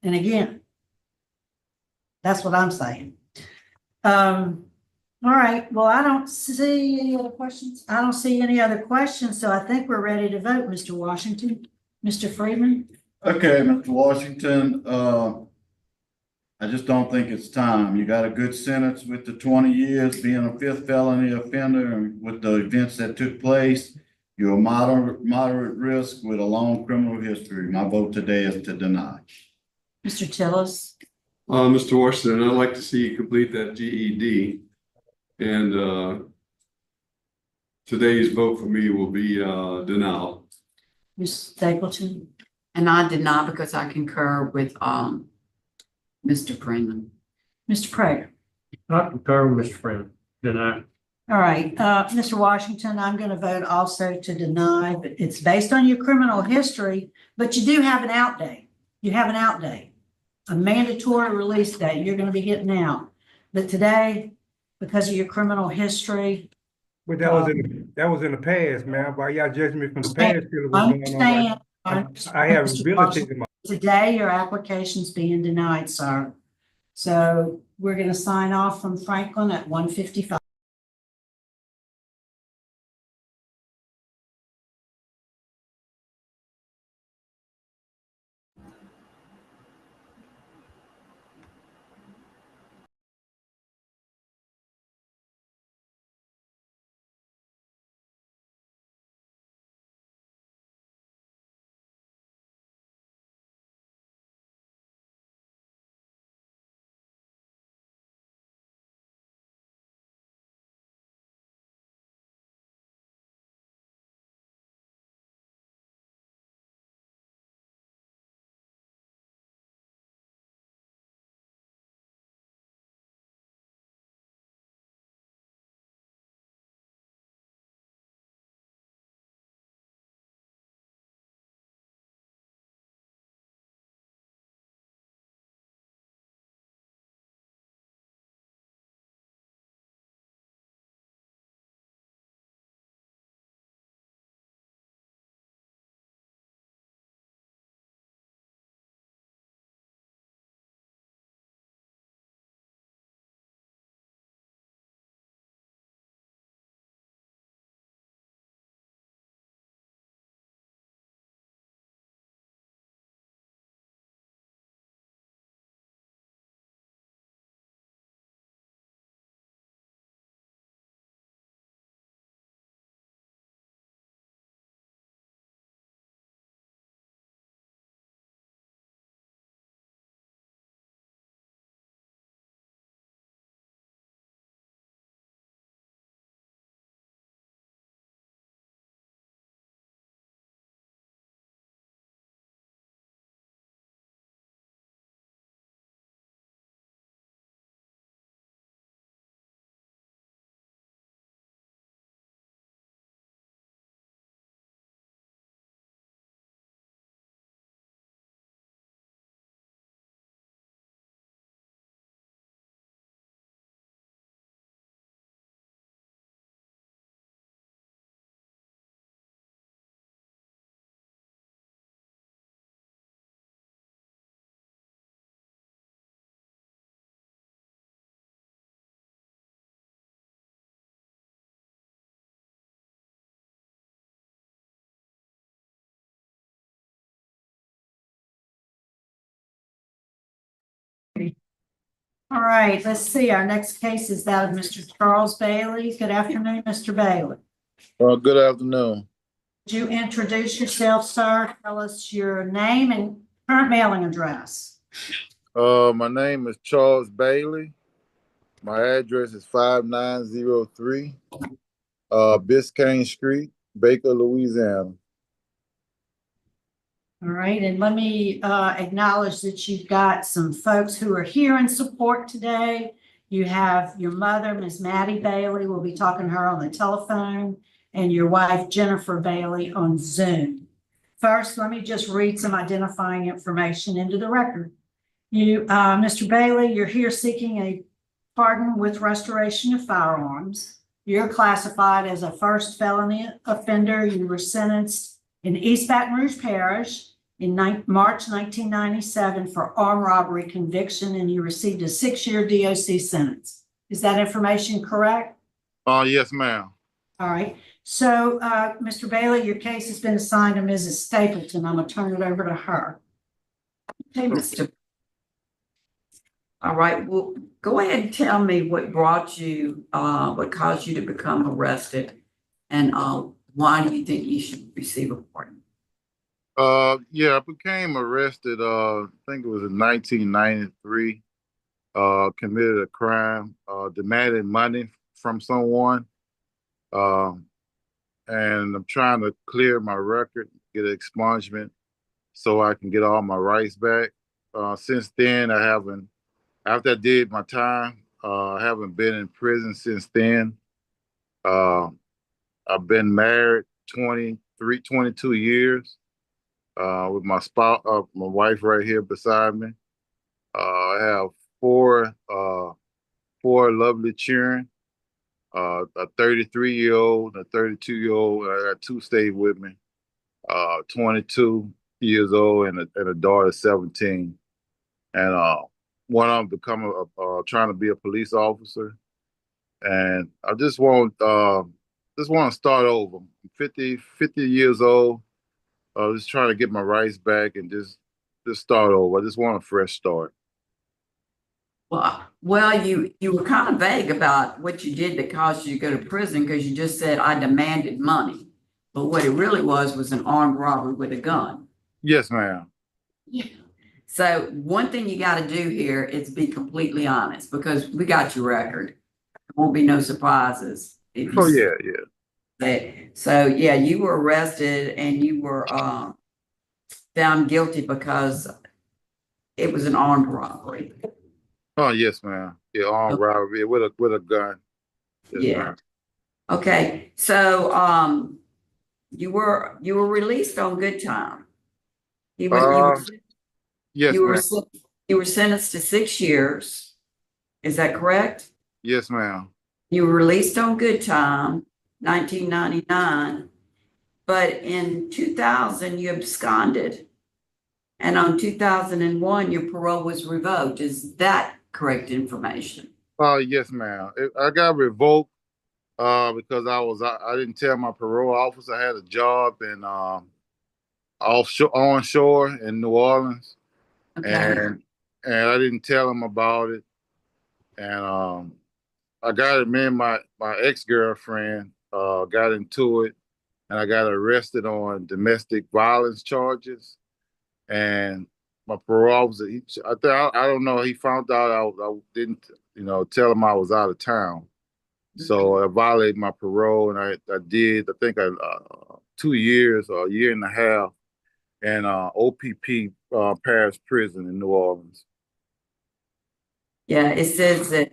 and again. That's what I'm saying. All right, well, I don't see any other questions. I don't see any other questions, so I think we're ready to vote, Mr. Washington. Mr. Freeman? Okay, Mr. Washington, I just don't think it's time. You got a good sentence with the 20 years, being a fifth felony offender, and with the events that took place. You're a moderate risk with a long criminal history. My vote today is to deny. Mr. Tillis? Mr. Washington, I'd like to see you complete that GED. And today's vote for me will be denial. Ms. Stapleton? And I did not, because I concur with, Mr. Freeman. Mr. Prater? I concur with Mr. Freeman. Deny. All right, Mr. Washington, I'm going to vote also to deny, but it's based on your criminal history, but you do have an out date. You have an out date, a mandatory release date. You're going to be getting out. But today, because of your criminal history. But that was in the past, man. Why y'all judging me from the past? I have ability in my. Today, your application's being denied, sir. So we're going to sign off from Franklin at 1:55. All right, let's see. Our next case is that of Mr. Charles Bailey. Good afternoon, Mr. Bailey. Good afternoon. Would you introduce yourself, sir? Tell us your name and current mailing address. My name is Charles Bailey. My address is 5903 Biscayne Street, Baker, Louisiana. All right, and let me acknowledge that you've got some folks who are here in support today. You have your mother, Ms. Maddie Bailey. We'll be talking to her on the telephone, and your wife, Jennifer Bailey, on Zoom. First, let me just read some identifying information into the record. You, Mr. Bailey, you're here seeking a pardon with restoration of firearms. You're classified as a first felony offender. You were sentenced in East Baton Rouge Parish in March 1997 for armed robbery conviction, and you received a 6-year DOC sentence. Is that information correct? Yes, ma'am. All right. So, Mr. Bailey, your case has been assigned to Mrs. Stapleton. I'm going to turn it over to her. Okay, Mr. All right, well, go ahead and tell me what brought you, what caused you to become arrested, and why do you think you should receive a pardon? Yeah, I became arrested, I think it was in 1993. Committed a crime, demanded money from someone. Um, and I'm trying to clear my record, get an expungement so I can get all my rights back. Since then, after I did my time, I haven't been in prison since then. Uh, I've been married 22 years, with my spouse, my wife right here beside me. I have four lovely children, a 33-year-old, a 32-year-old. I got two stay with me, 22 years old, and a daughter 17. And one of them trying to be a police officer. And I just want to start over. I'm 50 years old. Just trying to get my rights back and just start over. I just want a fresh start. Well, you were kind of vague about what you did that caused you to go to prison because you just said I demanded money, but what it really was an armed robbery with a gun. Yes, ma'am. Yeah. So one thing you got to do here is be completely honest because we got your record. There won't be no surprises. Oh yeah, yeah. So yeah, you were arrested and you were found guilty because it was an armed robbery. Oh yes, ma'am. Yeah, armed robbery with a gun. Yes, Yeah. ma'am. Okay. So you were released on good time. You were Yes, you were ma'am. you were sentenced to 6 years. Is that correct? Yes, ma'am. You were released on good time, 1999, but in 2000 you absconded, and on 2001 your parole was revoked. Is that correct information? Yes, ma'am. I got revoked because I didn't tell my parole officer I had a job in onshore in New Orleans, Okay. and I didn't tell him about it, and I got it. Me and my ex-girlfriend got into it, and I got arrested on domestic violence charges. And my parole officer, I don't know, he found out I didn't, tell him I was out of town. So I violated my parole, and I did, I think, 2 years or a year and a half in OPP Parish Prison in New Orleans. Yeah, it says that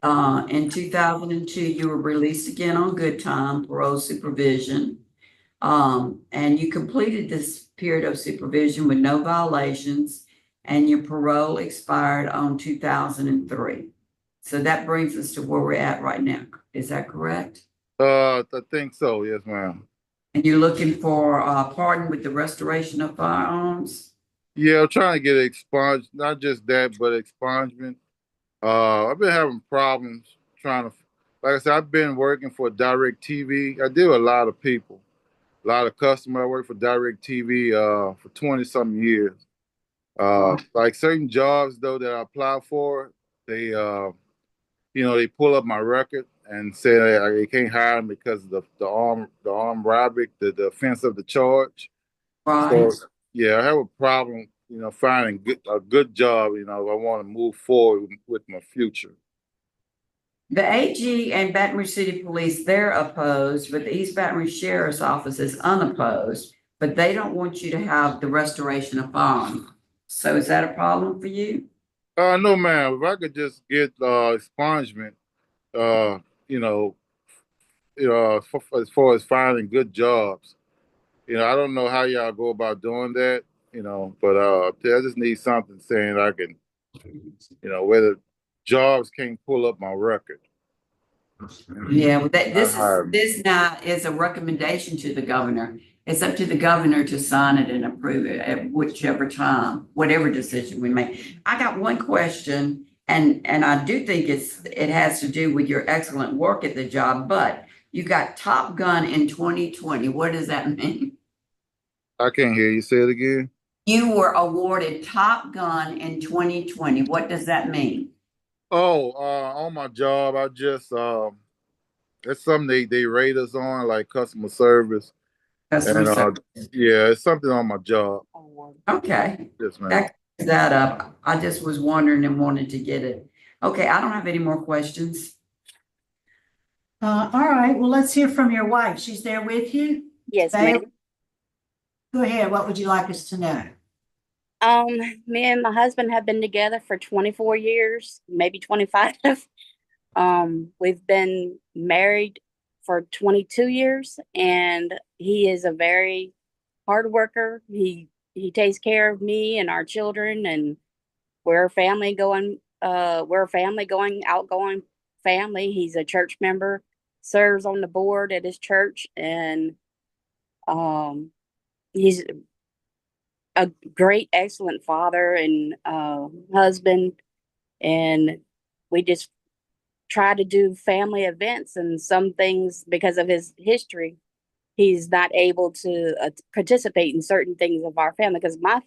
in 2002 you were released again on good time, parole supervision. And you completed this period of supervision with no violations, and your parole expired on 2003. So that brings us to where we're at right now. Is that correct? I think so, yes, ma'am. And you're looking for a pardon with the restoration of firearms? Yeah, I'm trying to get expunged, not just that, but expungement. I've been having problems trying to, like I said, I've been working for DirecTV. I deal with a lot of people, a lot of customers. I work for DirecTV for 20-something years. Like certain jobs though that I apply for, they they pull up my record and say they can't hire me because of the armed robbery, the offense of the charge. Right. So yeah, I have a problem, finding a good job. I want to move forward with my future. The AG and Baton Rouge City Police, they're opposed, but the East Baton Rouge Sheriff's Office is unopposed, but they don't want you to have the restoration of firearms. So is that a problem for you? No, ma'am. If I could just get expungement, uh, you know, as far as finding good jobs, I don't know how y'all go about doing that, but I just need something saying I can, whether jobs can't pull up my record. Yeah, well, this now is a recommendation to the governor. It's up to the governor to sign it and approve it at whichever time, whatever decision we make. I got one question, and I do think it has to do with your excellent work at the job, but you got Top Gun in 2020. What does that mean? I can't hear you. Say it again. You were awarded Top Gun in 2020. What does that mean? Oh, on my job, I just it's something they rate us on, like customer service. Customer And service. yeah, it's something on my job. Okay, Yes, ma'am. that clears that up. I just was wondering and wanted to get it. Okay, I don't have any more questions. All right, well, let's hear from your wife. She's there with you? Yes, Babe, ma'am. go ahead. What would you like us to know? Me and my husband have been together for 24 years, maybe 25. We've been married for 22 years, and he is a very hard worker. He takes care of me and our children, and we're a family going, outgoing family. He's a church member, serves on the board at his church, and he's a great, excellent father and husband. And we just try to do family events, and some things, because of his history, he's not able to participate in certain things of our family, because my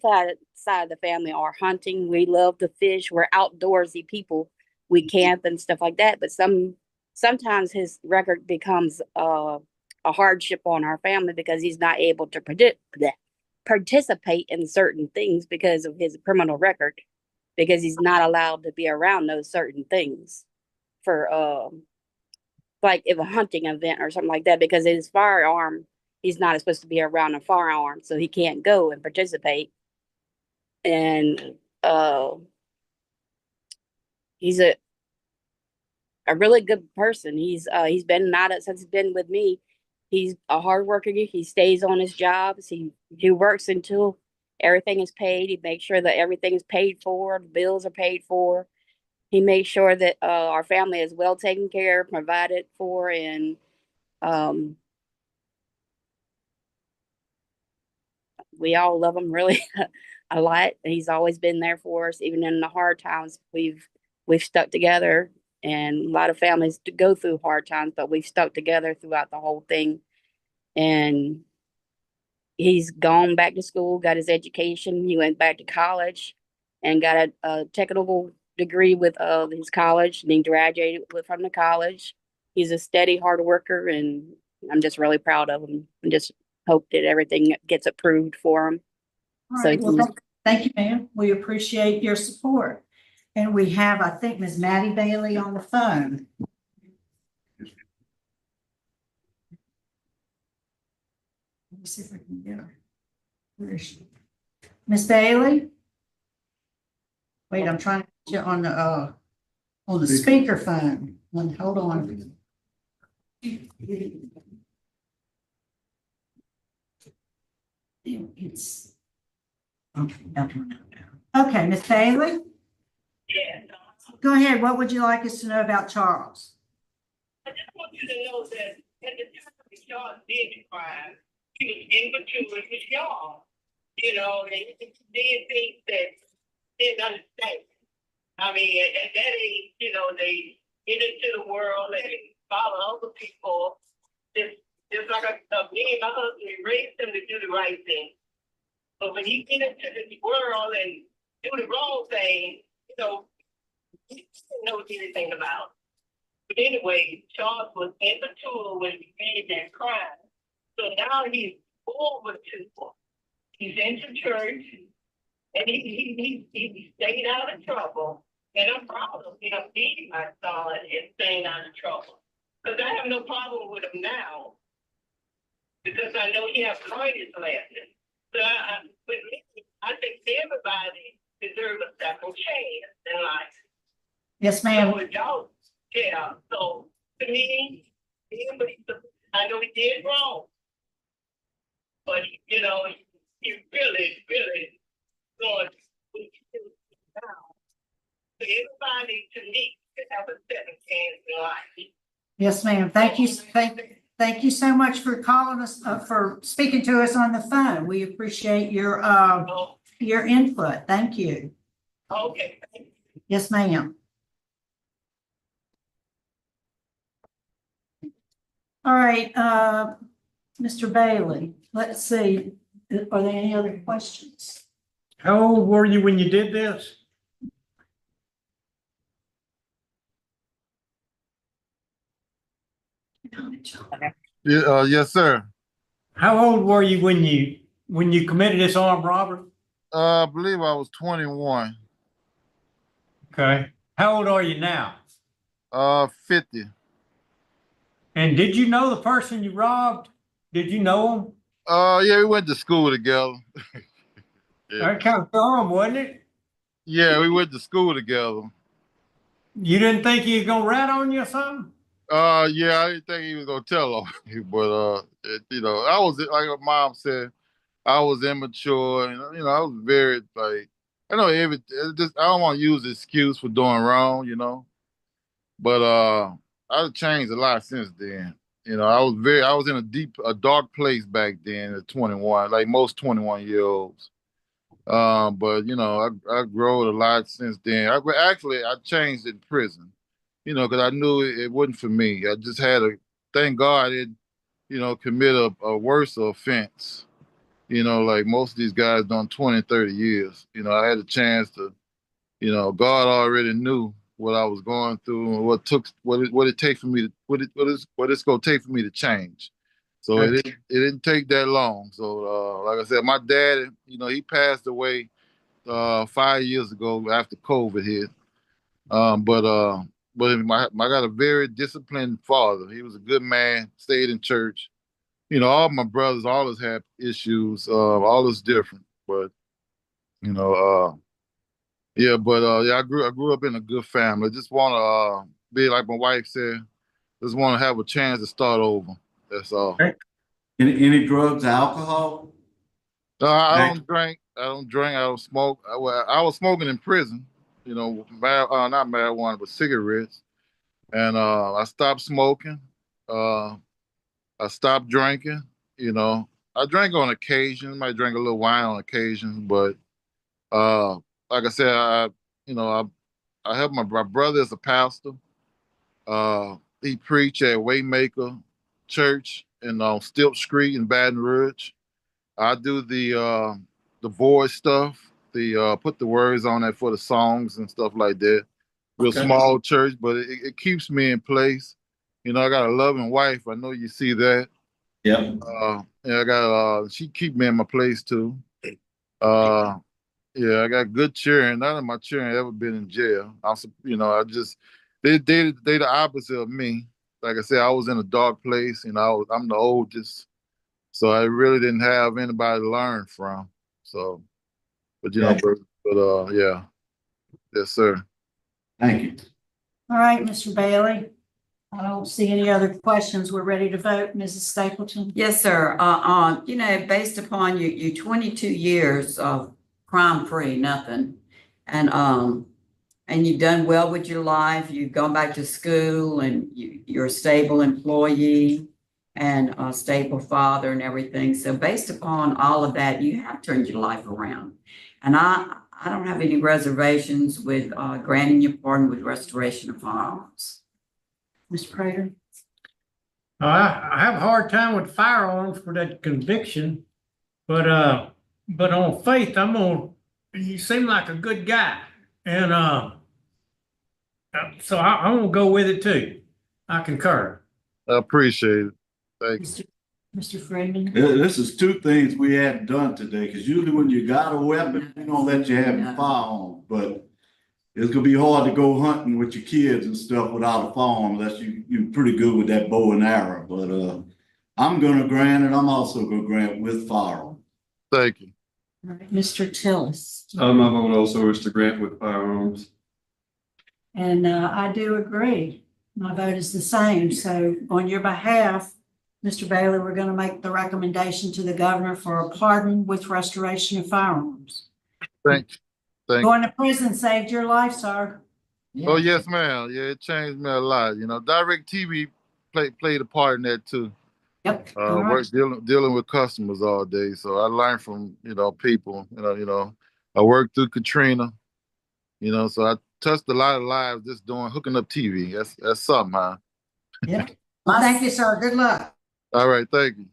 side of the family are hunting. We love to fish. We're outdoorsy people. We camp and stuff like that. But sometimes his record becomes a hardship on our family because he's not able to participate in certain things because of his criminal record, because he's not allowed to be around those certain things for like if a hunting event or something like that, because his firearm, he's not supposed to be around a firearm, so he can't go and participate. And he's a really good person. He's been not since he's been with me. He's a hard worker. He stays on his jobs. He works until everything is paid. He makes sure that everything is paid for, the bills are paid for. He makes sure that our family is well taken care of, provided for, and we all love him really a lot. He's always been there for us, even in the hard times. We've stuck together, and a lot of families go through hard times, but we've stuck together throughout the whole thing. And he's gone back to school, got his education. He went back to college and got a technical degree with his college, and he graduated from the college. He's a steady hard worker, and I'm just really proud of him, and just hope that everything gets approved for him. All So right, well, thank you, ma'am. We appreciate your support. And we have, I think, Ms. Maddie Bailey on the phone. Let me see if I can get her. Where is she? Ms. Bailey? Wait, I'm trying to get you on the speakerphone. Hold on. It's okay, Ms. Bailey? Yeah. Go ahead. What would you like us to know about Charles? I just want you to know that at the time Charles did the crime, he was immature with y'all. You know, they did things that didn't understand. I mean, at that age, you know, they get into the world and follow other people. Just like me and my husband, we raised them to do the right thing. But when you get into this world and do the wrong thing, you know, he didn't know anything about. But anyway, Charles was immature when he made that crime. So now he's over to, he's into church, and he stayed out of trouble. And I'm proud of him being my son and staying out of trouble. Because I have no problem with him now. Because I know he has learned his lesson. So with me, I think everybody deserves a second chance in life. Yes, ma'am. So y'all, yeah. So to me, I know he did wrong. But you know, he really going now. So everybody to me can have a second chance in life. Yes, ma'am. Thank you so much for calling us, for speaking to us on the phone. We appreciate your input. Thank you. Okay. Yes, ma'am. All right, Mr. Bailey, let's see. Are there any other questions? How old were you when you did this? Yeah, yes, sir. How old were you when you committed this armed robbery? I believe I was 21. Okay. How old are you now? 50. And did you know the person you robbed? Did you know him? Yeah, we went to school together. Yeah. That kind of thorough, wasn't it? Yeah, we went to school together. You didn't think he was gonna rat on you or something? Yeah, I didn't think he was gonna tell on me, but I was like my mom said, I was immature, and I was very like, I know I don't want to use the excuse for doing wrong, but I've changed a lot since then. I was in a dark place back then at 21, like most 21-year-olds. But I grown a lot since then. I changed in prison, because I knew it wasn't for me. I just had thank God I didn't, commit a worse offense. Like most of these guys done 20, 30 years. I had a chance to, God already knew what I was going through and what it take for me to what it's gonna take for me to change. So it didn't take that long. So like I said, my dad, he passed away 5 years ago after COVID hit. But I got a very disciplined father. He was a good man, stayed in church. All my brothers always had issues, all is different. But you know, yeah, I grew up in a good family. Just want to be like my wife said. Just want to have a chance to start over. That's all. Any drugs, alcohol? No, I don't drink. I don't drink. I don't smoke. I was smoking in prison. Not marijuana, but cigarettes. And I stopped smoking. I stopped drinking. I drink on occasion. Might drink a little wine on occasion, but uh, like I said, I have my brother is a pastor. He preached at Waymaker Church on Stilt Street in Baton Rouge. I do the board stuff, the put the words on it for the songs and stuff like that. Real small church, but it keeps me in place. I got a loving wife. I know you see that. Yeah. And I got she keep me in my place too. Uh, yeah, I got good children. None of my children ever been in jail. I just they the opposite of me. Like I said, I was in a dark place. I'm the oldest, so I really didn't have anybody to learn from. So, but yeah, yes, sir. Thank you. All right, Mr. Bailey. I don't see any other questions. We're ready to vote. Mrs. Stapleton? Yes, sir. Based upon you 22 years of crime-free, nothing. And you've done well with your life. You've gone back to school and you're a stable employee and a stable father and everything. So based upon all of that, you have turned your life around. And I don't have any reservations with granting your pardon with restoration of firearms. Mr. Prater? I have a hard time with firearms for that conviction, but on faith, you seem like a good guy. And so I'm gonna go with it too. I concur. I appreciate it. Thank you. Mr. Freeman? This is two things we hadn't done today, because usually when you got a weapon, we don't let you have your firearm, but it's gonna be hard to go hunting with your kids and stuff without a firearm unless you're pretty good with that bow and arrow. But I'm gonna grant it. I'm also gonna grant with firearm. Thank you. All right, Mr. Tillis? My vote also is to grant with firearms. And I do agree. My vote is the same. So on your behalf, Mr. Bailey, we're going to make the recommendation to the governor for a pardon with restoration of firearms. Thank you. Going to prison saved your life, sir. Oh, yes, ma'am. Yeah, it changed me a lot. Direct TV played a part in that too. Yep. Dealing with customers all day. So I learned from, people, I worked through Katrina, so I touched a lot of lives just hooking up TV. That's something, huh? Yeah. Thank you, sir. Good luck. All right. Thank you.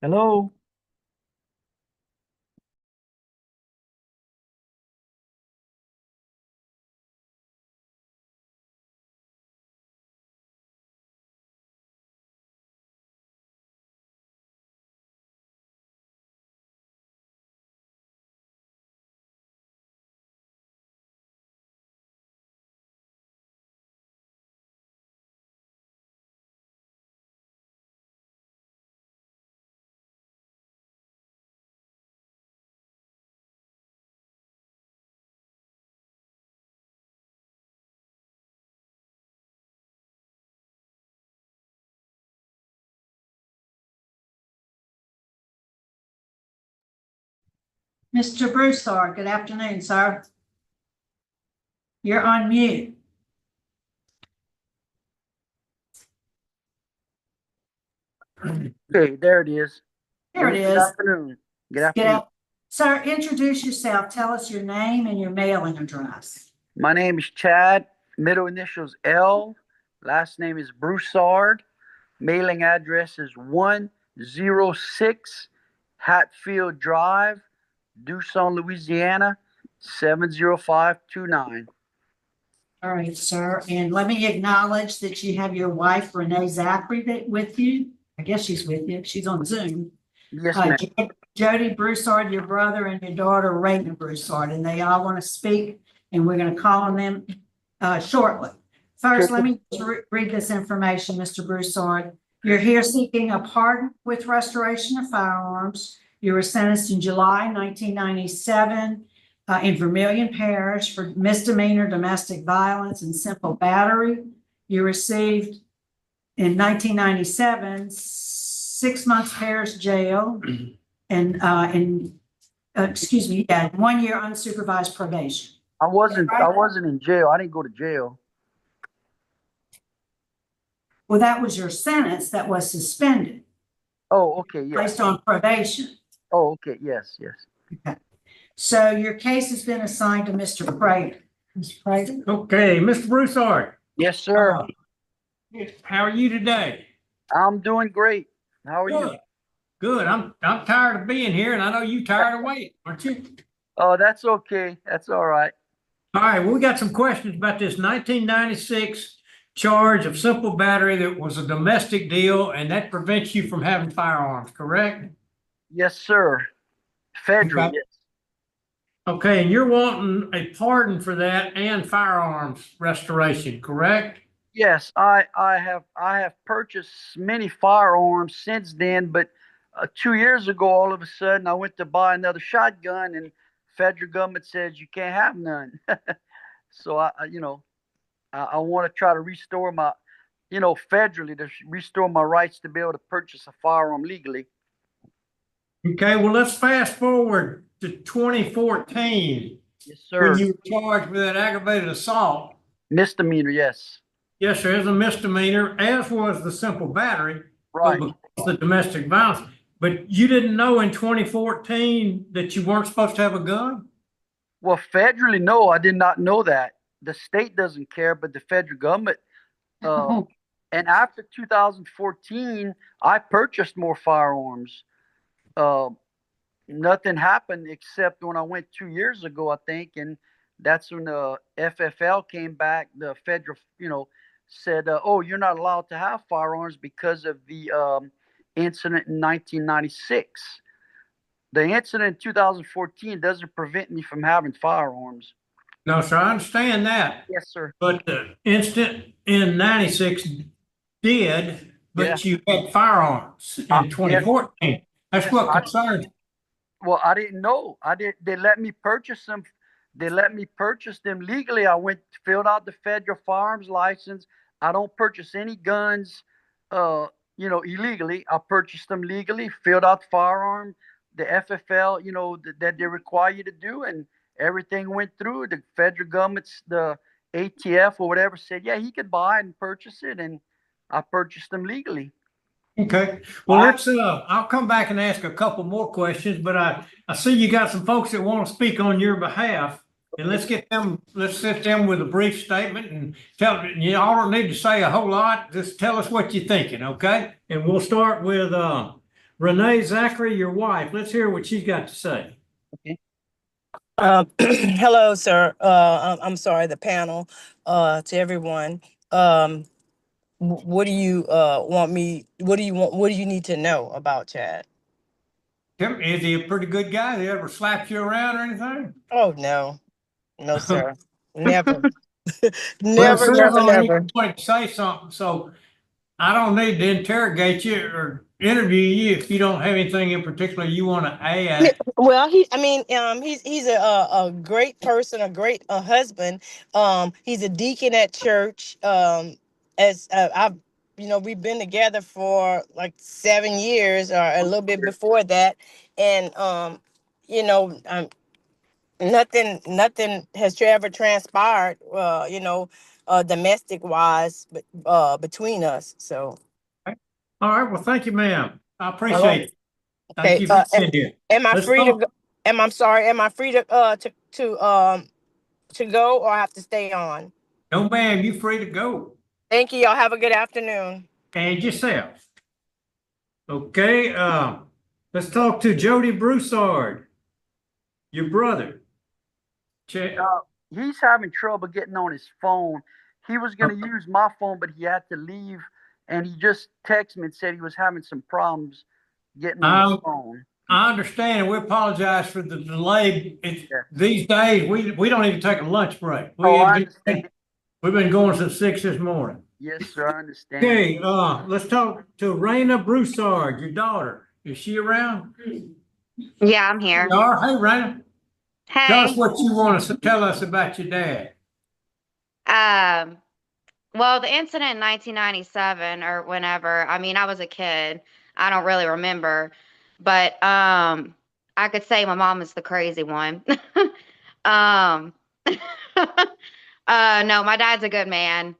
Hello? Mr. Broussard, good afternoon, sir. You're on mute. Okay, there it is. There it Good is. afternoon. Good Get afternoon. out. Sir, introduce yourself. Tell us your name and your mailing address. My name is Chad, middle initials L, last name is Broussard. Mailing address is 106 Hatfield Drive, Tucson, Louisiana, 70529. All right, sir. And let me acknowledge that you have your wife, Renee Zachary, with you. I guess she's with you. She's on Zoom. Yes, ma'am. Jody Broussard, your brother, and your daughter, Raymond Broussard, and they all want to speak, and we're going to call on them shortly. First, let me just read this information, Mr. Broussard. You're here seeking a pardon with restoration of firearms. You were sentenced in July 1997 in Vermilion Parish for misdemeanor domestic violence and simple battery. You received in 1997 6 months parish jail and 1 year unsupervised probation. I wasn't in jail. I didn't go to jail. Well, that was your sentence that was suspended. Oh, okay, yes. Placed on probation. Oh, okay, yes, yes. Okay. So your case has been assigned to Mr. Prater. Mr. Prater? Okay, Mr. Broussard. Yes, sir. How are you today? I'm doing great. How are you? Good. I'm tired of being here, and I know you tired of waiting, aren't you? Oh, that's okay. That's all right. All right. Well, we got some questions about this 1996 charge of simple battery that was a domestic deal, and that prevents you from having firearms, correct? Yes, sir. Federal, Okay. yes. Okay, and you're wanting a pardon for that and firearms restoration, correct? Yes, I have purchased many firearms since then, but 2 years ago, all of a sudden, I went to buy another shotgun, and federal government says you can't have none. So I want to try to restore my, federally to restore my rights to be able to purchase a firearm legally. Okay, well, let's fast forward to 2014. Yes, sir. When you were charged with that aggravated assault. Misdemeanor, yes. Yes, sir, as a misdemeanor, as was the simple battery. Right. The domestic violence. But you didn't know in 2014 that you weren't supposed to have a gun? Well, federally, no, I did not know that. The state doesn't care, but the federal government. And after 2014, I purchased more firearms. Nothing happened except when I went 2 years ago, I think, and that's when the FFL came back. The federal, said, "Oh, you're not allowed to have firearms because of the incident in 1996." The incident in 2014 doesn't prevent me from having firearms. No, sir, I understand that. Yes, sir. But the incident in 96 did, but Yeah. you had firearms in 2014. That's Yes, what concerns me. Well, I didn't know. They let me purchase them. They let me purchase them legally. I filled out the federal firearms license. I don't purchase any guns, illegally. I purchased them legally, filled out the firearm, the FFL, that they require you to do, and everything went through. The federal government's, the ATF or whatever said, yeah, he could buy and purchase it, and I purchased them legally. Okay, well, I'll come back and ask a couple more questions, but I see you got some folks that want to speak on your behalf, and let's sit them with a brief statement and y'all don't need to say a whole lot, just tell us what you're thinking, okay? And we'll start with Renee Zachary, your wife. Let's hear what she's got to say. Hello, sir. I'm sorry, the panel, to everyone. What do you want me? What do you want? What do you need to know about Chad? Is he a pretty good guy? He ever slapped you around or anything? Oh no, no, sir, never, Well, it never, says never, on here never. you want to say something, so I don't need to interrogate you or interview you if you don't have anything in particular you want to add. Well, he's a great person, a great husband. He's a deacon at church. As I've, we've been together for like 7 years or a little bit before that, and you know, um, nothing has ever transpired. Domestic wise, between us. So. All right, well, thank you, ma'am. I All appreciate right. it. Thank Okay. you for being here. Am I Let's free to go. go? I'm sorry. Am I free to to go, or I have to stay on? No, ma'am, you free to go. Thank you. Y'all have a good afternoon. And yourself. Okay, let's talk to Jody Broussard, your brother. He's having trouble getting on his phone. He was going to use my phone, but he had to leave, and he just texted me and said he was having some problems getting on his phone. I understand, and we apologize for the delay. These days, we don't even take a lunch break. We've been going since 6 this morning. Yes, sir, I understand. Okay, let's talk to Raina Broussard, your daughter. Is she around? Yeah, I'm here. You are? Hey, Raina. Hey. Tell us what you want to tell us about your dad. Well, the incident in 1997 or whenever, I mean, I was a kid. I don't really remember, but I could say my mom is the crazy one. um, no, my dad's a good man.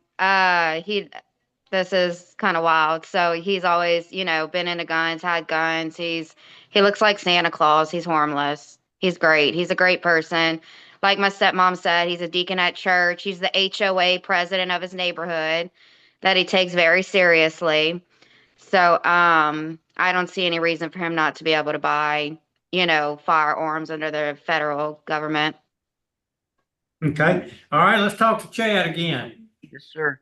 This is kind of wild. So he's always, been into guns, had guns. He looks like Santa Claus. He's harmless. He's great. He's a great person. Like my stepmom said, he's a deacon at church. He's the HOA president of his neighborhood that he takes very seriously. So I don't see any reason for him not to be able to buy, firearms under the federal government. Okay. All right, let's talk to Chad again. Yes, sir.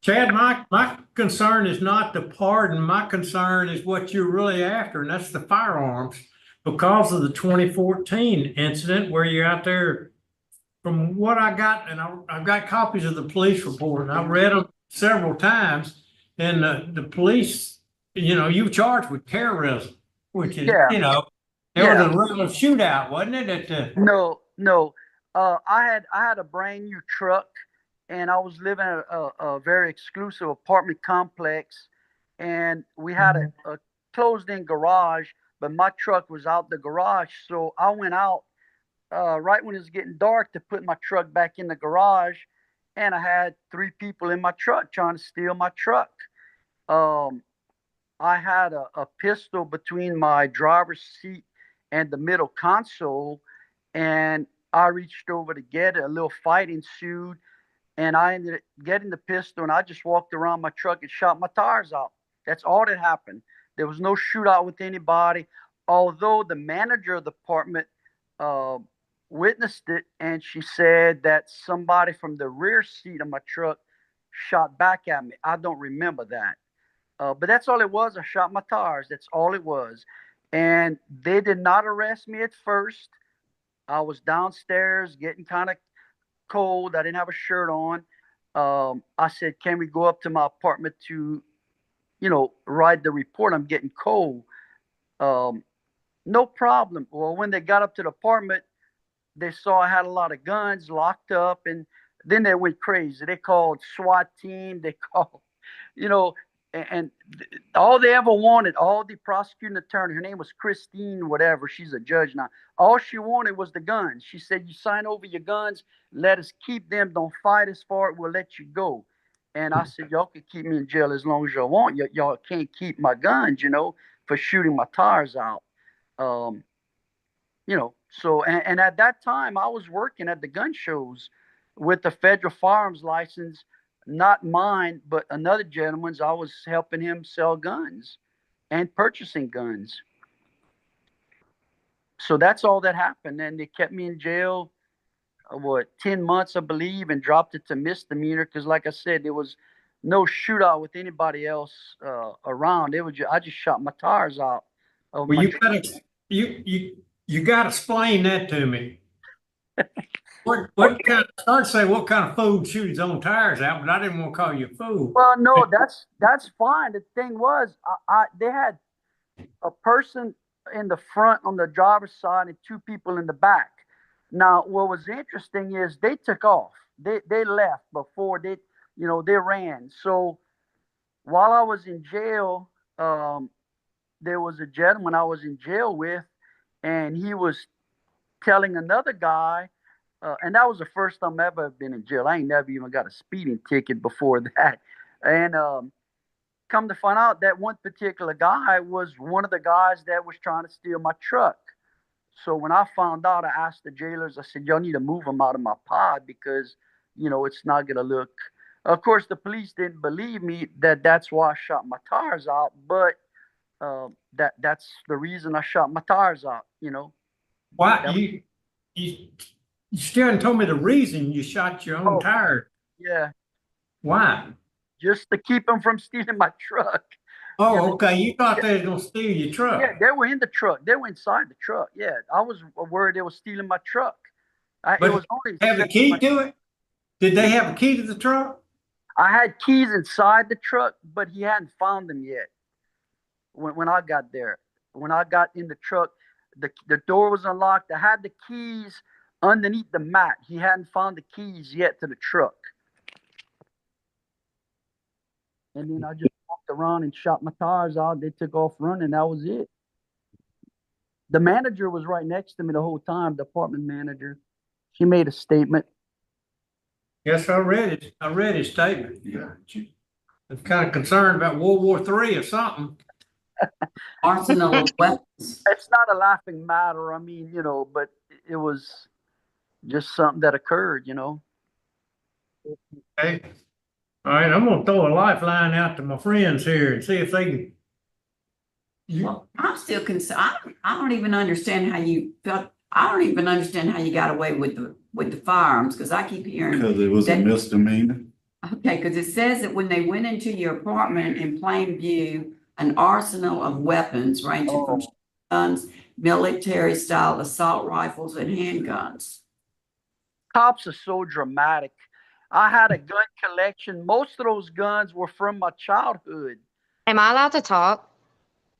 Chad, my concern is not the pardon. My concern is what you're really after, and that's the firearms because of the 2014 incident where you're out there. From what I got, and I've got copies of the police report, and I've read them several times, and the police, you were charged with terrorism, which is, there was a real shootout, wasn't it? No. I had a brand new truck, and I was living in a very exclusive apartment complex, and we had a closed-in garage, but my truck was out the garage, so I went out right when it was getting dark to put my truck back in the garage, and I had 3 people in my truck trying to steal my truck. I had a pistol between my driver's seat and the middle console, and I reached over to get it. A little fight ensued, and I ended up getting the pistol, and I just walked around my truck and shot my tires out. That's all that happened. There was no shootout with anybody, although the manager of the apartment witnessed it, and she said that somebody from the rear seat of my truck shot back at me. I don't remember that. But that's all it was. I shot my tires. That's all it was. And they did not arrest me at first. I was downstairs getting kind of cold. I didn't have a shirt on. I said, can we go up to my apartment to, write the report? I'm getting cold. No problem. Well, when they got up to the apartment, they saw I had a lot of guns locked up, and then they went crazy. They called SWAT team. They called, and all they ever wanted, all the prosecuting attorney, her name was Christine, whatever, she's a judge now. All she wanted was the guns. She said, you sign over your guns, let us keep them, don't fight us for it, we'll let you go. And I said, y'all can keep me in jail as long as y'all want. Y'all can't keep my guns, for shooting my tires out. So, and at that time, I was working at the gun shows with the federal firearms license, not mine, but another gentleman's. I was helping him sell guns. and purchasing guns. So that's all that happened. And they kept me in jail, 10 months, I believe, and dropped it to misdemeanor. Cause like I said, there was no shootout with anybody else, around. I just shot my tires out. Of Well, my you gotta explain that to me. What kind, I'd say what kind of fool shoots his own tires out, but I didn't want to call you a fool. Well, no, that's fine. The thing was, they had a person in the front on the driver's side and 2 people in the back. Now, what was interesting is they took off. They left before they ran. So while I was in jail, there was a gentleman I was in jail with, and he was telling another guy, and that was the first time I've ever been in jail. I ain't never even got a speeding ticket before that. And come to find out that one particular guy was one of the guys that was trying to steal my truck. So when I found out, I asked the jailers, I said, y'all need to move him out of my pod because, it's not going to look. Of course, the police didn't believe me that's why I shot my tires out. But that's the reason I shot my tires out, Why you still haven't told me the reason you shot your own tire. Yeah. Why? Just to keep them from stealing my truck. Oh, okay. You thought they was gonna steal your truck. Yeah, they were in the truck. They were inside the truck. Yeah, I was worried they were stealing my truck. But it was only have a key to it? Did they have a key to the truck? I had keys inside the truck, but he hadn't found them yet. When I got there, when I got in the truck, the door was unlocked. I had the keys underneath the mat. He hadn't found the keys yet to the truck. And then I just walked around and shot my tires out. They took off running. That was it. The manager was right next to me the whole time, the apartment manager. She made a statement. Yes, I read it. I read his statement. Yeah. I'm kind of concerned about World War III or something. Arsenal of weapons. It's not a laughing matter. I mean, but it was just something that occurred, Okay. All right, I'm gonna throw a lifeline out to my friends here and see if they can. Well, I'm still concerned. I don't even understand how you felt. I don't even understand how you got away with the firearms, because I keep hearing. Because it was a misdemeanor. Okay, because it says that when they went into your apartment in plain view, an arsenal of weapons ranging from guns, military style assault rifles, and handguns. Cops are so dramatic. I had a gun collection. Most of those guns were from my childhood. Am I allowed to talk?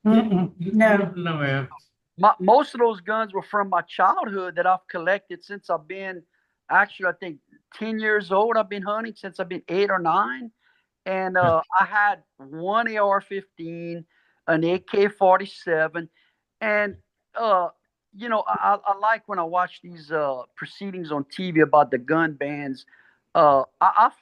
No. No, ma'am. Most of those guns were from my childhood that I've collected since I've been, actually, I think 10 years old. I've been hunting since I've been 8 or 9. And I had one AR-15, an AK-47. And, I like when I watch these proceedings on TV about the gun bans. I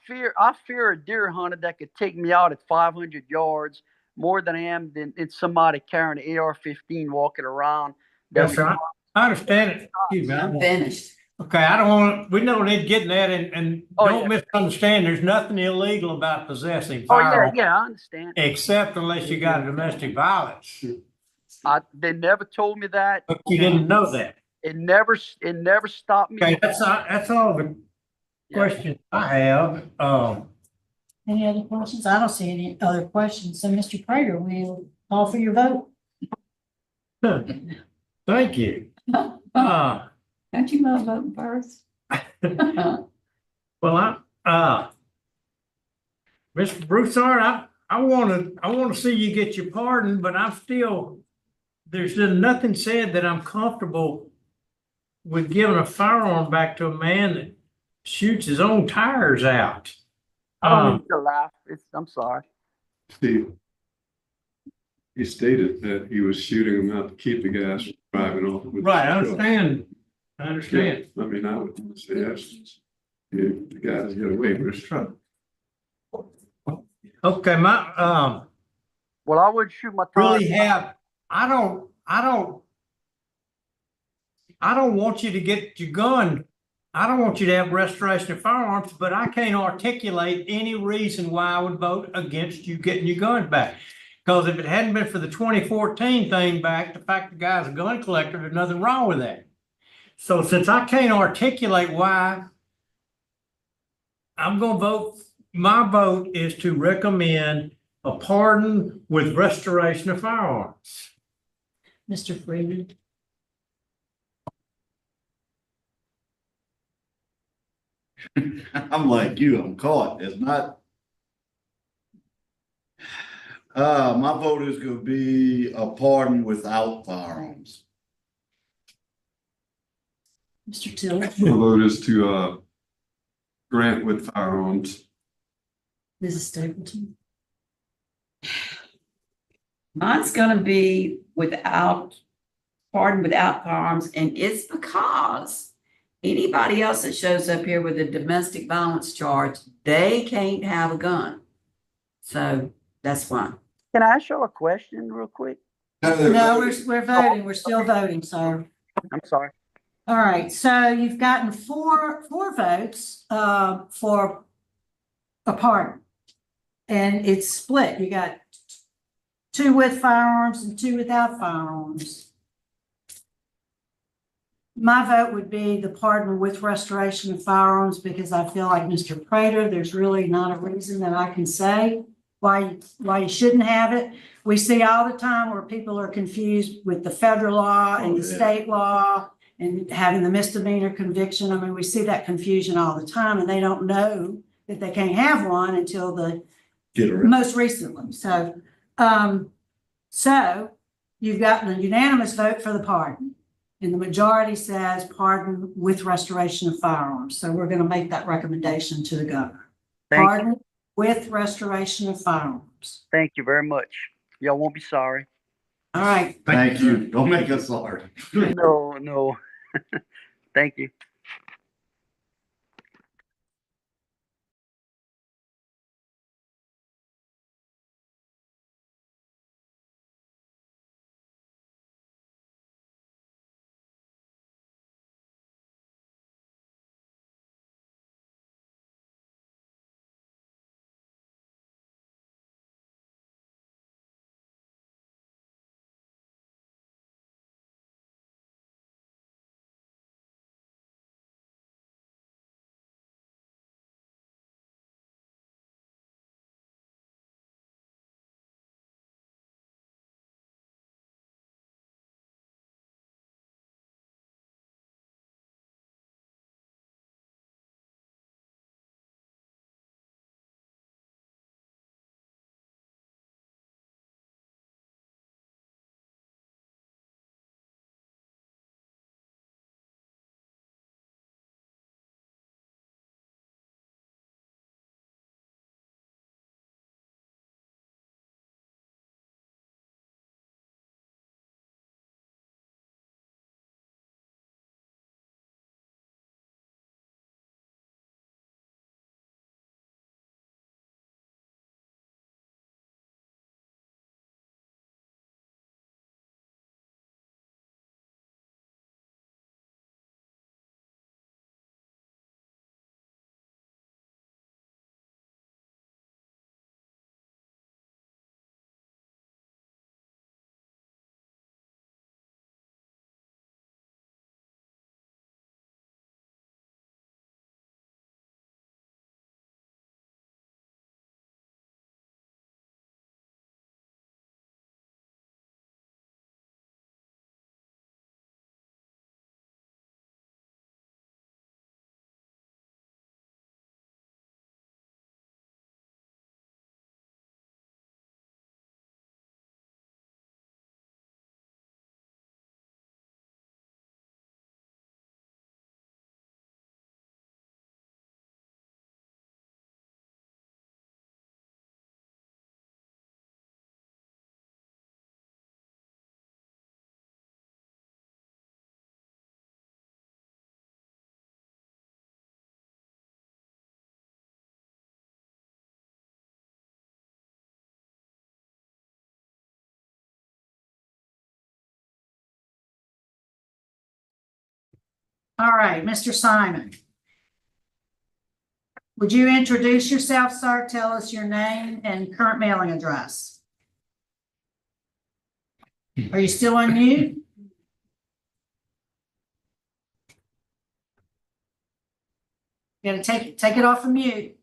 fear a deer hunter that could take me out at 500 yards more than I am than somebody carrying an AR-15 walking around. Yes, sir. I understand it. Excuse me, I'm finished. Okay, we don't need to get in that and don't misunderstand. There's nothing illegal about possessing firearms. Yeah, I understand. Except unless you got domestic violence. They never told me that. But you didn't know that. It never stopped me. Okay, that's all the questions I have. Any other questions? I don't see any other questions. So, Mr. Prater, we'll call for your vote. Thank you. Don't you love voting first? Well, Mr. Broussard, I want to see you get your pardon, but there's nothing said that I'm comfortable with giving a firearm back to a man that shoots his own tires out. I don't need to laugh. I'm sorry. Steve, he stated that he was shooting him out to keep the guys from driving off. Right, I understand. I understand. Yeah, I mean, I would say yes. The guys get away with his truck. Okay, well, I would shoot my tires. Really have. I don't want you to get your gun. I don't want you to have restoration of firearms, but I can't articulate any reason why I would vote against you getting your gun back. Because if it hadn't been for the 2014 thing back, the fact the guy's a gun collector, there's nothing wrong with that. So since I can't articulate why, I'm gonna vote, my vote is to recommend a pardon with restoration of firearms. Mr. Freeman. I'm like you, I'm caught. It's not. My vote is gonna be a pardon without firearms. Mr. Tiller. My vote is to, grant with firearms. Mrs. Stapleton. Mine's gonna be pardon without firearms, and it's because anybody else that shows up here with a domestic violence charge, they can't have a gun. So that's why. Can I ask you a question real quick? No, we're voting. We're still voting, sir. I'm sorry. All right, so you've gotten four votes for a pardon. And it's split. You got 2 with firearms and 2 without firearms. My vote would be the pardon with restoration of firearms, because I feel like Mr. Prater, there's really not a reason that I can say why you shouldn't have it. We see all the time where people are confused with the federal law and the state law and having the misdemeanor conviction. I mean, we see that confusion all the time, and they don't know that they can't have one until the most recently. So, so you've gotten a unanimous vote for the pardon, and the majority says pardon with restoration of firearms. So we're going to make that recommendation to the governor. Pardon with restoration of firearms. Thank you very much. Y'all won't be sorry. All right. Thank you. Don't make us sorry. No. Thank you. All right, Mr. Simon. Would you introduce yourself, sir? Tell us your name and current mailing address. Are you still on mute? You gotta take it off of mute.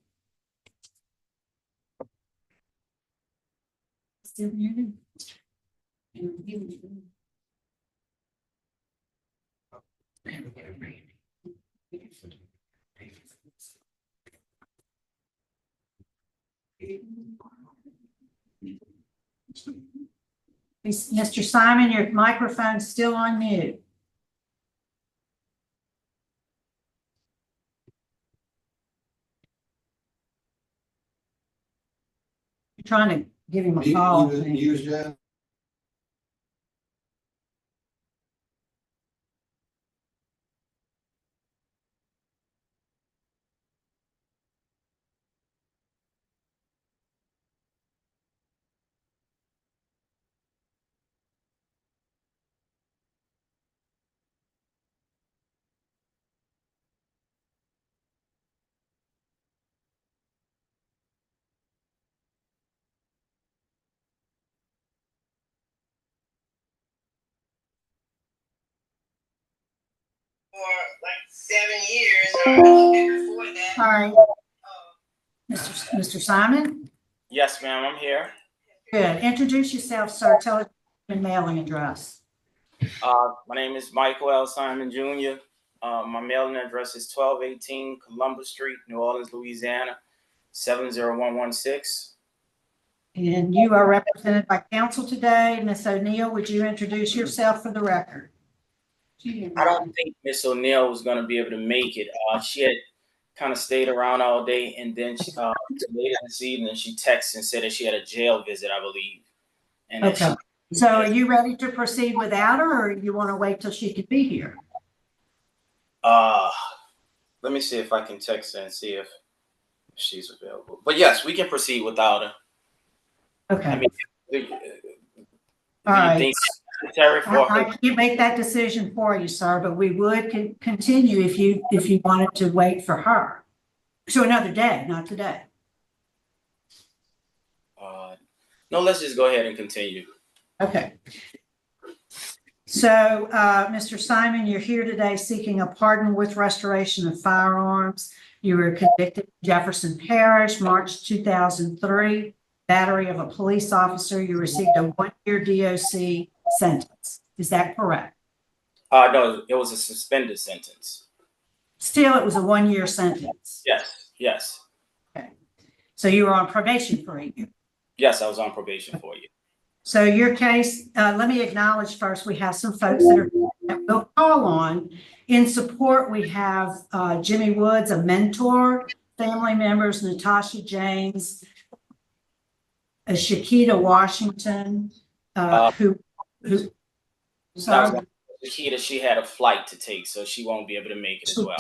Still muted? Mr. Simon, your microphone's still on mute. You're trying to give him a call. I think. For like 7 years, before that. All right. Mr. Simon? Yes, ma'am, I'm here. Good. Introduce yourself, sir. Tell us your mailing address. My name is Michael L. Simon Jr. My mailing address is 1218 Columbus Street, New Orleans, Louisiana, 70116. And you are represented by counsel today. Ms. O'Neill, would you introduce yourself for the record? I don't think Miss O'Neill was going to be able to make it. She had kind of stayed around all day, and then she, later this evening, she texted and said that she had a jail visit, I believe. And okay. So are you ready to proceed without her, or you want to wait till she could be here? Let me see if I can text her and see if she's available. But yes, we can proceed without her. Okay. I mean, all right. I can't make that decision for you, sir, but we would continue if you wanted to wait for her. So another day, not today. No, let's just go ahead and continue. Okay. So, Mr. Simon, you're here today seeking a pardon with restoration of firearms. You were convicted in Jefferson Parish, March 2003, battery of a police officer. You received a 1-year DOC sentence. Is that correct? No, it was a suspended sentence. Still, it was a 1-year sentence. Yes, yes. Okay. So you were on probation for a year. Yes, I was on probation for a year. So your case, let me acknowledge first, we have some folks that we'll call on. In support, we have Jimmy Woods, a mentor, family members, Natasha James, Shakita Washington, who sorry. Shakita, she had a flight to take, so she won't be able to make it as well.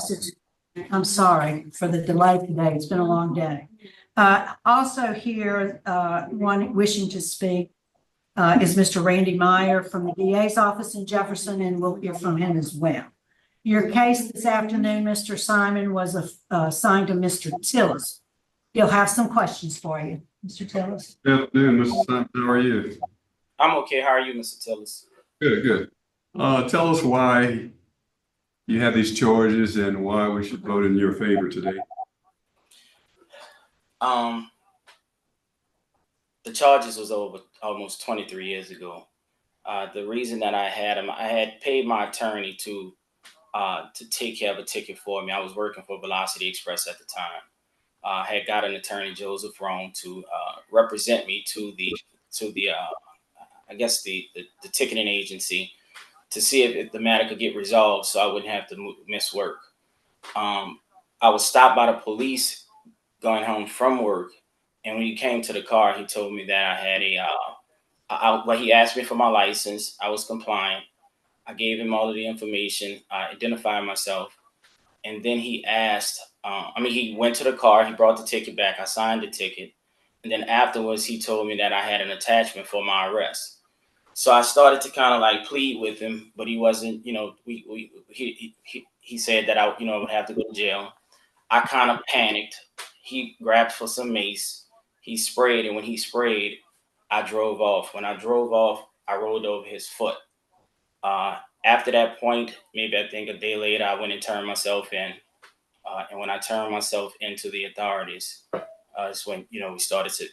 I'm sorry for the delay today. It's been a long day. Also here, one wishing to speak is Mr. Randy Meyer from the DA's office in Jefferson, and we'll hear from him as well. Your case this afternoon, Mr. Simon, was assigned to Mr. Tillis. He'll have some questions for you, Mr. Tillis. Good afternoon, Mr. Simon. How are you? I'm okay. How are you, Mr. Tillis? Good, good. Tell us why you have these charges and why we should vote in your favor today. The charges was over almost 23 years ago. The reason that I had them, I had paid my attorney to take care of a ticket for me. I was working for Velocity Express at the time. I had got an attorney, Joseph Rome, to represent me to the I guess the ticketing agency to see if the matter could get resolved, so I wouldn't have to miss work. I was stopped by the police going home from work. And when he came to the car, he told me that I had well, he asked me for my license. I was compliant. I gave him all of the information. I identified myself. And then he asked, he went to the car. He brought the ticket back. I signed the ticket. And then afterwards, he told me that I had an attachment for my arrest. So I started to kind of like plead with him, but he wasn't, he said that I, would have to go to jail. I kind of panicked. He grabbed for some mace. He sprayed, and when he sprayed, I drove off. When I drove off, I rolled over his foot. After that point, maybe I think a day later, I went and turned myself in. And when I turned myself into the authorities, it's when we started to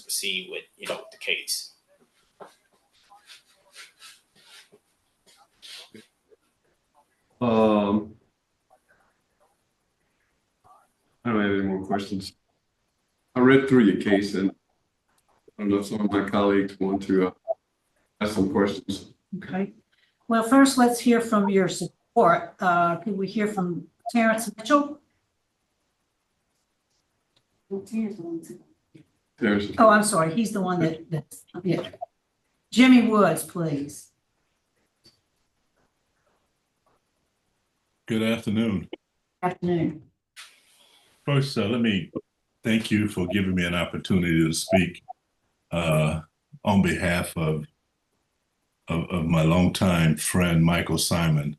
proceed with with the case. I don't have any more questions. I read through your case, and I don't know if some of my colleagues want to ask some questions. Okay. Well, first, let's hear from your support. Could we hear from Terrence Mitchell? There's Oh, I'm sorry. He's the one that's yeah. Jimmy Woods, please. Good afternoon. Afternoon. First, let me thank you for giving me an opportunity to speak on behalf of my longtime friend, Michael Simon.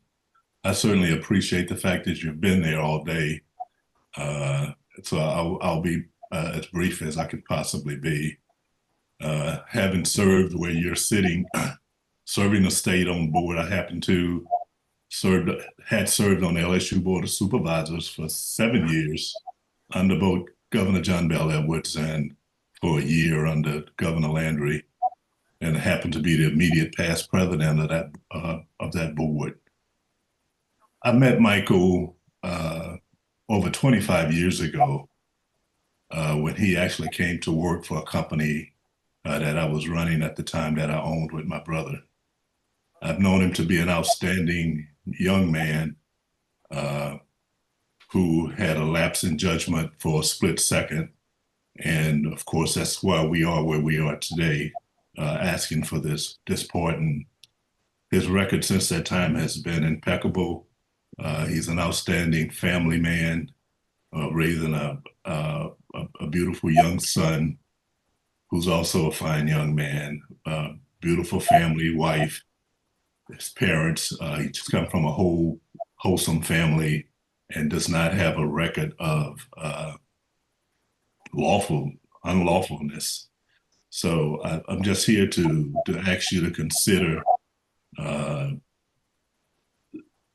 I certainly appreciate the fact that you've been there all day. So I'll be as brief as I could possibly be. Having served where you're sitting, serving the state on board, I happen to had served on the LSU Board of Supervisors for 7 years under both Governor John Bell Edwards and for a year under Governor Landry, and happened to be the immediate past president of that board. I met Michael over 25 years ago when he actually came to work for a company that I was running at the time that I owned with my brother. I've known him to be an outstanding young man who had a lapse in judgment for a split second. And of course, that's why we are where we are today, asking for this pardon. His record since that time has been impeccable. He's an outstanding family man, raising a beautiful young son who's also a fine young man, beautiful family, wife, his parents. He just come from a wholesome family and does not have a record of unlawfulness. So I'm just here to ask you to consider the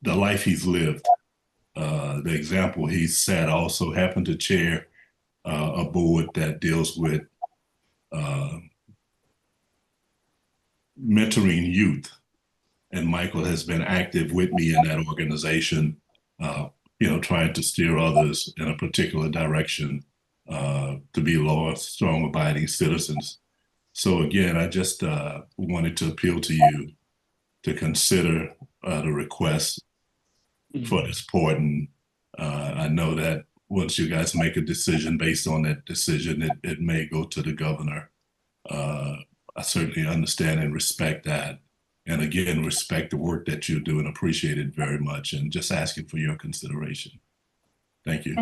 life he's lived. The example he set. Also happened to chair a board that deals with mentoring youth. And Michael has been active with me in that organization, trying to steer others in a particular direction to be strong, abiding citizens. So again, I just wanted to appeal to you to consider the request for this pardon. I know that once you guys make a decision based on that decision, it may go to the governor. I certainly understand and respect that. And again, respect the work that you do and appreciate it very much, and just asking for your consideration. Thank you.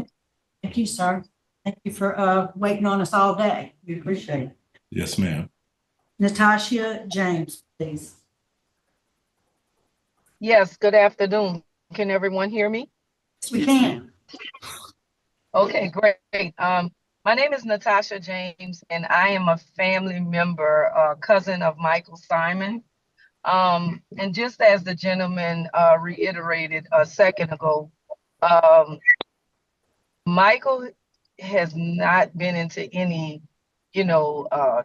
Thank you, sir. Thank you for waiting on us all day. We appreciate it. Yes, ma'am. Natasha James, please. Yes, good afternoon. Can everyone hear me? Yes, we can. Okay, great. My name is Natasha James, and I am a family member, cousin of Michael Simon. And just as the gentleman reiterated a second ago, Michael has not been into any,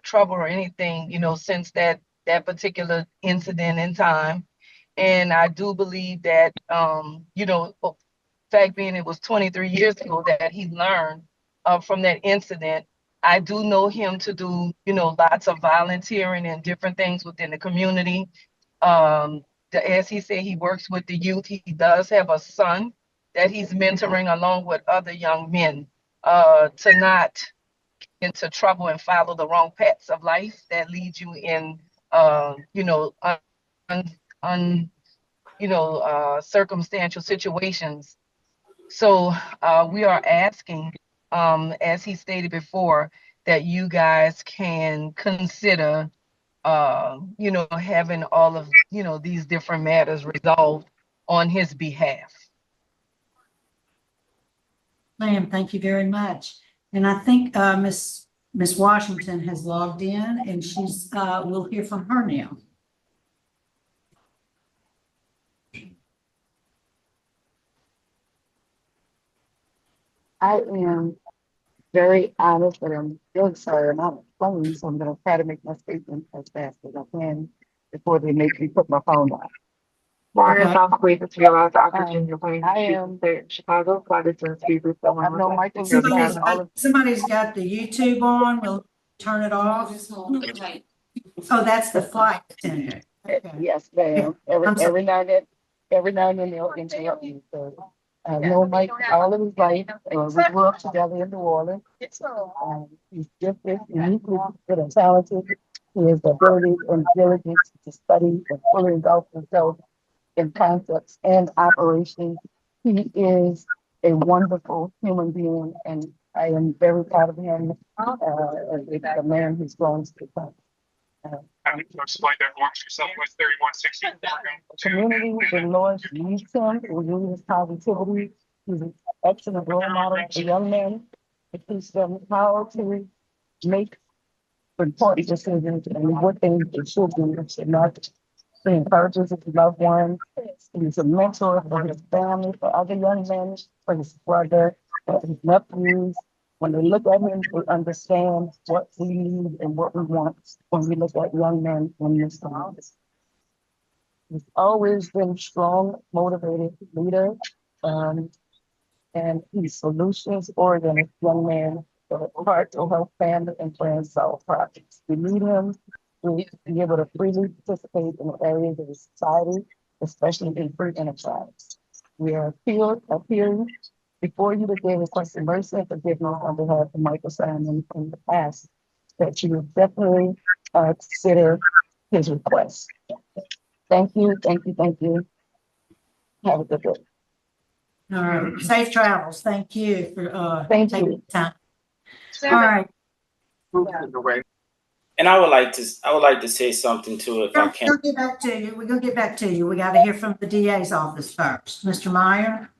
trouble or anything, since that particular incident in time. And I do believe that, fact being it was 23 years ago that he learned from that incident. I do know him to do, lots of volunteering and different things within the community. As he said, he works with the youth. He does have a son that he's mentoring along with other young men to not get into trouble and follow the wrong paths of life that lead you in, circumstantial situations. So we are asking, as he stated before, that you guys can consider, having all of, these different matters resolved on his behalf. Ma'am, thank you very much. And I think Miss Washington has logged in, and she's we'll hear from her now. I am very honest, but I'm really sorry I'm on the phone, so I'm gonna try to make my statement as fast as I can before they make me put my phone down. Okay. I am Chicago flight attendant speaker. So I know Michael. Somebody's got the YouTube on. We'll turn it off. Oh, that's the flight attendant. Okay. Yes, ma'am. Every now and then they'll interrupt me. So I know Mike all of his life. We grew up together in New Orleans. He's gifted, uniquely good and talented. He has the ability and diligence to study and fully engulf himself in concepts and operations. He is a wonderful human being, and I am very proud of him as a man who's grown to become. Community, the Lord needs him. We need his positivity. He's an excellent role model for young men. It teaches them how to make important decisions and what things they should do and should not. He encourages his loved ones. He's a mentor for his family, for other young men, for his brother, for his nephews. When they look at him, they understand what we need and what we want when we look at young men in this time. He's always been strong, motivated leader, and he's solutions oriented young man with a heart to help family and friends solve problems. We need him to be able to freely participate in the areas of society, especially in free enterprise. We are appearing before you today requesting mercy and forgiveness on behalf of Michael Simon in the past, that you would definitely consider his request. Thank you, thank you, thank you. Have a good day. All right. Safe travels. Thank you for taking the time. All right. And I would like to say something too, if I can. We'll get back to you. We're gonna get back to you. We got to hear from the DA's office first. Mr. Meyer.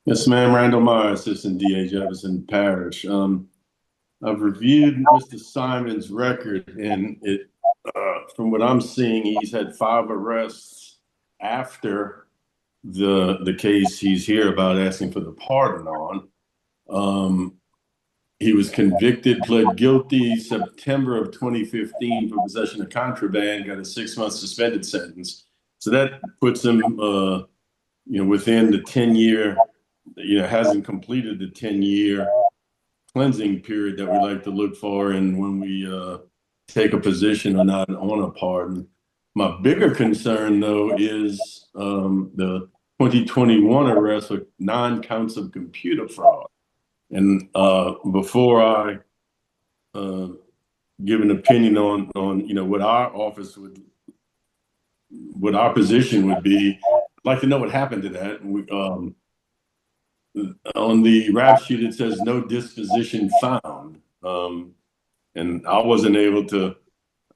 Yes, ma'am. Randall Meyer, Assistant DA, Jefferson Parish. I've reviewed Mr. Simon's record, and it, from what I'm seeing, he's had 5 arrests after the case he's here about asking for the pardon on. He was convicted, pled guilty September of 2015 for possession of contraband, got a 6-month suspended sentence. So that puts him, within the 10-year, hasn't completed the 10-year cleansing period that we like to look for. And when we take a position or not on a pardon, my bigger concern though is the 2021 arrest with 9 counts of computer fraud. And before I give an opinion on what our office what our position would be, I'd like to know what happened to that. We, on the rap sheet, it says no disposition found, and I wasn't able to.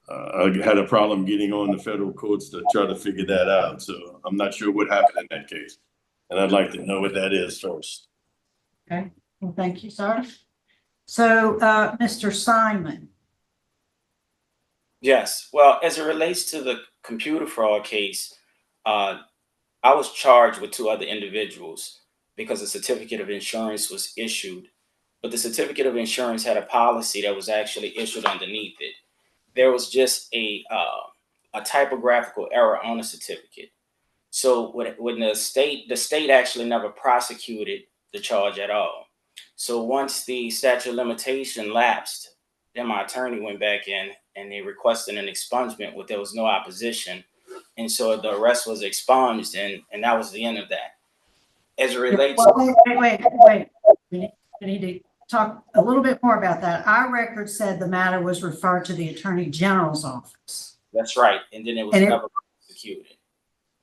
I had a problem getting on the federal courts to try to figure that out. So I'm not sure what happened in that case, and I'd like to know what that is first. Okay. Well, thank you, sir. So, Mr. Simon. Yes. Well, as it relates to the computer fraud case, I was charged with 2 other individuals because a certificate of insurance was issued, but the certificate of insurance had a policy that was actually issued underneath it. There was just a typographical error on the certificate. So when the state actually never prosecuted the charge at all. So once the statute of limitation lapsed, then my attorney went back in and they requested an expungement where there was no opposition. And so the arrest was expunged, and that was the end of that. As it relates Wait. We need to talk a little bit more about that. Our record said the matter was referred to the Attorney General's office. That's right. And then it was never prosecuted.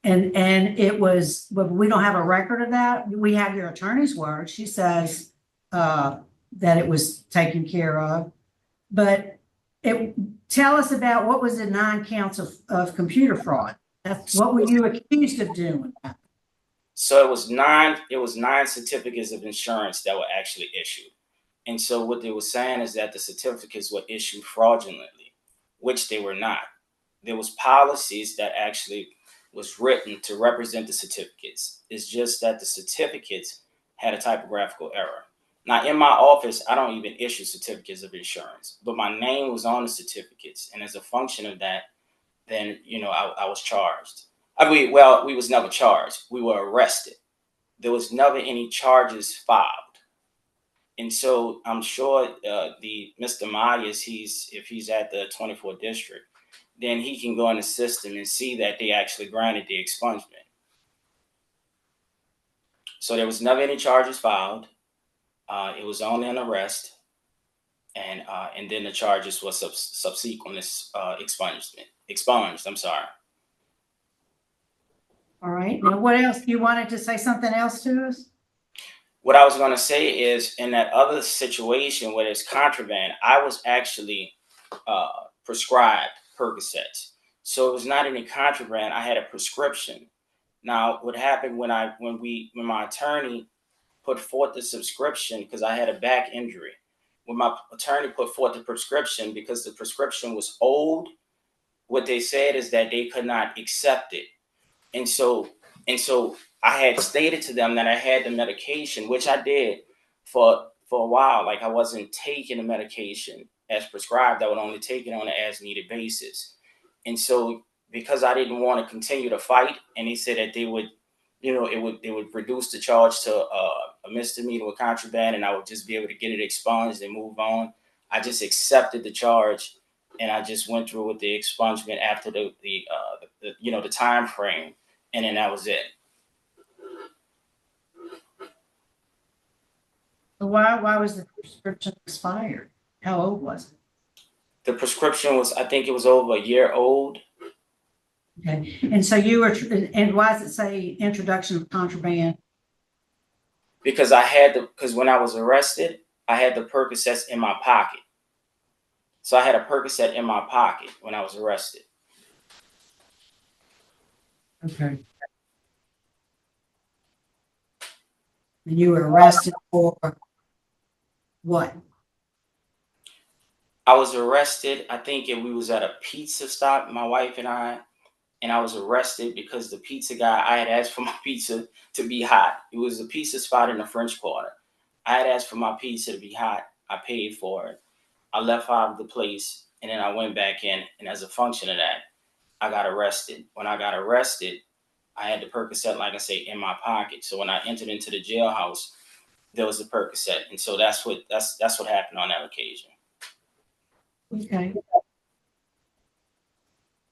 And it was, but we don't have a record of that. We have your attorney's word. She says that it was taken care of. But tell us about what was the 9 counts of computer fraud. What were you accused of doing? So it was 9 certificates of insurance that were actually issued. And so what they were saying is that the certificates were issued fraudulently, which they were not. There was policies that actually was written to represent the certificates. It's just that the certificates had a typographical error. Now, in my office, I don't even issue certificates of insurance, but my name was on the certificates. And as a function of that, then, you know, I was charged. I mean, well, we was never charged. We were arrested. There was never any charges filed. And so I'm sure the Mr. Myers, if he's at the 24th district, then he can go in the system and see that they actually granted the expungement. So there was never any charges filed. It was only an arrest, and then the charges were subsequently expunged. I'm sorry. All right. Now, what else? You wanted to say something else to us? What I was going to say is, in that other situation where there's contraband, I was actually prescribed Percocets. So it was not any contraband. I had a prescription. Now, what happened when my attorney put forth the subscription, because I had a back injury, when my attorney put forth the prescription, because the prescription was old, what they said is that they could not accept it. And so I had stated to them that I had the medication, which I did for a while. Like, I wasn't taking the medication as prescribed. I would only take it on an as needed basis. And so, because I didn't want to continue to fight, and they said that they would, you know, it would reduce the charge to a misdemeanor with contraband, and I would just be able to get it expunged and move on. I just accepted the charge, and I just went through with the expungement after the time frame, and then that was it. Why was the prescription expired? How old was it? The prescription was, I think it was over a year old. Okay. And so you were, and why does it say introduction of contraband? Because because when I was arrested, I had the Percocets in my pocket. So I had a Percocet in my pocket when I was arrested. Okay. And you were arrested for what? I was arrested. I think we was at a pizza stop, my wife and I was arrested because the pizza guy, I had asked for my pizza to be hot. It was a pizza spot in the French Quarter. I had asked for my pizza to be hot. I paid for it. I left out of the place, and then I went back in, and as a function of that, I got arrested. When I got arrested, I had the Percocet, like I say, in my pocket. So when I entered into the jailhouse, there was a Percocet, and so that's what happened on that occasion. Okay.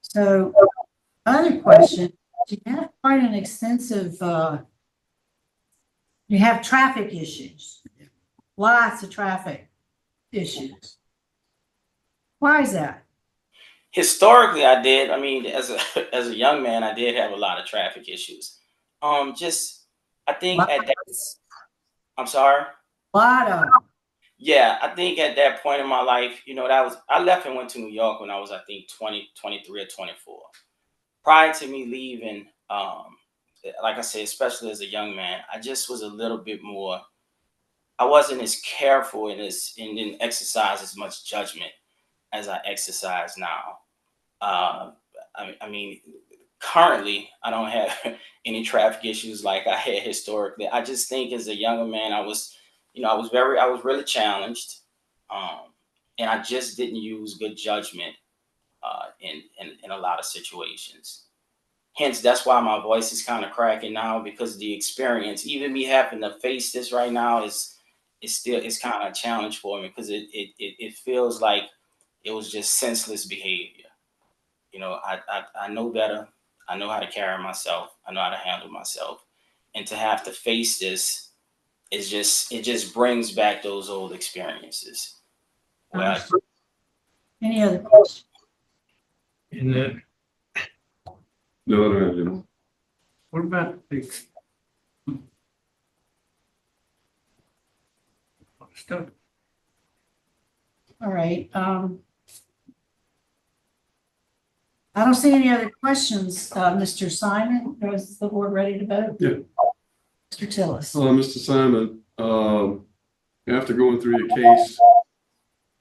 So, other question, you have quite an extensive, you have traffic issues, lots of traffic issues. Why is that? Historically, I did. I mean, as a young man, I did have a lot of traffic issues. I think at that, I'm sorry? A lot of. Yeah, I think at that point in my life, you know, I left and went to New York when I was, I think, 23 or 24. Prior to me leaving, like I said, especially as a young man, I just was a little bit more, I wasn't as careful and didn't exercise as much judgment as I exercise now. I mean, currently, I don't have any traffic issues like I had historically. I just think as a younger man, I was really challenged, and I just didn't use good judgment in a lot of situations. Hence, that's why my voice is kind of cracking now, because the experience, even me having to face this right now, is kind of a challenge for me, because it feels like it was just senseless behavior. You know, I know better. I know how to carry myself. I know how to handle myself, and to have to face this, it just brings back those old experiences. Any other questions? No. What about the stuff? All right. I don't see any other questions, Mr. Simon. Is the board ready to vote? Yeah. Mr. Tillis. Mr. Simon, after going through your case,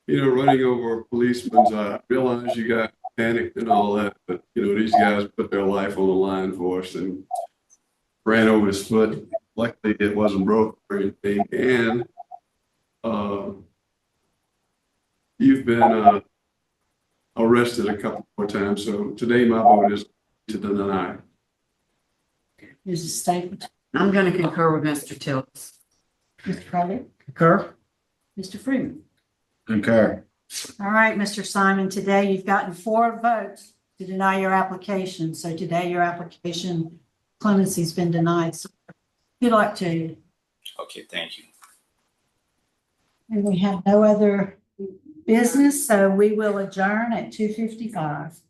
you know, running over a policeman's, I realize you got panicked and all that, but you know, these guys put their life on the line for us and ran over his foot. Luckily, it wasn't broken or anything. And You've been arrested a couple more times, so today my vote is to deny. There's a statement. I'm gonna concur with Mr. Tillis. Mr. Prater, Concur? Mr. Freeman. Concur. All right, Mr. Simon, today you've gotten 4 votes to deny your application. So today your application clemency's been denied. So good luck to you. Okay, thank you. And we have no other business, so we will adjourn at 2:55.